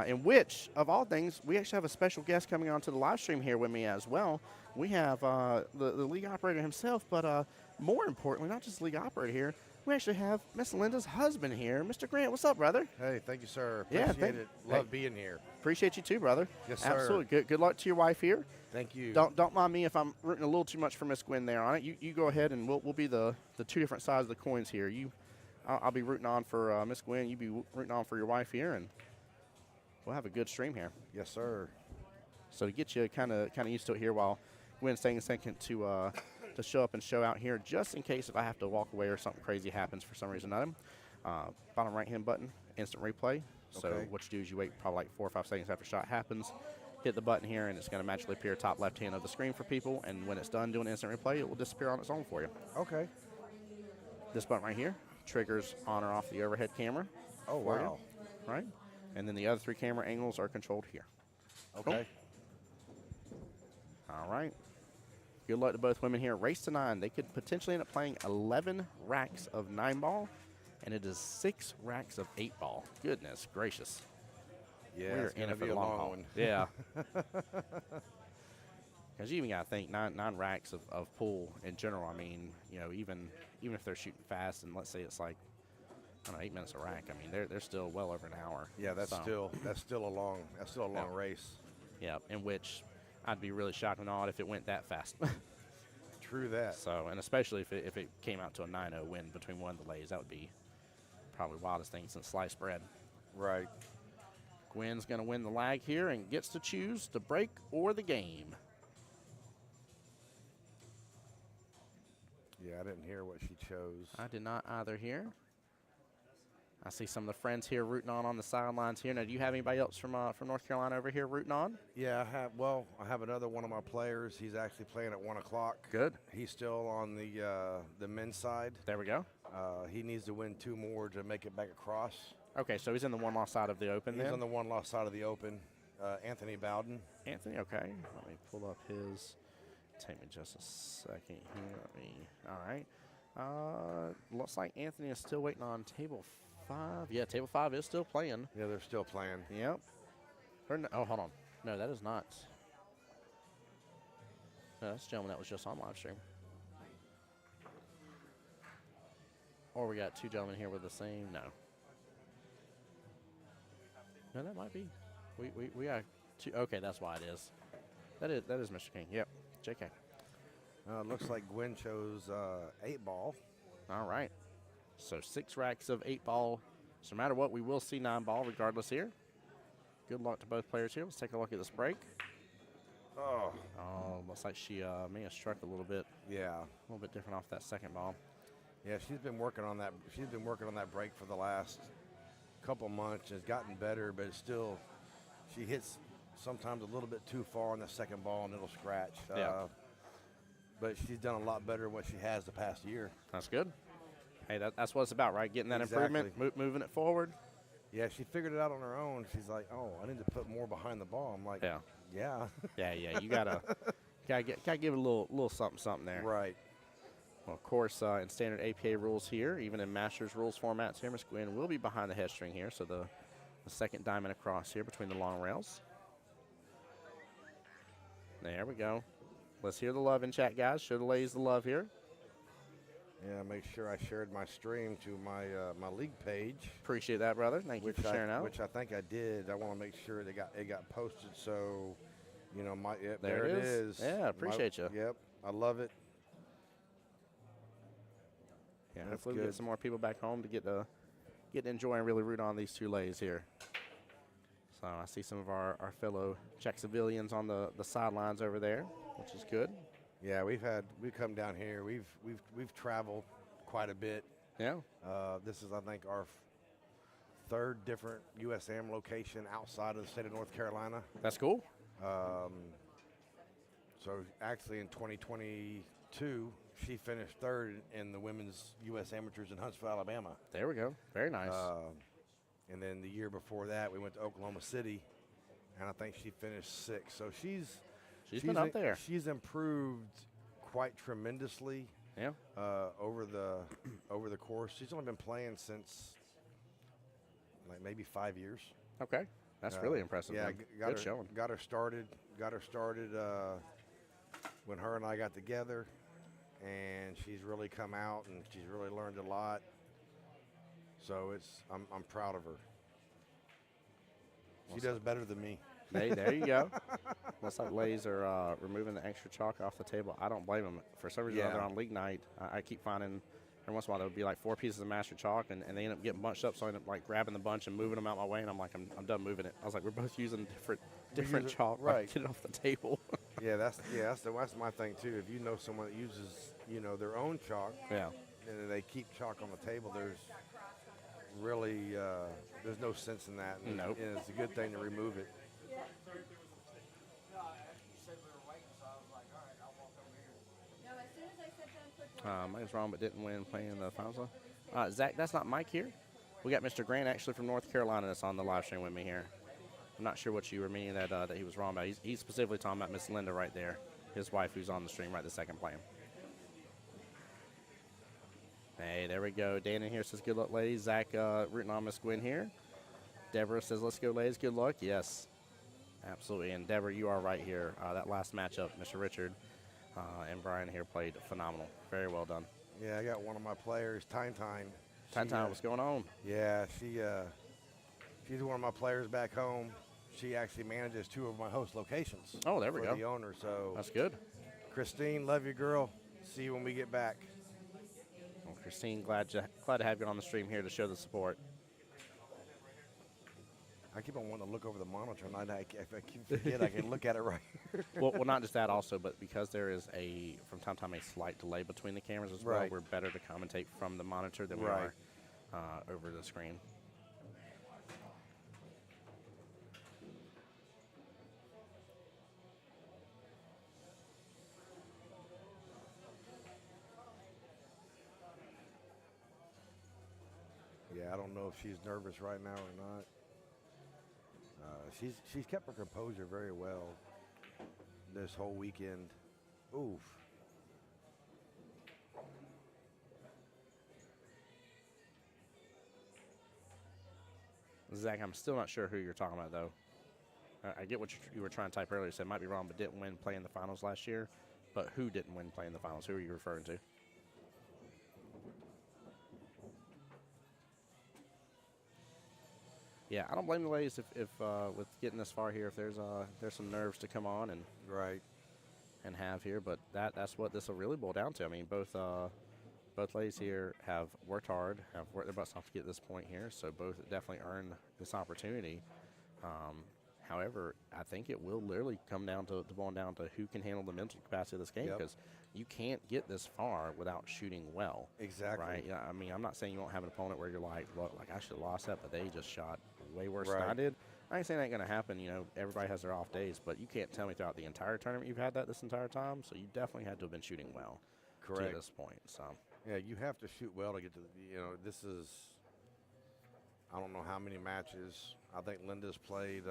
In which, of all things, we actually have a special guest coming on to the live stream here with me as well. We have the league operator himself, but more importantly, not just league operator here, we actually have Miss Linda's husband here. Mr. Grant, what's up, brother? Hey, thank you, sir. Yeah, Appreciate it. Love being here. Appreciate you too, brother. Yes, sir. Absolutely. Good luck to your wife here. Thank you. Don't mind me if I'm rooting a little too much for Miss Gwen there on it. You go ahead and we'll be the two different sides of the coins here. I'll be rooting on for Miss Gwen. You be rooting on for your wife here, and we'll have a good stream here. Yes, sir. So to get you kind of used to it here while Gwen's taking a second to show up and show out here, just in case if I have to walk away or something crazy happens for some reason or another. Bottom right-hand button, instant replay. So Okay. what you do is you wait probably like 4 or 5 seconds after shot happens, hit the button here, and it's going to magically appear top left hand of the screen for people. And when it's done doing instant replay, it will disappear on its own for you. Okay. This button right here triggers on or off the overhead camera. Oh, for you, wow. right? And then the other 3 camera angles are controlled here. Okay. All right. Good luck to both women here. Race to 9. They could potentially end up playing 11 racks of 9-ball, and it is 6 racks of 8-ball. Goodness gracious. Yeah, We're it's in gonna it for be the a long long haul. one. Yeah. Because you even got to think nine racks of pool in general. I mean, you know, even if they're shooting fast, and let's say it's like, I don't know, 8 minutes a rack. I mean, they're still well over an hour. Yeah, that's So, still a long race. yeah. In which I'd be really shocked and awed if it went that fast. True that. So, and especially if it came out to a 9-0 win between one of the lays, that would be probably wildest thing since sliced bread. Right. Gwen's going to win the lag here and gets to choose the break or the game. Yeah, I didn't hear what she chose. I did not either here. I see some of the friends here rooting on the sidelines here. Now, do you have anybody else from North Carolina over here rooting on? Yeah, I have another one of my players. He's actually playing at 1 o'clock. Good. He's still on the men's side. There we go. He needs to win 2 more to make it back across. Okay, so he's in the one-loss side of the Open He's then? on the 1-loss side of the Open. Anthony Bowden. Anthony, okay. Let me pull up his. Take me just a second here. All right. Looks like Anthony is still waiting on table 5. Yeah, table 5 is still playing. Yeah, they're still playing. Yep. Or no, oh, hold on. No, that is not. No, that's the gentleman that was just on live stream. Or we got 2 gentlemen here with the same. No. No, that might be. We got 2. Okay, that's why it is. That is Mr. King. Yep. JK. Looks like Gwen chose 8-ball. All right. So 6 racks of 8-ball. So no matter what, we will see 9-ball regardless here. Good luck to both players here. Let's take a look at this break. Oh. Oh, looks like she may have struck a little bit Yeah. different off that second ball. Yeah, she's been working on that. She's been working on that break for the last couple months. It's gotten better, but it's still, she hits sometimes a little bit too far on the second ball, and it'll scratch. Yeah. But she's done a lot better than what she has the past year. That's good. Hey, that's what it's about, right? Getting that Exactly. improvement, moving it forward. Yeah, she figured it out on her own. She's like, oh, I need to put more behind the ball. I'm like, Yeah. yeah. Yeah. You gotta give it a little something there. Right. Well, of course, in standard APA rules here, even in Masters rules formats here, Miss Gwen will be behind the head string here. So the second diamond across here between the long rails. There we go. Let's hear the love in chat, guys. Show the ladies the love here. Yeah, make sure I shared my stream to my my league page. Appreciate that, brother. Thank you for sharing out. Which I think I did. I want to make sure it got posted. So, you know, There there it it is. is. Yeah, appreciate you. Yep, I love it. Yeah, That's hopefully we good. get some more people back home to get to enjoy and really root on these 2 lays here. So I see some of our fellow Jacksonvillians on the sidelines over there, which is good. Yeah, we've come down here. We've traveled quite a bit. Yeah. This is, I think, our 3rd different USAM location outside of the state of North Carolina. That's cool. So actually, in 2022, she finished 3rd in the women's U.S. Amateurs in Huntsville, Alabama. There we go. Very nice. And then the year before that, we went to Oklahoma City, and I think she finished 6th. So she's been up there. She's improved quite tremendously. Yeah. Over the course. She's only been playing since like maybe 5 years. Okay. That's really impressive. Yeah, man. Good showing. Got her started when her and I got together, and she's really come out and she's really learned a lot. So I'm proud of her. She does better than me. Hey, there you go. Looks like ladies are removing the extra chalk off the table. I don't blame them. For some reason, Yeah. they're on league night. I keep finding every once in a while there would be like 4 pieces of master chalk, and they end up getting bunched up. So I end up like grabbing the bunch and moving them out my way, and I'm like, I'm done moving it. I was like, we're both using different use it- chalk. right. Get it off the table. That's my thing too. If you know someone that uses their own chalk, Yeah. and they keep chalk on the table, really, there's no sense in that. And, Nope. and it's a good thing to remove it. Mike's wrong, but didn't win playing the finals. Zach, that's not Mike here. We got Mr. Grant actually from North Carolina that's on the live stream with me here. I'm not sure what you were meaning that he was wrong about. He's specifically talking about Miss Linda right there, his wife who's on the stream right this second playing. Hey, there we go. Dan in here says, good luck, ladies. Zach rooting on Miss Gwen here. Deborah says, let's go, ladies. Good luck. Yes, absolutely. And Deborah, you are right here. That last matchup, Mr. Richard and Brian here played phenomenal. Very well done. Yeah, I got one of my players, Time. What's going on? Yeah, she's one of my players back home. She actually manages 2 of my host locations. Oh, there we for go. The owner, so That's good. Christine, love you, girl. See you when we get back. Well, Christine, glad to have you on the stream here to show the support. I keep on wanting to look over the monitor, and if I keep forget, I can look at it right here. well, not just that also, but because there is from time to time a slight delay between the cameras as well, Right. we're better to commentate from the monitor than we Right. are over the screen. Yeah, I don't know if she's nervous right now or not. She's kept her composure very well this whole weekend. Oof. Zach, I'm still not sure who you're talking about, though. I get what you were trying to type earlier. You said might be wrong, but didn't win playing the finals last year. But who didn't win playing the finals? Who are you referring to? Yeah, I don't blame the ladies if with getting this far here, if there's some nerves to come on and Right. and have here, but that's what this will really boil down to. I mean, both ladies here have worked hard, have worked their butts off to get to this point here, so both definitely earned this opportunity. However, I think it will literally come down to boiling down to who can handle the mental capacity of this game, Yep. because you can't get this far without shooting well. Exactly. Right? Yeah, I mean, I'm not saying you won't have an opponent where you're like, look, like I should have lost that, but they just shot way worse than I Right. did. I ain't saying that ain't going to happen. You know, everybody has their off days, but you can't tell me throughout the entire tournament you've had that this entire time. So you definitely had to have been shooting well Correct. to this point. So Yeah, you have to shoot well to get to this is, I don't know how many matches. I think Linda's played,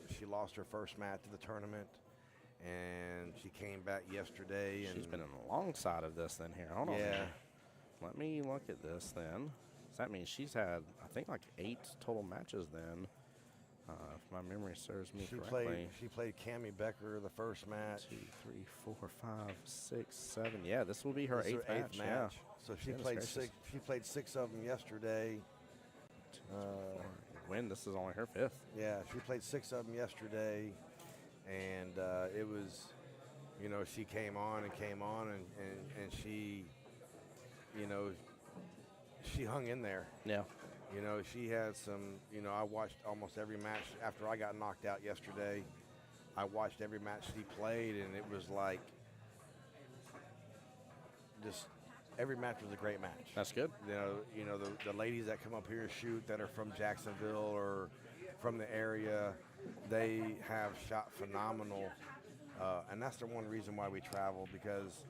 she lost her first match of the tournament, and she came back yesterday. And she's been alongside of this then here. Hold on. Yeah. Here. Let me look at this then. So that means she's had, I think, like 8 total matches then, if my memory serves me correctly. She played Cammie Becker the first match. 2, 3, 4, 5, 6, 7. Yeah, this will be her This is 8th match. Yeah. So she Goodness played gracious. 6. She played 6 of them yesterday. Win. This is only her 5th. Yeah, she played 6 of them yesterday, and it was, she came on, and she, she hung in there. Yeah. She had some, I watched almost every match after I got knocked out yesterday. I watched every match she played, and it was like, just every match was a great match. That's good. The ladies that come up here shoot that are from Jacksonville or from the area, they have shot phenomenal, and that's the one reason why we travel, because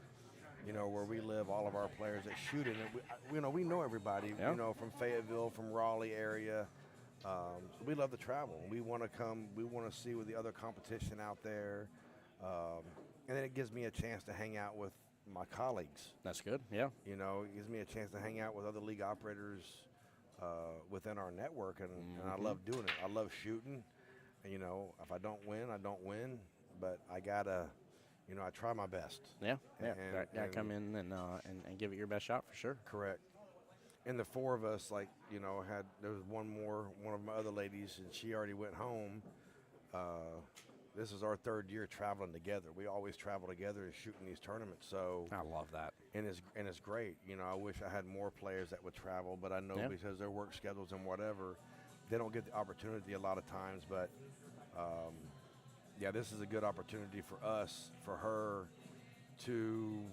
where we live, all of our players that shoot in it, we know everybody, Yeah. From Fayetteville, from Raleigh area. So we love to travel. We want to come. We want to see with the other competition out there, and then it gives me a chance to hang out with my colleagues. That's good. Yeah. It gives me a chance to hang out with other league operators within our network, and I love doing it. I love shooting. And, if I don't win, I don't win, but I gotta, I try my best. Yeah. Yeah. And- Gotta come and- in and give it your best shot for sure. Correct. And the 4 of us, there was one of my other ladies, and she already went home. This is our 3rd year traveling together. We always travel together and shooting these tournaments. So I love that. and it's great. I wish I had more players that would travel, but I know Yeah. because their work schedules and whatever, they don't get the opportunity a lot of times. But yeah, this is a good opportunity for us, for her, to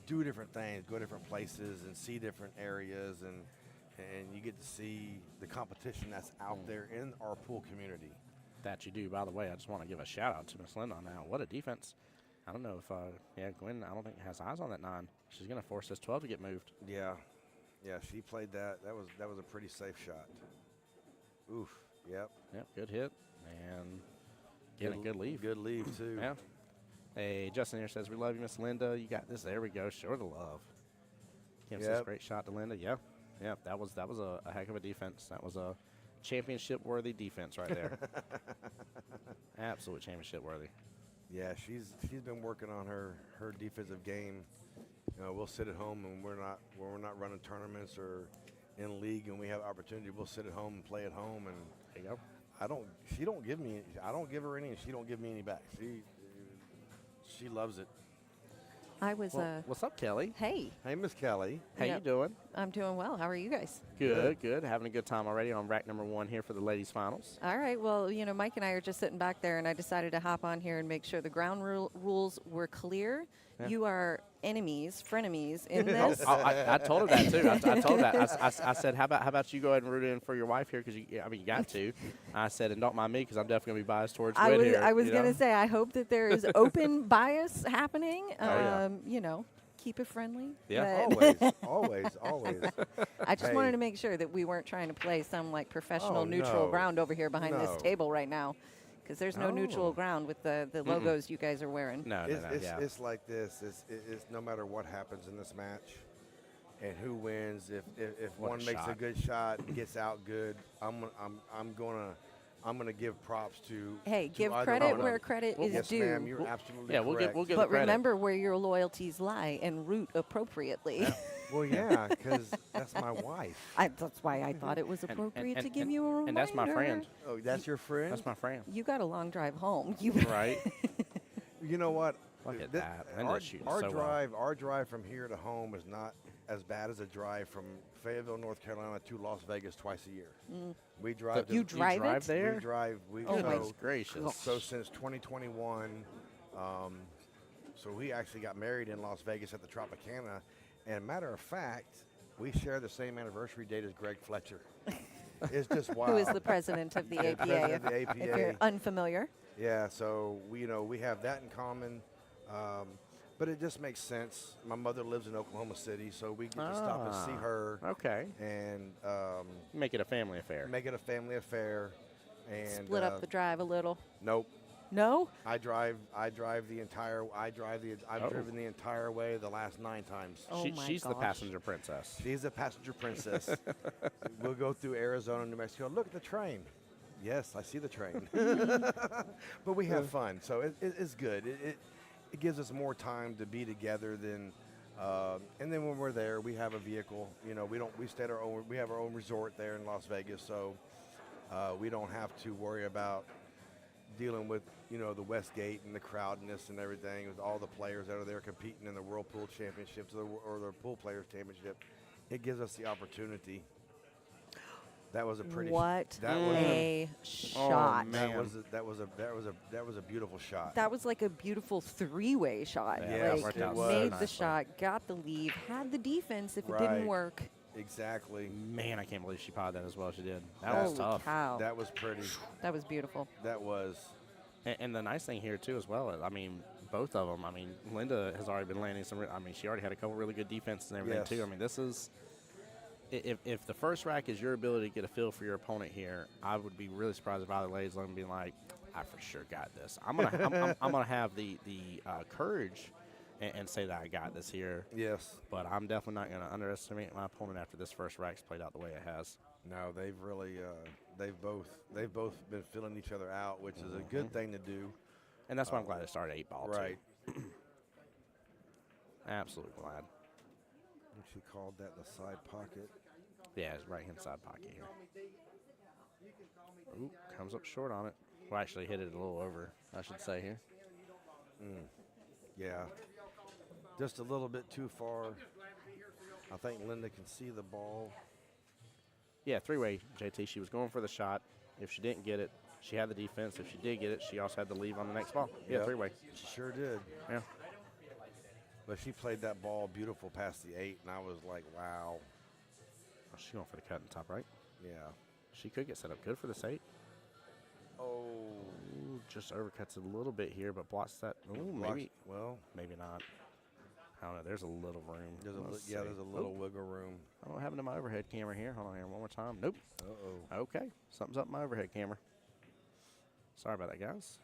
do different things, go different places, and see different areas, and you get to see the competition that's out there in our pool community. That you do. By the way, I just want to give a shout out to Miss Linda on that. What a defense. I don't know if, Gwen, I don't think has eyes on that 9. She's going to force this 12 to get moved. Yeah, she played that. That was a pretty safe shot. Oof. Yep. Yep, good hit. And getting a good leave. Good leave, too. Yeah. Hey, Justin here says, we love you, Miss Linda. You got this. There we go. Show the love. Kim says, great shot to Linda. Yeah. Yeah, that was a heck of a defense. That was a championship-worthy defense right there. Absolute championship-worthy. Yeah, she's been working on her defensive game. You know, we'll sit at home and we're not running tournaments or in league and we have opportunity. We'll sit at home and play at home. And there you go. I don't give her any and she don't give me any back. She loves it. I was. What's up, Kelly? Hey. Hey, Miss Kelly. How you doing? I'm doing well. How are you guys? Good. Having a good time already on rack number 1 here for the ladies' finals. All right. Well, Mike and I are just sitting back there, and I decided to hop on here and make sure the ground rules were clear. Yeah. You are frenemies in this. I told her that too. I told her that. I said, how about you go ahead and root in for your wife here because you got to. I said, and don't mind me because I'm definitely gonna be biased towards Gwen here. I was gonna say I hope that there is open bias happening. Keep it friendly. Yeah, always. I just wanted to make sure that we weren't trying to play some professional neutral ground over here behind this table right now. Because there's no neutral ground with the logos you guys are wearing. No. It's like this. It's no matter what happens in this match and who wins. If one makes a good shot and gets out good, I'm gonna give props to. Hey, give credit where credit is due. Yes, ma'am, you're absolutely correct. We'll give but the credit. Remember where your loyalties lie and root appropriately. Well, yeah, because that's my wife. That's why I thought it was appropriate to give you a reminder. And that's my friend. Oh, that's your friend? That's my friend. You got a long drive home. Right. You know what? Look at that. Our drive from here to home is not as bad as a drive from Fayetteville, North Carolina to Las Vegas twice a year. We drive. You drive there? We drive. Oh my gracious! So since 2021, so we actually got married in Las Vegas at the Tropicana. And matter of fact, we share the same anniversary date as Greg Fletcher. It's just wild. Who is the president of the APA? If you're unfamiliar. Yeah, so we have that in common. But it just makes sense. My mother lives in Oklahoma City, so we get to stop and see her. Okay. And make it a family affair. And split up the drive a little. Nope. No? I've driven the entire way the last 9 times. She's the passenger princess. She's the passenger princess. We'll go through Arizona, New Mexico. Look at the train. Yes, I see the train. But we have fun, so it's good. It gives us more time to be together than. And then when we're there, we have a vehicle. We stay at our own. We have our own resort there in Las Vegas, so we don't have to worry about dealing with the Westgate and the crowdness and everything with all the players that are there competing in the World Pool Championships or the Pool Players Championship. It gives us the opportunity. That was a pretty. What that a shot! Oh, that was a beautiful shot. That was like a beautiful 3-way shot. Yeah, like it made the shot, got the lead, had the defense if it didn't work. Exactly. Man, I can't believe she potted that as well as she did. That was tough. Cow. That was pretty. That was beautiful. That was. And the nice thing here too, as well, both of them. Linda has already been landing some. She already had a couple really good defenses and everything too. This is. If the first rack is your ability to get a feel for your opponent here, I would be really surprised if either ladies let them be like, I for sure got this. I'm gonna have the courage and say that I got this here. Yes. But I'm definitely not gonna underestimate my opponent after this first rack's played out the way it has. No, they've really they've both been filling each other out, which is a good thing to do. And that's why I'm glad I started 8-ball right. too. Absolutely glad. She called that the side pocket. Yeah, it's right-hand side pocket here. Ooh, comes up short on it. Well, actually hit it a little over, I should say here. Yeah, just a little bit too far. I think Linda can see the ball. Yeah, 3-way, JT. She was going for the shot. If she didn't get it, she had the defense. If she did get it, she also had to leave on the next ball. Yeah, 3-way. She sure did. Yeah. But she played that ball beautiful past the 8, and I was like, wow. Oh, she's going for the cut in the top right. Yeah. She could get set up good for this 8. Oh. Ooh, just overcuts it a little bit here, but blocks that. Ooh, maybe. Well, Maybe not. I don't know. There's a little room. Let's see. there's a little Oop. wiggle room. I don't have it in my overhead camera here. Hold on here one more time. Nope. Uh-oh. Okay. Something's up in my overhead camera. Sorry about that, guys.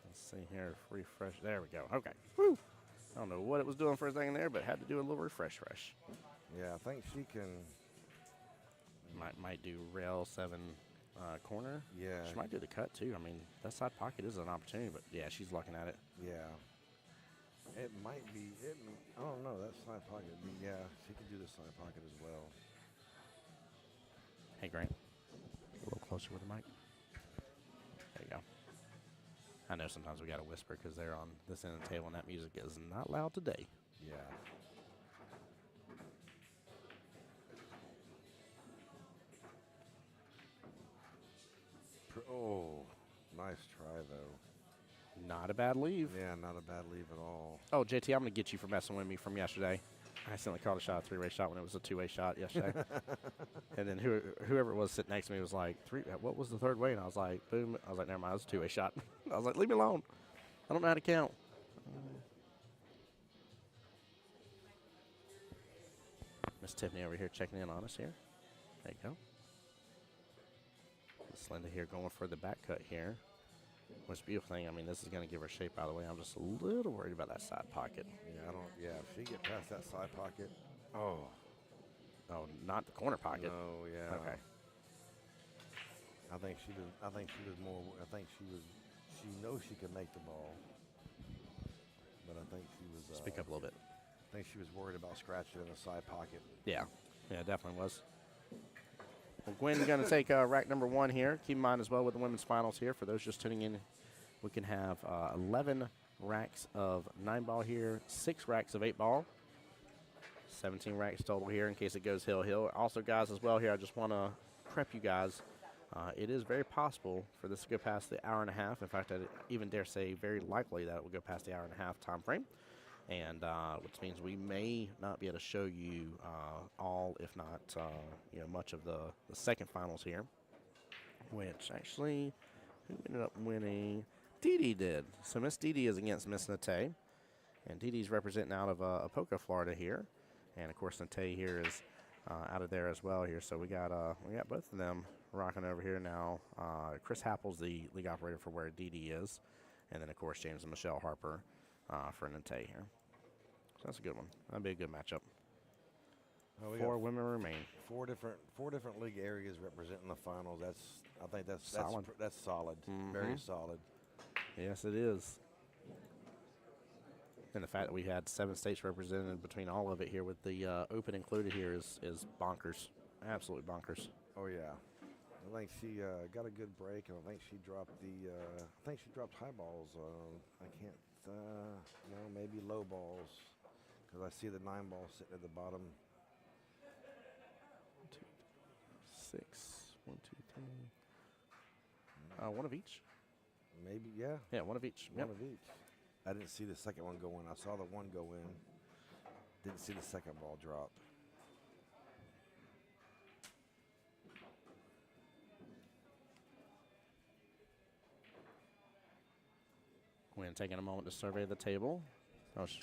Let's see here. Refresh. There we go. Okay. Woo. I don't know what it was doing for a second there, but had to do a little refresh. Yeah, I think she can. Might do rail 7 corner. Yeah. She might do the cut too. I mean, that side pocket is an opportunity, but yeah, she's looking at it. Yeah. It might be. I don't know. That side pocket. Yeah, she could do the side pocket as well. Hey, Grant. A little closer with the mic. There you go. I know sometimes we got to whisper because they're on this end of the table and that music is not loud today. Yeah. Oh, nice try, though. Not a bad leave. Yeah, not a bad leave at all. Oh, JT, I'm going to get you for messing with me from yesterday. I accidentally called a shot, a 3-way shot when it was a 2-way shot yesterday. And then whoever it was sitting next to me was like, what was the 3rd way? And I was like, boom. I was like, never mind, it was a 2-way shot. I was like, leave me alone. I don't know how to count. Miss Tiffany over here checking in on us here. There you go. Miss Linda here going for the back cut here. What's the beautiful thing, I mean, this is going to give her shape out of the way. I'm just a little worried about that side pocket. Yeah, if she get past that side pocket. Oh. Oh, not the corner pocket. No, yeah. Okay. I think she knows she could make the ball. But I think she was. Speak up a little bit. I think she was worried about scratching in the side pocket. Yeah. Yeah, definitely was. Well, Gwen's going to take rack number 1 here. Keep in mind as well with the women's finals here, for those just tuning in, we can have 11 racks of 9-ball here, 6 racks of 8-ball, 17 racks total here in case it goes hill. Also, guys, as well here, I just want to prep you guys. It is very possible for this to go past the hour and a half. In fact, I even dare say very likely that it will go past the hour and a half time frame. And which means we may not be able to show you all, if not much of the second finals here. Which actually, who ended up winning? Dee Dee did. So Miss Dee Dee is against Miss Nate, and Dee Dee's representing out of Apoca, Florida here, and of course Nate here is out of there as well here. So we got both of them rocking over here now. Chris Happel's the league operator for where Dee Dee is, and then of course James and Michelle Harper for Nate here. So that's a good one. That'd be a good matchup. Well, 4 women remain. 4 different league areas representing the finals. I think that's Solid. That's solid. Very solid. Yes, it is. And the fact that we had 7 states represented between all of it here with the open included here is bonkers. Absolutely bonkers. Oh yeah. I think she got a good break, and I think she dropped high balls. I can't. Maybe low balls, because I see the 9-ball sitting at the bottom. 2, 6, 1, 2, 3. One of each. Maybe, yeah. Yeah, one of each. Yep. One of each. I didn't see the second one go in. I saw the one go in. Didn't see the second ball drop. Gwen taking a moment to survey the table. Oh, she's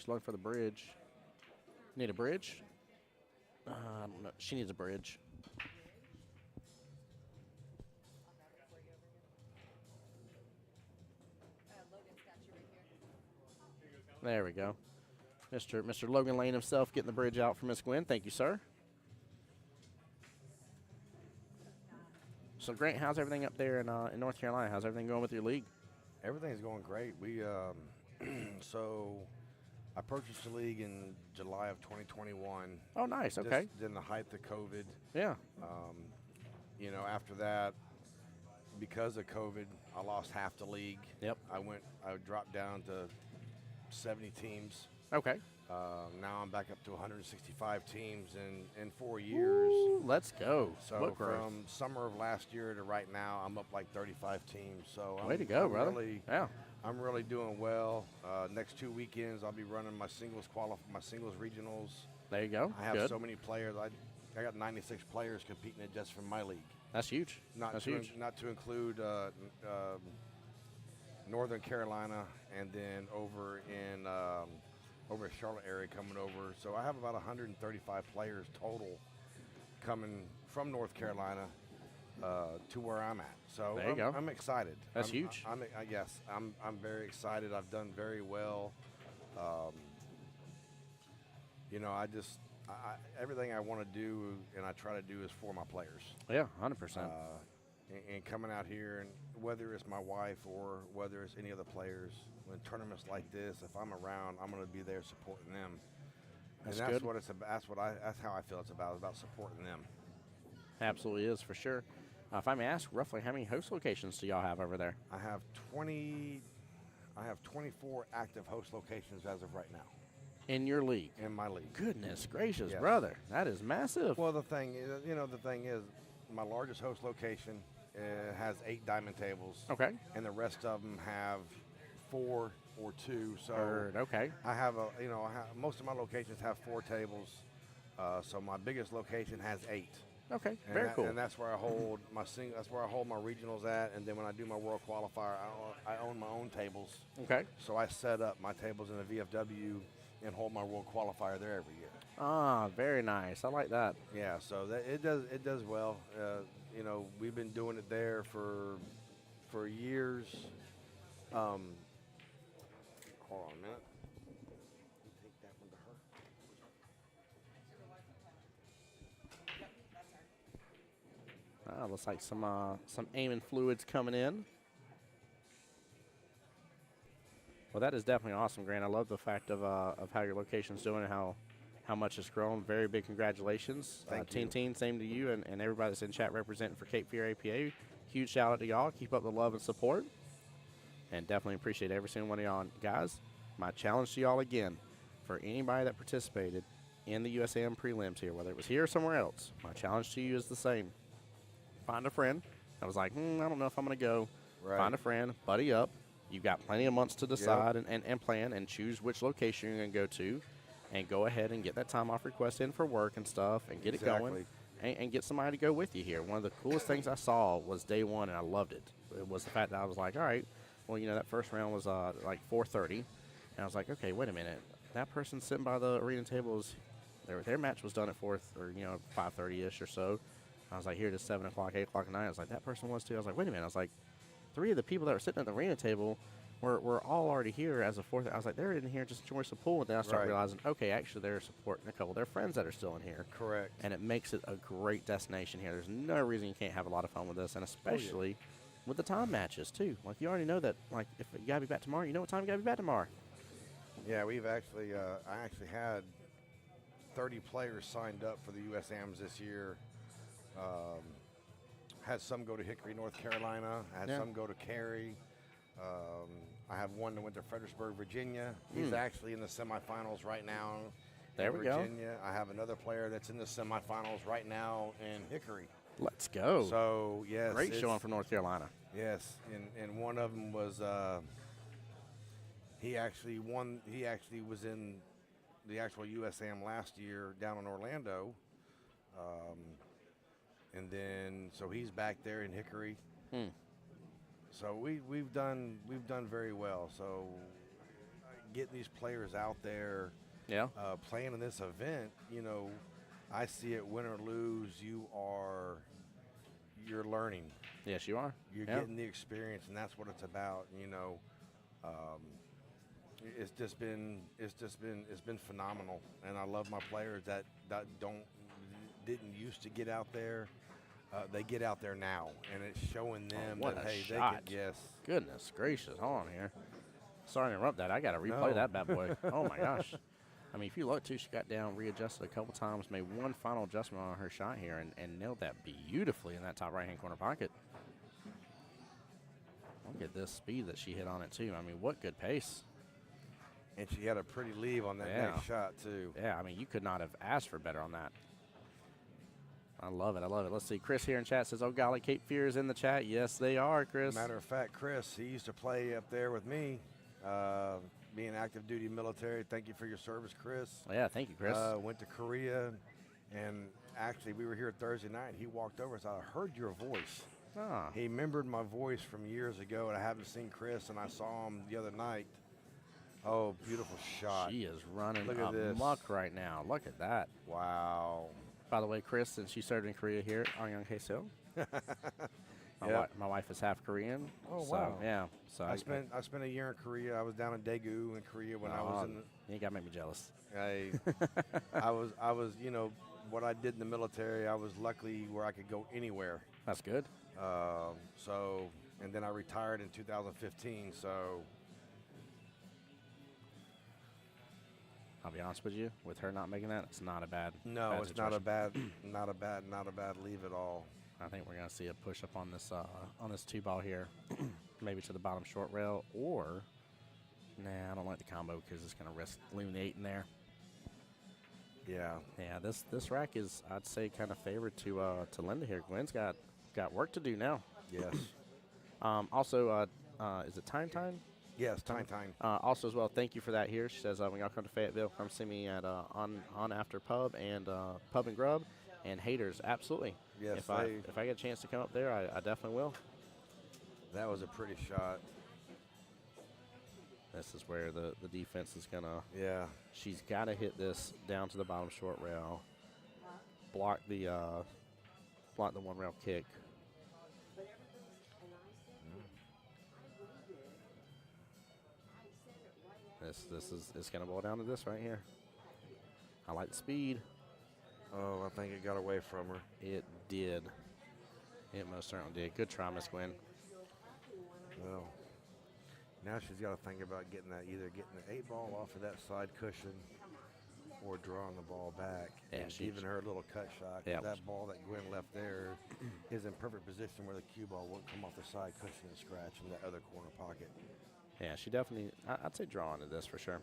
looking for the bridge. Need a bridge? I don't know. She needs a bridge. Logan's got you right here. There we go. Mr. Logan Lane himself getting the bridge out for Miss Gwen. Thank you, sir. So, Grant, how's everything up there in North Carolina? How's everything going with your league? Everything's going great. We so I purchased the league in July of 2021. Oh, nice. Okay. Just in the height of COVID. Yeah. After that, because of COVID, I lost half the league. Yep. I dropped down to 70 teams. Okay. Now I'm back up to 165 teams in 4 years. Ooh, let's go. So What growth. from summer of last year to right now, I'm up like 35 teams. So Way to go, I'm brother. Really, Yeah. I'm really doing well. Next 2 weekends, I'll be running my singles regionals. There you go. I have Good. so many players. I got 96 players competing in just from my league. That's huge. That's huge. Not to include Northern Carolina, and then over in Charlotte area coming over. So I have about 135 players total coming from North Carolina to where I'm at. So There you go. I'm excited. That's huge. Yes, I'm very excited. I've done very well. Everything I want to do and I try to do is for my players. Yeah, 100%. And coming out here, and whether it's my wife or whether it's any other players, when tournaments like this, if I'm around, I'm going to be there supporting them. That's and that's good. what it's about. That's how I feel it's about supporting them. Absolutely is, for sure. If I may ask, roughly how many host locations do y'all have over there? I have 24 active host locations as of right now In your league? in my league. Goodness gracious, Yes. brother. That is massive. Well, the thing is, my largest host location has 8 diamond tables. Okay. And the rest of them have 4 or 2. So Heard. Okay. I have most of my locations have 4 tables. So my biggest location has 8. Okay. And Very cool. And that's where I hold that's where I hold my regionals at. And then when I do my world qualifier, I own my own tables. Okay. So I set up my tables in the VFW and hold my world qualifier there every year. Ah, very nice. I like that. Yeah, so it does well. We've been doing it there for years. Hold on a minute. Take that one to her. Looks like some aiming fluids coming in. Well, that is definitely awesome, Grant. I love the fact of how your location's doing and how much it's grown. Very big congratulations. Thank you. Teen, same to you and everybody that's in chat representing for Cape Fear APA. Huge shout out to y'all. Keep up the love and support. And definitely appreciate every single one of y'all. Guys, my challenge to y'all again, for anybody that participated in the USAM prelims here, whether it was here or somewhere else, my challenge to you is the same. Find a friend. I was like, I don't know if I'm going to go. Right. Find a friend, buddy up. You've got plenty of months to decide and plan and choose which location you're going to go to, and go ahead and get that time off request in for work and stuff and get it going and get somebody to go with you here. One of the coolest things I saw was day one, and I loved it. It was the fact that I was like, all right, well, that first round was like 4:30, and I was like, okay, wait a minute. That person sitting by the arena tables, their match was done at 5:30-ish or so. I was like, here it is 7 o'clock, 8 o'clock at night. I was like, that person was too. I was like, wait a minute. I was like, 3 of the people that were sitting at the arena table were all already here as a 4th. I was like, they're in here just enjoying some pool. And then I started realizing, okay, actually they're supporting a couple of their friends that are still in here. Correct. And it makes it a great destination here. There's no reason you can't have a lot of fun with this, and especially with the time matches too. Like, you already know that, like, if you gotta be back tomorrow, you know what time you gotta be back tomorrow. Yeah, we've actually, I actually had 30 players signed up for the USAMs this year. Had some go to Hickory, North Carolina. Had some go to Cary. I have one that went to Fredericksburg, Virginia. He's actually in the semifinals right now. There we go. Virginia. I have another player that's in the semifinals right now in Hickory. Let's go. So yes, great showing from North Carolina. Yes, and one of them was he actually won. He actually was in the actual USAM last year down in Orlando. And then so he's back there in Hickory. So we've done very well. So getting these players out there, playing in this event, I see it win or lose, you're learning. Yes, you are. You're getting the experience, and that's what it's about. It's been phenomenal, and I love my players that didn't used to get out there. They get out there now, and it's showing them what that, a hey, shot. they can, yes. Goodness gracious, hold on here. Sorry to interrupt that. I got to replay that bad boy. Oh, my gosh. I mean, if you look, too, she got down, readjusted a couple times, made one final adjustment on her shot here, and nailed that beautifully in that top right-hand corner pocket. Look at this speed that she hit on it, too. I mean, what good pace. And she had a pretty leave on that Yeah. next shot, too. Yeah, I mean, you could not have asked for better on that. I love it. I love it. Let's see. Chris here in chat says, oh, golly, Cape Fear is in the chat. Yes, they are, Chris. Matter of fact, Chris, he used to play up there with me, being active duty military. Thank you for your service, Chris. Yeah, thank you, Chris. Went to Korea, and actually we were here Thursday night. He walked over and said, I heard your voice. Ah. He remembered my voice from years ago, and I haven't seen Chris, and I saw him the other night. Oh, beautiful shot. She is running Look at this. amok right now. Look at that. Wow. By the way, Chris, since you served in Korea here, Anyang Haseil. My wife is half Korean. Oh, so, wow. Yeah. So I spent a year in Korea. I was down in Daegu in Korea when I was in You got to make me jealous. I was, you know, what I did in the military, I was luckily where I could go anywhere. That's good. And then I retired in 2015, so. I'll be honest with you, with her not making that, it's not a bad. No, bad it's situation. not a bad leave at all. I think we're gonna see a push up on this 2-ball here, maybe to the bottom short rail, or nah, I don't like the combo because it's gonna risk leaving the 8 in there. Yeah. Yeah, this rack is, I'd say, kind of favored to Linda here. Gwen's got work to do now. Yes. Also, is it time? Yes, time. Also as well, thank you for that here. She says, when y'all come to Fayetteville, come see me at on After Pub and Pub and Grub and Haters. Absolutely. Yes, if I get a chance to come up there, I definitely will. That was a pretty shot. This is where the defense is gonna. Yeah. She's got to hit this down to the bottom short rail, block the 1 rail kick. This is it's gonna boil down to this right here. I like the speed. Oh, I think it got away from her. It did. It most certainly did. Good try, Miss Gwen. Well, now she's got to think about either getting the 8-ball off of that side cushion or drawing the ball back Yeah, and giving her a little cut shot. Yeah. That ball that Gwen left there is in perfect position where the cue ball won't come off the side cushion and scratch in that other corner pocket. Yeah, she definitely. I'd say draw into this for sure.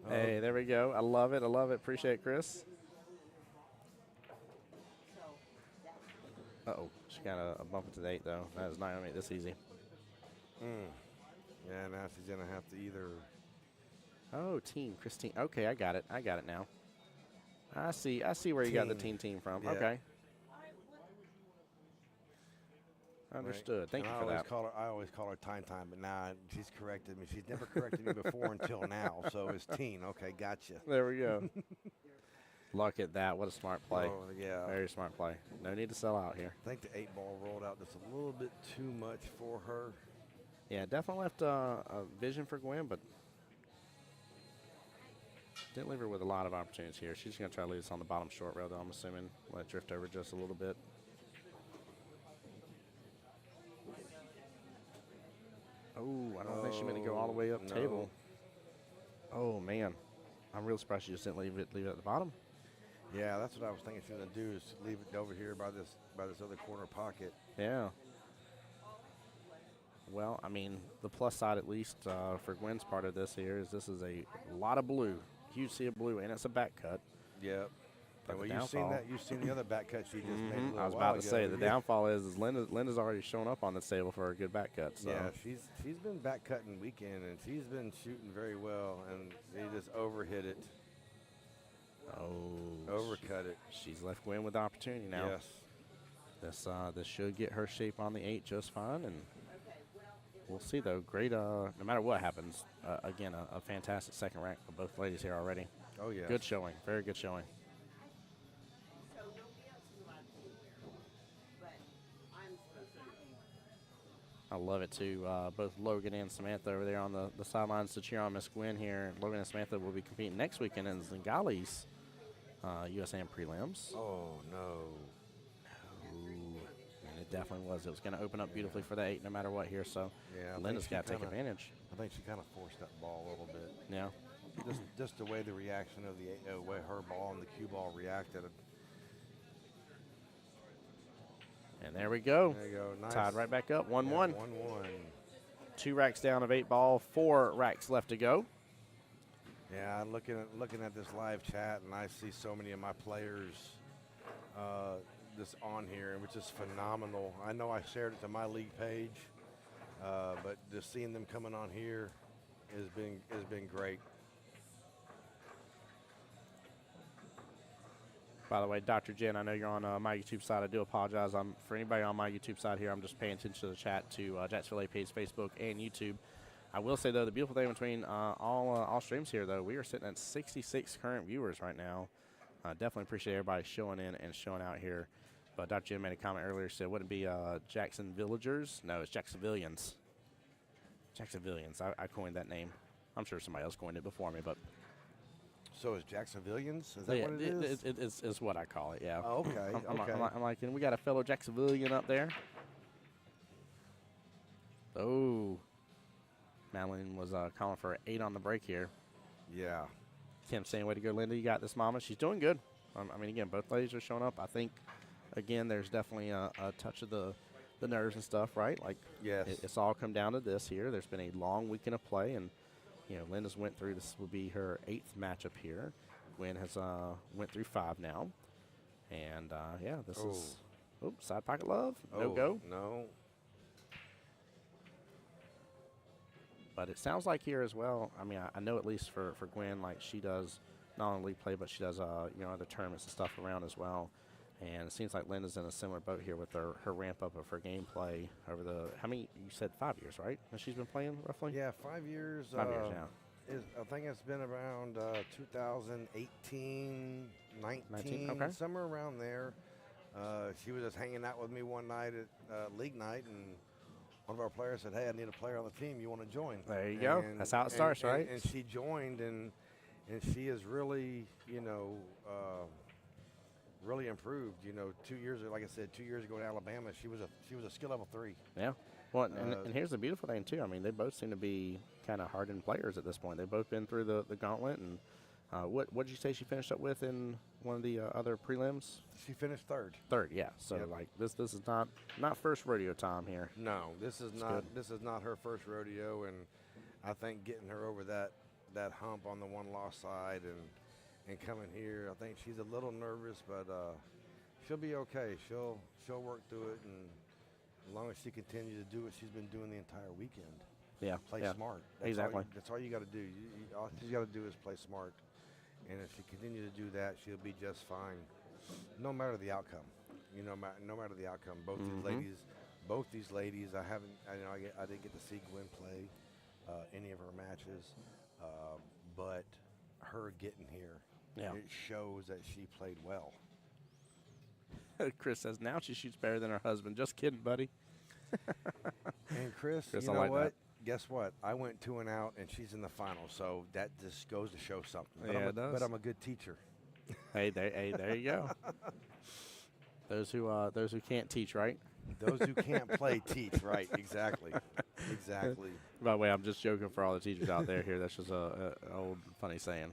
Hey, there we go. I love it. Appreciate it, Chris. Uh-oh. She got a bump into the 8, though. That is not going to make this easy. Yeah, now she's going to have to either. Oh, team. Christine. Okay, I got it now. I see where you got the team from. Yeah. Okay. Understood. Right. Thank And you for that. I always call her time, but now she's corrected me. She's never corrected me before until now, so it's teen. Okay, gotcha. There we go. Look at that. What a smart play. Oh, yeah. Very smart play. No need to sell out here. I think the 8-ball rolled out just a little bit too much for her. Yeah, definitely left a vision for Gwen, but didn't leave her with a lot of opportunities here. She's going to try to leave us on the bottom short rail, though, I'm assuming. Let it drift over just a little bit. Oh, I don't think she meant to go all the way up no. table. Oh, man. I'm real surprised she just didn't leave it at the bottom. Yeah, that's what I was thinking she was going to do, is leave it over here by this other corner pocket. Yeah. Well, I mean, the plus side, at least for Gwen's part of this here, is this is a lot of blue. Huge sea of blue, and it's a back cut. Yep. But Well, the you've seen downfall- that. You've seen the other back cut she just made a little I was while about to say, ago. the downfall is Linda's already shown up on this table for a good back cut. So. Yeah, she's been back cutting weekend, and she's been shooting very well, and they just overhit it, Oh. overcut it. She's left Gwen with the opportunity now. Yes. This should get her shape on the 8 just fine, and we'll see, though. Great, no matter what happens, again, a fantastic second rack for both ladies here already. Oh, yeah. Good showing. Very good showing. I love it, too. Both Logan and Samantha over there on the sidelines to cheer on Miss Gwen here. Logan and Samantha will be competing next weekend in Zingali's USAM prelims. Oh, no. And it definitely was. It was going to open up beautifully for the 8 no matter what here. So Yeah, I think Linda's she got to take kinda- advantage. I think she kind of forced that ball a little bit. Yeah. Just the way the reaction of the way her ball and the cue ball reacted. And there we go. There you go. Nice. Tied right back up, 1-1. 1-1. 2 racks down of 8 ball, 4 racks left to go. Yeah, looking at this live chat, and I see so many of my players just on here, which is phenomenal. I know I shared it to my league page, but just seeing them coming on here has been great. By the way, Dr. Jen, I know you're on my YouTube side. I do apologize. For anybody on my YouTube side here, I'm just paying attention to the chat to Jacksonville AP's Facebook and YouTube. I will say, though, the beautiful thing between all streams here, though, we are sitting at 66 current viewers right now. Definitely appreciate everybody showing in and showing out here. But Dr. Jen made a comment earlier, said, wouldn't it be Jackson Villagers? No, it's Jacksonvillians. Jacksonvillians. I coined that name. I'm sure somebody else coined it before me, but. So is Jacksonvillians? Is that what it is? It's what I call it, yeah. Oh, okay. I'm like, and we got a fellow Jacksonvillian up there. Oh. Madeline was calling for an 8 on the break here. Yeah. Kim saying, way to go, Linda. You got this, Mama. She's doing good. I mean, again, both ladies are showing up. I think, again, there's definitely a touch of the nerves and stuff, right? Like, yes. It's all come down to this here. There's been a long weekend of play, and you know, Linda's went through, this will be her 8th matchup here. Gwen has went through 5 now. And, yeah, this is, side pocket love. No go. No. But it sounds like here as well, I mean, I know at least for Gwen, like she does not only league play, but she does, you know, other tournaments and stuff around as well. And it seems like Linda's in a similar boat here with her ramp up of her gameplay over the, how many, you said 5 years, right? And she's been playing roughly? Yeah, 5 years. 5 years now. I think it's been around 2018, 19, okay. somewhere around there. She was just hanging out with me one night at league night, and one of our players said, hey, I need a player on the team. You want to join? There you go. That's how it starts, right? And she joined, and she has really, you know, really improved. You know, 2 years, like I said, 2 years ago in Alabama, she was a skill level 3. Yeah. Well, and here's the beautiful thing too. I mean, they both seem to be kind of hardened players at this point. They've both been through the gauntlet. And what did you say she finished up with in one of the other prelims? She finished 3rd. 3rd, yeah. So Yep. like this is not first rodeo time here. No, this is not her first rodeo, and I think getting her over that hump on the one loss side and coming here, I think she's a little nervous, but she'll be okay. She'll work through it, and as long as she continues to do what she's been doing the entire weekend. Yeah. Play yeah. smart. Exactly. That's all you got to do. All she's got to do is play smart, and if she continues to do that, she'll be just fine, no matter the outcome. You know, no matter the outcome. Both these ladies, I didn't get to see Gwen play any of her matches, but her getting here, it shows that she played well. Chris says now she shoots better than her husband. Just kidding, buddy. And Chris, you I know like what? that. Guess what? I went 2 and out, and she's in the final, so that just goes to show something. But Yeah, it does. But I'm a good teacher. Hey, there you go. Those who can't teach, right? Those who can't play teach, right? Exactly. By the way, I'm just joking for all the teachers out there here. That's just a old funny saying.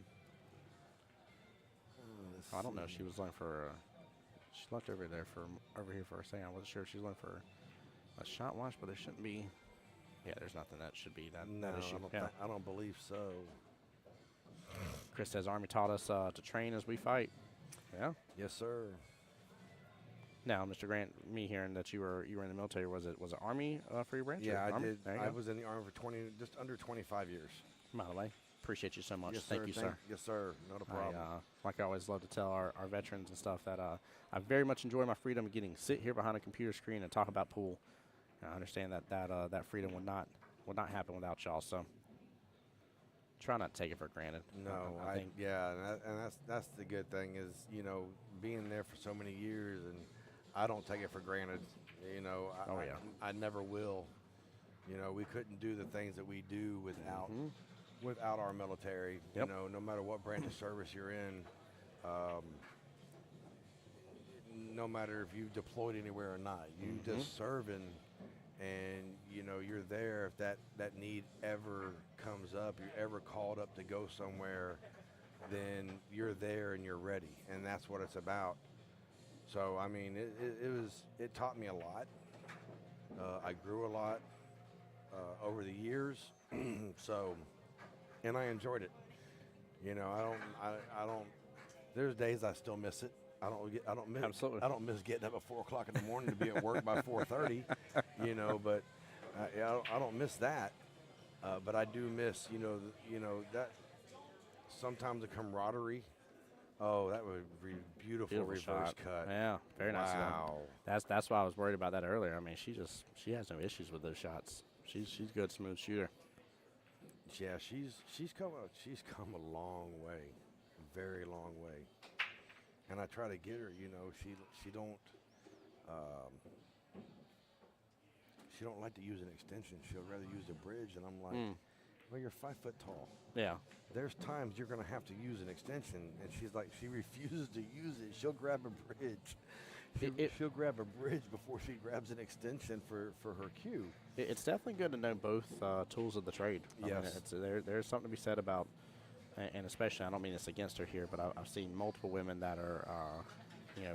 I don't know. She was looking for. She left over here for a second. I wasn't sure if she was looking for a shot watch, but there shouldn't be. Yeah, there's nothing that should be that issue. I don't believe so. Chris says Army taught us to train as we fight. Yeah. Yes, sir. Now, Mr. Grant, me hearing that you were in the military, was it Army for your branch? Yeah, I Army? did. There you I go. was in the Army for just under 25 years. By the way, appreciate you so much. Yes, Thank you, sir. Yes, sir. Not a problem. Like I always love to tell our veterans and stuff that I very much enjoy my freedom of getting to sit here behind a computer screen and talk about pool. I understand that freedom would not happen without y'all. So try not to take it for granted. No, I think. Yeah, and that's the good thing is, you know, being there for so many years, and I don't take it for granted. You know, I never will. You know, we couldn't do the things that we do without our military. Yep. You know, no matter what branch of service you're in, no matter if you've deployed anywhere or not, you just serving, and you know you're there. If that need ever comes up, you're ever called up to go somewhere, then you're there and you're ready, and that's what it's about. So I mean, it taught me a lot. I grew a lot over the years. So, and I enjoyed it. You know, I don't. There's days I still miss it. I don't miss. Absolutely. I don't miss getting up at 4 o'clock in the morning to be at work by 4:30. You know, but I don't miss that. But I do miss, that sometimes the camaraderie. Oh, that would be beautiful reverse shot. cut. Yeah, very nice. Wow. That's why I was worried about that earlier. I mean, she has no issues with those shots. She's a good smooth shooter. Yeah, she's come a long way, very long way. And I try to get her, she don't like to use an extension. She'll rather use a bridge, and I'm like, well, you're 5 foot tall. Yeah. There's times you're going to have to use an extension, and she's like, she refuses to use it. She'll grab a bridge. She'll grab a bridge before she grabs an extension for her cue. It's definitely good to know both tools of the trade. I mean, Yes. there's something to be said about, and especially, I don't mean this against her here, but I've seen multiple women that are,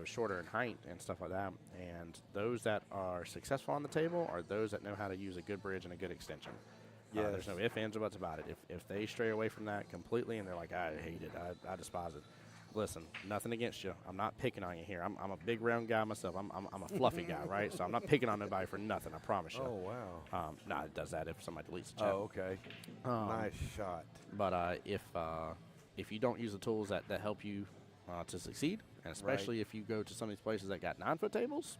shorter in height and stuff like that. And those that are successful on the table are those that know how to use a good bridge and a good extension. Yes. There's no ifs, ands, or buts about it. If they stray away from that completely and they're like, I hate it, I despise it. Listen, nothing against you. I'm not picking on you here. I'm a big round guy myself. I'm a fluffy guy, right? So I'm not picking on nobody for nothing. I promise you. Oh, wow. No, it does that if somebody deletes the chat. Oh, okay. Nice shot. But if you don't use the tools that help you to succeed, and especially if you go to some of these places that got 9-foot tables,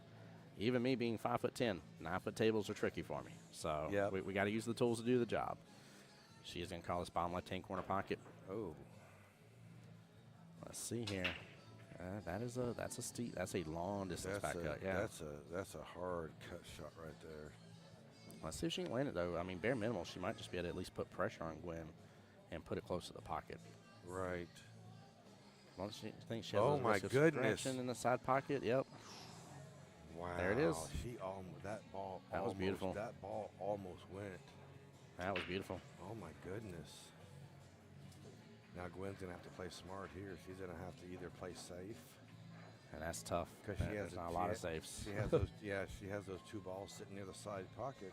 even me being 5'10", 9-foot tables are tricky for me. So we got to use the tools to do the job. She is going to call this bottom left-hand corner pocket. Oh. Let's see here. That's a long distance back cut. Yeah. That's a hard cut shot right there. Let's see if she can land it though. I mean, bare minimal, she might just be able to at least put pressure on Gwen and put it close to the pocket. Right. Well, she thinks she has Oh a my risk of goodness. scratching in the side pocket. Yep. Wow. There it is. That ball. That was beautiful. That ball almost went. That was beautiful. Oh my goodness. Now Gwen's gonna have to play smart here. She's gonna have to either play safe. And that's tough. Because There's not a lot of safes. She has those. She has those 2 balls sitting near the side pocket.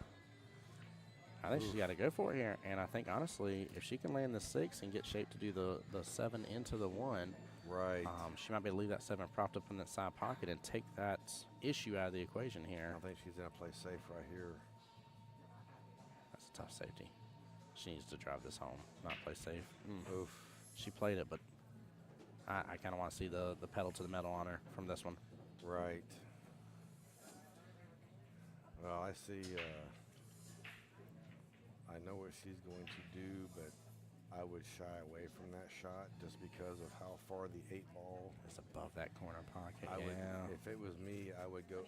I think she's got to go for it here. And I think, honestly, if she can land the 6 and get shaped to do the 7 into the 1, right? She might be able to leave that 7 propped up in that side pocket and take that issue out of the equation here. I think she's going to play safe right here. That's a tough safety. She needs to drive this home, not play safe. Oof. She played it, but I kind of want to see the pedal to the metal on her from this one. Right. Well, I see. I know what she's going to do, but I would shy away from that shot just because of how far the 8 ball is above that corner pocket. I would, if it was me, I would go.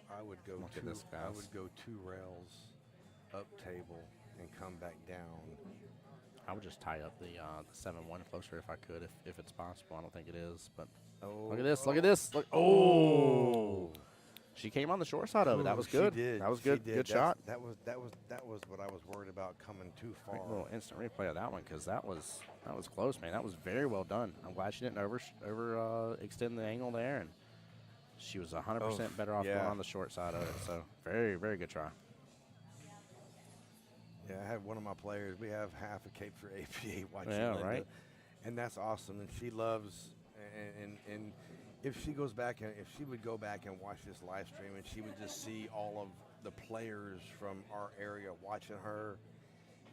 Look at this, guys. I would go 2 rails up table and come back down. I would just tie up the 7-1 closer if I could, if it's possible. I don't think it is, but look at this. Look at this. Look. Oh. She came on the short side of it. That was good. She did. That was good. Good shot. That was what I was worried about coming too far. A little instant replay of that one because that was close, man. That was very well done. I'm glad she didn't over extend the angle there, and she was 100% better off going on the short side of it. So very, very good try. Yeah, I have one of my players. We have half a cape for APA watching Linda, right. And that's awesome. And she loves and if she goes back and if she would go back and watch this live stream and she would just see all of the players from our area watching her,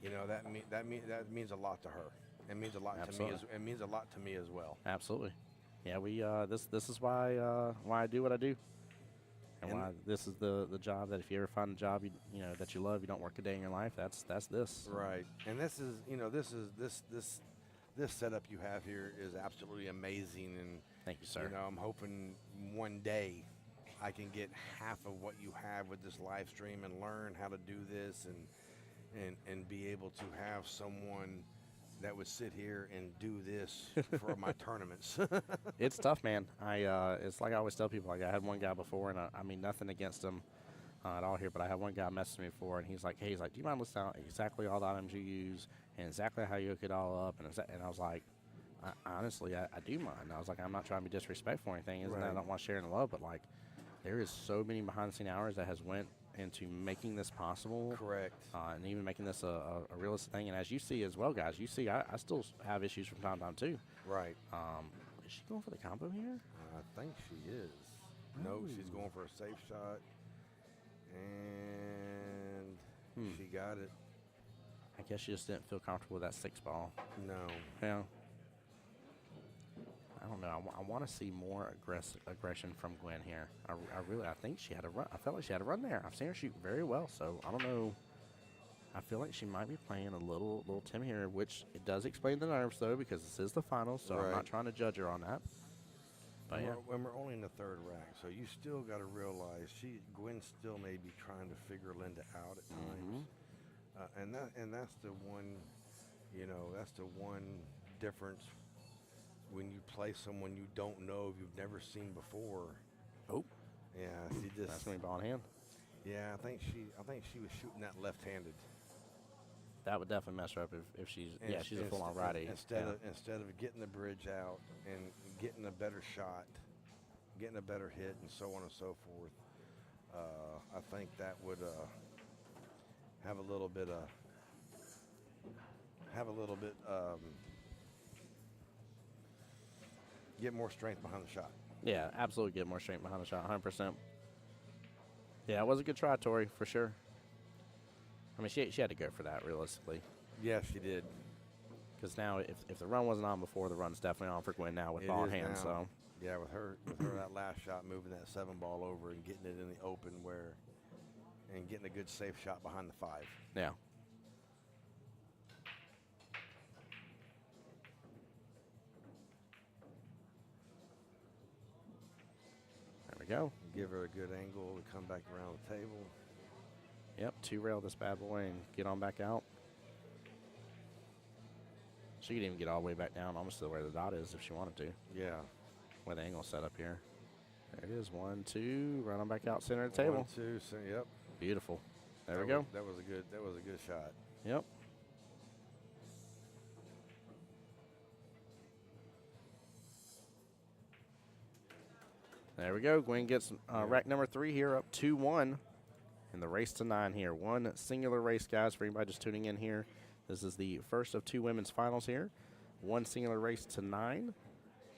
that means a lot to her. It means a lot Absolutely. to me. It means a lot to me as well. Absolutely. Yeah, we this is why I do what I do. And why this is the job that if you ever find a job that you love, you don't work a day in your life. That's this. Right. And this is this setup you have here is absolutely amazing. And thank you, sir. I'm hoping one day I can get half of what you have with this live stream and learn how to do this and be able to have someone that would sit here and do this for my tournaments. It's tough, man. It's like I always tell people. Like I had one guy before, and I mean nothing against him at all here, but I had one guy message me before, and he's like, do you mind listing out exactly all the items you use and exactly how you hook it all up? And I was like, honestly, I do mind. I was like, I'm not trying to be disrespectful or anything. I don't want to share in the love, but like, there is so many behind-the-scene hours that has went into making this possible. Correct. And even making this a realistic thing. And as you see as well, guys, you see I still have issues from time to time, too. Right. Is she going for the combo here? I think she is. No, she's going for a safe shot. And she got it. I guess she just didn't feel comfortable with that 6 ball. No. Yeah. I don't know. I want to see more aggression from Gwen here. I think she had a run. I felt like she had a run there. I've seen her shoot very well, so I don't know. I feel like she might be playing a little timid here, which it does explain the nerves, though, because this is the finals, so I'm not trying to judge her on that. But yeah. When we're only in the 3rd rack, so you still got to realize Gwen still may be trying to figure Linda out at times, and that's the one, that's the one difference when you play someone you don't know, you've never seen before. Oh, yeah, she just. That's going to be ball in hand. Yeah, I think she was shooting that left-handed. That would definitely mess her up if she's she's a full-on righty. Instead of getting the bridge out and getting a better shot, getting a better hit, and so on and so forth, I think that would have a little bit get more strength behind the shot. Yeah, absolutely get more strength behind the shot, 100%. Yeah, it was a good try, Tori, for sure. I mean, she had to go for that, realistically. Yes, she did. Because now, if the run wasn't on before, the run's definitely on for Gwen now with ball in hand. So yeah, with her that last shot, moving that 7 ball over and getting it in the open and getting a good safe shot behind the 5. Yeah. There we go. Give her a good angle to come back around the table. Yep, 2-rail this bad boy and get on back out. She could even get all the way back down almost to where the dot is if she wanted to. Yeah. With the angle set up here. There it is. 1, 2. Right on back out center of the table. 1, 2. So, yep. Beautiful. There we go. That was a good shot. Yep. There we go. Gwen gets rack number 3 here, up 2-1 in the race to 9 here. One singular race, guys, for anybody just tuning in here. This is the first of 2 women's finals here. One singular race to 9.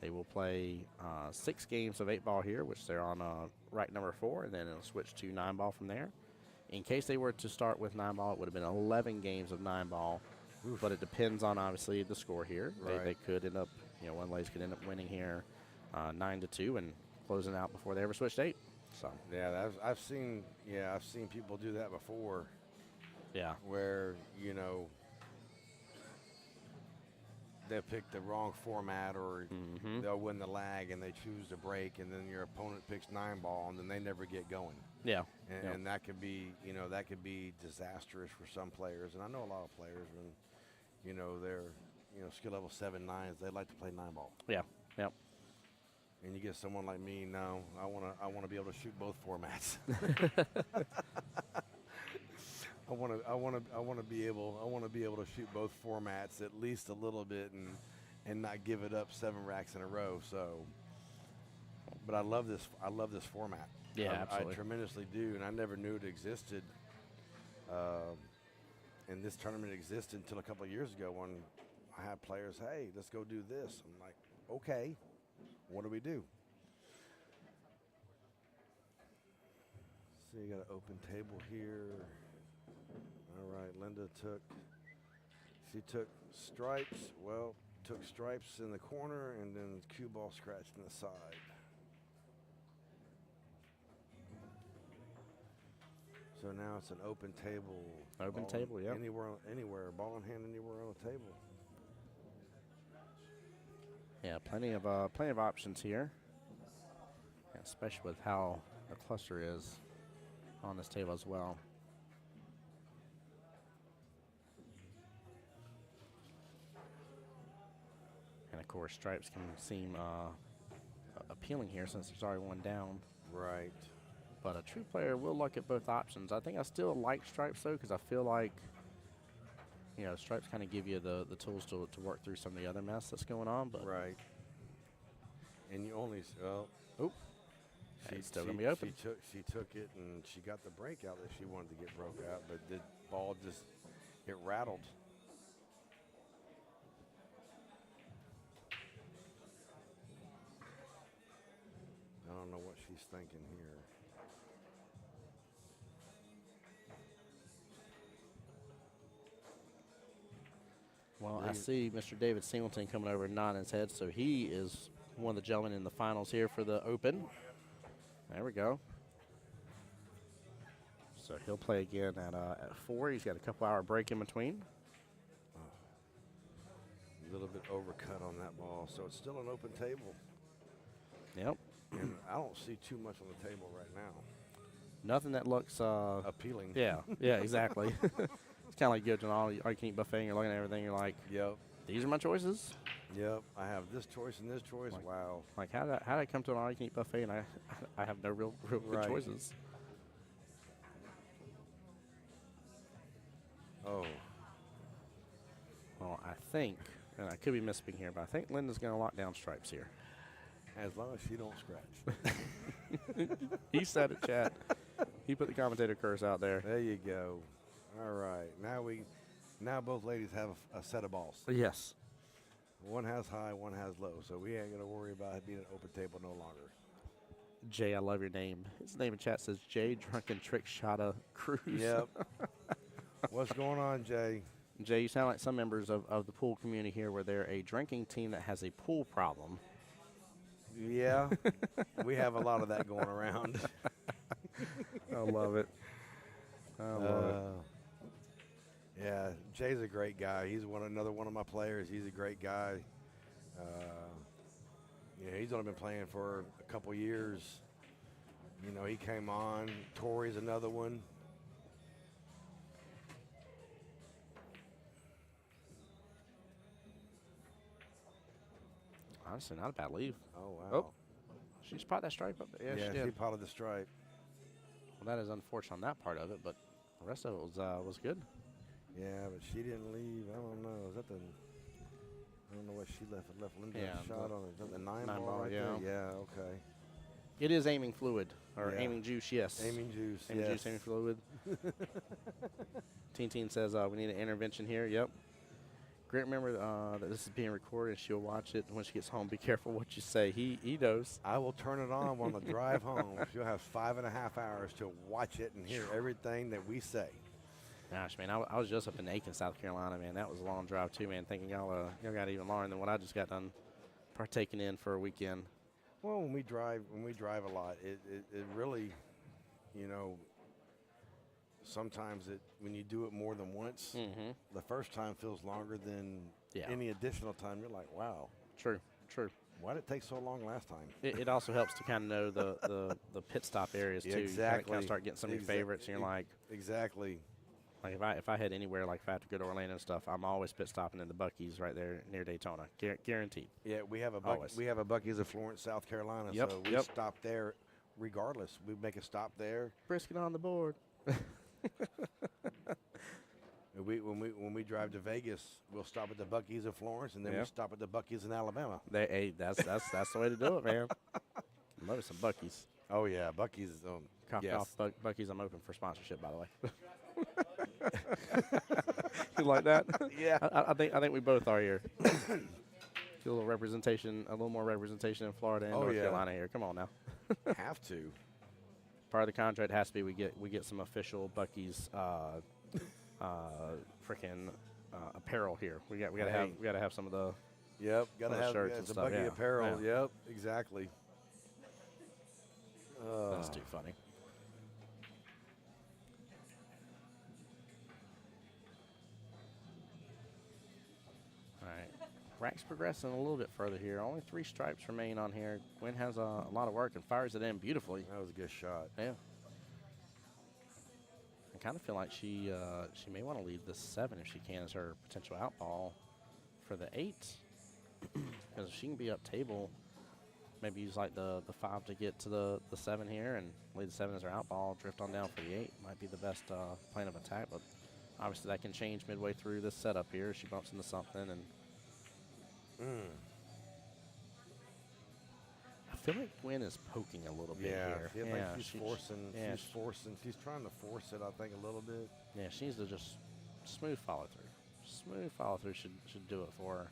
They will play 6 games of 8-ball here, which they're on rack number 4, and then it'll switch to 9-ball from there. In case they were to start with 9-ball, it would have been 11 games of 9-ball, but it depends on, obviously, the score here. Right. They could end up, one ladies could end up winning here 9-2 and closing out before they ever switched 8. So yeah, I've seen people do that before. Yeah. Where they'll pick the wrong format, or they'll win the lag and they choose to break, and then your opponent picks 9-ball and then they never get going. Yeah. And that could be disastrous for some players. And I know a lot of players when they're skill level 7, 9s, they like to play 9-ball. Yeah. Yep. And you get someone like me, no, I want to be able to shoot both formats. I want to be able to shoot both formats at least a little bit and not give it up 7 racks in a row. So, but I love this format. Yeah, absolutely. I tremendously do, and I never knew it existed. And this tournament existed until a couple of years ago when I had players, hey, let's go do this. I'm like, okay. What do we do? So you got an open table here. All right, Linda took stripes. Well, took stripes in the corner and then cue ball scratched in the side. So now it's an open table. Open table, yeah. Anywhere, ball in hand, anywhere on the table. Yeah, plenty of options here, especially with how the cluster is on this table as well. And of course, stripes can seem appealing here since there's already one down. Right. But a true player will look at both options. I think I still like stripes though, because I feel like stripes kind of give you the tools to work through some of the other mess that's going on. But right. And you only, It's still going to be open. She took it and she got the break out that she wanted to get broke out, but the ball just it rattled. I don't know what she's thinking here. Well, I see Mr. David Singleton coming over and nodding his head, so he is one of the gentlemen in the finals here for the Open. There we go. So he'll play again at 4. He's got a couple-hour break in between. A little bit overcut on that ball, so it's still an open table. Yep. And I don't see too much on the table right now. Nothing that looks appealing. Yeah, exactly. It's kind of like good to all you can eat buffet and you're looking at everything, you're like, Yep. these are my choices? Yep. I have this choice and this choice. Wow. Like, how did I come to an all you can eat buffet and I have no real good Right. choices? Oh. Well, I think, and I could be misspeaking here, but I think Linda's going to lock down stripes here. As long as she don't scratch. He said it, chat. He put the commentator curse out there. There you go. All right. Now both ladies have a set of balls. Yes. One has high, one has low. So we ain't going to worry about it being an open table no longer. Jay, I love your name. His name in chat says Jay Drunken Trick Shotta Cruz. Yep. What's going on, Jay? Jay, you sound like some members of the pool community here where they're a drinking team that has a pool problem. Yeah. We have a lot of that going around. I love it. I love it. Yeah, Jay's a great guy. He's another one of my players. He's a great guy. He's only been playing for a couple years. You know, he came on. Tori's another one. Honestly, not a bad leave. Oh, wow. Oh, she spotted that stripe up there. Yeah, she did. she potted the stripe. Well, that is unfortunate on that part of it, but the rest of it was good. Yeah, but she didn't leave. I don't know. Is that the? I don't know what she left. Left Linda a shot on it. Is that the 9 ball right there? Yeah. Okay. It is aiming fluid or Yeah. aiming juice. Yes. Aiming juice. Aiming yes. juice. Aiming fluid. Teen says we need an intervention here. Yep. Great. Remember that this is being recorded. She'll watch it when she gets home. Be careful what you say. He knows. I will turn it on the drive home. She'll have 5.5 hours to watch it and hear everything that we say. Gosh, man, I was just up in Aiken, South Carolina, man. That was a long drive too, man. Thinking y'all got even longer than what I just got done partaking in for a weekend. Well, when we drive a lot, it really, you know, sometimes when you do it more than once, the first time feels longer than any additional time. You're like, wow. True. Why did it take so long last time? It also helps to kind of know the pit stop areas too. Exactly. You kind of start getting some of your favorites, and you're like, exactly. Like if I head anywhere, like if I have to go to Orlando and stuff, I'm always pit stopping in the Buc-ee's right there near Daytona, guaranteed. Yeah, we have a Buc-ee's of Florence, South Carolina. Yep, So we stop there, regardless. We make a stop there. Brisket on the board. When we drive to Vegas, we'll stop at the Buc-ee's of Florence, and then we stop at the Buc-ee's in Alabama. That's the way to do it, man. Love some Buc-ee's. Oh yeah, Buc-ee's. Buc-ee's. I'm open for sponsorship, by the way. You like that? Yeah. I think we both are here. Get a little more representation in Florida and North Carolina here. Come on now. Have to. Part of the contract has to be we get some official Buc-ee's freaking apparel here. We gotta have some of the gotta have shirts and the stuff. Buc-ee apparel. Yeah. Yep, exactly. That's too funny. All right, Rack's progressing a little bit further here. Only 3 stripes remain on here. Gwen has a lot of work and fires it in beautifully. That was a good shot. Yeah. I kind of feel like she may want to leave this 7 if she can as her potential out ball for the 8. Because if she can be up table, maybe use like the 5 to get to the 7 here and leave the 7 as her out ball, drift on down for the 8. Might be the best plan of attack, but obviously that can change midway through this setup here. She bumps into something and feel like Gwen is poking a little bit here. I feel like she's she- forcing. yeah, She's forcing. She's trying to force it. I think a little bit. Yeah, she needs to just smooth follow through. Smooth follow through should do it for her.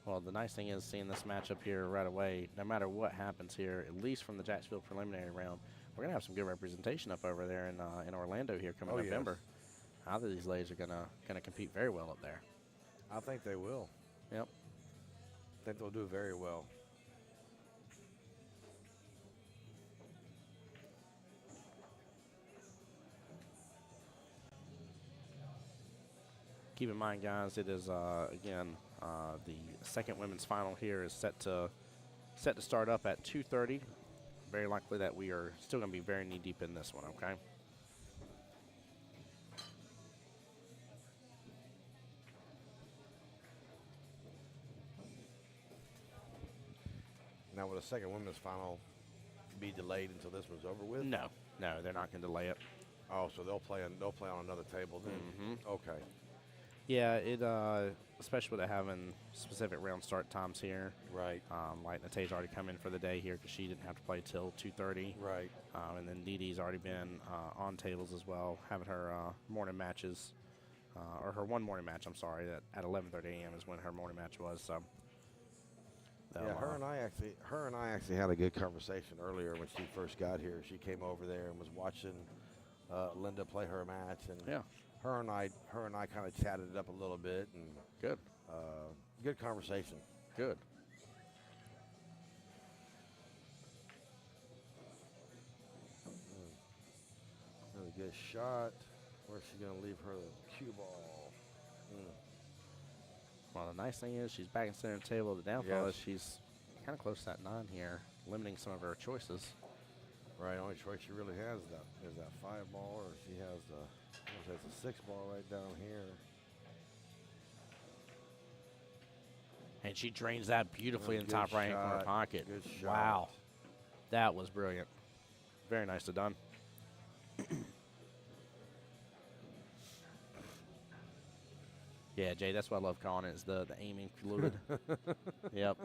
Well, the nice thing is seeing this matchup here right away, no matter what happens here, at least from the Jacksonville Preliminary Round, we're going to have some good representation up over there in Orlando here coming November. Either of these ladies are going to compete very well up there. I think they will. Yep. I think they'll do very well. Keep in mind, guys, it is again the second women's final here is set to start up at 2:30. Very likely that we are still going to be very knee deep in this one. Okay. Now, will the second women's final be delayed until this one's over with? No, they're not going to delay it. Oh, so they'll play on another table then. Okay. Yeah, it especially with having specific round start times here. Right. Like Nate's already come in for the day here because she didn't have to play till 2:30. Right. And then Dee Dee's already been on tables as well, having her morning matches, or her one morning match. I'm sorry, that at 11:30 a.m. is when her morning match was. So. Yeah, her and I actually had a good conversation earlier when she first got here. She came over there and was watching Linda play her match, and Yeah. her and I kind of chatted it up a little bit, and Good. good conversation. Good. Really good shot. Where's she gonna leave her cue ball? Well, the nice thing is she's back in center table. The downfall Yes. is she's kind of close to that 9 here, limiting some of her choices. Right, only choice she really has is that 5 ball, or she has a 6 ball right down here. And she drains that beautifully in the top Good right hand corner shot. pocket. Good shot. Wow. That was brilliant. Very nicely done. Yeah, Jay, that's what I love calling it, is the aiming fluid. Yep.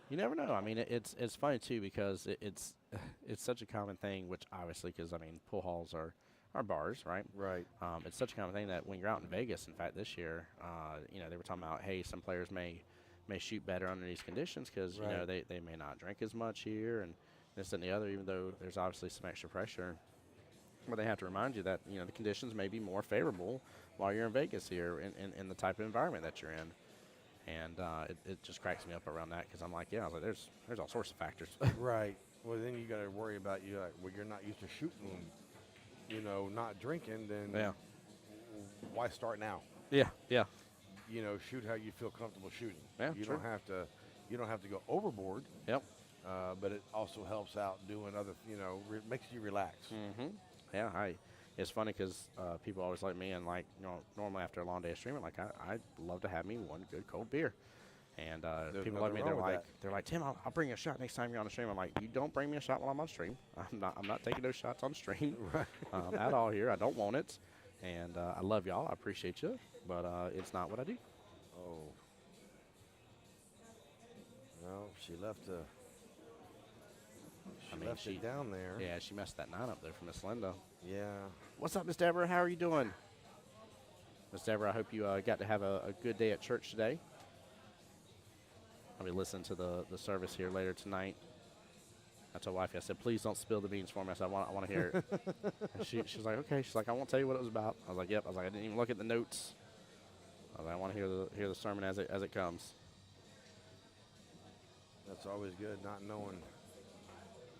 You never know. I mean, it's funny, too, because it's such a common thing, which obviously, because, I mean, pool halls are bars, right? Right. It's such a common thing that when you're out in Vegas, in fact, this year, they were talking about, hey, some players may shoot better under these conditions because, Right. they may not drink as much here and this and the other, even though there's obviously some extra pressure. But they have to remind you that, the conditions may be more favorable while you're in Vegas here in the type of environment that you're in. And it just cracks me up around that because I'm like, yeah, I was like, there's all sorts of factors. Right. Well, then you got to worry about you're not used to shooting, not drinking. Then Yeah. Why start now? Yeah, yeah. Shoot how you feel comfortable shooting. Yeah, you true. don't have to go overboard. Yep. But it also helps out doing other, makes you relax. Mm-hmm. Yeah, it's funny because people always like me, and normally after a long day of streaming, I'd love to have me one good cold beer. And There's people like me, nothing wrong with they're like, Tim, I'll bring you a shot next time you're on the stream. I'm like, you don't bring me a shot while I'm on stream. I'm not taking those shots on stream at all here. I don't want it. And I love y'all. I appreciate you, but it's not what I do. Oh. Well, she left it down there. Yeah, she messed that 9 up there for Miss Linda. Yeah. What's up, Miss Deborah? How are you doing? Miss Deborah, I hope you got to have a good day at church today. I'll be listening to the service here later tonight. I told wifey, I said, please don't spill the beans for me. I said, I want to hear it. And she was like, okay. She's like, I won't tell you what it was about. I was like, yep. I was like, I didn't even look at the notes. I was like, I want to hear the sermon as it comes. That's always good, not knowing.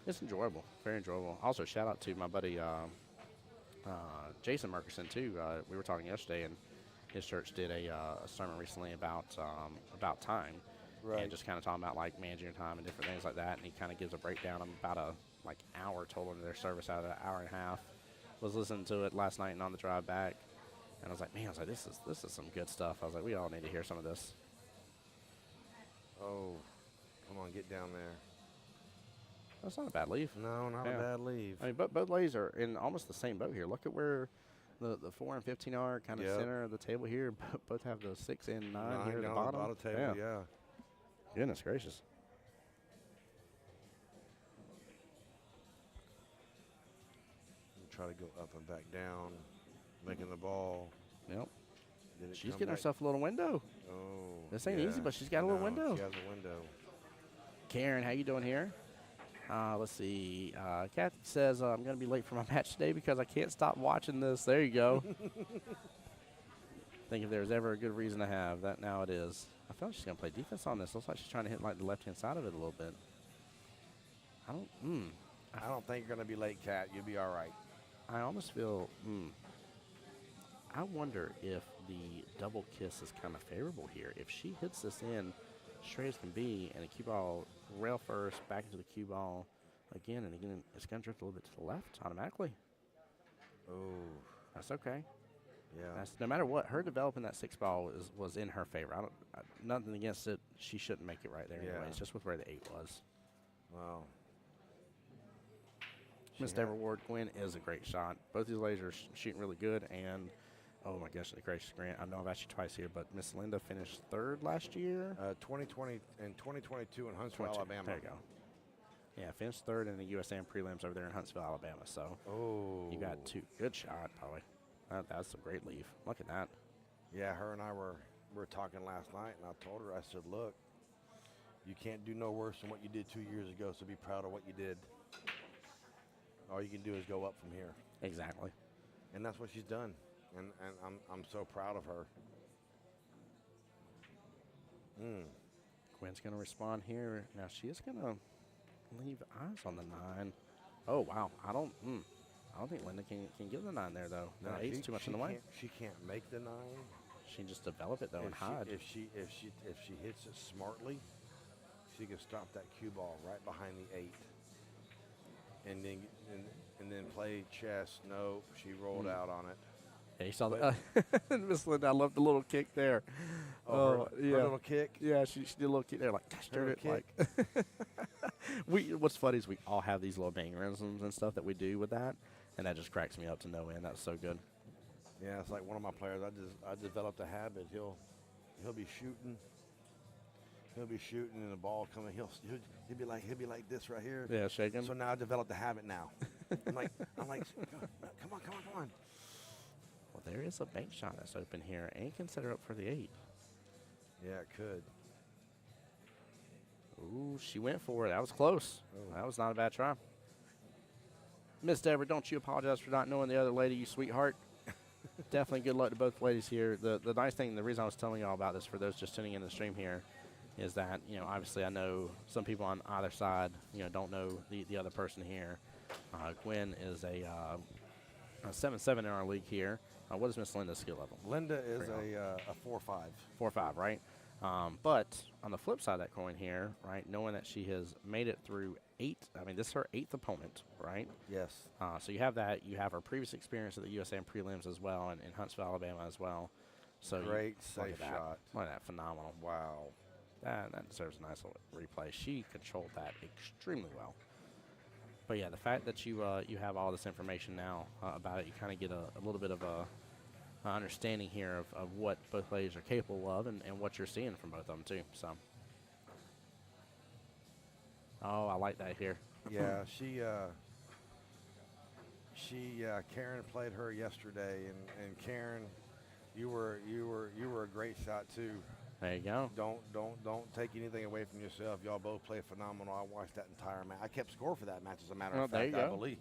It's enjoyable, very enjoyable. Also, shout out to my buddy Jason Murkerson too. We were talking yesterday, and his church did a sermon recently about time, Right. and just kind of talking about managing your time and different things like that. And he kind of gives a breakdown of about a hour total into their service out of an hour and a half. Was listening to it last night and on the drive back, and I was like, man, this is some good stuff. I was like, we all need to hear some of this. Oh, come on, get down there. That's not a bad leave. No, not Yeah. a bad leave. I mean, both ladies are in almost the same boat here. Look at where the 4 and 15 are kind of Yep. center of the table here. Both have those 6 and 9 here at the down on bottom. table, yeah. Goodness gracious. Try to go up and back down, making the ball. Yep. Did it She's come getting back? herself a little window. Oh, This ain't yeah. easy, but she's got a little No, window. She has a window. Karen, how you doing here? Let's see. Kathy says, I'm going to be late for my match today because I can't stop watching this. There you go. Think if there's ever a good reason to have, that now it is. I feel like she's going to play defense on this. Looks like she's trying to hit like the left-hand side of it a little bit. I don't think you're going to be late, Kat. You'll be all right. I almost feel, I wonder if the double kiss is kind of favorable here. If she hits this in straight as can be and the cue ball rail first, back into the cue ball again and again, it's going to drift a little bit to the left automatically. Oh, That's okay. yeah. That's, no matter what, her developing that 6 ball was in her favor. Nothing against it. She shouldn't make it right there Yeah. anyway. It's just with where the 8 was. Wow. Miss Deborah Ward Quinn is a great shot. Both these ladies are shooting really good. And, oh my gosh, gracious, Grant. I know I've asked you twice here, but Miss Linda finished 3rd last year. 2020 and 2022 in Huntsville, 22. Alabama. There you go. Yeah, finished 3rd in the USAM prelims over there in Huntsville, Alabama. So you got 2. Good shot, probably. That's a great leave. Look at that. Yeah, her and I were talking last night, and I told her, I said, look, you can't do no worse than what you did 2 years ago, so be proud of what you did. All you can do is go up from here. Exactly. And that's what she's done. And I'm so proud of her. Quinn's going to respond here. Now, she is going to leave eyes on the 9. Oh, wow. I don't think Linda can give the 9 there, though. The 8's too much in the way. She can't make the 9. She can just develop it, though, and hide. If she hits it smartly, she can stop that cue ball right behind the 8. And then play chess. No, she rolled out on it. Yeah, you saw that. Miss Linda, I love the little kick there. Her little kick. Yeah, she did a little kick there, like, gosh, darn it. Like, what's funny is we all have these little mannerisms and stuff that we do with that, and that just cracks me up to no end. That's so good. Yeah, it's like one of my players. I developed a habit. He'll be shooting. He'll be shooting and the ball coming. He'll be like this right here. Yeah, shaking. So now I developed a habit now. I'm like, come on. Well, there is a bank shot that's open here, and can set her up for the 8. Yeah, it could. Ooh, she went for it. That was close. Oh. That was not a bad try. Miss Deborah, don't you apologize for not knowing the other lady, you sweetheart. Definitely good luck to both ladies here. The nice thing, the reason I was telling you all about this for those just tuning in the stream here, is that, obviously I know some people on either side, don't know the other person here. Gwen is a 7-7 in our league here. What is Miss Linda's skill level? Linda is a 4-5. 4-5, right? But on the flip side of that coin here, right, knowing that she has made it through 8, this is her 8th opponent, right? Yes. So you have that. You have her previous experience at the USAM prelims as well, and in Huntsville, Alabama as well. So Great look safe at that. shot. Look at that, phenomenal. Wow. That deserves a nice little replay. She controlled that extremely well. But yeah, the fact that you have all this information now about it, you kind of get a little bit of a understanding here of what both ladies are capable of and what you're seeing from both of them too. So, oh, I like that here. Yeah, Karen played her yesterday, and Karen, you were a great shot too. There you go. Don't take anything away from yourself. Y'all both played phenomenal. I watched that entire match. I kept score for that match, as a matter of fact, I believe.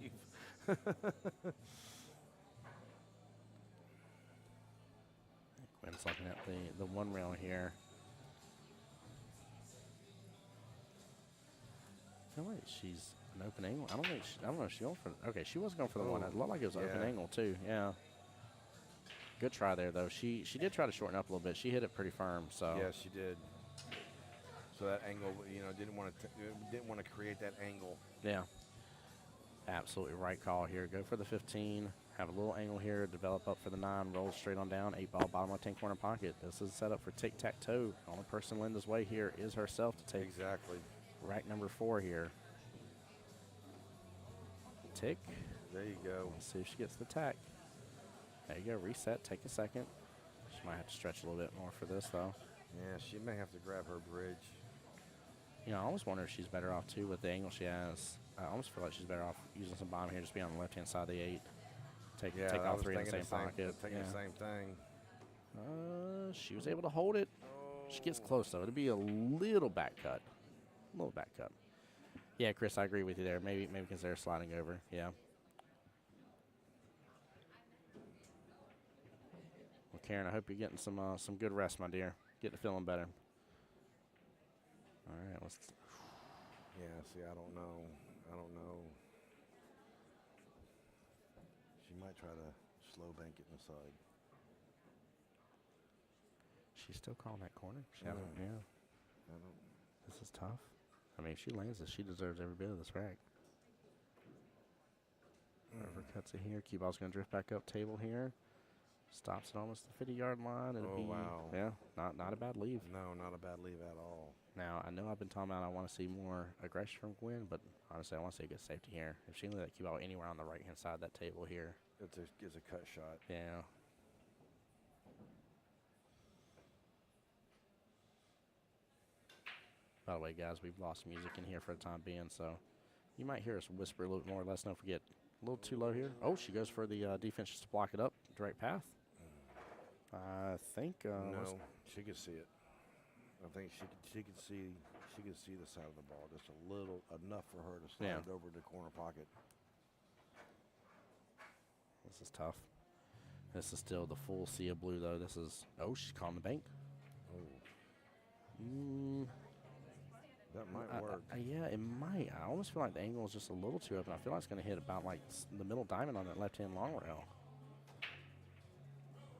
Quinn's looking at the one rail here. I feel like she's an open angle. I don't know if she's going for. Okay, she was going for the one. It looked like it was open angle too. Yeah. Good try there, though. She did try to shorten up a little bit. She hit it pretty firm. So yeah, she did. So that angle, didn't want to create that angle. yeah, absolutely right call here. Go for the 15. Have a little angle here. Develop up for the 9. Roll straight on down. 8 ball, bottom left-hand corner pocket. This is set up for tic-tac-toe. Only person Linda's way here is herself to take Exactly. rack number 4 here. Tick. There you go. Let's see if she gets the tack. There you go. Reset. Take a second. She might have to stretch a little bit more for this, though. Yeah, she may have to grab her bridge. You know, I almost wonder if she's better off, too, with the angle she has. I almost feel like she's better off using some bottom here, just be on the left-hand side of the 8. Take I all was three in the thinking same pocket. Thinking Yeah. the same thing. She was able to hold it. She gets close, though. It'll be a little back cut. A little back cut. Yeah, Chris, I agree with you there. Maybe consider sliding over. Yeah. Well, Karen, I hope you're getting some good rest, my dear. Getting feeling better. All right, let's. Yeah, see, I don't know. She might try to slow bank it inside. She's still calling that corner. She Yeah. hasn't. Yeah. I don't. This is tough. I mean, if she lands this, she deserves every bit of this rack. Whoever cuts it here. Cue ball's going to drift back up table here. Stops at almost the 50-yard line. It'll Oh, be, wow. Yeah, not a bad leave. No, not a bad leave at all. Now, I know I've been talking about I want to see more aggression from Gwen, but honestly, I want to see a good safety here. If she can let that cue ball anywhere on the right-hand side of that table here. It's a cut shot. Yeah. By the way, guys, we've lost music in here for the time being, so you might hear us whisper a little bit more. Let's don't forget, a little too low here. Oh, she goes for the defense just to block it up, direct path. I think. No, she could see it. I think she could see the side of the ball just a little enough for her to slide it over the corner pocket. This is tough. This is still the full sea of blue, though. This is. Oh, she's calling the bank. Oh. That might work. Yeah, it might. I almost feel like the angle is just a little too open. I feel like it's going to hit about like the middle diamond on that left-hand long rail.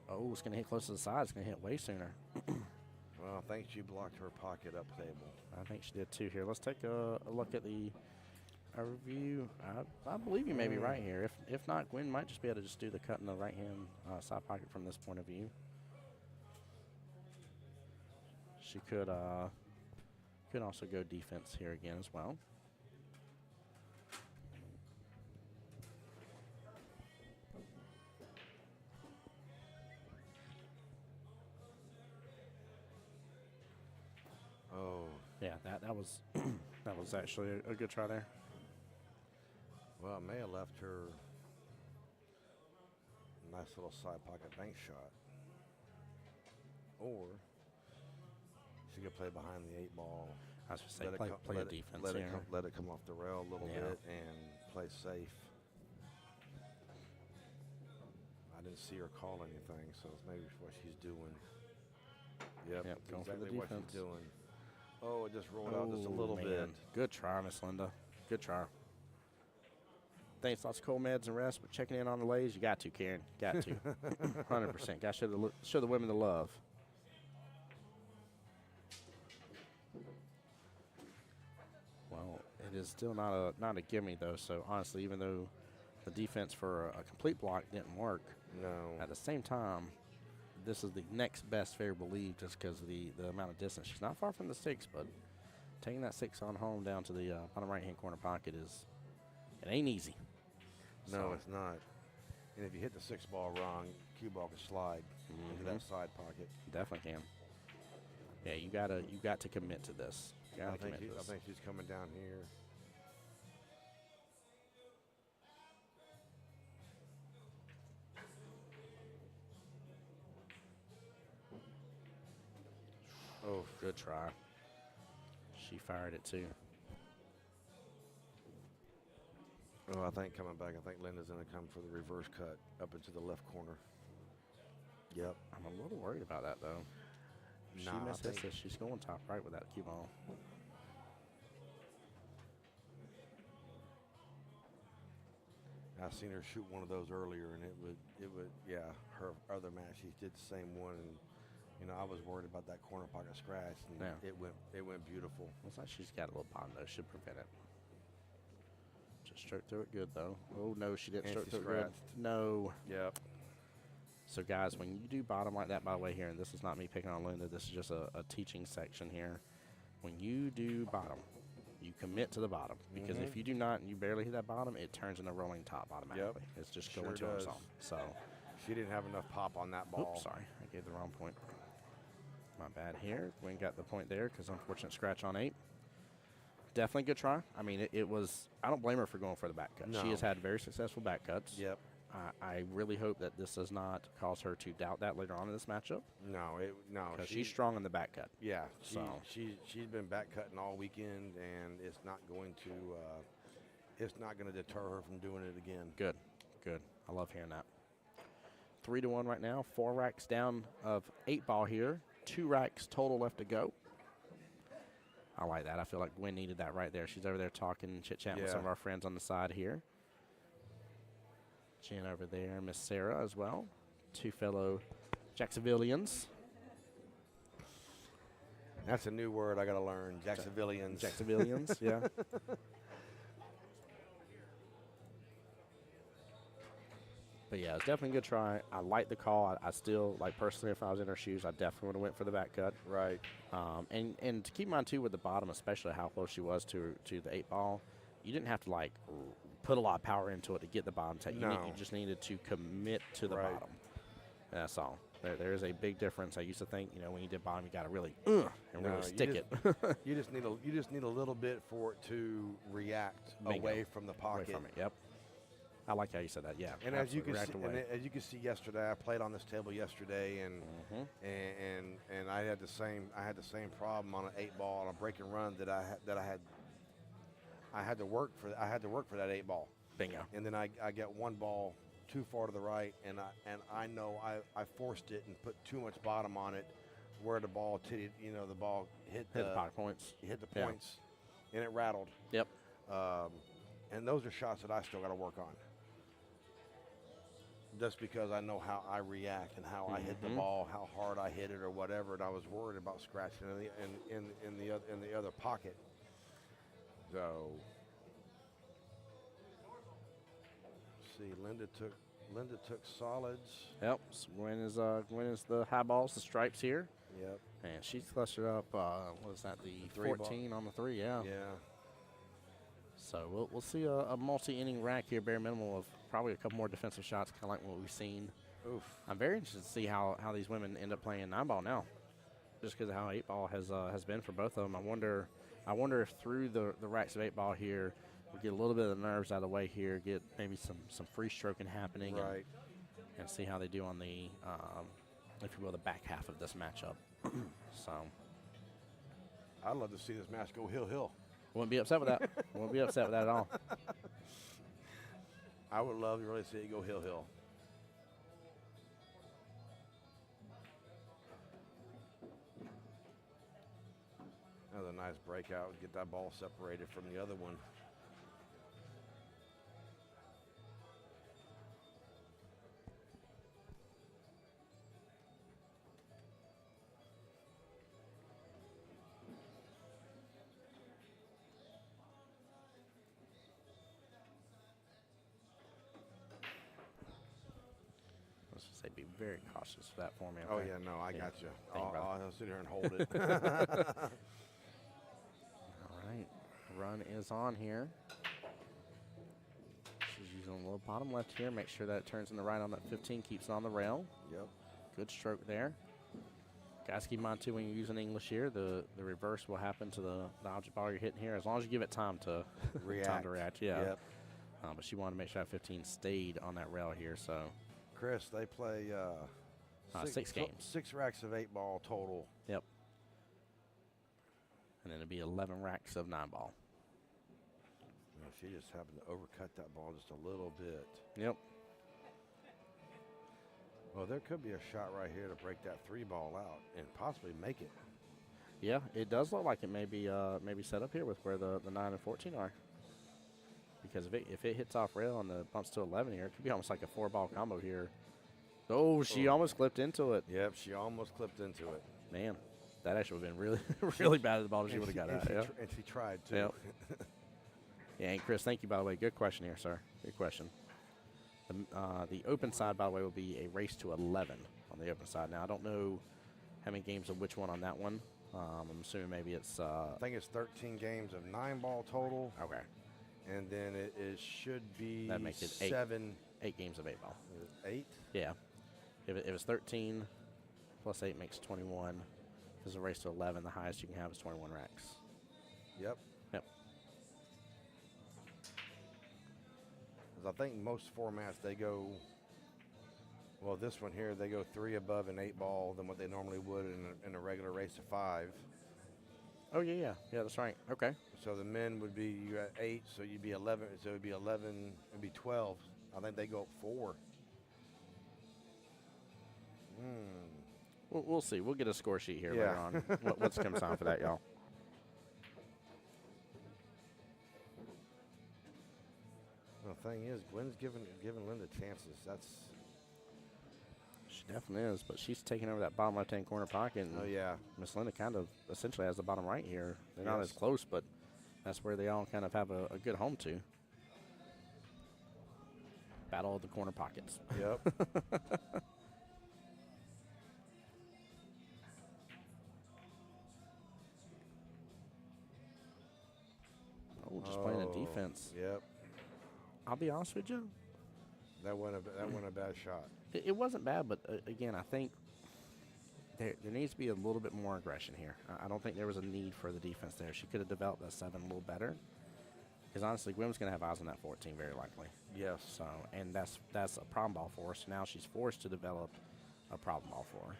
Oh, it's going to hit close to the side. It's going to hit way sooner. Well, I think she blocked her pocket up table. I think she did too here. Let's take a look at the review. I believe you may be right here. If not, Gwen might just be able to just do the cut in the right-hand side pocket from this point of view. She could also go defense here again as well. Oh. Yeah, that was that was actually a good try there. Well, it may have left her a nice little side pocket bank shot. Or she could play behind the 8 ball. I was just saying, play a defense here. Let it come off the rail a little bit and play safe. I didn't see her call anything, so it's maybe what she's doing. Yep, going for the exactly what defense. she's doing. Oh, it just rolled out just a little bit. Good try, Miss Linda. Good try. Thanks, lots of cold meds and rest, but checking in on the ladies, you got to, Karen. Got to. 100%. Got to show the women the love. Well, it is still not a gimme, though. So, honestly, even though the defense for a complete block didn't work, No. at the same time, this is the next best favorable lead just because of the amount of distance. She's not far from the 6, but taking that 6 on home down to the bottom right-hand corner pocket it ain't easy. No, So, it's not. And if you hit the 6 ball wrong, cue ball can slide into that side pocket. definitely can. Yeah, you got to commit to this. You I gotta think, commit to I this. think she's coming down here. Oh, good try. She fired it too. Oh, I think coming back, I think Linda's going to come for the reverse cut up into the left corner. Yep. I'm a little worried about that though. If she Nah, I misses think- this, she's going top right with that cue ball. I seen her shoot one of those earlier, and it would, yeah. Her other match, she did the same one, and I was worried about that corner pocket scratch, and Yeah. it went beautiful. Looks like she's got a little bottom though. Should prevent it. Just stroked through it good though. Oh no, she didn't And stroke she through it good. scratched. No. Yep. So guys, when you do bottom like that, by the way, here, and this is not me picking on Linda, this is just a teaching section here. When you do bottom, you commit to the bottom, because if you do not and you barely hit that bottom, it turns into rolling top automatically. It's just Sure going to does. zone. So She didn't have enough pop on that ball. Oops, sorry. I gave the wrong point. My bad here. Gwen got the point there because unfortunate scratch on 8. Definitely good try. I mean, it was – I don't blame her for going for the back cut. No. She has had very successful back cuts. Yep. I really hope that this does not cause her to doubt that later on in this matchup. No, Because she's strong in the back cut. Yeah, So- she's been back cutting all weekend, and it's not going to deter her from doing it again. Good. I love hearing that. 3-1 right now. 4 racks down of 8 ball here. 2 racks total left to go. I like that. I feel like Gwen needed that right there. She's over there talking, chit-chatting with some of our friends on the side here. Jen over there, Miss Sarah as well. 2 fellow Jacksonvillians. That's a new word I got to learn, Jacksonvillians. Jacksonvillians, yeah. But yeah, it's definitely a good try. I like the call. I still, like personally, if I was in her shoes, I definitely would have went for the back cut. Right. And to keep in mind too, with the bottom, especially how close she was to the 8 ball, you didn't have to like put a lot of power into it to get the bottom take. No. You just needed to commit to the Right. bottom. And that's all. There is a big difference. I used to think, when you did bottom, you got to really No, really you stick just- it. You just need a little bit for it to react Bingo. away from the Away pocket. from it. Yep. I like how you said that. Yeah. And as you absolutely, can react see, away. as you can see yesterday, I played on this table yesterday, and Mhm. and I had the same problem on an 8 ball on a break and run that I had to work for. I had to work for that 8 ball, Bingo. and then I got 1 ball too far to the right, and I know I forced it and put too much bottom on it, where the ball the ball hit Hit the pocket points. hit the Yeah. points, and it rattled. Yep. And those are shots that I still got to work on. Just because I know how I react and how I hit the Mhm. ball, how hard I hit it, or whatever, and I was worried about scratching in the other pocket. So, see, Linda took solids. Yep. So Gwen is the high balls, the stripes here. Yep. And she's clustered up, what is that, the 3 ball. 14 on the 3, yeah. Yeah. So we'll see a multi-inning rack here, bare minimum of probably a couple more defensive shots, kind of like what we've seen. Oof. I'm very interested to see how these women end up playing 9 ball now, just because of how 8 ball has been for both of them. I wonder if through the racks of 8 ball here, we get a little bit of the nerves out of the way here, get maybe some free stroking happening, Right. and see how they do on the, if you will, the back half of this matchup. So I'd love to see this match go hill. wouldn't be upset with that. Wouldn't be upset with that at all. I would love to really see it go hill. That was a nice breakout. Get that ball separated from the other one. Let's just say be very cautious for that for me. Oh okay? yeah, no, I Yeah. got you. Thank you, brother. I'll sit here and hold it. All right, run is on here. She's using a little bottom left here. Make sure that it turns in the right on that 15, keeps it on the rail. Yep. Good stroke there. Guys, keep in mind too when you're using English here, the reverse will happen to the object ball you're hitting here, as long as you give it time to react. Yeah. Yep. But she wanted to make sure that 15 stayed on that rail here. So Chris, they play 6 games. 6 racks of 8 ball total. Yep. And then it'll be 11 racks of 9 ball. She just happened to overcut that ball just a little bit. Yep. Well, there could be a shot right here to break that 3 ball out and possibly make it. Yeah, it does look like it may be set up here with where the 9 and 14 are. Because if it hits off rail and the bumps to 11 here, it could be almost like a 4-ball combo here. Oh, she almost clipped into it. Yep, she almost clipped into it. Man, that actually would have been really, really bad at the ball if she would have got out. Yeah. And she tried to. Yep. Yeah, and Chris, thank you, by the way. Good question here, sir. Good question. The open side, by the way, will be a race to 11 on the open side. Now, I don't know how many games of which one on that one. I'm assuming maybe it's I think it's 13 games of 9 ball total. okay. And then it should be That makes it 7. 8 games of 8 ball. 8? Yeah. If it's 13 plus 8 makes 21. If it's a race to 11, the highest you can have is 21 racks. Yep. Yep. 'Cause I think most formats they go. Well, this one here they go 3 above an 8 ball than what they normally would in a regular race of 5. Oh yeah, that's right. Okay. So the men would be you at 8, so you'd be 11. So it'd be 11. It'd be 12. I think they go up 4. We'll see. We'll get a score sheet here Yeah. later on. What's comes time for that, y'all? The thing is, Gwen's giving Linda chances. She definitely is, but she's taking over that bottom left-hand corner pocket. And Oh yeah. Miss Linda kind of essentially has the bottom right here. They're not Yes. as close, but that's where they all kind of have a good home to. Battle of the corner pockets. Yep. Oh, just playing a defense. Yep. I'll be honest with you. That wasn't a bad shot. It wasn't bad, but again, I think there needs to be a little bit more aggression here. I don't think there was a need for the defense there. She could have developed that 7 a little better. Because honestly, Gwyn's going to have eyes on that 14 very likely. Yes. So, and that's a problem ball for her. So now she's forced to develop a problem ball for her.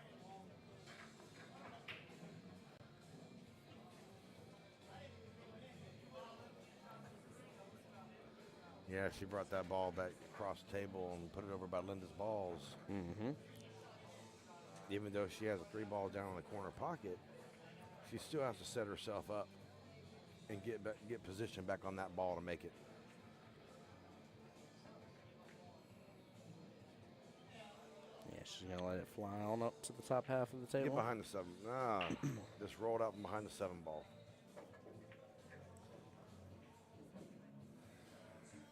Yeah, she brought that ball back across the table and put it over by Linda's balls. Mm-hmm. Even though she has a 3 ball down in the corner pocket, she still has to set herself up and get position back on that ball to make it. Yeah, she's going to let it fly on up to the top half of the table. Get behind the 7. Nah, just rolled out from behind the 7 ball.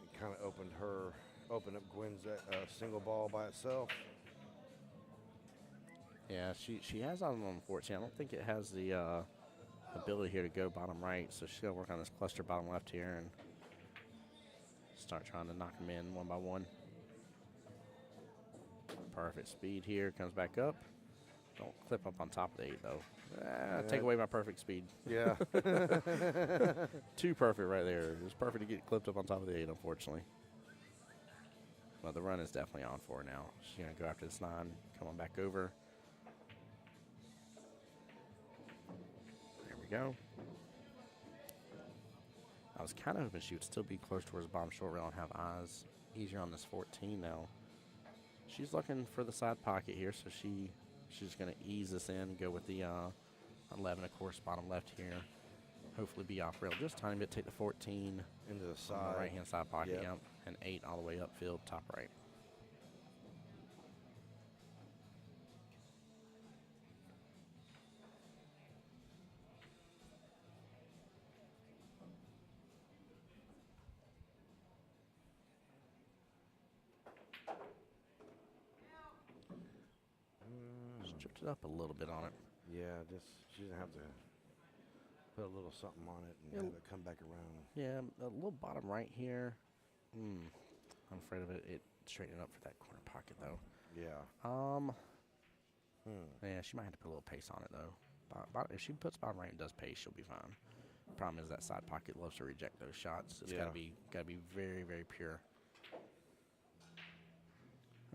It kind of opened up Gwen's single ball by itself. Yeah, she has on 14. I don't think it has the ability here to go bottom right, so she's going to work on this cluster bottom left here and start trying to knock them in one by one. Perfect speed here, comes back up. Don't clip up on top of the 8, though. Take away my perfect speed. Yeah. Too perfect right there. It was perfect to get clipped up on top of the 8, unfortunately. Well, the run is definitely on for her now. She's going to go after this 9, come on back over. There we go. I was kind of hoping she would still be close towards the bottom short rail and have eyes easier on this 14 now. She's looking for the side pocket here, so she's going to ease this in, go with the 11, of course, bottom left here. Hopefully be off rail just a tiny bit, take the 14 Into the on side. the right-hand side pocket, Yep. yep, and 8 all the way upfield, top right. Just drifted up a little bit on it. Yeah, just she doesn't have to put a little something on it and Yeah. have it come back around. Yeah, a little bottom right here. I'm afraid of it straightening up for that corner pocket, though. Yeah. Yeah, she might have to put a little pace on it, though. If she puts bottom right and does pace, she'll be fine. Problem is that side pocket loves to reject those shots. It's Yeah. gotta be very, very pure.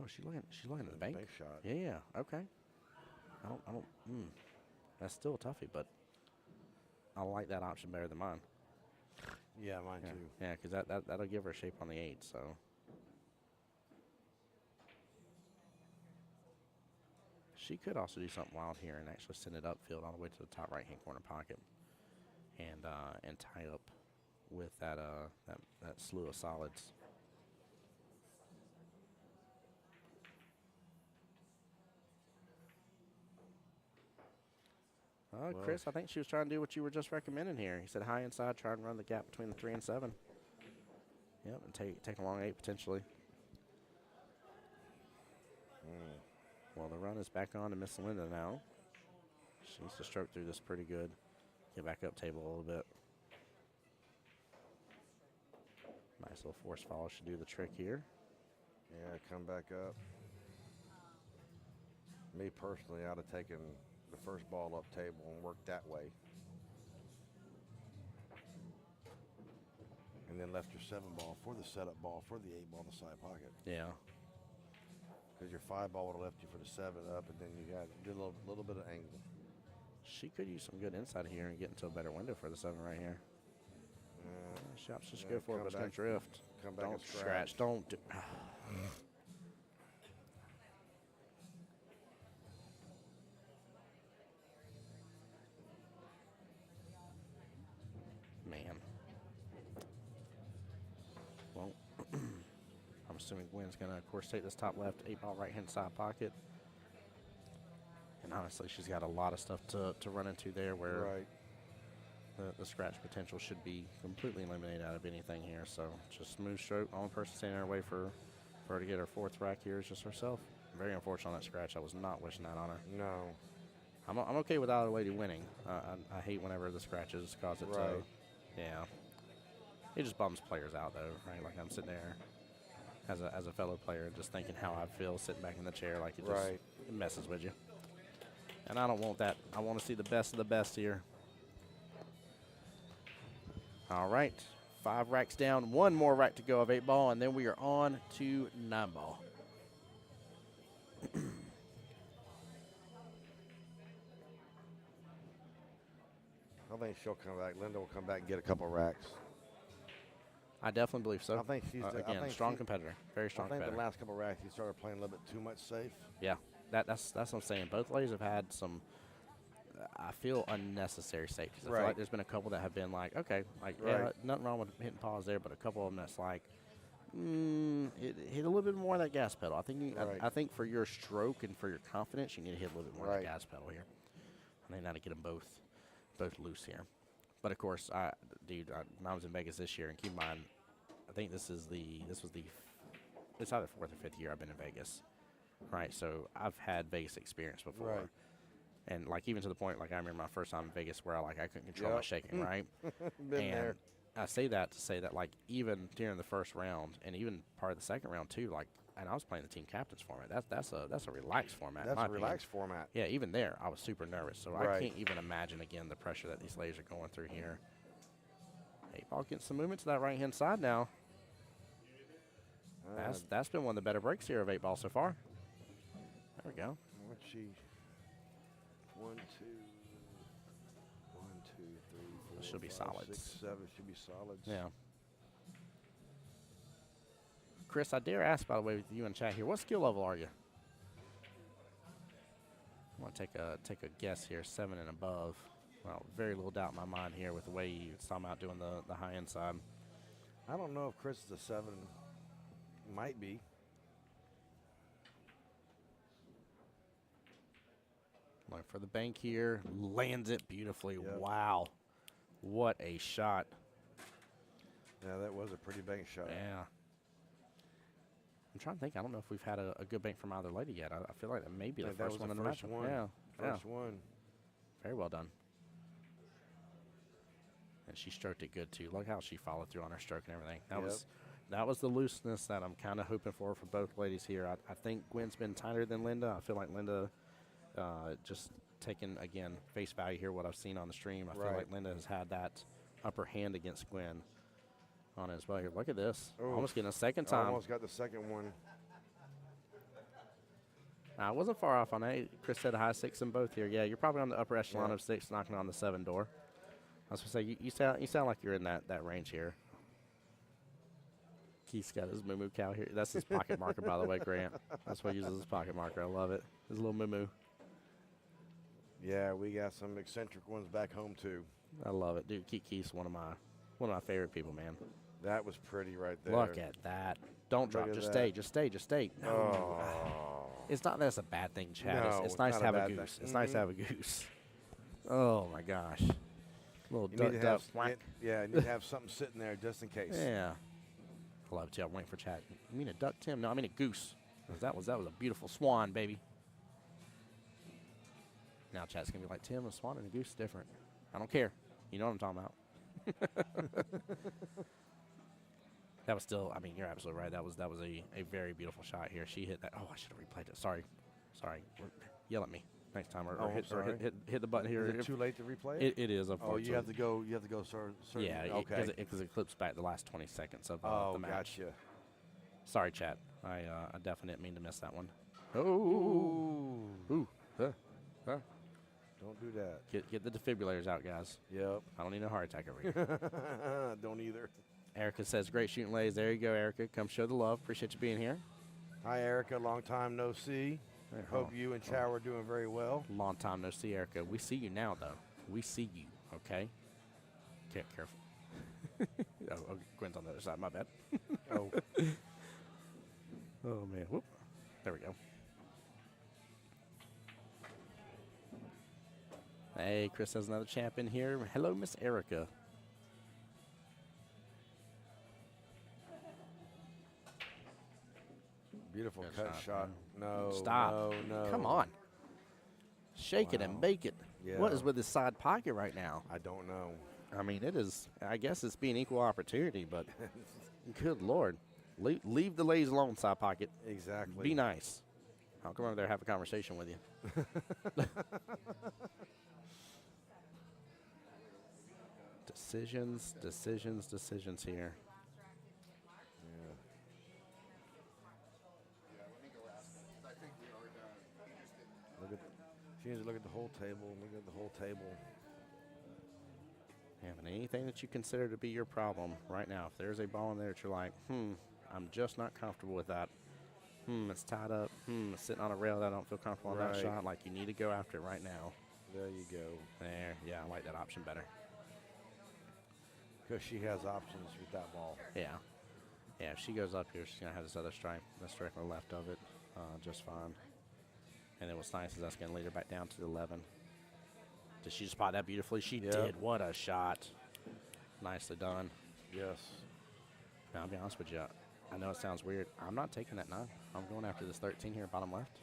Oh, she's looking at the bank. Bank shot. Yeah. Okay. I don't. That's still a toughie, but I like that option better than mine. Yeah, mine Yeah, too. yeah, because that'll give her shape on the 8. So. She could also do something wild here and actually send it upfield all the way to the top right-hand corner pocket, and tie up with that slew of solids. Chris, I think she was trying to do what you were just recommending here. He said high inside, try and run the gap between the 3 and 7. Yep, and take a long 8 potentially. Well, the run is back on to Miss Linda now. She needs to stroke through this pretty good. Get back up table a little bit. Nice little force follow should do the trick here. Yeah, come back up. Me personally, I'd have taken the first ball up table and worked that way. And then left your 7-ball for the setup ball for the 8-ball in the side pocket. Yeah. Because your 5-ball would have left you for the 7 up, and then you got did a little bit of angle. She could use some good insight here and get into a better window for the 7 right here. Shops just go for it, but it's going to drift. Come back Don't and scratch. Don't do. Man. Well, I'm assuming Gwen's going to, of course, take this top left 8-ball right-hand side pocket. And honestly, she's got a lot of stuff to run into there where the scratch potential should be completely eliminated out of anything here. So just smooth stroke. Only person standing in her way for her to get her 4th rack here is just herself. Very unfortunate on that scratch. I was not wishing that on her. No. I'm okay with either lady winning. I hate whenever the scratches cause it to. Yeah. It just bums players out though, right? Like I'm sitting there as a fellow player just thinking how I feel sitting back in the chair, like it just it messes with you. And I don't want that. I want to see the best of the best here. All right, 5 racks down, 1 more rack to go of 8-ball, and then we are on to 9-ball. I think she'll come back. Linda will come back and get a couple racks. I definitely believe so. I think she's again, strong competitor, very strong competitor. I think the last couple racks you started playing a little bit too much safe. Yeah, that's what I'm saying. Both ladies have had some, I feel, unnecessary safeties. I feel like there's been a couple that have been like, okay, like yeah, nothing wrong with hitting pause there, but a couple of them that's like, it hit a little bit more of that gas pedal. I think I think for your stroke and for your confidence, you need to hit a little bit more of that gas pedal here. I think now to get them both loose here. But of course, I was in Vegas this year, and keep in mind, I think it's either 4th or 5th year I've been in Vegas, right? So I've had Vegas experience before, and like even to the point, like I remember my first time in Vegas where I couldn't control my shaking, right? Been there. I say that to say that like even during the first round and even part of the second round too, like, and I was playing the team captains format. That's a relaxed format. That's a relaxed format. Yeah, even there, I was super nervous. So I can't even imagine again the pressure that these ladies are going through here. 8-ball getting some movement to that right-hand side now. That's been one of the better breaks here of 8-ball so far. There we go. What's she? 1, 2, 3, 4. She'll be 5, solids. 6, 7. She'll be solids. Yeah. Chris, I dare ask, by the way, with you in chat here, what skill level are you? I want to take a guess here, 7 and above. Well, very little doubt in my mind here with the way you saw him out doing the high end side. I don't know if Chris is a 7. Might be. Look for the bank here, lands it beautifully. Yep. Wow, what a shot! Yeah, that was a pretty bank shot. Yeah. I'm trying to think. I don't know if we've had a good bank from either lady yet. I feel like that may be the first one in the match. Yeah, first one. Very well done. And she stroked it good too. Look how she followed through on her stroke and everything. That was the looseness that I'm kind of hoping for both ladies here. I think Gwen's been tighter than Linda. I feel like Linda just taking, again, face value here, what I've seen on the stream. I feel like Linda has had that upper hand against Gwen on it as well here. Look at this. Oof. Almost getting a second time. Almost got the second one. I wasn't far off on that. Chris said a high 6 in both here. Yeah, you're probably on the upper echelon of 6, knocking on the 7 door. I was going to say, you sound like you're in that range here. Keith's got his moo-moo cow here. That's his pocket marker, by the way, Grant. That's what he uses his pocket marker. I love it. His little moo-moo. Yeah, we got some eccentric ones back home, too. I love it. Dude, Keith's one of my favorite people, man. That was pretty right there. Look at that. Don't drop. Just stay. Just stay. Just stay. No. Oh. It's not that it's a bad thing, Chad. No, it's nice not to have a a bad goose. thing. It's nice to have a goose. Oh, my gosh. Little You duck, need to duck, have, whack. yeah, you need to have something sitting there just in case. Yeah. I love it, too. I'm waiting for Chad. You mean a duck, Tim? No, I mean a goose. That was a beautiful swan, baby. Now Chad's going to be like, Tim, a swan and a goose is different. I don't care. You know what I'm talking about. That was still, I mean, you're absolutely right. That was a very beautiful shot here. She hit that. Oh, I should have replayed it. Sorry. yell at me next time, or, Oh, I'm hit, sorry. hit the button here. Is it If- too late to replay it? It is, Oh, unfortunately. you have to go. You have to go. Certain. Yeah, Okay. because it clips back the last 20 seconds of Oh, the match. gotcha. Sorry, chat. I definitely didn't mean to miss that one. Oh, Ooh. huh. Don't do that. Get the defibrillators out, guys. Yep. I don't need a heart attack over here. Don't either. Erica says, great shooting, ladies. There you go, Erica. Come show the love. Appreciate you being here. Hi, Erica. Long time no see. Hey, Hope you and Chow are doing very well. Long time no see, Erica. We see you now, though. We see you, okay? Careful. oh, Gwen's on the other side. My bad. Oh. Oh, man. Whoop. There we go. Hey, Chris has another champ in here. Hello, Miss Erica. Beautiful Good cut shot, shot. No. Stop. No. Come on. Shake it and Wow. bake it. What Yeah. is with his side pocket right now? I don't know. I mean, it is, I guess it's being equal opportunity, but good Lord. Leave the ladies alone, side pocket. Exactly. Be nice. I'll come over there and have a conversation with you. Decisions here. Yeah. Look at. She needs to look at the whole table. Look at the whole table. Having anything that you consider to be your problem right now, if there's a ball in there that you're like, I'm just not comfortable with that. It's tied up. It's sitting on a rail that I don't feel comfortable on that Right. shot. Like, you need to go after it right now. There you go. There. Yeah, I like that option better. Because she has options with that ball. Yeah. Yeah, if she goes up here, she's going to have this other stripe. That's directly left of it. Just fine. And then what's nice is that's going to lead her back down to the 11. Did she spot that beautifully? She Yep. did. What a shot. Nicely done. Yes. Now, I'll be honest with you. I know it sounds weird. I'm not taking that 9. I'm going after this 13 here, bottom left.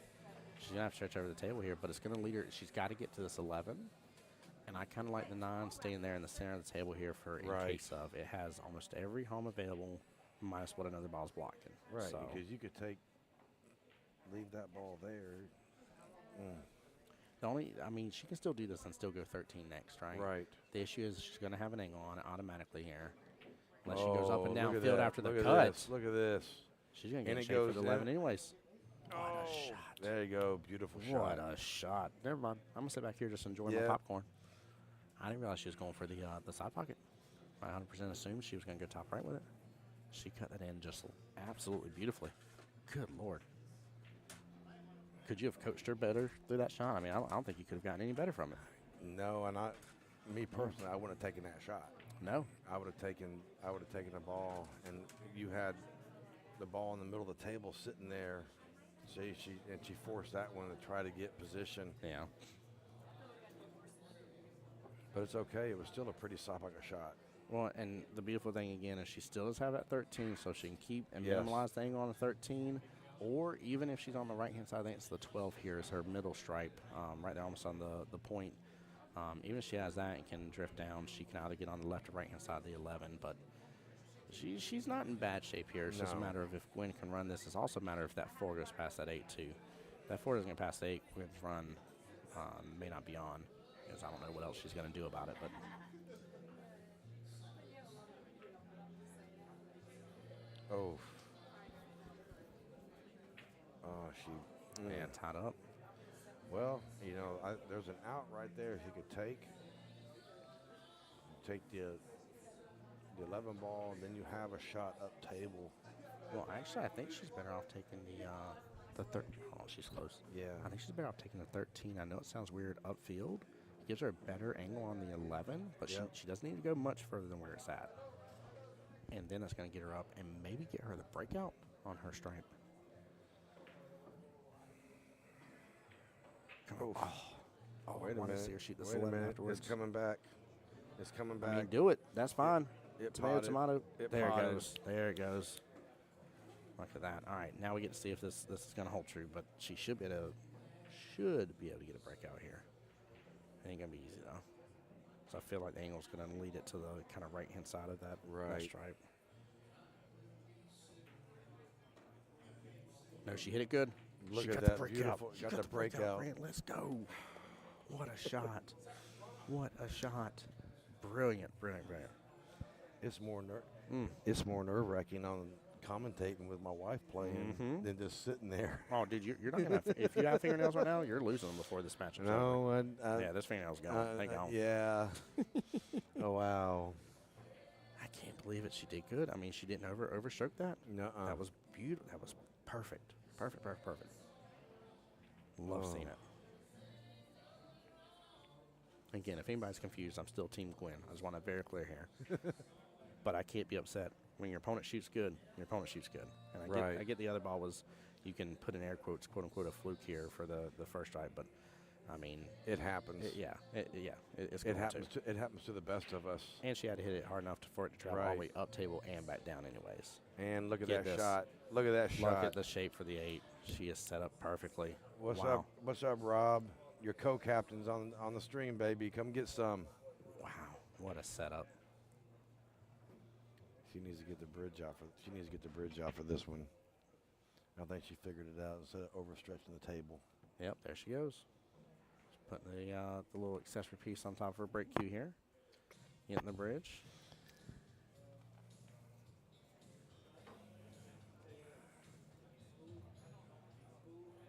She's going to have to stretch over the table here, but it's going to lead her. She's got to get to this 11. And I kind of like the 9 staying there in the center of the table here for in Right. case of. It has almost every home available minus what another ball's blocking. Right. So Because you could leave that ball there. the only, I mean, she can still do this and still go 13 next, right? Right. The issue is she's going to have an angle on it automatically here. Unless she goes up and down look at field that. after the Look at cut. this. Look at this. She's going to And get it in shape for goes the 11 down. anyways. What a shot. There you go. Beautiful shot. What a shot. Never mind. I'm going to sit back here just enjoy my Yeah. popcorn. I didn't realize she was going for the side pocket. I 100% assumed she was going to go top right with it. She cut that in just absolutely beautifully. Good Lord. Could you have coached her better through that shot? I mean, I don't think you could have gotten any better from it. No, and me personally, I wouldn't have taken that shot. No. I would have taken the ball, and you had the ball in the middle of the table sitting there. So she forced that one to try to get position, Yeah. but it's okay. It was still a pretty soft like a shot. Well, and the beautiful thing again is she still does have that 13, so she can keep and Yes. minimize the angle on the 13. Or even if she's on the right-hand side, I think it's the 12 here is her middle stripe, right there almost on the point. Even if she has that and can drift down, she can either get on the left or right-hand side of the 11. But she's not in bad shape here. It's just a No. matter of if Gwen can run this. It's also a matter if that 4 goes past that 8, too. If that 4 doesn't get past the 8, Gwen's run may not be on, because I don't know what else she's going to do about it. But Oh, she. man, tied up. Well, there's an out right there he could take. Take the 11 ball, and then you have a shot up table. Well, actually, I think she's better off taking the 13. Oh, she's close. Yeah. I think she's better off taking the 13. I know it sounds weird upfield. It gives her a better angle on the 11, but Yep. she doesn't need to go much further than where it's at. And then that's going to get her up and maybe get her the breakout on her stripe. Come on. Oh, Wait I a wanted to minute. see her shoot this Wait a 11 minute. afterwards. It's coming back. It's coming back. I mean, do it. That's fine. It Tomato, potted. tomato. It There it potted. goes. There it goes. Look at that. All right, now we get to see if this is going to hold true, but she should be able to get a breakout here. It ain't going to be easy, though. So I feel like the angle's going to lead it to the kind of right-hand side of that Right. stripe. No, she hit it good. Look She at got that the breakout. beautiful. She Got got the breakout. Grant, let's go. What a shot. What a shot. Brilliant, brilliant, brilliant. It's more nerve-wracking on commentating with my wife playing than just sitting there. Oh, dude, you're not going to – if you have fingernails right now, you're losing them before this match is over. No, Yeah, this fingernail's gone. They gone. yeah. Oh wow. I can't believe it. She did good. I mean, she didn't overstroke that. Nuh-uh. That was beautiful. That was perfect. Perfect, perfect, perfect. Love seeing it. Again, if anybody's confused, I'm still Team Gwen. I just want to be very clear here. But I can't be upset. When your opponent shoots good, your opponent shoots good. And I get the other ball was, you can put in air quotes, quote unquote, a fluke here for the first strike. But I mean, it happens. It's It going happens. It happens to the best of us. And she had to hit it hard enough for it to travel all the way up table and back down, anyways. And look at Get that this. shot. Look at that shot. Look at the shape for the 8. She is set up perfectly. What's Wow. up? What's up, Rob? Your co-captain's on the stream, baby. Come get some. Wow, what a setup. She needs to get the bridge out for this one. I think she figured it out instead of overstretching the table. Yep, there she goes. Just putting the little accessory piece on top of her break cue here. Getting the bridge.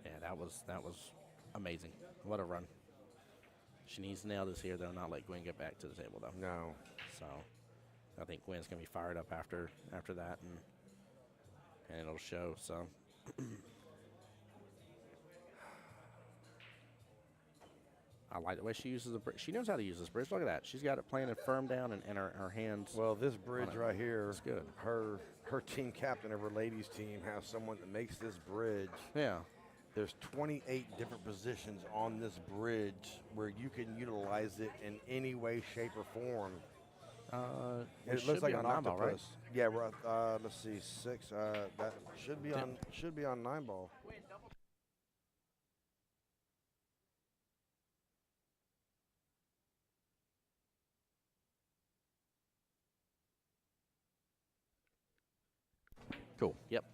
Yeah, that was amazing. What a run. She needs to nail this here, though, not let Gwen get back to the table, though. No. So I think Gwen's going to be fired up after that, and it'll show. So I like the way she uses the bridge. She knows how to use this bridge. Look at that. She's got it planted firm down and her hands. Well, this bridge right here, it's good. Her team captain of her ladies team has someone that makes this bridge. Yeah. There's 28 different positions on this bridge where you can utilize it in any way, shape, or form. It looks like an octopus. Right? Yeah, we're let's see, 6. That should be on 9 ball. Cool. Yep.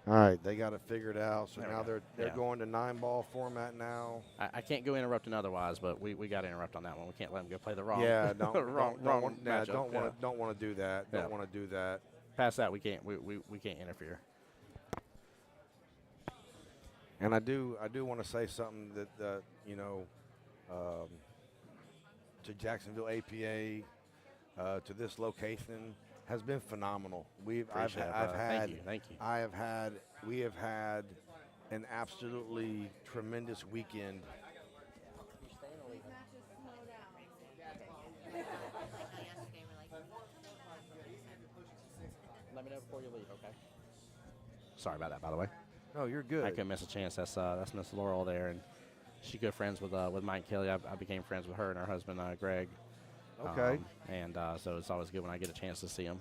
All right, they got it figured out. So There we now go. they're Yeah. going to 9 ball format now. I can't go interrupting otherwise, but we got to interrupt on that one. We can't let them go play the wrong. Yeah, wrong matchup. don't want to do that. Yeah. Don't want to do that. Past that, we can't interfere. And I do want to say something that to Jacksonville APA, to this location has been phenomenal. We have had an absolutely tremendous weekend. Let me know before you leave, okay? Sorry about that, by the way. Oh, you're good. I couldn't miss a chance. That's Miss Laurel there, and she's good friends with Mike Kelly. I became friends with her and her husband Greg. Okay. So it's always good when I get a chance to see them.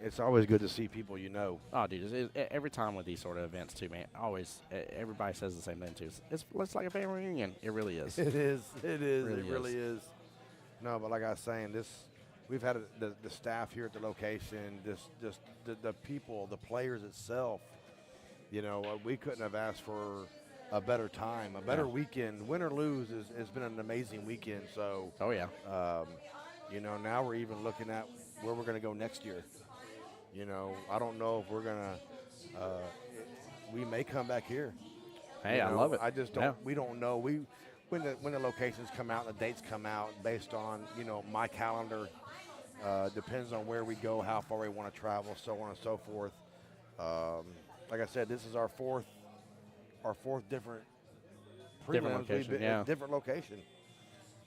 It's always good to see people you know. Oh, dude, every time with these sort of events too, man. Always, everybody says the same thing too. It's like a family reunion. It really is. It is. It Really is. No, but like I was saying, we've had the staff here at the location, just the people, the players itself. We couldn't have asked for a better time, a better weekend. Win or lose, it's been an amazing weekend. So, Oh yeah. Now we're even looking at where we're going to go next year. I don't know if we're going to. We may come back here. Hey, I love it. I just don't. Yeah. We don't know. When the locations come out, the dates come out based on my calendar. Depends on where we go, how far we want to travel, so on and so forth. Like I said, this is our fourth different prelims. Location, We've been yeah. different location.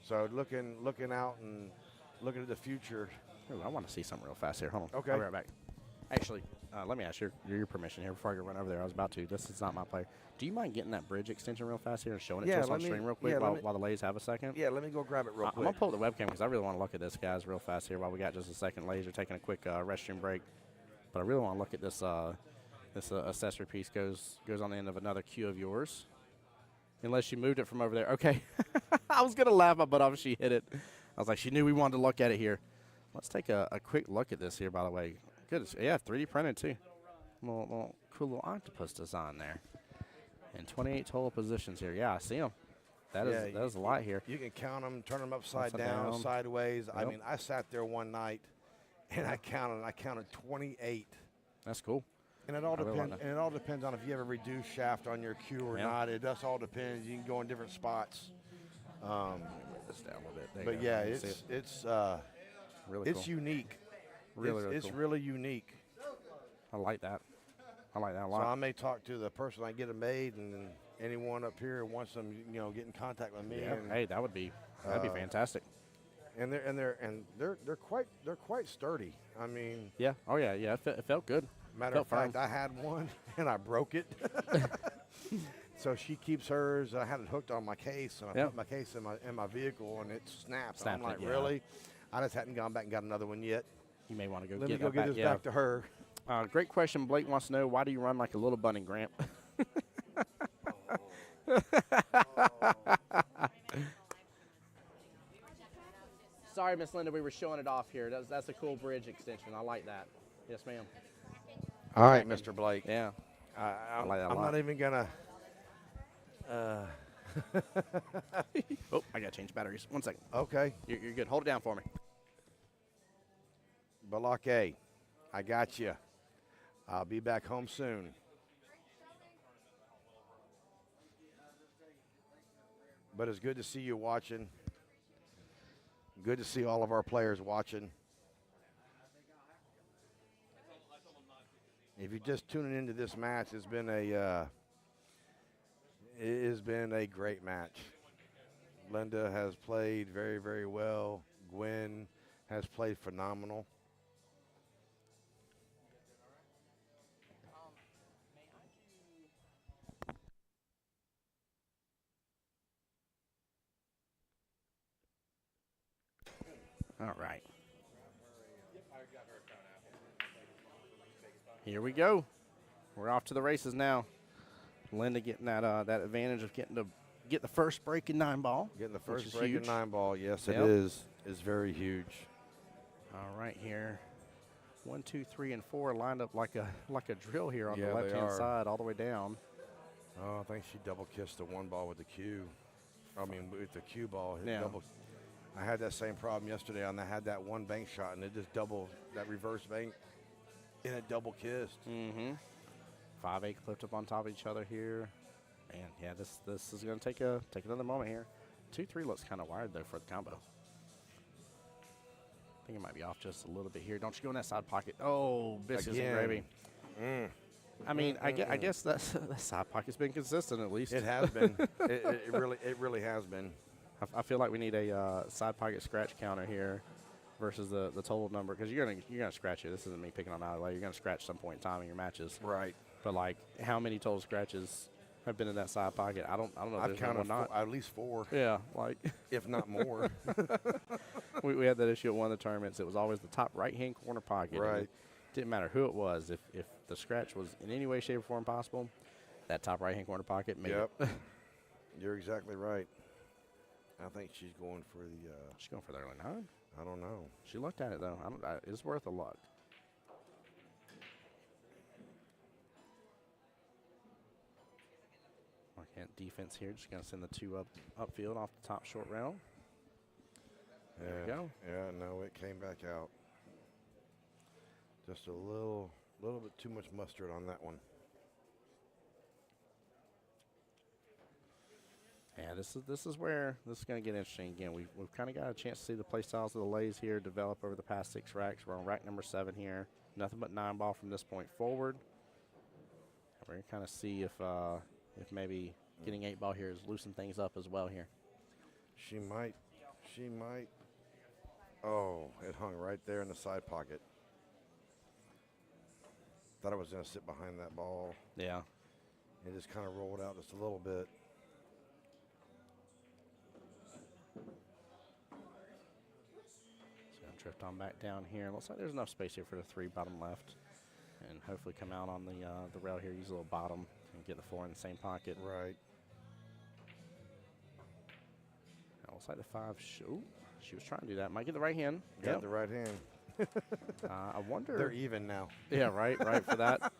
So looking out and looking at the future. Ooh, I want to see something real fast here. Hold on. Okay. I'll be right back. Actually, let me ask your permission here before I go run over there. I was about to. This is not my play. Do you mind getting that bridge extension real fast here and showing it to us on stream real quick while the ladies have a second? Yeah, let me go grab it real I'm quick. going to pull up the webcam because I really want to look at this, guys, real fast here while we got just a second. Ladies are taking a quick restroom break. But I really want to look at this accessory piece goes on the end of another cue of yours. Unless you moved it from over there. Okay. I was going to laugh my butt off if she hit it. I was like, she knew we wanted to look at it here. Let's take a quick look at this here, by the way. Good. Yeah, 3D printed, too. Little cool little octopus design there. And 28 total positions here. Yeah, I see them. That is a lot here. You can count them, turn them upside Upside down, down. sideways. I Yep. mean, I sat there one night, and I counted 28. That's cool. And it all I really depends. like that. And it all depends on if you have a reduced shaft on your cue or Yeah. not. It does all depends. You can go in different spots. Move this down a little bit. There you But go. yeah, You can see it. it's Really it's cool. unique. Really it's cool. really unique. I like that. I like that a So lot. I may talk to the person I get it made, and then anyone up here wants them, get in contact with me. Yeah. And, Hey, that'd be fantastic. and they're quite sturdy. I mean, Yeah. Oh yeah. Yeah. It felt good. matter Felt of fact, firm. I had one and I broke it. So she keeps hers. I had it hooked on my case, and I Yep. put my case in my vehicle, and it snapped. Snapped I'm it, like, yeah. really? I just hadn't gone back and got another one yet. You may want to go Let get me go that get back. this Yeah. back to her. Great question. Blake wants to know, why do you run like a little bunny, Gramp? Sorry, Miss Linda, we were showing it off here. That's a cool bridge extension. I like that. Yes, ma'am. All right, Mr. Blake. Yeah. I like that a I'm lot. not even gonna. Oh, I got to change batteries. 1 second. Okay, You're good. Hold it down for me. Balake, I got you. I'll be back home soon. But it's good to see you watching. Good to see all of our players watching. If you're just tuning into this match, it has been a great match. Linda has played very, very well. Gwen has played phenomenal. All right. Here we go. We're off to the races now. Linda getting that advantage of getting to get the first break in 9-ball. Getting the which first is break huge. in 9-ball, yes, Yep. it is very huge. All right, here. 1, 2, 3, and 4 lined up like a drill here on Yeah, the they left-hand are. side, all the way down. Oh, I think she double kissed the 1 ball with the cue. I mean, with the cue ball. Yeah. I had that same problem yesterday, and I had that one bank shot, and it just double that reverse bank, and it double kissed. Mm-hmm. 5-8 clipped up on top of each other here. And yeah, this is going to take another moment here. 2-3 looks kind of wired though for the combo. I think it might be off just a little bit here. Don't you go in that side pocket. Oh, biscuits and gravy. I mean, I guess that side pocket's been consistent at least. It has been. it really has been. I feel like we need a side pocket scratch counter here versus the total number, because you're gonna scratch it. This isn't me picking on either way. You're gonna scratch some point in time in your matches. Right. But like, how many total scratches have been in that side pocket? I don't know. I've There's counted not. at least 4, Yeah, like if not more. we had that issue at one of the tournaments. It was always the top right-hand corner pocket. Right. It didn't matter who it was. If the scratch was in any way, shape, or form possible, that top right-hand corner pocket made Yep. it. You're exactly right. I think she's going for the. She's going for the early 9. I don't know. She looked at it though. It's worth a look. Okay, defense here. Just gonna send the 2 upfield off the top short rail. There we go. Yeah, no, it came back out. Just a little bit too much mustard on that one. Yeah, this is where this is going to get interesting again. We've kind of got a chance to see the play styles of the lays here develop over the past 6 racks. We're on rack number 7 here. Nothing but 9-ball from this point forward. We're going to kind of see if maybe getting 8-ball here has loosened things up as well here. She might. Oh, it hung right there in the side pocket. Thought I was going to sit behind that ball. Yeah. It just kind of rolled out just a little bit. It's going to drift on back down here. Looks like there's enough space here for the 3 bottom left. And hopefully come out on the rail here, use a little bottom, and get the 4 in the same pocket. Right. Looks like the 5. She was trying to do that. Might get the right hand. Got Yep. the right hand. I wonder. They're even now. Yeah, right for that.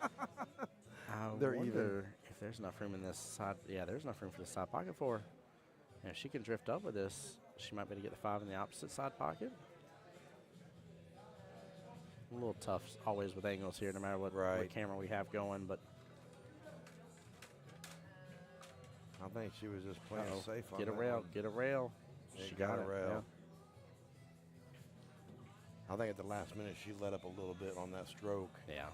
They're I even. wonder if there's enough room in this side. Yeah, there's enough room for the side pocket for her. And if she can drift up with this, she might be able to get the 5 in the opposite side pocket. A little tough always with angles here, no matter what camera we have going, but I think she was just playing safe on get a that rail, one. get a rail. She She got a it, rail. I think at the last minute she let up a little bit on that stroke. Yeah.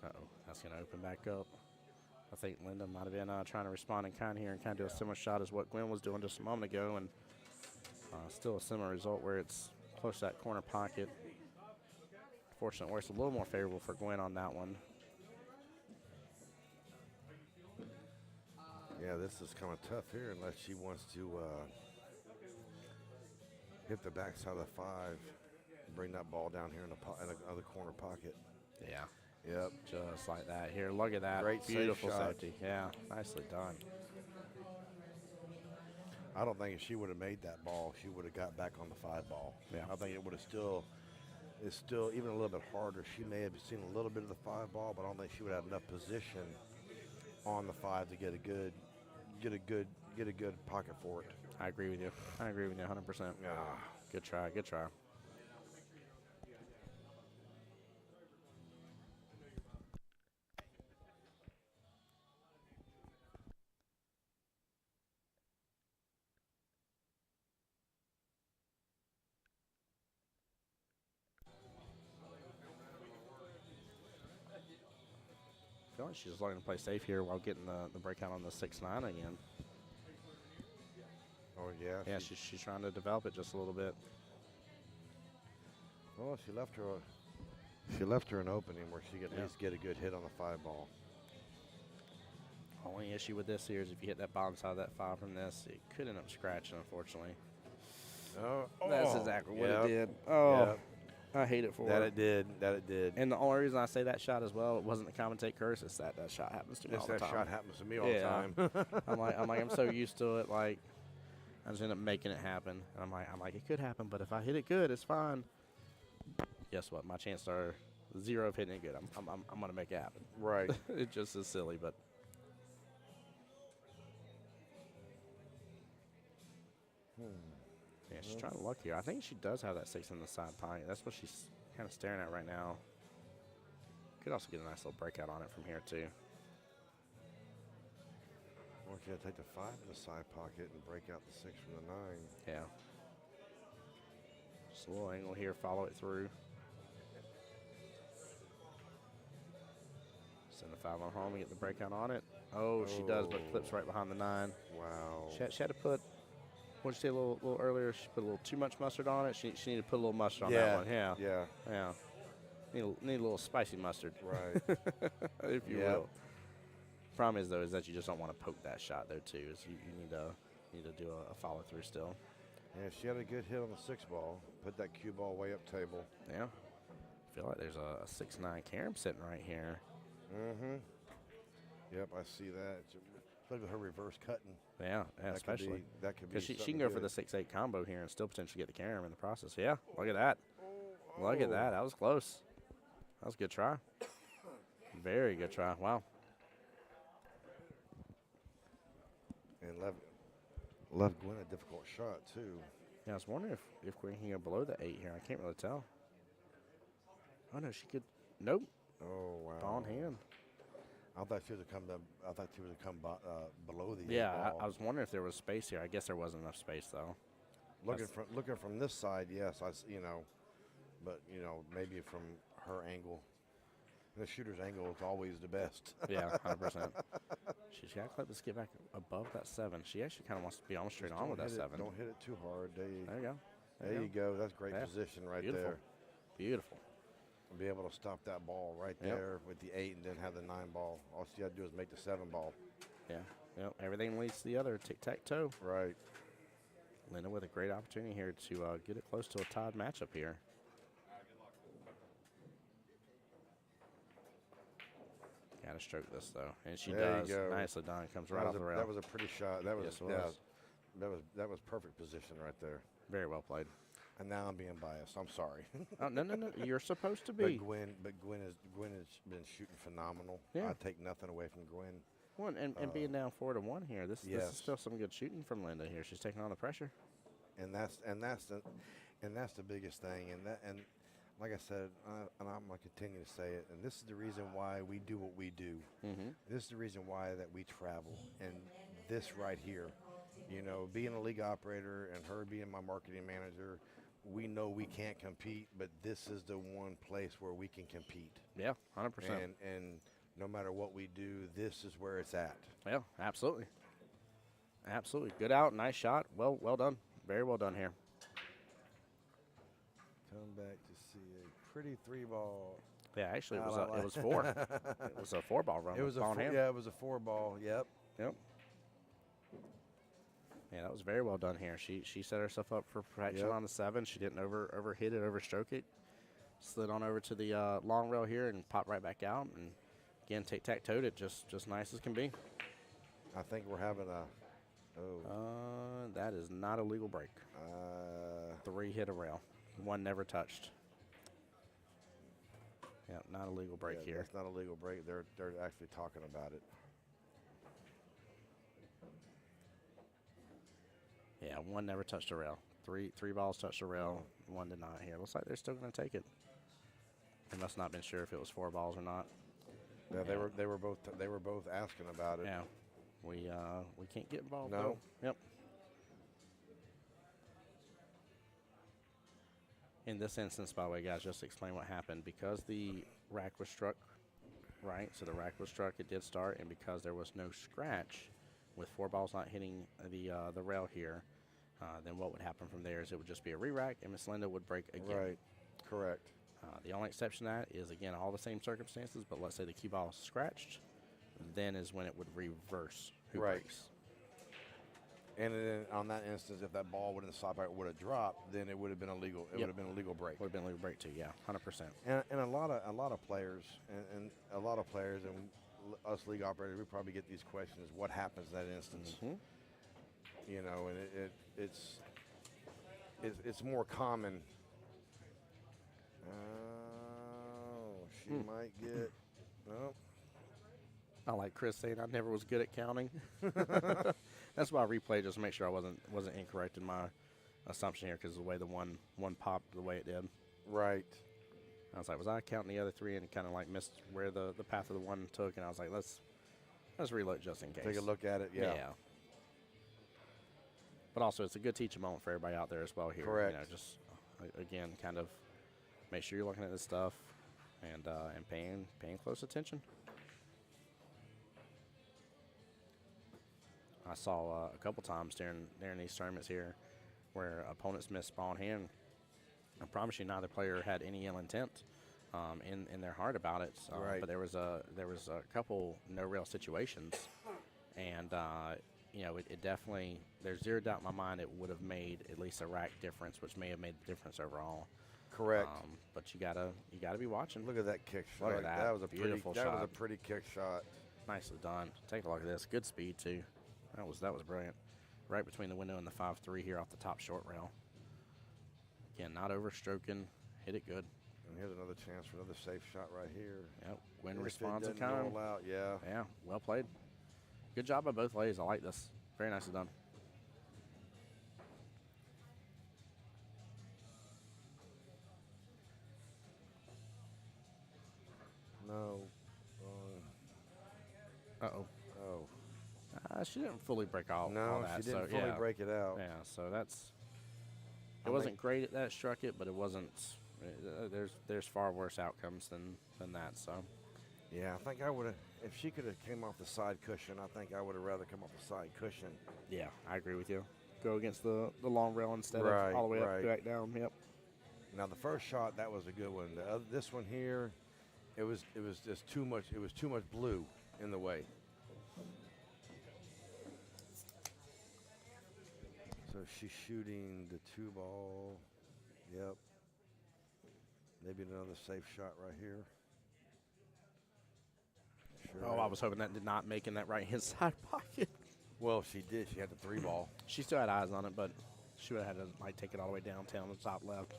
Uh-oh, that's going to open back up. I think Linda might have been trying to respond in kind here and kind of do a similar shot as what Gwen was doing just a moment ago, and still a similar result where it's close to that corner pocket. Fortunately, where it's a little more favorable for Gwen on that one. Yeah, this is kind of tough here unless she wants to hit the backside of the 5, bring that ball down here in the other corner pocket. Yeah. Yep. Just like that here. Look at that. Great beautiful safe shot. safety. Yeah, nicely done. I don't think if she would have made that ball, she would have got back on the 5 ball. Yeah. I think it would have it's still even a little bit harder. She may have seen a little bit of the 5 ball, but I don't think she would have enough position on the 5 to get a good pocket for it. I agree with you. 100%. Yeah. Good try. Good try. I feel like she's just looking to play safe here while getting the breakout on the 6-9 again. Oh, yeah. Yeah, she's trying to develop it just a little bit. Well, she left her an opening where she could at least get a good hit on the 5 ball. Only issue with this here is if you hit that bottom side of that 5 from this, it could end up scratching, unfortunately. Oh, That's exactly what yep. it did. Oh, Yep. I hate it for That her. it did. That it did. And the only reason I say that shot as well, it wasn't the commentate curse, it's that shot happens to me all the That time. shot happens to me all the time. I'm so used to it, like, I just end up making it happen. And I'm like, it could happen, but if I hit it good, it's fine. Guess what? My chances are 0 of hitting it good. I'm gonna make it happen. Right. It just is silly, but. Yeah, she's trying to luck here. I think she does have that 6 in the side pocket. That's what she's kind of staring at right now. Could also get a nice little breakout on it from here, too. Or she got to take the 5 in the side pocket and break out the 6 from the 9. Yeah. Just a little angle here, follow it through. Send the 5 on home and get the breakout on it. Oh, she does, but clips right behind the 9. Wow. She had to put, what did you say a little earlier? She put a little too much mustard on it. She needed to put a little mustard on that one. Yeah. Yeah. Need a little spicy mustard. Right. If you will. Problem is, though, is that you just don't want to poke that shot, though, too. So you need to do a follow-through still. Yeah, she had a good hit on the 6 ball. Put that cue ball way up table. Yeah. I feel like there's a 6-9 carom sitting right here. Mm-hmm. Yep, I see that. Look at her reverse cutting. Yeah, especially. That could be. Because she can go for the 6-8 combo here and still potentially get the carom in the process. Yeah, look at that. Look at that. That was close. That was a good try. Very good try. Wow. And left Gwen a difficult shot, too. Yeah, I was wondering if Gwen can go below the 8 here. I can't really tell. Oh, no, she could. Nope. Oh, wow. Ball in hand. I thought she would have come below the 8 Yeah, ball. I was wondering if there was space here. I guess there wasn't enough space, though. Looking from this side, yes, but maybe from her angle. The shooter's angle is always the best. Yeah, 100%. She's got to clip this, get back above that 7. She actually kind of wants to be almost straight on with that 7. Don't hit it too hard. There you go. There you go. That's great position right Beautiful. there. Beautiful. Be able to stop that ball right there with the 8 and then have the 9 ball. All she got to do is make the 7 ball. Yeah. Yep. Everything leads to the other. Tic-tac-toe. Right. Linda with a great opportunity here to get it close to a tied matchup here. Gotta stroke this though, and she There you does. go. Nicely done. Comes right That off was, the a, rail. that was a pretty shot. That was, Yes, it yeah, was. that was perfect position right there. Very well played. And now I'm being biased. I'm sorry. Oh no! You're supposed to but be. Gwen has been shooting phenomenal. Yeah. I take nothing away from Gwen. One and being down 4-1 here. This yes. is still some good shooting from Linda here. She's taking on the pressure. And that's the biggest thing. And like I said, and I'm gonna continue to say it. And this is the reason why we do what we do. Mm-hmm. This is the reason why that we travel. And this right here, you know, being a league operator and her being my marketing manager, we know we can't compete, but this is the one place where we can compete. Yeah, 100%. And no matter what we do, this is where it's at. Yeah, absolutely. Absolutely. Good out. Nice shot. Well done. Very well done here. Come back to see a pretty 3-ball. Yeah, actually, it I was 4. It was a 4-ball run. It was ball in hand. yeah, it was a 4-ball. Yep. Yep. Yeah, that was very well done here. She set herself up for protection Yep. on the 7. She didn't overhit it, overstroke it. Slid on over to the long rail here and popped right back out. And again, tic-tac-toed it just nice as can be. I think we're having a. That is not a legal break. 3 hit a rail. 1 never touched. Yeah, not a legal break yeah, here. That's not a legal break. They're actually talking about it. Yeah, 1 never touched a rail. Three balls touched a rail. 1 did not here. Looks like they're still going to take it. They must not been sure if it was 4 balls or not. Yeah, they were both asking about it. Yeah, we can't get involved. No. Though. Yep. In this instance, by the way, guys, just to explain what happened, because the rack was struck, right? So the rack was struck, it did start, and because there was no scratch, with 4 balls not hitting the rail here, then what would happen from there is it would just be a re-rack, and Miss Linda would break again. Right. Correct. The only exception to that is, again, all the same circumstances, but let's say the cue ball is scratched, then is when it would reverse who Right. breaks. And then on that instance, if that ball would have stopped, would have dropped, then it would have been illegal. It Yep. would have been a legal break. Would have been a legal break too, yeah, 100%. And a lot of players and us league operators, we probably get these questions: what happens in that instance? Mhm. You know, and it's more common. Oh, she might get no. I like Chris saying I never was good at counting. That's why I replayed just to make sure I wasn't incorrect in my assumption here, because the way the one popped the way it did. Right. I was like, was I counting the other 3 and kind of like missed where the path of the 1 took? And I was like, let's reload just in case. Take a look at it. Yeah. But also, it's a good teaching moment for everybody out there as well here. Correct. You know, just again, kind of make sure you're looking at this stuff and paying close attention. I saw a couple times during these tournaments here where opponents missed ball in hand. I promise you, neither player had any ill intent in their heart about it. Right. But there was a couple no rail situations, and you know, it definitely, there's zero doubt in my mind it would have made at least a rack difference, which may have made the difference overall. Correct. But you gotta be watching. Look at that kick shot. Look at that. was a Beautiful pretty. That was shot. a pretty kick shot. Nicely done. Take a look at this. Good speed too. That was brilliant. Right between the window and the 5-3 here off the top short rail. Again, not overstroking. Hit it good. And here's another chance for another safe shot right here. Yep. Gwen If it responds in doesn't kind. roll out, yeah. Yeah. Well played. Good job by both ladies. I like this. Very nicely done. No. Uh-oh. Oh. She didn't fully break all No, that. she didn't so, fully yeah. break it out. Yeah, so that's. I It wasn't think- great at that struck it, but it wasn't. There's far worse outcomes than that. So. Yeah, I think I would have. If she could have came off the side cushion, I think I would have rather come off the side cushion. Yeah, I agree with you. Go against the long rail instead Right, of all the way right. up, back down. Yep. Now the first shot, that was a good one. This one here, it was just too much. It was too much blue in the way. So she's shooting the 2-ball. Yep. Maybe another safe shot right here. Sure Oh, I is. was hoping that did not make in that right-hand side pocket. Well, she did. She had the 3 ball. She still had eyes on it, but she would have had to like take it all the way downtown to the top left,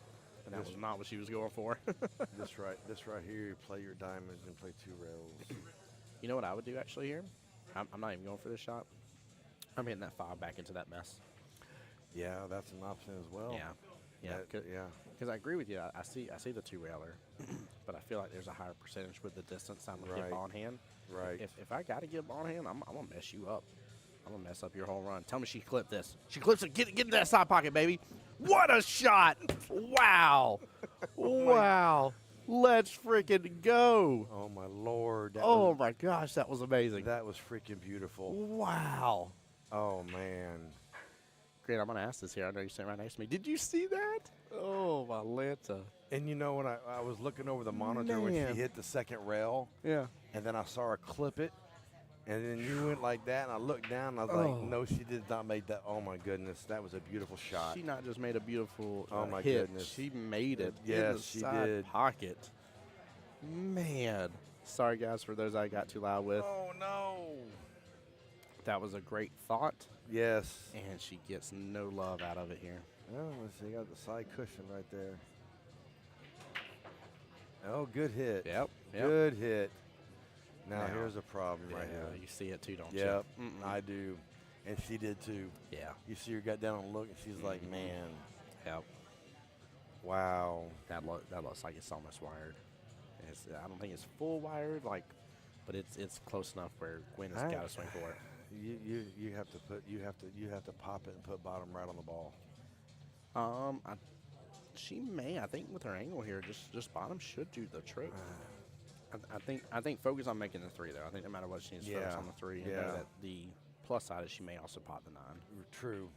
and that was not what she was going for. This right here, you play your diamonds and play 2 rails. You know what I would do actually here? I'm not even going for this shot. I'm hitting that 5 back into that mess. Yeah, that's an option as well. Yeah, Yeah. Because I agree with you. I see the 2-railer, but I feel like there's a higher percentage with the distance I'm gonna get Right. ball in hand. Right. If I got to get ball in hand, I'm gonna mess you up. I'm gonna mess up your whole run. Tell me she clipped this. She clips it. Get in that side pocket, baby. What a shot! Wow, wow. Let's freaking go. Oh my Lord. Oh my gosh, that was amazing. That was freaking beautiful. Wow. Oh man. Great, I'm gonna ask this here. I know you're sitting right next to me. Did you see that? Oh my Lanta. And you know when I was looking over the monitor when Man. she hit the second rail, Yeah. and then I saw her clip it, and then you went like that, and I looked down, and I was Oh. like, no, she did not make that. Oh my goodness, that was a beautiful shot. She not just made a beautiful Oh, my hit. goodness. She made it in Yes, the she side did. pocket. Man. Sorry, guys, for those I got too loud with. Oh no. That was a great thought, Yes. and she gets no love out of it here. Oh, let's see, got the side cushion right there. Oh, good hit. Yep. Good hit. Now, Now, here's a problem right Yeah, here. you see it too, don't Yep, you? I do. And she did too. Yeah. You see her got down and look, and she's like, man, Yep. wow. That looks like it's almost wired. I don't think it's full wired, but it's close enough where Gwen has got to swing for it. You have to pop it and put bottom right on the ball. She may. I think with her angle here, just bottom should do the trick. I think focus on making the 3 though. I think no matter what, she needs to focus Yeah, on the 3. And yeah. know that the plus side is she may also pop the 9. True.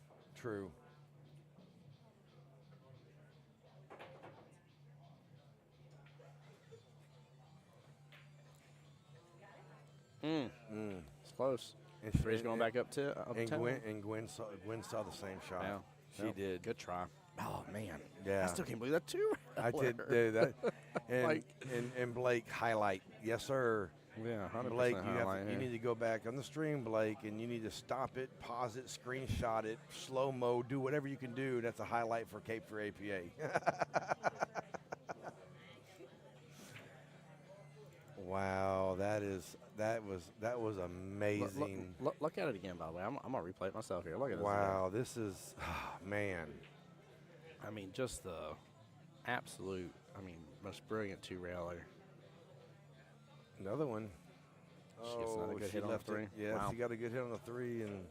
It's close. And Three's going back up to And 10. Gwen saw the same shot. Yeah. She Yep. did. Good try. Oh man. Yeah. I still can't believe that too. I did do that. And, Like- and Blake highlight. Yes, sir. Yeah, 100% Blake, highlight you here. need to go back on the stream, Blake, and you need to stop it, pause it, screenshot it, slow mo, do whatever you can do. That's a highlight for Cape for APA. Wow, that was amazing. Look at it again, by the way. I'm gonna replay it myself here. Look at this. Wow, this is man. Again. I mean, just the absolute. Most brilliant 2-railer. Another one. She gets another good hit on the left 3. It, yeah, Wow. she got a good hit on the 3 and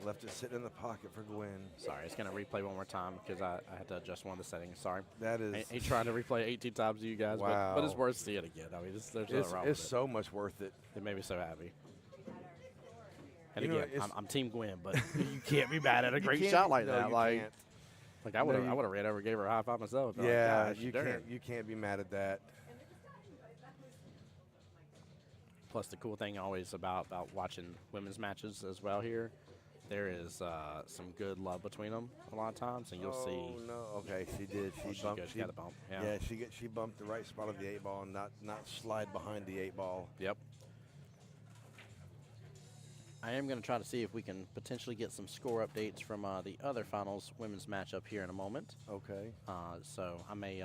left it sitting in the pocket for Gwen. Sorry, it's gonna replay one more time because I had to adjust one of the settings. Sorry. That is. Ain't trying to replay 18 times to you guys, Wow. but it's worth seeing it again. There's nothing wrong It's with so much worth it. it. It made me so happy. And You know, again, it's- I'm Team Gwen, but you can't be mad at a You great can't- shot like no, that. you Like can't. I would have No, you- ran over and gave her a high five myself. Been Yeah, like, gosh, you darn. can't be mad at that. Plus, the cool thing always about watching women's matches as well here, there is some good love between them a lot of times, and you'll see. Oh no! Okay, she did. Oh, She she's bumped. good. She got a bump. Yeah. She bumped the right spot of the 8 ball and not slide behind the 8 ball. Yep. I am going to try to see if we can potentially get some score updates from the other finals women's matchup here in a moment. Okay. So I may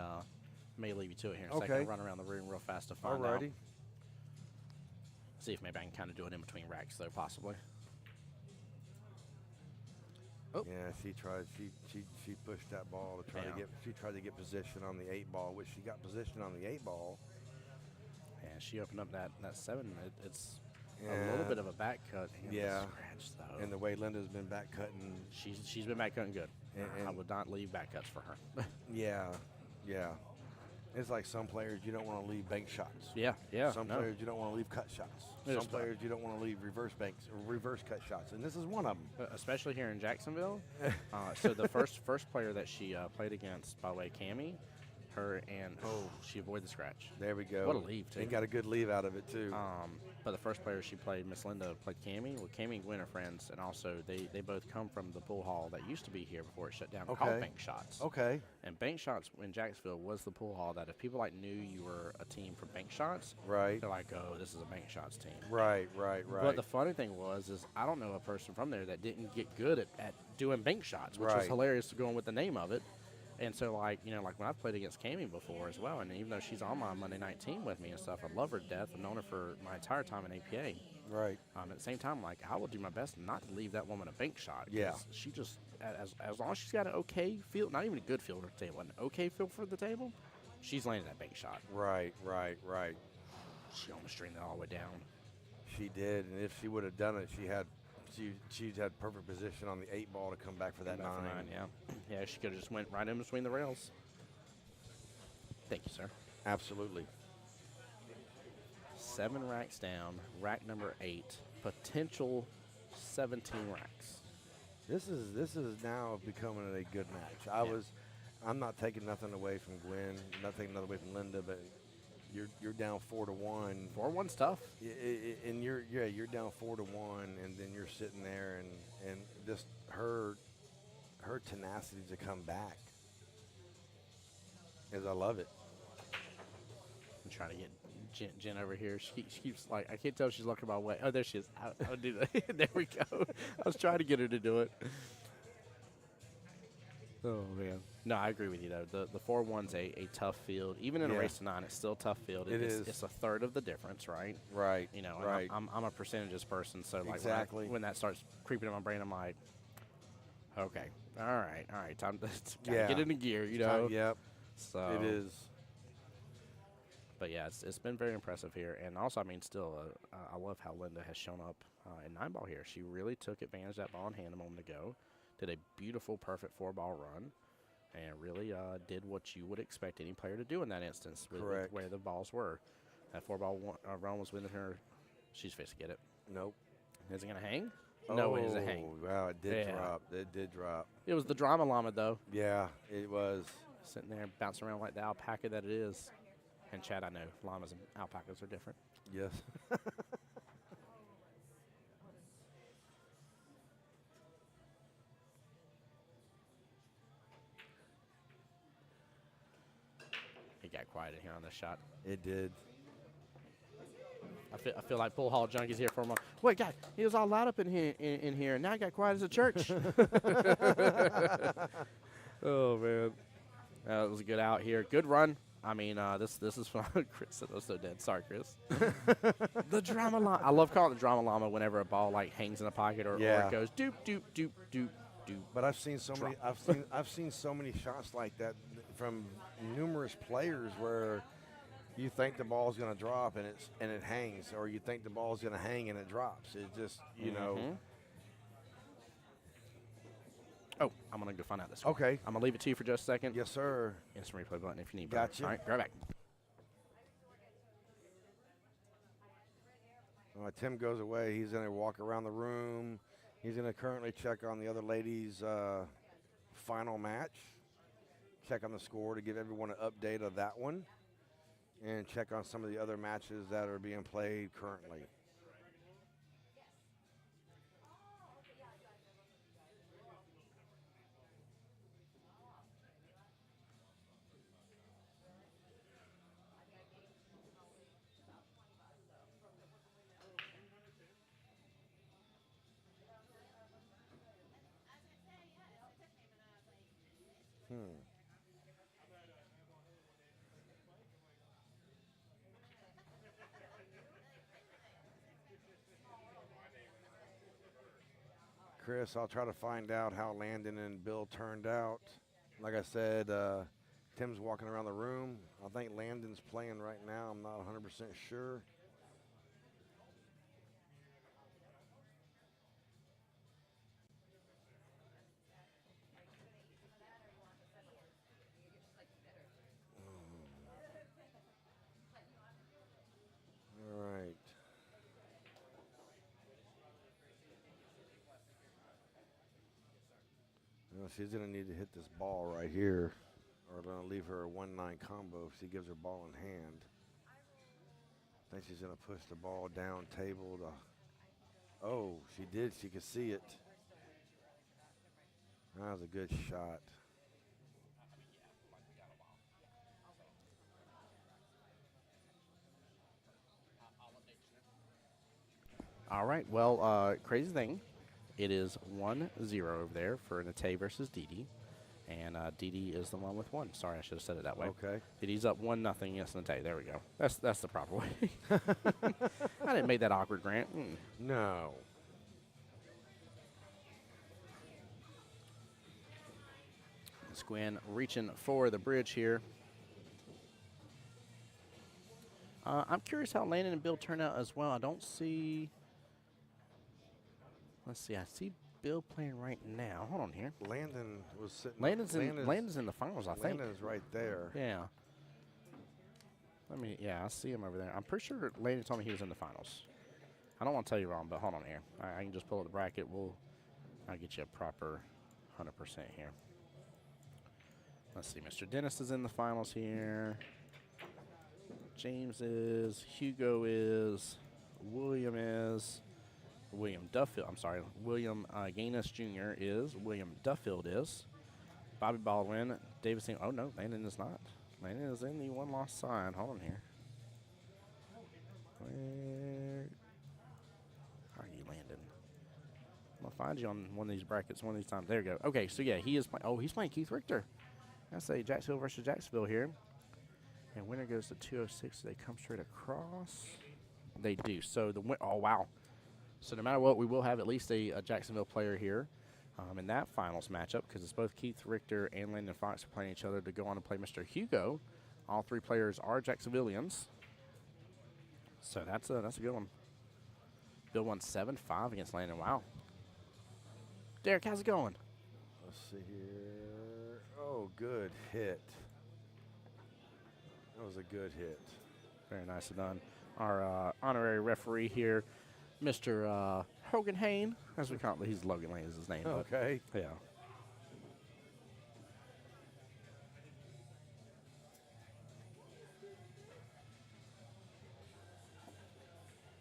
leave you to it here in a Okay. second. Run around the room real fast to find Alrighty. out. See if maybe I can kind of do it in between racks, though, possibly. Oh. Yeah, she tried. She pushed that ball to try to Yeah. get. She tried to get position on the 8 ball, which she got position on the 8 ball. And she opened up that 7. It's a Yeah. little bit of a back cut. And Yeah. the scratch, though. And the way Linda's been back cutting. She's been back cutting good. And- I would not leave back cuts for her. Yeah, yeah. It's like some players you don't want to leave bank shots. yeah. Some no. players you don't want to leave cut shots. There's Some players you don't want to leave reverse banks or reverse cut shots, and this is one of them. Especially here in Jacksonville. So the first player that she played against, by the way, Cammie, her, and she avoided the scratch. There we go. What a leave, too. And got a good leave out of it, too. But the first player she played, Miss Linda, played Cammie. Well, Cammie and Gwen are friends, and also they both come from the pool hall that used to be here before it shut down, called Bank Shots. Okay. And Bank Shots in Jacksonville was the pool hall that if people like knew you were a team from Bank Shots, Right. they're like, oh, this is a Bank Shots team. Right. But the funny thing is I don't know a person from there that didn't get good at doing Bank Shots, which was Right. hilarious to go in with the name of it. And so, like when I've played against Cammie before as well, and even though she's on my Monday night team with me and stuff, I love her to death. I've known her for my entire time in APA. Right. At the same time, like, I will do my best not to leave that woman a bank shot. Yeah. She just, as long as she's got an okay feel, not even a good feel for the table, an okay feel for the table, she's landing that bank shot. Right. She almost stringed it all the way down. She did, and if she would have done it, she'd had perfect position on the 8 ball to come back for that Come back 9. for 9, yeah. Yeah, she could have just went right in between the rails. Thank you, sir. Absolutely. 7 racks down, rack number 8, potential 17 racks. This is now becoming a good match. I'm not taking nothing away from Gwen, not taking nothing away from Linda, but you're down 4-1. 4-1's tough. And you're down 4-1, and then you're sitting there and just her tenacity to come back. As I love it. I'm trying to get Jen over here. She keeps like, I can't tell if she's looking my way. Oh, there she is. I'll do that. There we go. I was trying to get her to do it. Oh, man. No, I agree with you, though. The 4-1's a tough field. Even in a race to 9, it's still a tough field. It is. It's a third of the difference, right? Right. And right. I'm a percentages person, so like Exactly. when that starts creeping in my brain, I'm like, okay, all right, time to Yeah. get into gear, you know. Yep. So It is. But yeah, it's been very impressive here, and also, I mean, still, I love how Linda has shown up in 9-ball here. She really took advantage of that ball in hand a moment ago, did a beautiful, perfect 4-ball run, and really did what you would expect any player to do in that instance with where the balls were. That 4-ball run was within her. She's fixed to get it. Nope. Is it going to hang? No, it isn't hang. Wow, it did drop. It did drop. It was the drama llama, though. Yeah, it was. Sitting there bouncing around like the alpaca that it is. And Chad, I know llamas and alpacas are different. Yes. It got quiet in here on this shot. It did. I feel like pool hall junkies here for a moment. Wait, God, he was all loud up in here, and now it got quiet as a church. Oh man, that was a good out here. Good run. I mean, this is fun. Chris said I was so dead. Sorry, Chris. The drama llama. I love calling it the drama llama whenever a ball like hangs in a pocket or it goes doop doop doop doop doop. But I've seen so many. I've seen so many shots like that from numerous players where you think the ball's going to drop and it hangs, or you think the ball's going to hang and it drops. It just you know. Oh, I'm going to go find out this one. Okay. I'm going to leave it to you for just a second. Yes, sir. Instant replay button if you need. Gotcha. All right, grab back. Tim goes away. He's going to walk around the room. He's going to currently check on the other ladies' final match, check on the score to give everyone an update of that one, and check on some of the other matches that are being played currently. Chris, I'll try to find out how Landon and Bill turned out. Like I said, Tim's walking around the room. I think Landon's playing right now. I'm not 100% sure. All right. Well, she's going to need to hit this ball right here, or going to leave her a 1-9 combo if she gives her ball in hand. I think she's going to push the ball down table. Oh, she did. She could see it. That was a good shot. All right. Well, crazy thing. It is 1-0 over there for Nate versus Didi. And Didi is the one with 1. Sorry, I should have said it that way. Okay. Didi's up 1-0 against Nate. There we go. That's the proper way. I didn't make that awkward, Grant. No. Gwen reaching for the bridge here. I'm curious how Landon and Bill turn out as well. I don't see. Let's see. I see Bill playing right now. Hold on here. Landon was sitting. Landon's in the finals, I think. Landon's right there. Yeah. I see him over there. I'm pretty sure Landon told me he was in the finals. I don't want to tell you wrong, but hold on here. I can just pull up the bracket. I'll get you a proper 100% here. Let's see. Mr. Dennis is in the finals here. James is. Hugo is. William is. William Duffield. I'm sorry. William Gaines Jr. is. William Duffield is. Bobby Baldwin. Davidson. Oh, no. Landon is not. Landon is in the one-loss side. Hold on here. Where are you, Landon? I'm going to find you on one of these brackets one of these times. There you go. Okay, so, yeah, he is playing. Oh, he's playing Keith Richter. I say Jacksonville versus Jacksonville here. And winner goes to 206. They come straight across. They do. So, oh, wow. So, no matter what, we will have at least a Jacksonville player here in that finals matchup because it's both Keith Richter and Landon Fox are playing each other to go on and play Mr. Hugo. All 3 players are Jacksonvillians. So, that's a good one. Bill won 7-5 against Landon. Wow. Derek, how's it going? Let's see here. Oh, good hit. That was a good hit. Very nicely done. Our honorary referee here, Mr. Hogan Hain, as we call him. He's Logan Lane is his name. Okay. But yeah.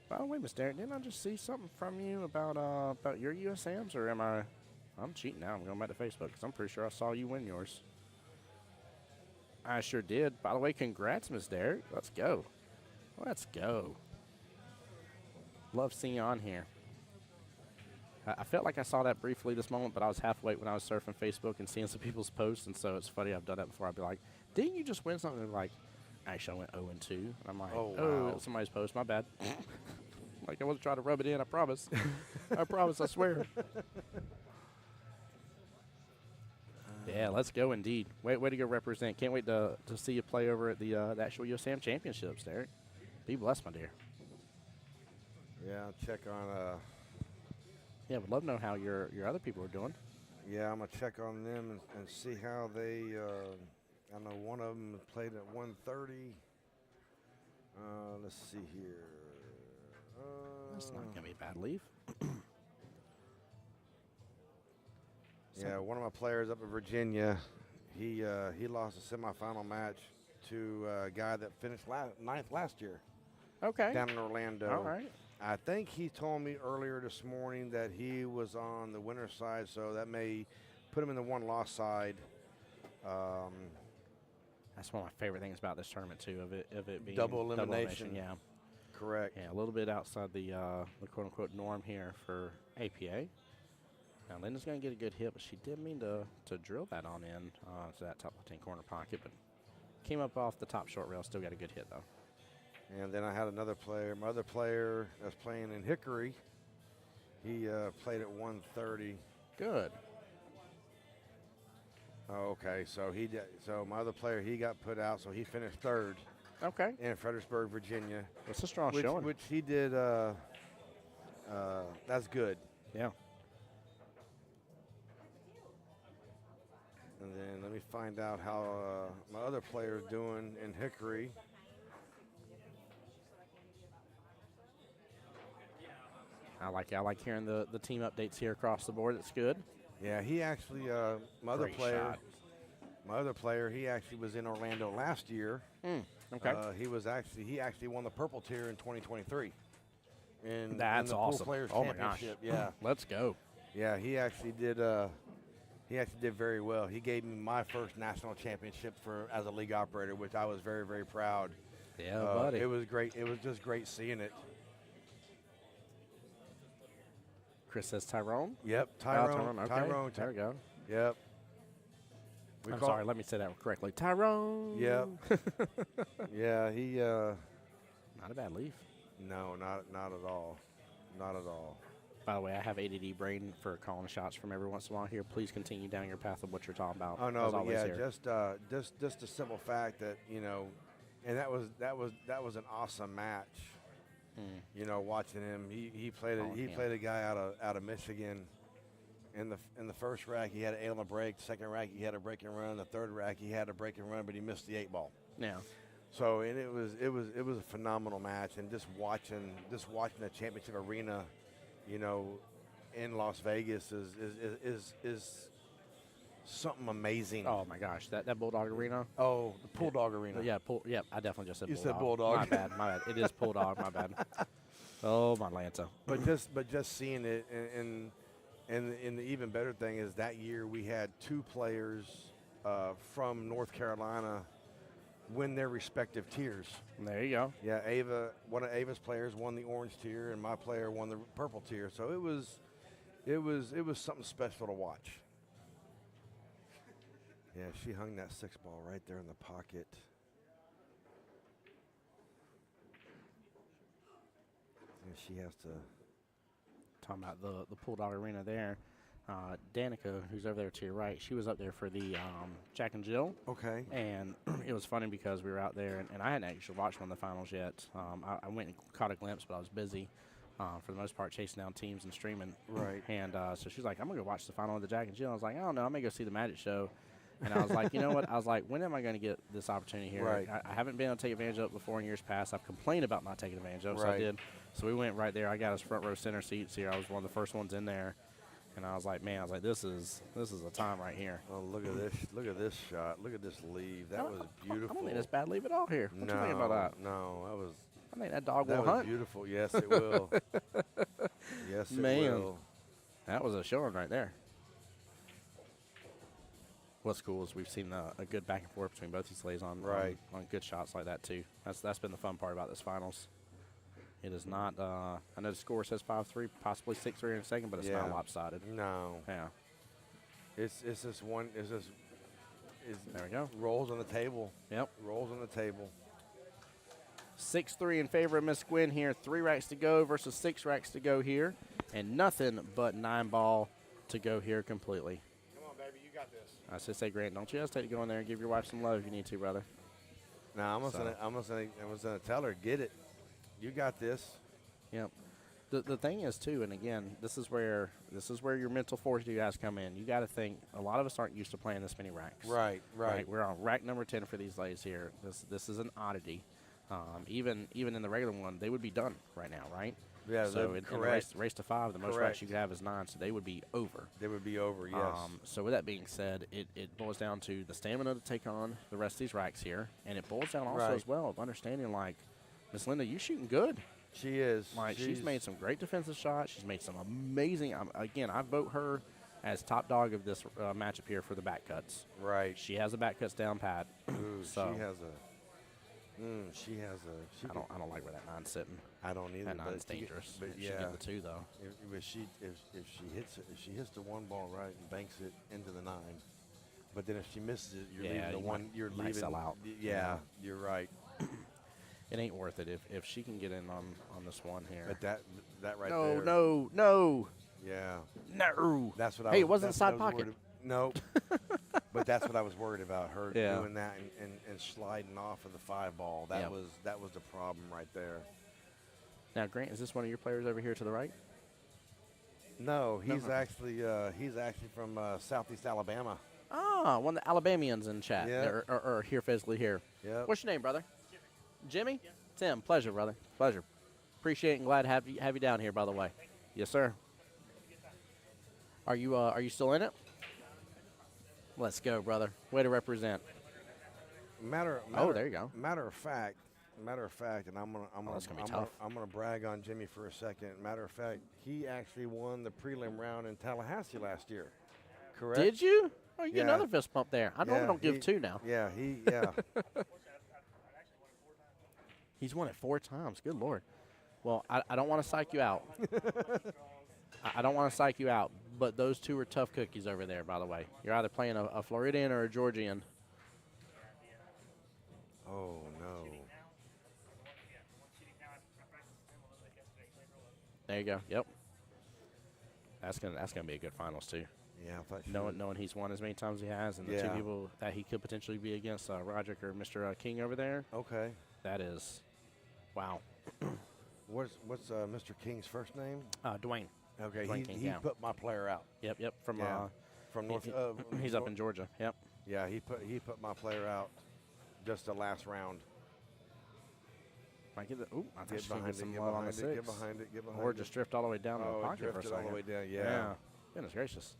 By the way, Miss Derek, didn't I just see something from you about your USAMs, or am I? I'm cheating now. I'm going back to Facebook because I'm pretty sure I saw you win yours. I sure did. By the way, congrats, Miss Derek. Let's go. Let's go. Love seeing you on here. I felt like I saw that briefly this moment, but I was half awake when I was surfing Facebook and seeing some people's posts, and so it's funny. I've done that before. I'd be like, didn't you just win something? And like, actually, I went 0-2. And I'm like, oh, wow. It was somebody's post. My bad. Like, I wasn't trying to rub it in. I promise. I promise. I swear. Yeah, let's go indeed. Way to go represent. Can't wait to see you play over at the actual USAM Championships, Derek. Be blessed, my dear. Yeah, I'll check on. Yeah, would love to know how your other people are doing. Yeah, I'm gonna check on them and see how they. I know one of them played at 130. Let's see here. That's not gonna be a bad leave. Yeah, one of my players up in Virginia, he lost a semifinal match to a guy that finished 9th last year. Okay. Down in Orlando. All right. I think he told me earlier this morning that he was on the winner's side, so that may put him in the one-loss side. That's one of my favorite things about this tournament too, of it being double elimination. Yeah. Correct. Yeah, a little bit outside the quote-unquote norm here for APA. Now, Linda's going to get a good hit, but she did mean to drill that on in to that top left-hand corner pocket, but came up off the top short rail. Still got a good hit, though. And then I had another player, my other player that's playing in Hickory. He played at 130. Good. Oh, okay, so so my other player, he got put out, so he finished 3rd. Okay. In Fredericksburg, Virginia. That's a strong showing. Which he did. That's good. Yeah. And then let me find out how my other player is doing in Hickory. I like hearing the team updates here across the board. It's good. Yeah, he actually, my other Great player, shot. My other player, he actually was in Orlando last year. Okay. He actually won the purple tier in 2023. That's in the awesome. Pool Players Oh my gosh. Championship. Yeah. Let's go. Yeah, he actually did. He actually did very well. He gave me my first national championship as a league operator, which I was very, very proud. Yeah, buddy. It was great. It was just great seeing it. Chris says Tyrone. Yep, Oh, Tyrone. Okay. Tyrone. There we go. Yep. I'm sorry. Let me say that correctly. Tyrone. Yep. Yeah, he. Not a bad leaf. No, not at all. Not at all. By the way, I have ADD brain for calling shots from every once in a while here. Please continue down your path of what you're talking about. Oh no, As but always yeah, here. just the simple fact that and that was an awesome match. Watching him, he played a guy out of Michigan. In the first rack, he had an 8 on the break. The second rack, he had a break and run. The third rack, he had a break and run, but he missed the 8 ball. Yeah. So and it was a phenomenal match, and just watching the championship arena, in Las Vegas is something amazing. Oh my gosh, that Bulldog Arena. Oh, the Pool Dog Arena. Yeah, yeah. I definitely just said You Bulldog. said Bulldog. My bad. My bad. It is Bulldog. My bad. Oh my Lanta. But just seeing it, and the even better thing is that year we had 2 players from North Carolina win their respective tiers. There you go. Yeah, one of Ava's players won the orange tier, and my player won the purple tier. So it was something special to watch. Yeah, she hung that 6 ball right there in the pocket. And she has to. Talking about the Bulldog Arena there. Danica, who's over there to your right, she was up there for the Jack and Jill. Okay. And it was funny because we were out there, and I hadn't actually watched one of the finals yet. I went and caught a glimpse, but I was busy for the most part chasing down teams and streaming. Right. And so she's like, I'm going to go watch the final of the Jack and Jill. I was like, I don't know. I may go see the Magic show. And I was like, you know what? I was like, when am I going to get this opportunity here? Right. I haven't been able to take advantage of it before in years past. I've complained about not taking advantage of it, so I Right. did. So we went right there. I got us front row center seats here. I was one of the first ones in there. And I was like, man, this is a time right here. Oh, look at this! Look at this shot! Look at this leave. That was beautiful. I don't think that's bad leave at all here. What you think about that? No, that was. I think that dog will That was hunt. beautiful. Yes, it will. Yes, it Man. will. That was a showing right there. What's cool is we've seen a good back and forth between both these ladies on good shots like that too. That's been the fun part about this finals. It is not. I know the score says 5-3, possibly 6-3 in a second, but it's not lopsided. No. Yeah. It's just one. It's just. There we go. Rolls on the table. Yep. Rolls on the table. 6-3 in favor of Miss Gwen here. 3 racks to go versus 6 racks to go here, and nothing but 9 ball to go here completely. Come on, baby, you got this. I should say, Grant, don't you hesitate to go in there and give your wife some love if you need to, brother. Now I'm gonna tell her, get it. You got this. Yep. The thing is too, and again, this is where your mental fortitude has come in. You got to think. A lot of us aren't used to playing this many racks. Right. We're on rack number 10 for these ladies here. This is an oddity. Even in the regular one, they would be done right now, right? Yeah. So in the race to 5, the most Correct. racks you could have is 9, so they would be over. They would be over. Yes. So with that being said, it boils down to the stamina to take on the rest of these racks here, and it boils down also Right. as well of understanding, like, Miss Linda, you shooting good. She is. Like, she's made some great defensive shots. She's made some amazing. Again, I vote her as top dog of this matchup here for the back cuts. Right. She has the back cuts down pat. Ooh, so she has a. I don't like where that 9's sitting. I don't either. That but 9's if you get- dangerous. But She yeah, get the 2 though. if she hits the 1 ball right and banks it into the 9, but then if she misses it, you're leaving the you 1. might- You're might leaving. sell out. Yeah, you're right. It ain't worth it if she can get in on this one here. But that right no, there. no. Yeah. No. That's what I. Hey, it was, wasn't that's what I side was pocket. worried Nope. But that's what I was worried about, her Yeah. doing that and sliding off of the 5 ball. That Yep. was the problem right there. Now, Grant, is this one of your players over here to the right? No, he's No. actually from Southeast Alabama. Ah, one of the Alabamians in chat. Yeah. Or here physically here. Yep. What's your name, brother? Jimmy? Tim, pleasure, brother. Pleasure. Appreciate it and glad to have you down here, by the way. Yes, sir. Are you still in it? Let's go, brother. Way to represent. There you go. Matter of fact, and That's gonna be tough. I'm gonna brag on Jimmy for a second. Matter of fact, he actually won the prelim round in Tallahassee last year. Correct? Did you? Oh, you get Yeah. another fist pump there. I normally don't give 2 now. Yeah, He's won it 4 times. Good Lord. Well, I don't want to psych you out. I don't want to psych you out, but those 2 are tough cookies over there, by the way. You're either playing a Floridian or a Georgian. Oh no. There you go. Yep. That's gonna be a good finals too. Yeah, I thought she Knowing he's won as many times as he has, and the 2 Yeah. people that he could potentially be against, Roderick or Mr. King over there. Okay. That is, wow. What's Mr. King's first name? Dwayne. Okay, Dwayne King, he yeah. put my player out. Yep. From Yeah. From North. he's up in Georgia. Yep. Yeah, he put my player out just the last round. Might get the. Ooh, I think Get she's gonna behind get it, some get love on the behind it, 6. get behind it, get behind Or it. just drift all the way down to the Oh, pocket for a drifted all second. the way down, yeah. Goodness gracious.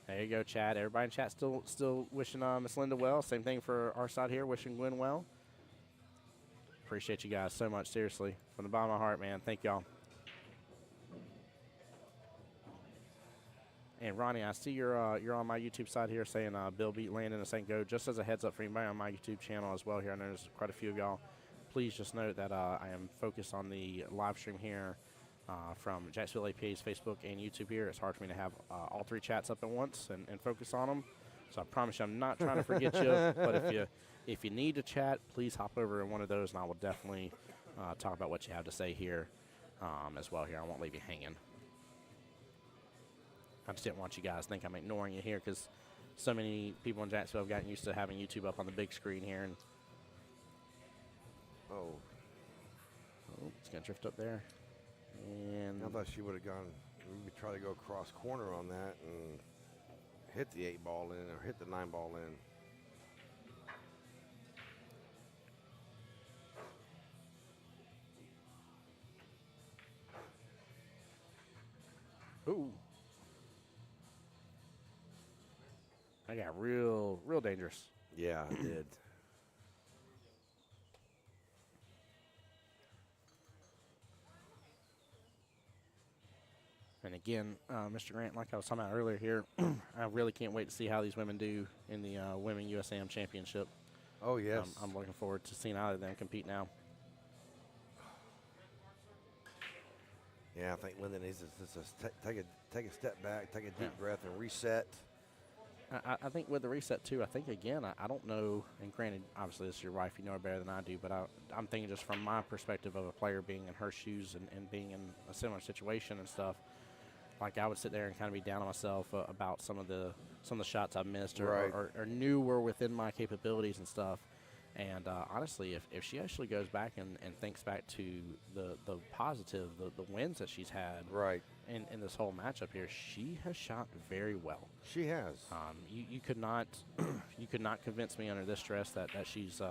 There you go, Chad. Everybody in chat still wishing Miss Linda well. Same thing for our side here, wishing Gwen well. Appreciate you guys so much, seriously. From the bottom of my heart, man. Thank y'all. And Ronnie, I see you're on my YouTube side here saying Bill beat Landon and St. Go. Just as a heads up for anybody on my YouTube channel as well here, I know there's quite a few of y'all. Please just note that I am focused on the live stream here from Jacksonville APA's Facebook and YouTube here. It's hard for me to have all 3 chats up at once and focus on them. So I promise you I'm not trying to forget you. But if you need to chat, please hop over in one of those, and I will definitely talk about what you have to say here as well here. I won't leave you hanging. I just didn't want you guys to think I'm ignoring you here because so many people in Jacksonville have gotten used to having YouTube up on the big screen here. And Oh, it's going to drift up there. And I thought she would have gone. Maybe try to go cross corner on that and hit the 8 ball in or hit the 9 ball in. ooh. I got real dangerous. Yeah, it did. And again, Mr. Grant, like I was talking about earlier here, I really can't wait to see how these women do in the Women USAM Championship. Oh yes. I'm looking forward to seeing either of them compete now. Yeah, I think Linda needs to take a step back, take a deep breath, and reset. I think with the reset, too, I think, again, I don't know, and granted, obviously, this is your wife, you know her better than I do, but I'm thinking just from my perspective of a player being in her shoes and being in a similar situation and stuff, like I would sit there and kind of be down on myself about some of the shots I missed or knew were within my capabilities and stuff. And honestly, if she actually goes back and thinks back to the positive, the wins that she's had in this whole matchup here, she has shot very well. She has. You could not convince me under this stress that she's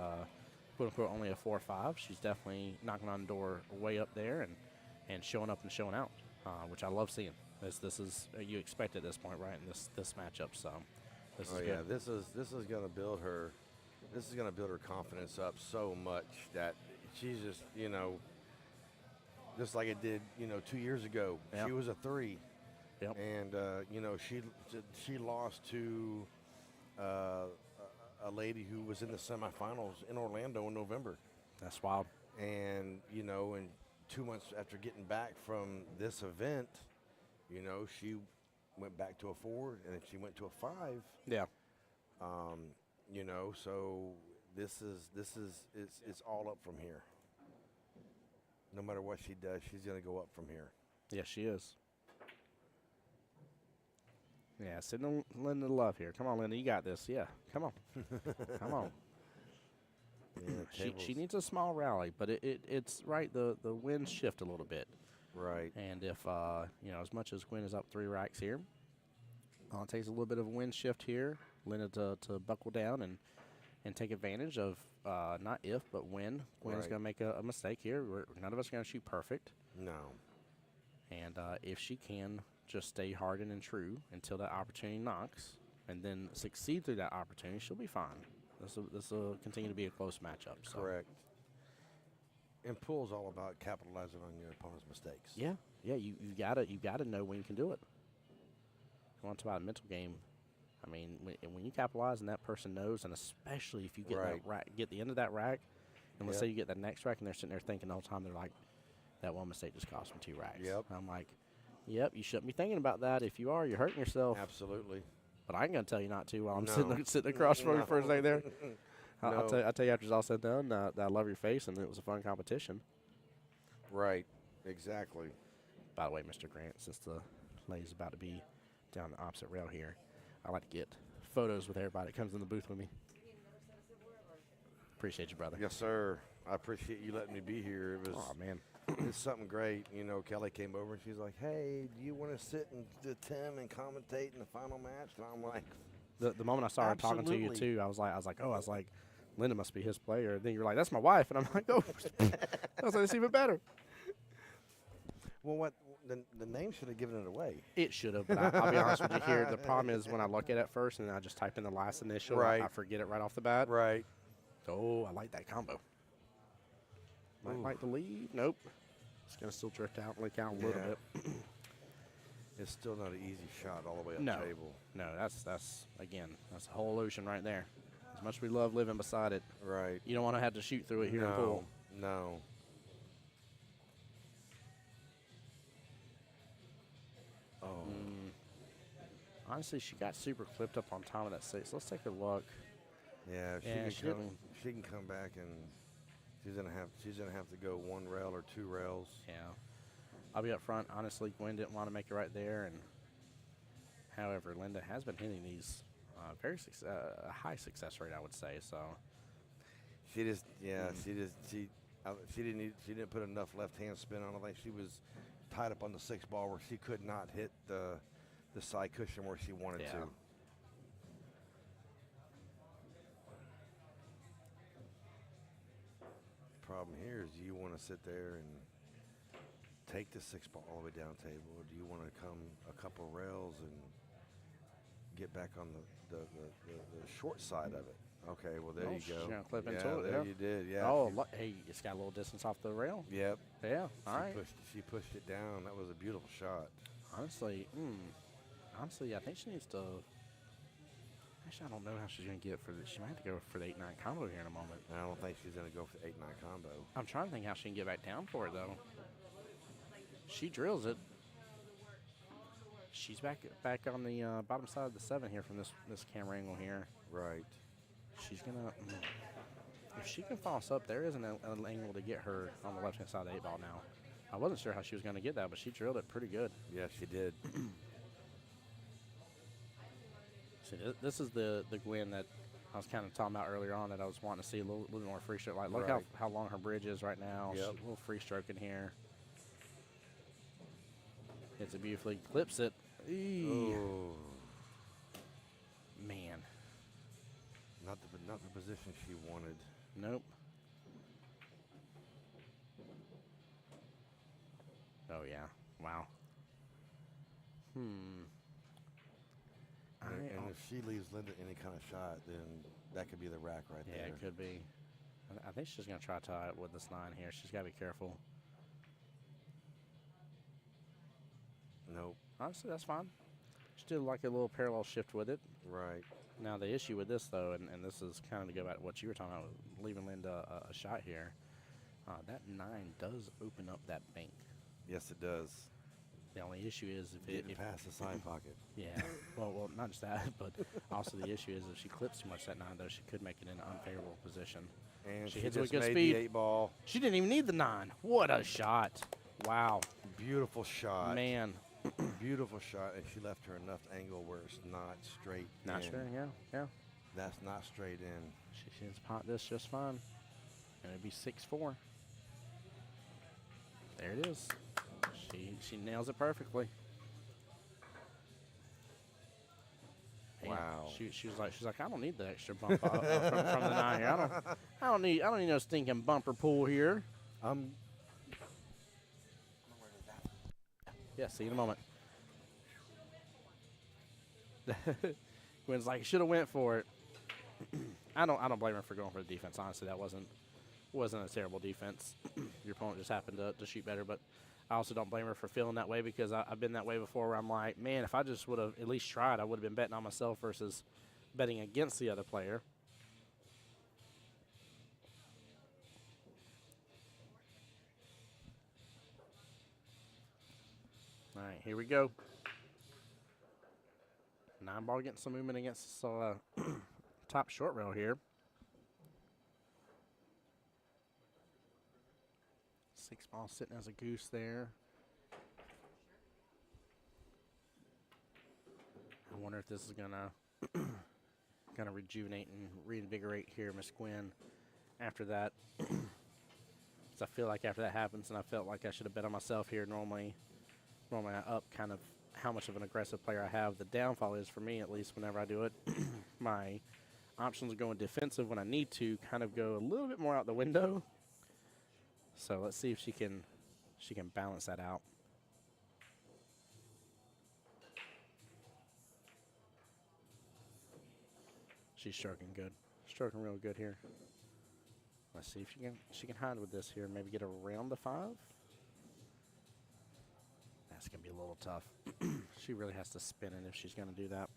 quote unquote only a 4-5. She's definitely knocking on the door way up there and showing up and showing out, which I love seeing. This is you expect at this point, right? In this matchup, so this is good. Yeah, this is going to build her. This is going to build her confidence up so much that she's just, just like it did, 2 years ago. Yep. She was a 3. Yep. And, she lost to a lady who was in the semifinals in Orlando in November. That's wild. And, and 2 months after getting back from this event, she went back to a 4 and then she went to a 5. Yeah. So it's all up from here. No matter what she does, she's going to go up from here. Yeah, she is. Yeah, send Linda love here. Come on, Linda, you got this. Yeah, come on. Come on. Yeah, she needs a small rally, but it's right. The winds shift a little bit. Right. And if, as much as Gwen is up 3 racks here, it takes a little bit of a wind shift here. Linda to buckle down and take advantage of not if, but when Gwen's going to make a mistake here. None of us are going to shoot perfect. No. And if she can just stay hardened and true until that opportunity knocks, and then succeed through that opportunity, she'll be fine. This will continue to be a close matchup. So. Correct. And pool's all about capitalizing on your opponent's mistakes. Yeah, you gotta know when you can do it. You want to talk about a mental game. I mean, when you capitalize and that person knows, and especially if you get Right. that rack, get the end of that rack, and let's Yep. say you get that next rack, and they're sitting there thinking the whole time, they're like, that one mistake just cost me 2 racks. Yep. I'm like, yep, you shouldn't be thinking about that. If you are, you're hurting yourself. Absolutely. But I ain't gonna tell you not to while I'm No. sitting across from you for a second there. I'll No. tell you after it's all said and done that I love your face and it was a fun competition. Right. Exactly. By the way, Mr. Grant, since the lady's about to be down the opposite rail here, I like to get photos with everybody that comes in the booth with me. Appreciate you, brother. Yes, sir. I appreciate you letting me be here. It was Oh, man. it's something great. You know, Kelly came over and she's like, "Hey, do you want to sit and do Tim and commentate in the final match?" And I'm like, The moment I saw her talking to you, Absolutely. too, I was like, Linda must be his player. And then you were like, that's my wife. And I'm like, oh. I was like, it's even better. "Well, what? The name should have given it away." It should have, but I'll be honest with you here. The problem is when I look at it first and I just type in the last initial, Right. I forget it right off the bat. Right. Oh, I like that combo. Might Ooh. like to leave. Nope. It's going to still drift out and leak out a little Yeah. bit. It's still not an easy shot all the way up No. table. No, that's a whole ocean right there. As much as we love living beside it, Right. you don't want to have to shoot through it here in pool. No. Oh. Honestly, she got super clipped up on top of that 6. Let's take a look. Yeah, Yeah, she can come back and she's gonna have to go 1 rail or 2 rails. Yeah. I'll be up front. Honestly, Gwen didn't want to make it right there. And however, Linda has been hitting these a high success rate, I would say. So She didn't put enough left hand spin on. I think she was tied up on the 6 ball where she could not hit the side cushion where she wanted Yeah. to. Problem here is, do you want to sit there and take the 6 ball all the way down table, or do you want to come a couple rails and get back on the short side of it? Okay, well, there Oh, you she's go. gonna clip yeah, into it, there yeah. you did, yeah. oh, hey, it's got a little distance off the rail. Yep. Yeah. All right. She pushed it down. That was a beautiful shot. Honestly, I think she needs to. Actually, I don't know how she's going to get it for the. She might have to go for the 8-9 combo here in a moment. I don't think she's going to go for the 8-9 combo. I'm trying to think how she can get back down for it, though. She drills it. She's back on the bottom side of the 7 here from this camera angle here. Right. She's going to. If she can false up, there is an angle to get her on the left-hand side of the 8 ball now. I wasn't sure how she was going to get that, but she drilled it pretty good. Yes, she did. See, this is the Gwen that I was kind of talking about earlier on that I was wanting to see a little more free stroke. Like, look Right. how long her bridge is right now. Yep. She's a little free stroke in here. Hits it beautifully, clips it. Eee. Oh, Man, not the position she wanted. nope. Oh yeah, wow. And if she leaves Linda any kind of shot, then that could be the rack right Yeah, there. it could be. I think she's going to try to tie it with this 9 here. She's got to be careful. Nope. Honestly, that's fine. She did like a little parallel shift with it. Right. Now, the issue with this, though, and this is kind of to go back to what you were talking about, leaving Linda a shot here, that 9 does open up that bank. Yes, it does. The only issue is Getting past the side pocket. Yeah, well, not just that, but also the issue is if she clips too much that 9, though, she could make it in an unfavorable position. And She she hits it with just good made speed. the 8 ball. She didn't even need the 9. What a shot. Wow. Beautiful shot. Man. Beautiful shot, and she left her enough angle where it's not straight Not in. sure, yeah. That's not straight in. She can pot this just fine. And it'd be 6-4. There it is. She nails it perfectly. Man, Wow. She's like, I don't need the extra bump from the 9 here. I don't need no stinking bumper pool here. Yeah, see you in a moment. Gwen's like, should have went for it. I don't blame her for going for the defense. Honestly, that wasn't a terrible defense. Your opponent just happened to shoot better, but I also don't blame her for feeling that way because I've been that way before where I'm like, man, if I just would have at least tried, I would have been betting on myself versus betting against the other player. All right, here we go. 9-ball getting some movement against top short rail here. 6-ball sitting as a goose there. I wonder if this is gonna rejuvenate and reinvigorate here, Miss Gwen. After that, because I feel like after that happens, and I felt like I should have bet on myself here. Normally I up kind of how much of an aggressive player I have. The downfall is, for me at least, whenever I do it, my options going defensive when I need to kind of go a little bit more out the window. So let's see if she can balance that out. She's stroking good, stroking real good here. Let's see if she can hide with this here. Maybe get around the 5. That's gonna be a little tough. She really has to spin it if she's gonna do that.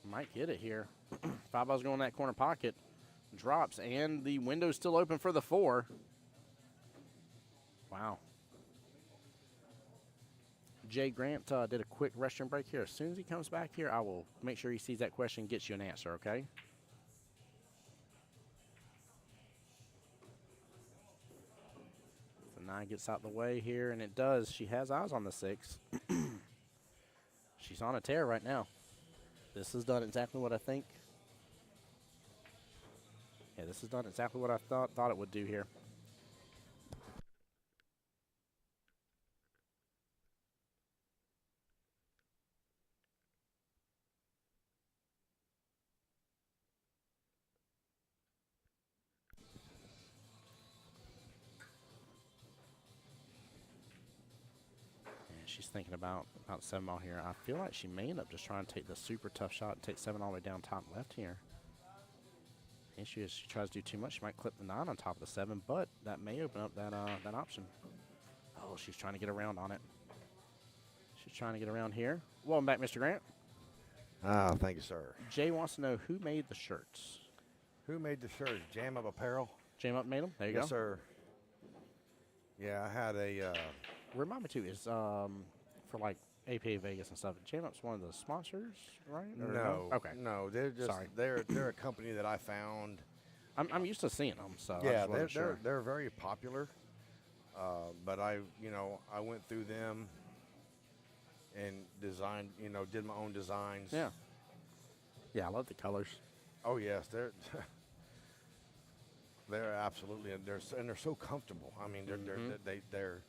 Might get it here. 5-ball's going in that corner pocket. Drops, and the window's still open for the 4. Wow. Jay Grant did a quick restroom break here. As soon as he comes back here, I will make sure he sees that question and gets you an answer, okay? The 9 gets out the way here, and it does. She has eyes on the 6. She's on a tear right now. This has done exactly what I think. Yeah, this has done exactly what I thought it would do here. She's thinking about 7-ball here. I feel like she may end up just trying to take the super tough shot and take 7 all the way down top left here. The issue is she tries to do too much. She might clip the 9 on top of the 7, but that may open up that option. Oh, she's trying to get around on it. She's trying to get around here. Welcome back, Mr. Grant. Thank you, sir. Jay wants to know who made the shirts. Who made the shirt? Jam Up Apparel? Jam Up made them? There you go. Yes, sir. Yeah, I had a... Remind me, too, is for like APA Vegas and stuff, Jam Up's one of the sponsors, right? Or no. Okay. No, they're just... Sorry. They're a company that I found. I'm used to seeing them, so I Yeah, just wasn't sure. they're very popular. But I went through them and designed, did my own designs. Yeah. Yeah, I love the colors. Oh yes, they're absolutely, and they're so comfortable. I mean, they're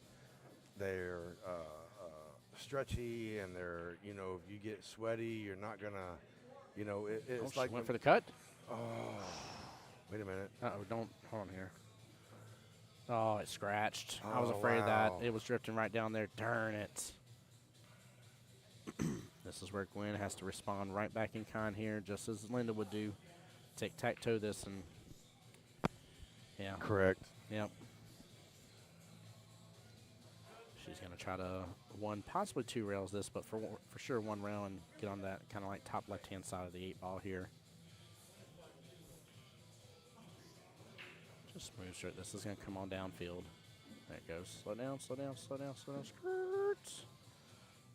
stretchy, and they're, if you get sweaty, you're not gonna, it's like went for the cut. Oh, wait a minute. Don't hold on here. Oh, it scratched. I was afraid of that. It was drifting right down there. Darn it. This is where Gwen has to respond right back in kind here, just as Linda would do. Tic-tac-toe this, and yeah. Correct. Yep. She's going to try to possibly 2 rails this, but for sure 1 rail and get on that kind of like top left-hand side of the 8-ball here. Just smooth straight. This is going to come on downfield. There it goes. Slow down, slow down, slow down, slow down. Skirts.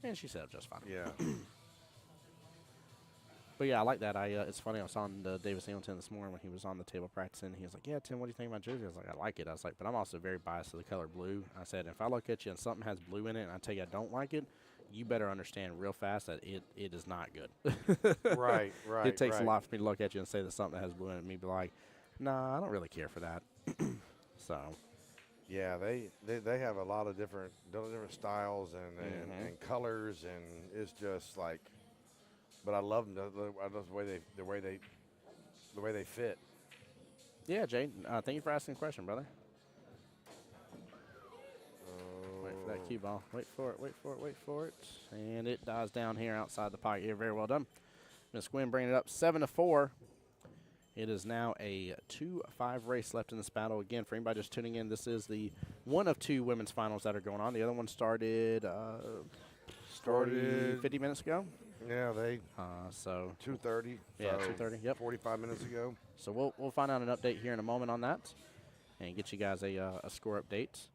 And she set up just fine. Yeah. But yeah, I like that. It's funny. I was on Davis Hamilton this morning when he was on the table practicing. He was like, "Yeah, Tim, what do you think about jersey?" I was like, "I like it." I was like, "But I'm also very biased to the color blue." I said, "If I look at you and something has blue in it, and I tell you I don't like it, you better understand real fast that it is not good." Right. It takes a lot for me to look at you and say that something that has blue in it, and me be like, "Nah, I don't really care for that." So. Yeah, they have a lot of different styles and colors, and it's just like. But I love them. I love the way they fit. Yeah, Jay. Thank you for asking the question, brother. cue ball. Wait for it, wait for it, wait for it. And it dies down here outside the pocket here. Very well done. Miss Gwynn bringing it up 7-4. It is now a 2-5 race left in this battle. Again, for anybody just tuning in, this is the one of two women's finals that are going on. The other one started 50 minutes ago. Yeah, they so 2:30. Yeah, so 2:30. Yep. 45 minutes ago. So we'll find out an update here in a moment on that, and get you guys a score update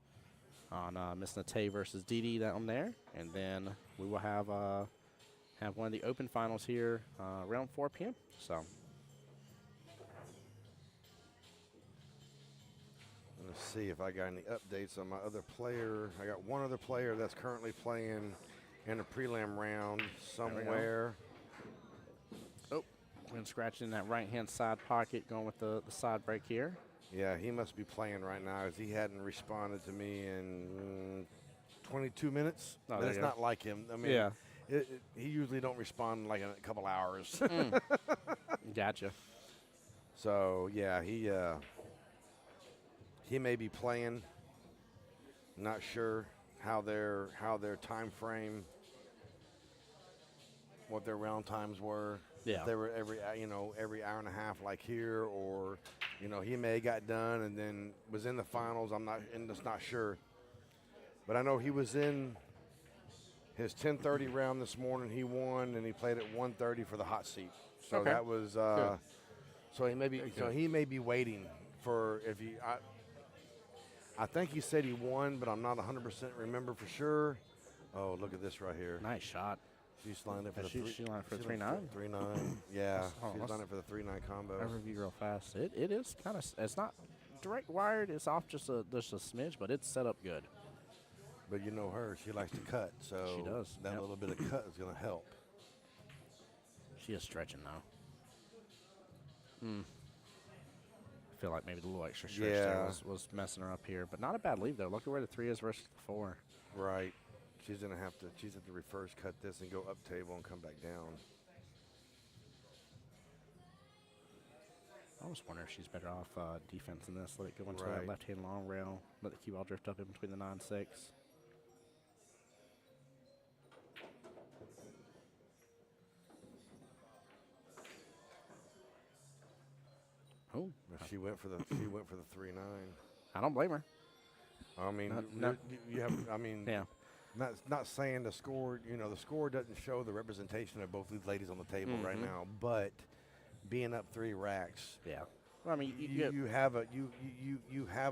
on Miss Nate versus Dee Dee down there, and then we will have one of the open finals here around 4 p.m. So Let's see if I got any updates on my other player. I got one other player that's currently playing in a prelim round somewhere. been scratching that right-hand side pocket, going with the side break here. Yeah, he must be playing right now as he hadn't responded to me in 22 minutes. Oh, But there it's you go. not like him. I mean, Yeah. he usually don't respond in like a couple hours. Gotcha. So, yeah, he may be playing. Not sure how their time frame, what their round times were. Yeah. If they were every hour and a half like here, or he may have got done and then was in the finals. I'm just not sure. But I know he was in his 10:30 round this morning. He won, and he played at 1:30 for the hot seat. So Okay. that was so he may be waiting for if he. I think he said he won, but I'm not 100% remember for sure. Oh, look at this right here. Nice shot. She's lined up for the She lined up for the she's 3-9. 3-9. Yeah, Oh, she's let's- lined up for the 3-9 combo. I'll review real fast. It is kind of, it's not direct wired. It's off just a smidge, but it's set up good. But you know her, she likes to cut, so She does, that yep. little bit of cut is going to help. She is stretching now. I feel like maybe the little extra stretch there Yeah. was messing her up here, but not a bad leave though. Look at where the 3 is versus the 4. Right. She's going to have to reverse cut this and go up table and come back down. I was wondering if she's better off defense in this. Let it go into that Right. left-hand long rail. Let the cue ball drift up in between the 9-6. Oh, But she went for the 3-9. I don't blame her. I mean, No. you have. I mean, Yeah. Not saying the score. The score doesn't show the representation of both these ladies on the table right Mhm. now. But being up 3 racks, Yeah. Well, I mean, you have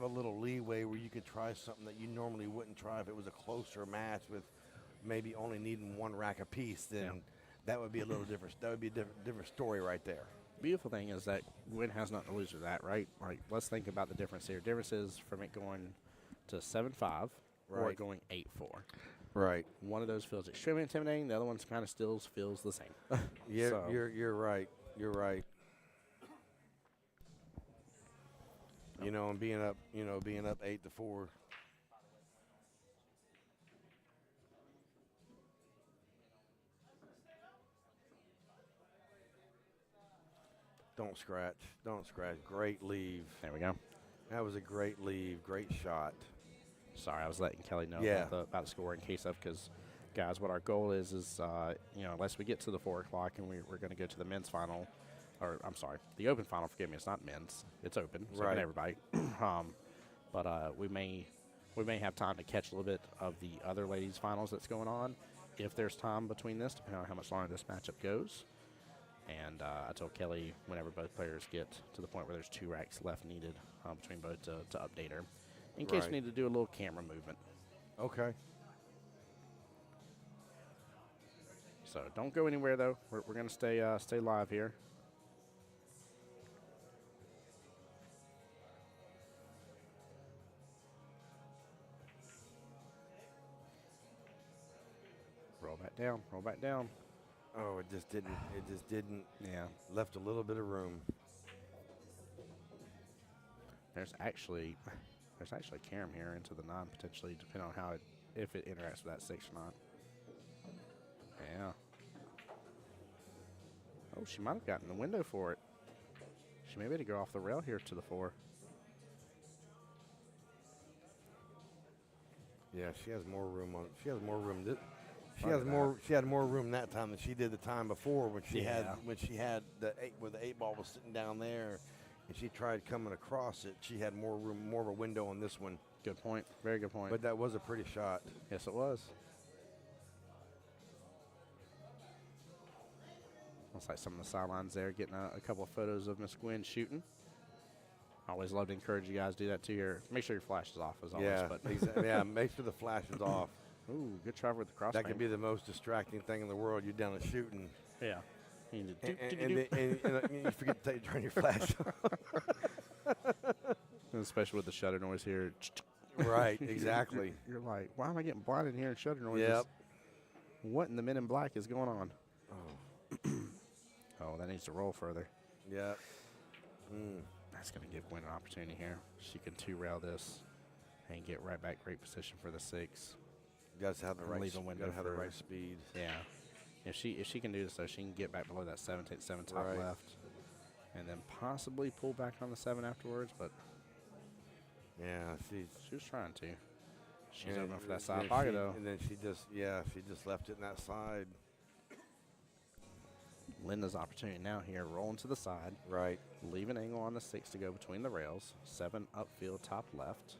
a little leeway where you could try something that you normally wouldn't try if it was a closer match with maybe only needing 1 rack apiece. Then Yeah. that would be a little different. That would be a different story right there. beautiful thing is that Gwen has nothing to lose with that, right? Like, let's think about the difference here. Difference is from it going to 7-5 or Right. it going 8-4. Right. One of those feels extremely intimidating. The other one kind of still feels the same. Yeah, So- you're right. You're right. And being up 8-4. Don't scratch. Don't scratch. Great leave. There we go. That was a great leave. Great shot. Sorry, I was letting Kelly know Yeah. about the score in case of, because, guys, what our goal is unless we get to the 4 o'clock and we're going to go to the men's final, or I'm sorry, the open final, forgive me, it's not men's, it's open, so Right. everybody. But we may have time to catch a little bit of the other ladies' finals that's going on, if there's time between this, depending on how much longer this matchup goes. And I told Kelly whenever both players get to the point where there's 2 racks left needed between both to update her, in case Right. we need to do a little camera movement. Okay. So don't go anywhere though. We're going to stay live here. Roll back down. Roll back down. Oh, it just didn't. Yeah. Left a little bit of room. There's actually Karam here into the 9 potentially, depending on if it interacts with that 6 or not. Yeah. Oh, she might have gotten the window for it. She may be able to go off the rail here to the 4. Yeah, she has more room on. She has more room. She Look has at more. She had more room that time than she did the time before when she Yeah. had the eight where the 8 ball was sitting down there, and she tried coming across it. She had more room, more of a window on this one. Good point. Very good point. But that was a pretty shot. Yes, it was. Looks like some of the sidelines there getting a couple of photos of Miss Gwen shooting. I always love to encourage you guys to do that too. Make sure your flash is off as always. Yeah, But exactly. Yeah, make sure the flash is off. ooh, good try with the cross. That could be the most distracting thing in the world. You're down and shooting, Yeah. You need to and you forget to turn your flash on. especially with the shutter noise here. Right, exactly. You're like, why am I getting blinded here in shutter noise? Yep. What in the Men in Black is going on? Oh, Oh, that needs to roll further. yep. Mm. That's going to give Gwen an opportunity here. She can 2-rail this and get right back. Great position for the 6. You guys have the right. Leave a window Got to have the for- right speed. Yeah. If she can do this, though, she can get back below that 7, take 7 top Right. left, and then possibly pull back on the 7 afterwards, but Yeah, she's. she was trying to. She's and open for that then side pocket, though. And then she just left it in that side. Linda's opportunity now here, rolling to the side. Right. Leave an angle on the 6 to go between the rails. 7 upfield, top left.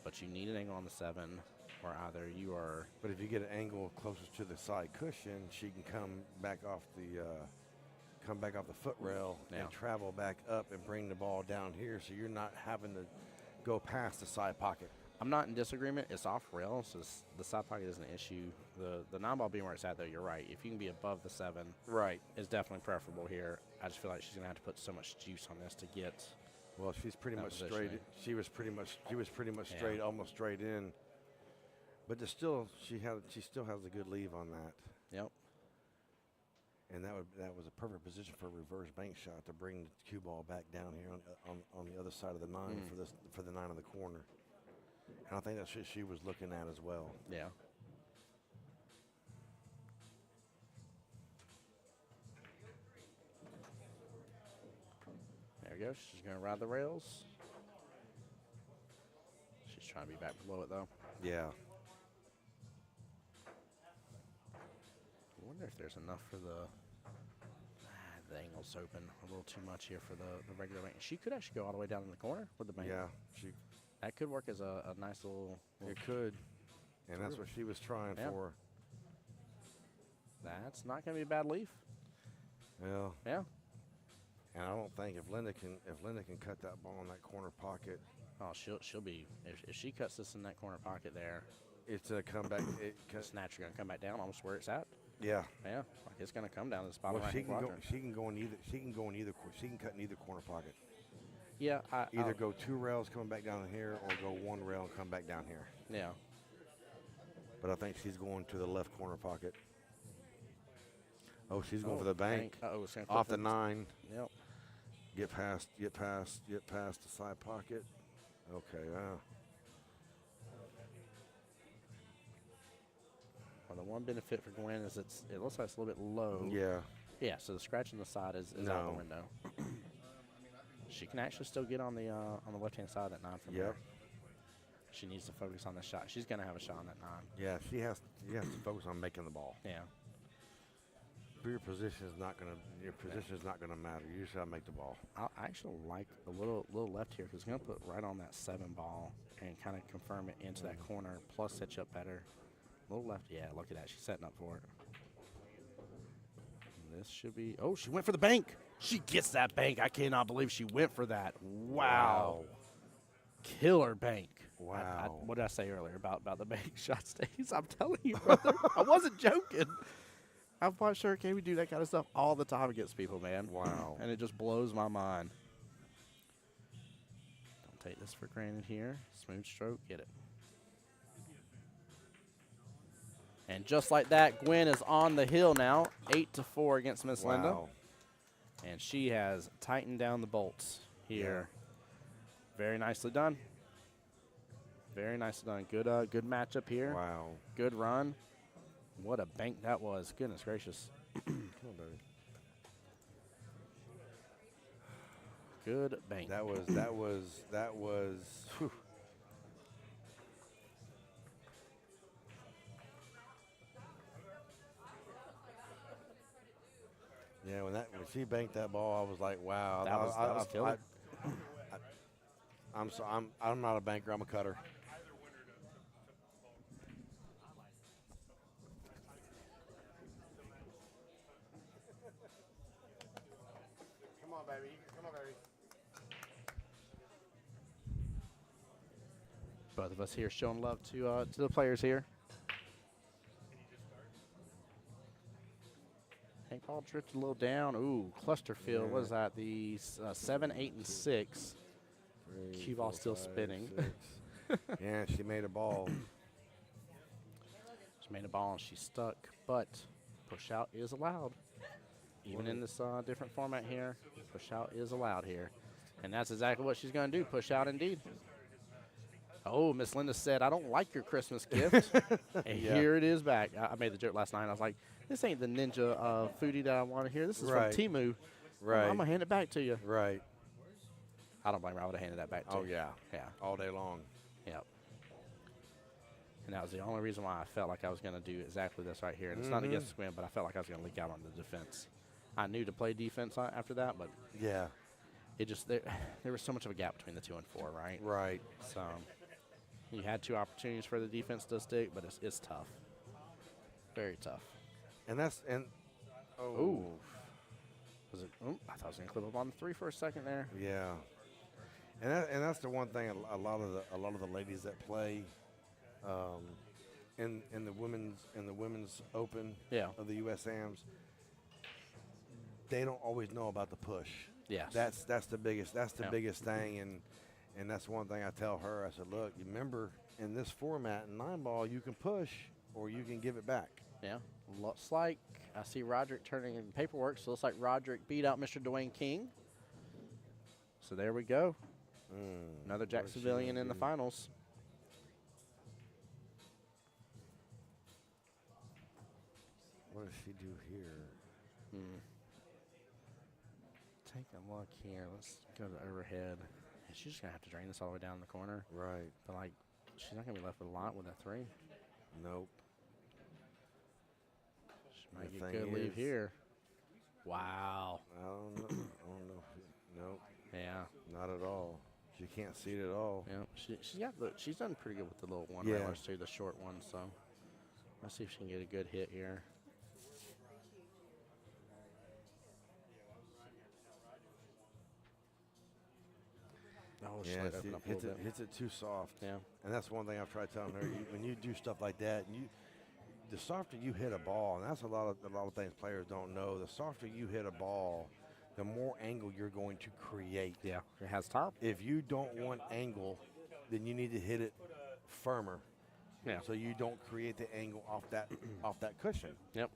But you need an angle on the 7 where either you are. But if you get an angle closest to the side cushion, she can come back off the foot rail Yeah. and travel back up and bring the ball down here, so you're not having to go past the side pocket. I'm not in disagreement. It's off rail, so the side pocket isn't an issue. The 9 ball being where it's at, though, you're right. If you can be above the 7, Right. is definitely preferable here. I just feel like she's going to have to put so much juice on this to get. Well, she's pretty That much straight. positioning. She was pretty much Yeah. straight, almost straight in. But there's still, she still has a good leave on that. Yep. And that was a perfect position for a reverse bank shot to bring the cue ball back down here on the other side of the 9 for the 9 in the corner. And I think that's what she was looking at as well. Yeah. There we go. She's going to ride the rails. She's trying to be back below it, though. Yeah. I wonder if there's enough for the angle's open a little too much here for the regular bank. She could actually go all the way down in the corner with the bank. Yeah. That could work as a nice little It could. And that's what she was trying Yeah. for. That's not going to be a bad leaf. Well, Yeah. and I don't think if Linda can cut that ball in that corner pocket, Oh, she'll be if she cuts this in that corner pocket there. it's a comeback. Snatcher going to come back down almost where it's at. Yeah. Yeah, like it's going to come down to the bottom Well, right she can go. quadrant. She can go in either. She can go in either. She can cut in either corner pocket. Yeah, Either go 2 rails coming back down here, or go 1 rail and come back down here. Yeah. But I think she's going to the left corner pocket. Oh, she's going for the bank. Uh-oh, it's gonna Off clip the it. 9. Yep. Get past the side pocket. Okay. Well, the one benefit for Gwen is it looks like it's a little bit low. Yeah. Yeah, so the scratch on the side is out No. the window. She can actually still get on the left-hand side of that 9 from Yep. there. She needs to focus on the shot. She's going to have a shot on that 9. Yeah. She has to focus on making the ball. Yeah. But your position is not gonna matter. You just gotta make the ball. I actually like a little left here because it's going to put right on that 7 ball and kind of confirm it into that corner, plus set you up better. A little left. Yeah, look at that. She's setting up for it. This should be. Oh, she went for the bank. She gets that bank. I cannot believe she went for that. Wow. Killer bank. Wow. What did I say earlier about the bank shot stays? I'm telling you, brother. I wasn't joking. I've watched Hurricane. We do that kind of stuff all the time against people, man. Wow. And it just blows my mind. Don't take this for granted here. Smooth stroke. Get it. And just like that, Gwen is on the hill now. 8-4 against Miss Linda. Wow. And she has tightened down the bolts here. Very nicely done. Very nicely done. Good matchup here. Wow. Good run. What a bank that was. Goodness gracious. Come on, baby. Good bank. That was. Whew. Yeah, when she banked that ball, I was like, wow. That was killer. I'm not a banker. I'm a cutter. Come on, baby. Come on, baby. Both of us here showing love to the players here. Hank ball drifted a little down. Ooh, cluster field. What is that? The 7, 8, and 6. Cue ball still spinning. Yeah, she made a ball. She made a ball and she stuck, but push out is allowed. Even in this different format here, push out is allowed here. And that's exactly what she's going to do, push out indeed. Oh, Miss Linda said, I don't like your Christmas gift. And here it is back. I made the joke last night. I was like, this ain't the ninja foodie that I want to hear. This is from Temu. Right. I'm going to hand it back to you. Right. I don't blame her. I would have handed that back to you. Oh, yeah. Yeah. All day long. Yep. And that was the only reason why I felt like I was going to do exactly this right here. And it's not against the win, but I felt like I was going to leak out on the defense. I knew to play defense after that, but yeah, it just there was so much of a gap between the 2 and 4, right? Right. So you had 2 opportunities for the defense to stick, but it's tough, very tough. And Ooh. Was it? Oh, I thought I was going to clip up on the 3 for a second there. Yeah. And that's the one thing a lot of the ladies that play in the women's open of the USAMs, they don't always know about the push. Yes. That's the biggest biggest thing, and that's one thing I tell her. I said, look, you remember in this format in 9-ball you can push or you can give it back. Yeah. Looks like I see Roderick turning in paperwork, so it looks like Roderick beat out Mr. Dwayne King. So there we go. Another Jacksonvillian in the finals. What does she do here? Take a look here. Let's go to overhead. She's just going to have to drain this all the way down the corner. Right. But, like, she's not going to be left with a lot with that 3. Nope. She might get a good lead here. Wow. I don't know. Nope. Yeah. Not at all. She can't see it at all. Yeah. She's done pretty good with the little one railers too, the short one. So let's see if she can get a good hit here. Oh, she hits it too soft. Yeah. And that's one thing I've tried telling her. When you do stuff like that, the softer you hit a ball, and that's a lot of things players don't know. The softer you hit a ball, the more angle you're going to create. Yeah, it has top. If you don't want angle, then you need to hit it firmer. Yeah. So you don't create the angle off that cushion. Yep.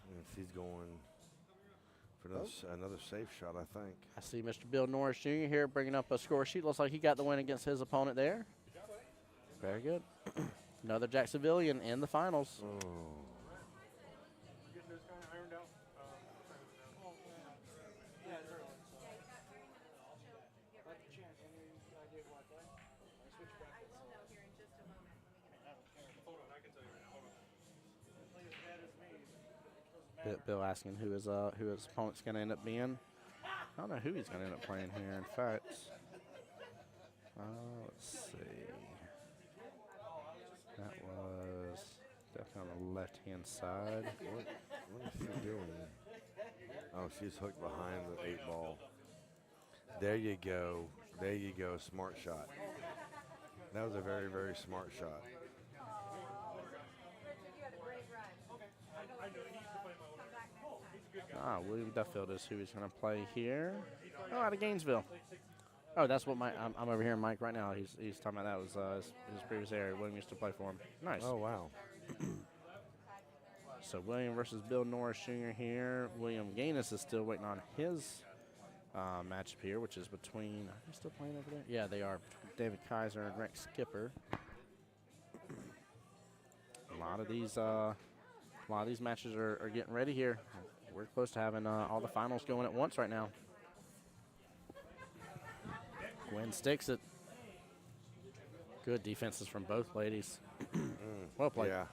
And she's going for another safe shot, I think. I see Mr. Bill Norris Jr. here bringing up a score sheet. Looks like he got the win against his opponent there. Very good. Another Jacksonvillian in the finals. Oh. Bill asking who his opponent's going to end up being. I don't know who he's going to end up playing here. In fact, let's see. That was definitely on the left-hand side. What is she doing? Oh, she's hooked behind the 8-ball. There you go. There you go. Smart shot. That was a very, very smart shot. William Duffield is who he's going to play here. Oh, out of Gainesville. Oh, that's what I'm over here, Mike, right now. He's talking about that was his previous area. William used to play for him. Nice. Oh, wow. So William versus Bill Norris Jr. here. William Gaines is still waiting on his matchup here, which is between, are they still playing over there? Yeah, they are. David Kaiser and Rex Skipper. A lot of these matches are getting ready here. We're close to having all the finals going at once right now. Gwen sticks it. Good defenses from both ladies. Well played. Yeah.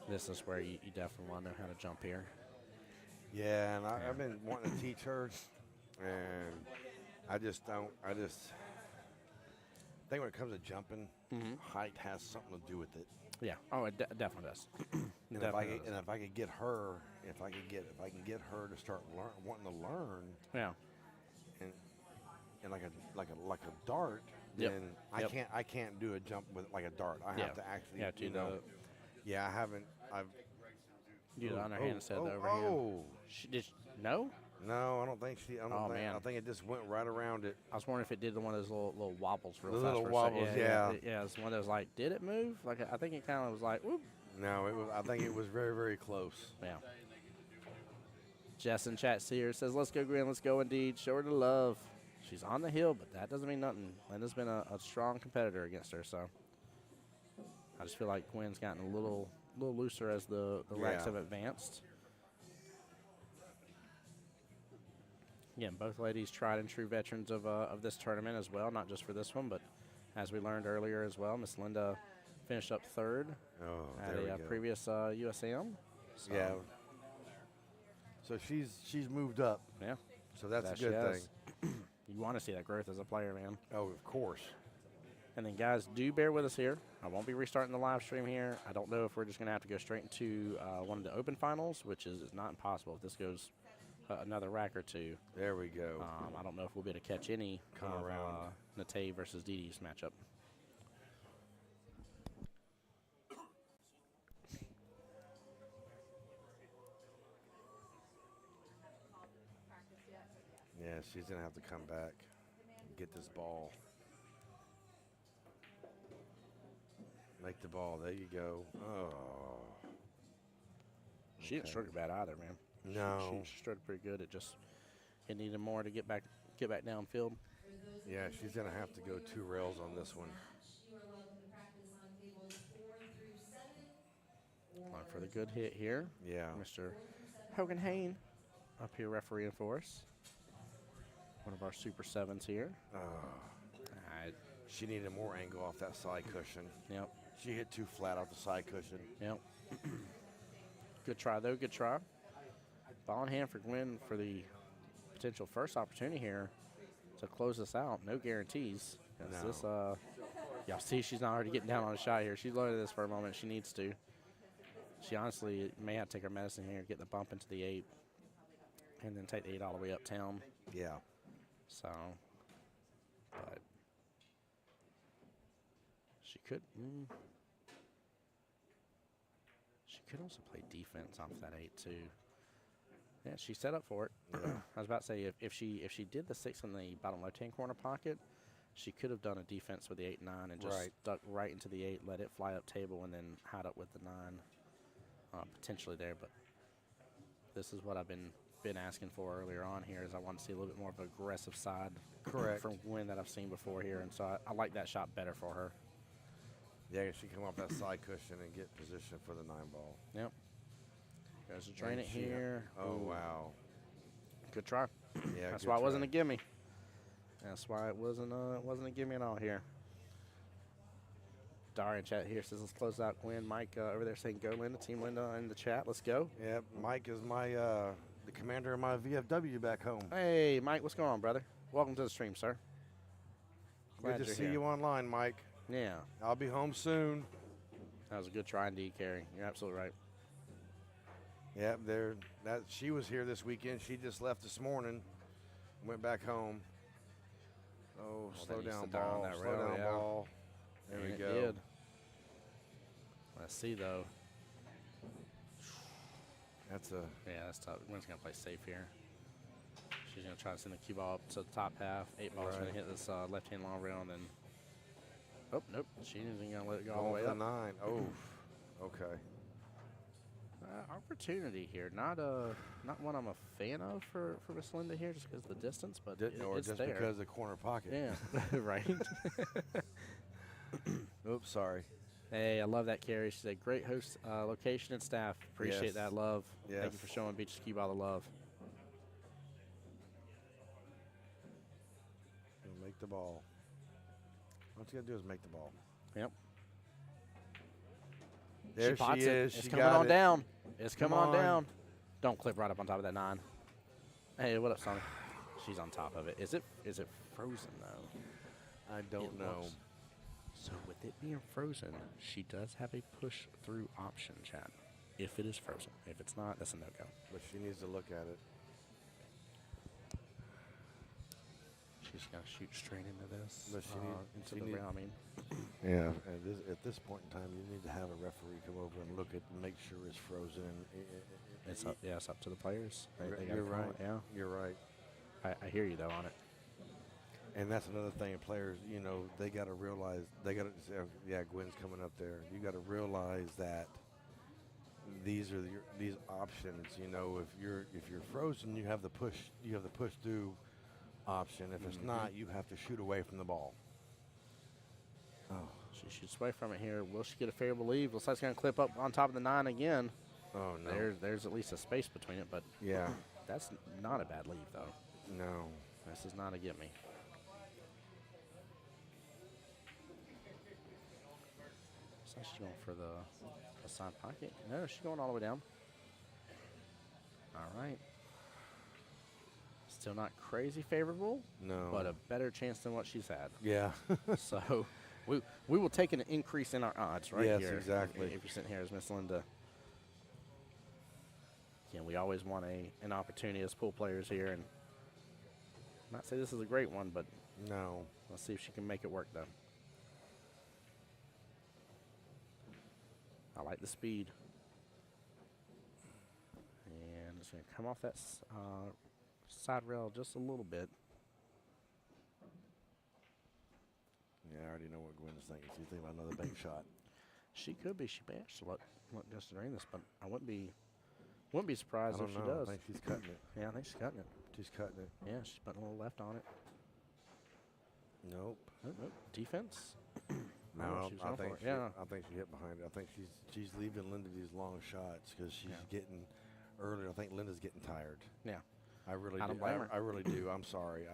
This is where you definitely want to know how to jump here. Yeah, and I've been wanting to teach her, and I just don't. I think when it comes to jumping, height has something to do with it. Yeah. Oh, it definitely does. And if I could get her, if I can get her to start wanting to learn, Yeah. and like a dart, Yep. then I can't do a jump with like a dart. I have to actually, Yeah, do you know. Yeah, I haven't. I've do the underhand instead of the overhand. Oh, No? no, I don't think she. I don't Oh, think. man. I think it just went right around it. I was wondering if it did one of those little wobbles real The fast. little for a wobbles, second. yeah. Yeah, it's one of those like, did it move? Like I think it kind of was like, whoop. No, it was. I think it was very, very close. Yeah. Jess in chat here says, let's go, Gwen, let's go indeed. Show her the love. She's on the hill, but that doesn't mean nothing. Linda's been a strong competitor against her, so I just feel like Gwen's gotten a little looser as the racks have advanced. Again, both ladies tried and true veterans of this tournament as well, not just for this one, but as we learned earlier as well, Miss Linda finished up third at there we a go. previous USAM. So, Yeah. So she's moved up. Yeah. So that's That a she good has. thing. You want to see that growth as a player, man. Oh, of course. And then, guys, do bear with us here. I won't be restarting the live stream here. I don't know if we're just going to have to go straight into one of the open finals, which is not impossible if this goes another rack or two. There we go. I don't know if we'll be able to catch any Come around. Nate versus Dee Dee's matchup. Yeah, she's going to have to come back and get this ball. Make the ball. There you go. Oh. She didn't strike it bad either, man. No. She struck pretty good. It needed more to get back downfield. Yeah, she's going to have to go 2 rails on this one. Going for the good hit here. Yeah. Mr. Hogan Hain up here refereeing for us. One of our Super 7s here. She needed more angle off that side cushion. Yep. She hit too flat off the side cushion. Yep. Good try, though. Good try. Ball in hand for Gwen for the potential first opportunity here to close this out. No guarantees. No. This, y'all see she's not already getting down on a shot here. She's loaded this for a moment. She needs to. She honestly may have to take her medicine here, get the bump into the 8, and then take the 8 all the way uptown. Yeah. So, but she could. She could also play defense off that 8 too. Yeah, she set up for it. I was about to say if she did the 6 in the bottom left-hand corner pocket, she could have done a defense with the 8 and 9 and just stuck right into the 8, let it fly up table, and then had up with the 9 potentially there. But this is what I've been asking for earlier on here is I want to see a little bit more of an aggressive side from Gwen that I've seen before here, and so I like that shot better for her. Yeah, she come off that side cushion and get position for the 9 ball. Yep. Goes to drain it here. Oh, Ooh. wow. Good try. Yeah, That's good why it wasn't try. a gimme. That's why it wasn't a gimme at all here. Daria in chat here says let's close out Gwen. Mike over there saying go Linda, Team Linda in the chat. Let's go. Yeah, Mike is my the commander of my VFW back home. Hey Mike, what's going on, brother? Welcome to the stream, sir. Glad Good to you're see here. you online, Mike. Yeah, I'll be home soon. that was a good try indeed, Carrie. You're absolutely right. Yep, she was here this weekend. She just left this morning, went back home. Oh, Well, slow that needs down to die on ball, that slow rail, down yeah. ball. There And we it go. did. Let's see though. That's a Yeah, that's tough. Gwen's gonna play safe here. She's gonna try to send the cue ball up to the top half. 8 ball's gonna Right. hit this left-hand long rail and then. Oh nope, she isn't gonna let it go all ball the way for up. 9. Oh, okay. Opportunity here, not one I'm a fan of for Miss Linda here, just because of the distance, but Or it's just there. because of the corner pocket. Yeah, right. Oops, sorry. Hey, I love that, Carrie. She said, great host location and staff. Appreciate Yes. that love. Thank you Yes. for showing Beaches QBall the love. Make the ball. What you gotta do is make the ball. Yep. There she pots she is. It's She coming got on it. down. It's coming Come on on. down. Don't clip right up on top of that 9. Hey, what up, Sonny? She's on top of it. Is it frozen though? I don't It know. looks- So with it being frozen, she does have a push through option, chat. If it is frozen. If it's not, that's a no-go. But she needs to look at it. She's gonna shoot straight into this. But into she the need- rail. I mean, Yeah. At this point in time, you need to have a referee come over and look at and make sure it's frozen. it's up. Yeah, it's up to the players. They gotta You're call right. it, yeah, You're right. I hear you though on it. And that's another thing. Players, you know, they got to realize they got to. Yeah, Gwen's coming up there. You got to realize that these are these options. You know, if you're frozen, you have the push through option. If it's not, you have to shoot away from the ball. Oh, she shoots away from it here. Will she get a favorable lead? Looks like it's gonna clip up on top of the 9 again. Oh no. There's at least a space between it, but Yeah. that's not a bad lead though. No. This is not a get me. So she's going for the side pocket. No, she's going all the way down. All right. Still not crazy favorable, No. but a better chance than what she's had. Yeah. So we will take an increase in our odds right Yes, here. exactly. If you're sitting here as Miss Linda. Again, we always want an opportunity as pool players here, and not say this is a great one, but No. let's see if she can make it work though. I like the speed. And it's going to come off that side rail just a little bit. Yeah, I already know what Gwen's thinking. She's thinking about another bank shot. She could be. She may actually let Justin drain this, but I wouldn't be surprised I if don't she know. does. I think she's cutting it. Yeah, I think she's cutting it. She's cutting it. Yeah, she's putting a little left on it. Nope. Oh, no, defense. No, Oh, she was I going for think it. Yeah. I think she hit behind it. I think she's leaving Linda these long shots because she's Yeah. getting earlier. I think Linda's getting tired. Yeah. I really I do. don't blame her. I really do. I'm sorry.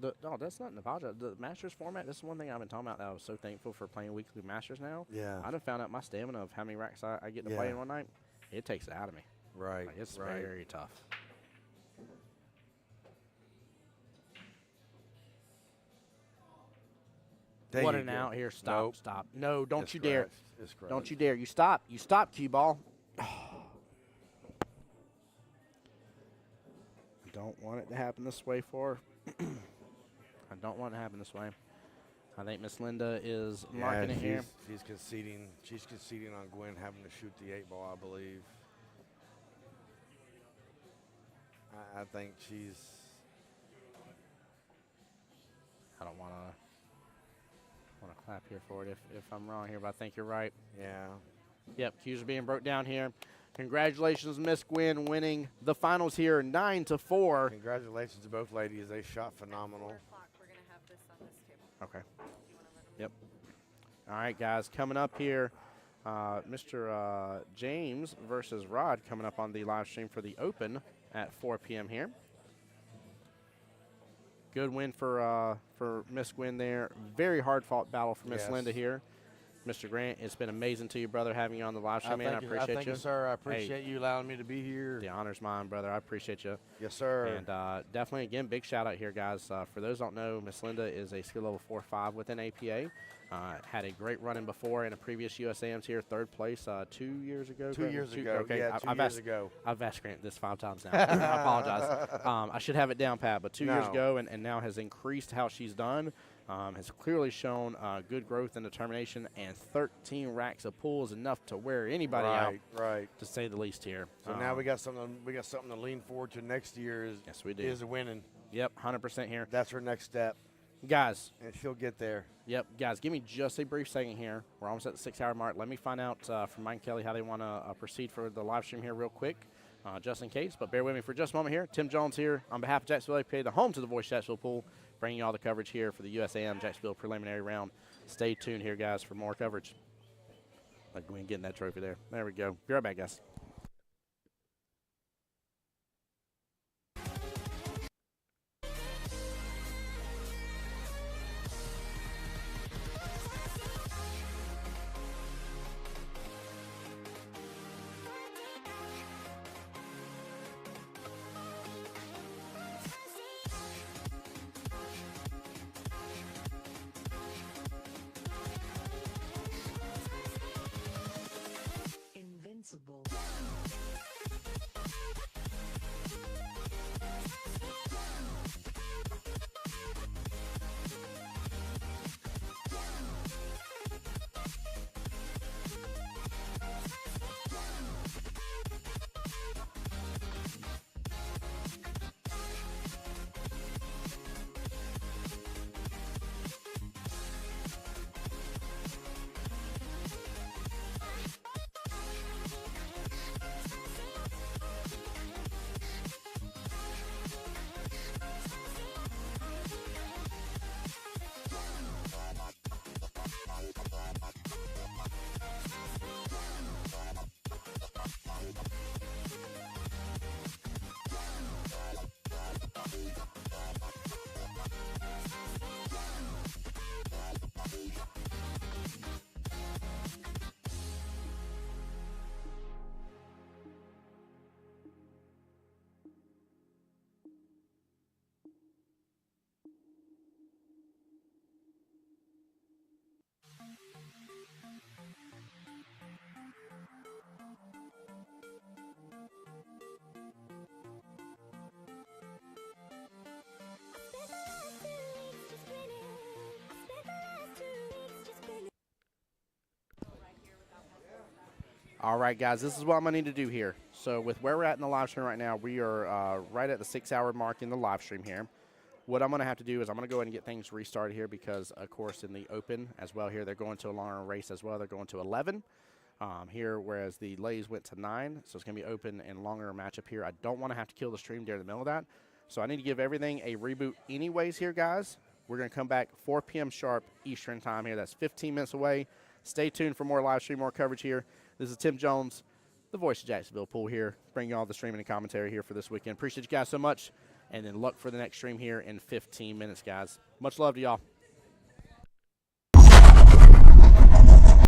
No, that's not an apology. The Masters format, this is one thing I've been talking about that I was so thankful for playing weekly Masters now. Yeah. I done found out my stamina of how many racks I get to play Yeah. in one night. It takes it out of me. Right. Like, it's right. very tough. There What you an go. out here. Stop. Nope. Stop. No, don't It's you dare. scratched. It's scratched. Don't you dare. You stop. You stop, cue ball. I don't want it to happen this way for her. I don't want it to happen this way. I think Miss Linda is marking it here. She's conceding. She's conceding on Gwen having to shoot the 8-ball, I believe. I think she's. I don't want to clap here for it if I'm wrong here, but I think you're right. Yeah. Yep, cues are being broke down here. Congratulations, Miss Gwen, winning the finals here 9-4. Congratulations to both ladies. They shot phenomenal. 4 o'clock, we're going to have this on this table. Okay. You wanna let 'em- Yep. All right, guys, coming up here, Mr. James versus Rod coming up on the live stream for the Open at 4 p.m. here. Good win for Miss Gwen there. Very hard-fought battle for Miss Yes. Linda here. Mr. Grant, it's been amazing to you, brother, having you on the live stream, man. I appreciate thank you. you, sir. I appreciate you allowing me to be here. The honor's mine, brother. I appreciate you. Yes, sir. And definitely, again, big shout out here, guys. For those who don't know, Miss Linda is a skill level 4-5 within APA. Had a great run-in before in a previous USAMs here, third place 2 years ago. 2 years ago. Okay, Yeah, I've 2 years asked, ago. I've asked Grant this 5 times now. I apologize. I should have it down pat, but 2 years No. ago, and now has increased how she's done. Has clearly shown good growth and determination, and 13 racks of pool is enough to wear anybody out, Right. to say the least here. So now we got something. We got something to lean forward to next year. Yes, we do. Is winning. Yep, 100% here. That's her next step, Guys, and she'll get there. yep, guys, give me just a brief second here. We're almost at the 6-hour mark. Let me find out from Mike and Kelly how they want to proceed for the live stream here real quick, just in case. But bear with me for just a moment here. Tim Jones here on behalf of Jacksonville APA, the home to the Voice of Jacksonville Pool, bringing you all the coverage here for the USAM Jacksonville Preliminary Round. Stay tuned here, guys, for more coverage. Like Gwen getting that trophy there. There we go. Be right back, guys. All right, guys, this is what I'm going to need to do here. So with where we're at in the live stream right now, we are right at the 6-hour mark in the live stream here. What I'm going to have to do is I'm going to go ahead and get things restarted here because, of course, in the open as well here, they're going to a longer race as well. They're going to 11 here, whereas the ladies went to 9. So it's going to be open and longer matchup here. I don't want to have to kill the stream during the middle of that. So I need to give everything a reboot anyways here, guys. We're going to come back 4 p.m. sharp Eastern time here. That's 15 minutes away. Stay tuned for more live stream, more coverage here. This is Tim Jones, the voice of Jacksonville Pool here, bringing you all the streaming and commentary here for this weekend. Appreciate you guys so much, and then look for the next stream here in 15 minutes, guys. Much love to y'all.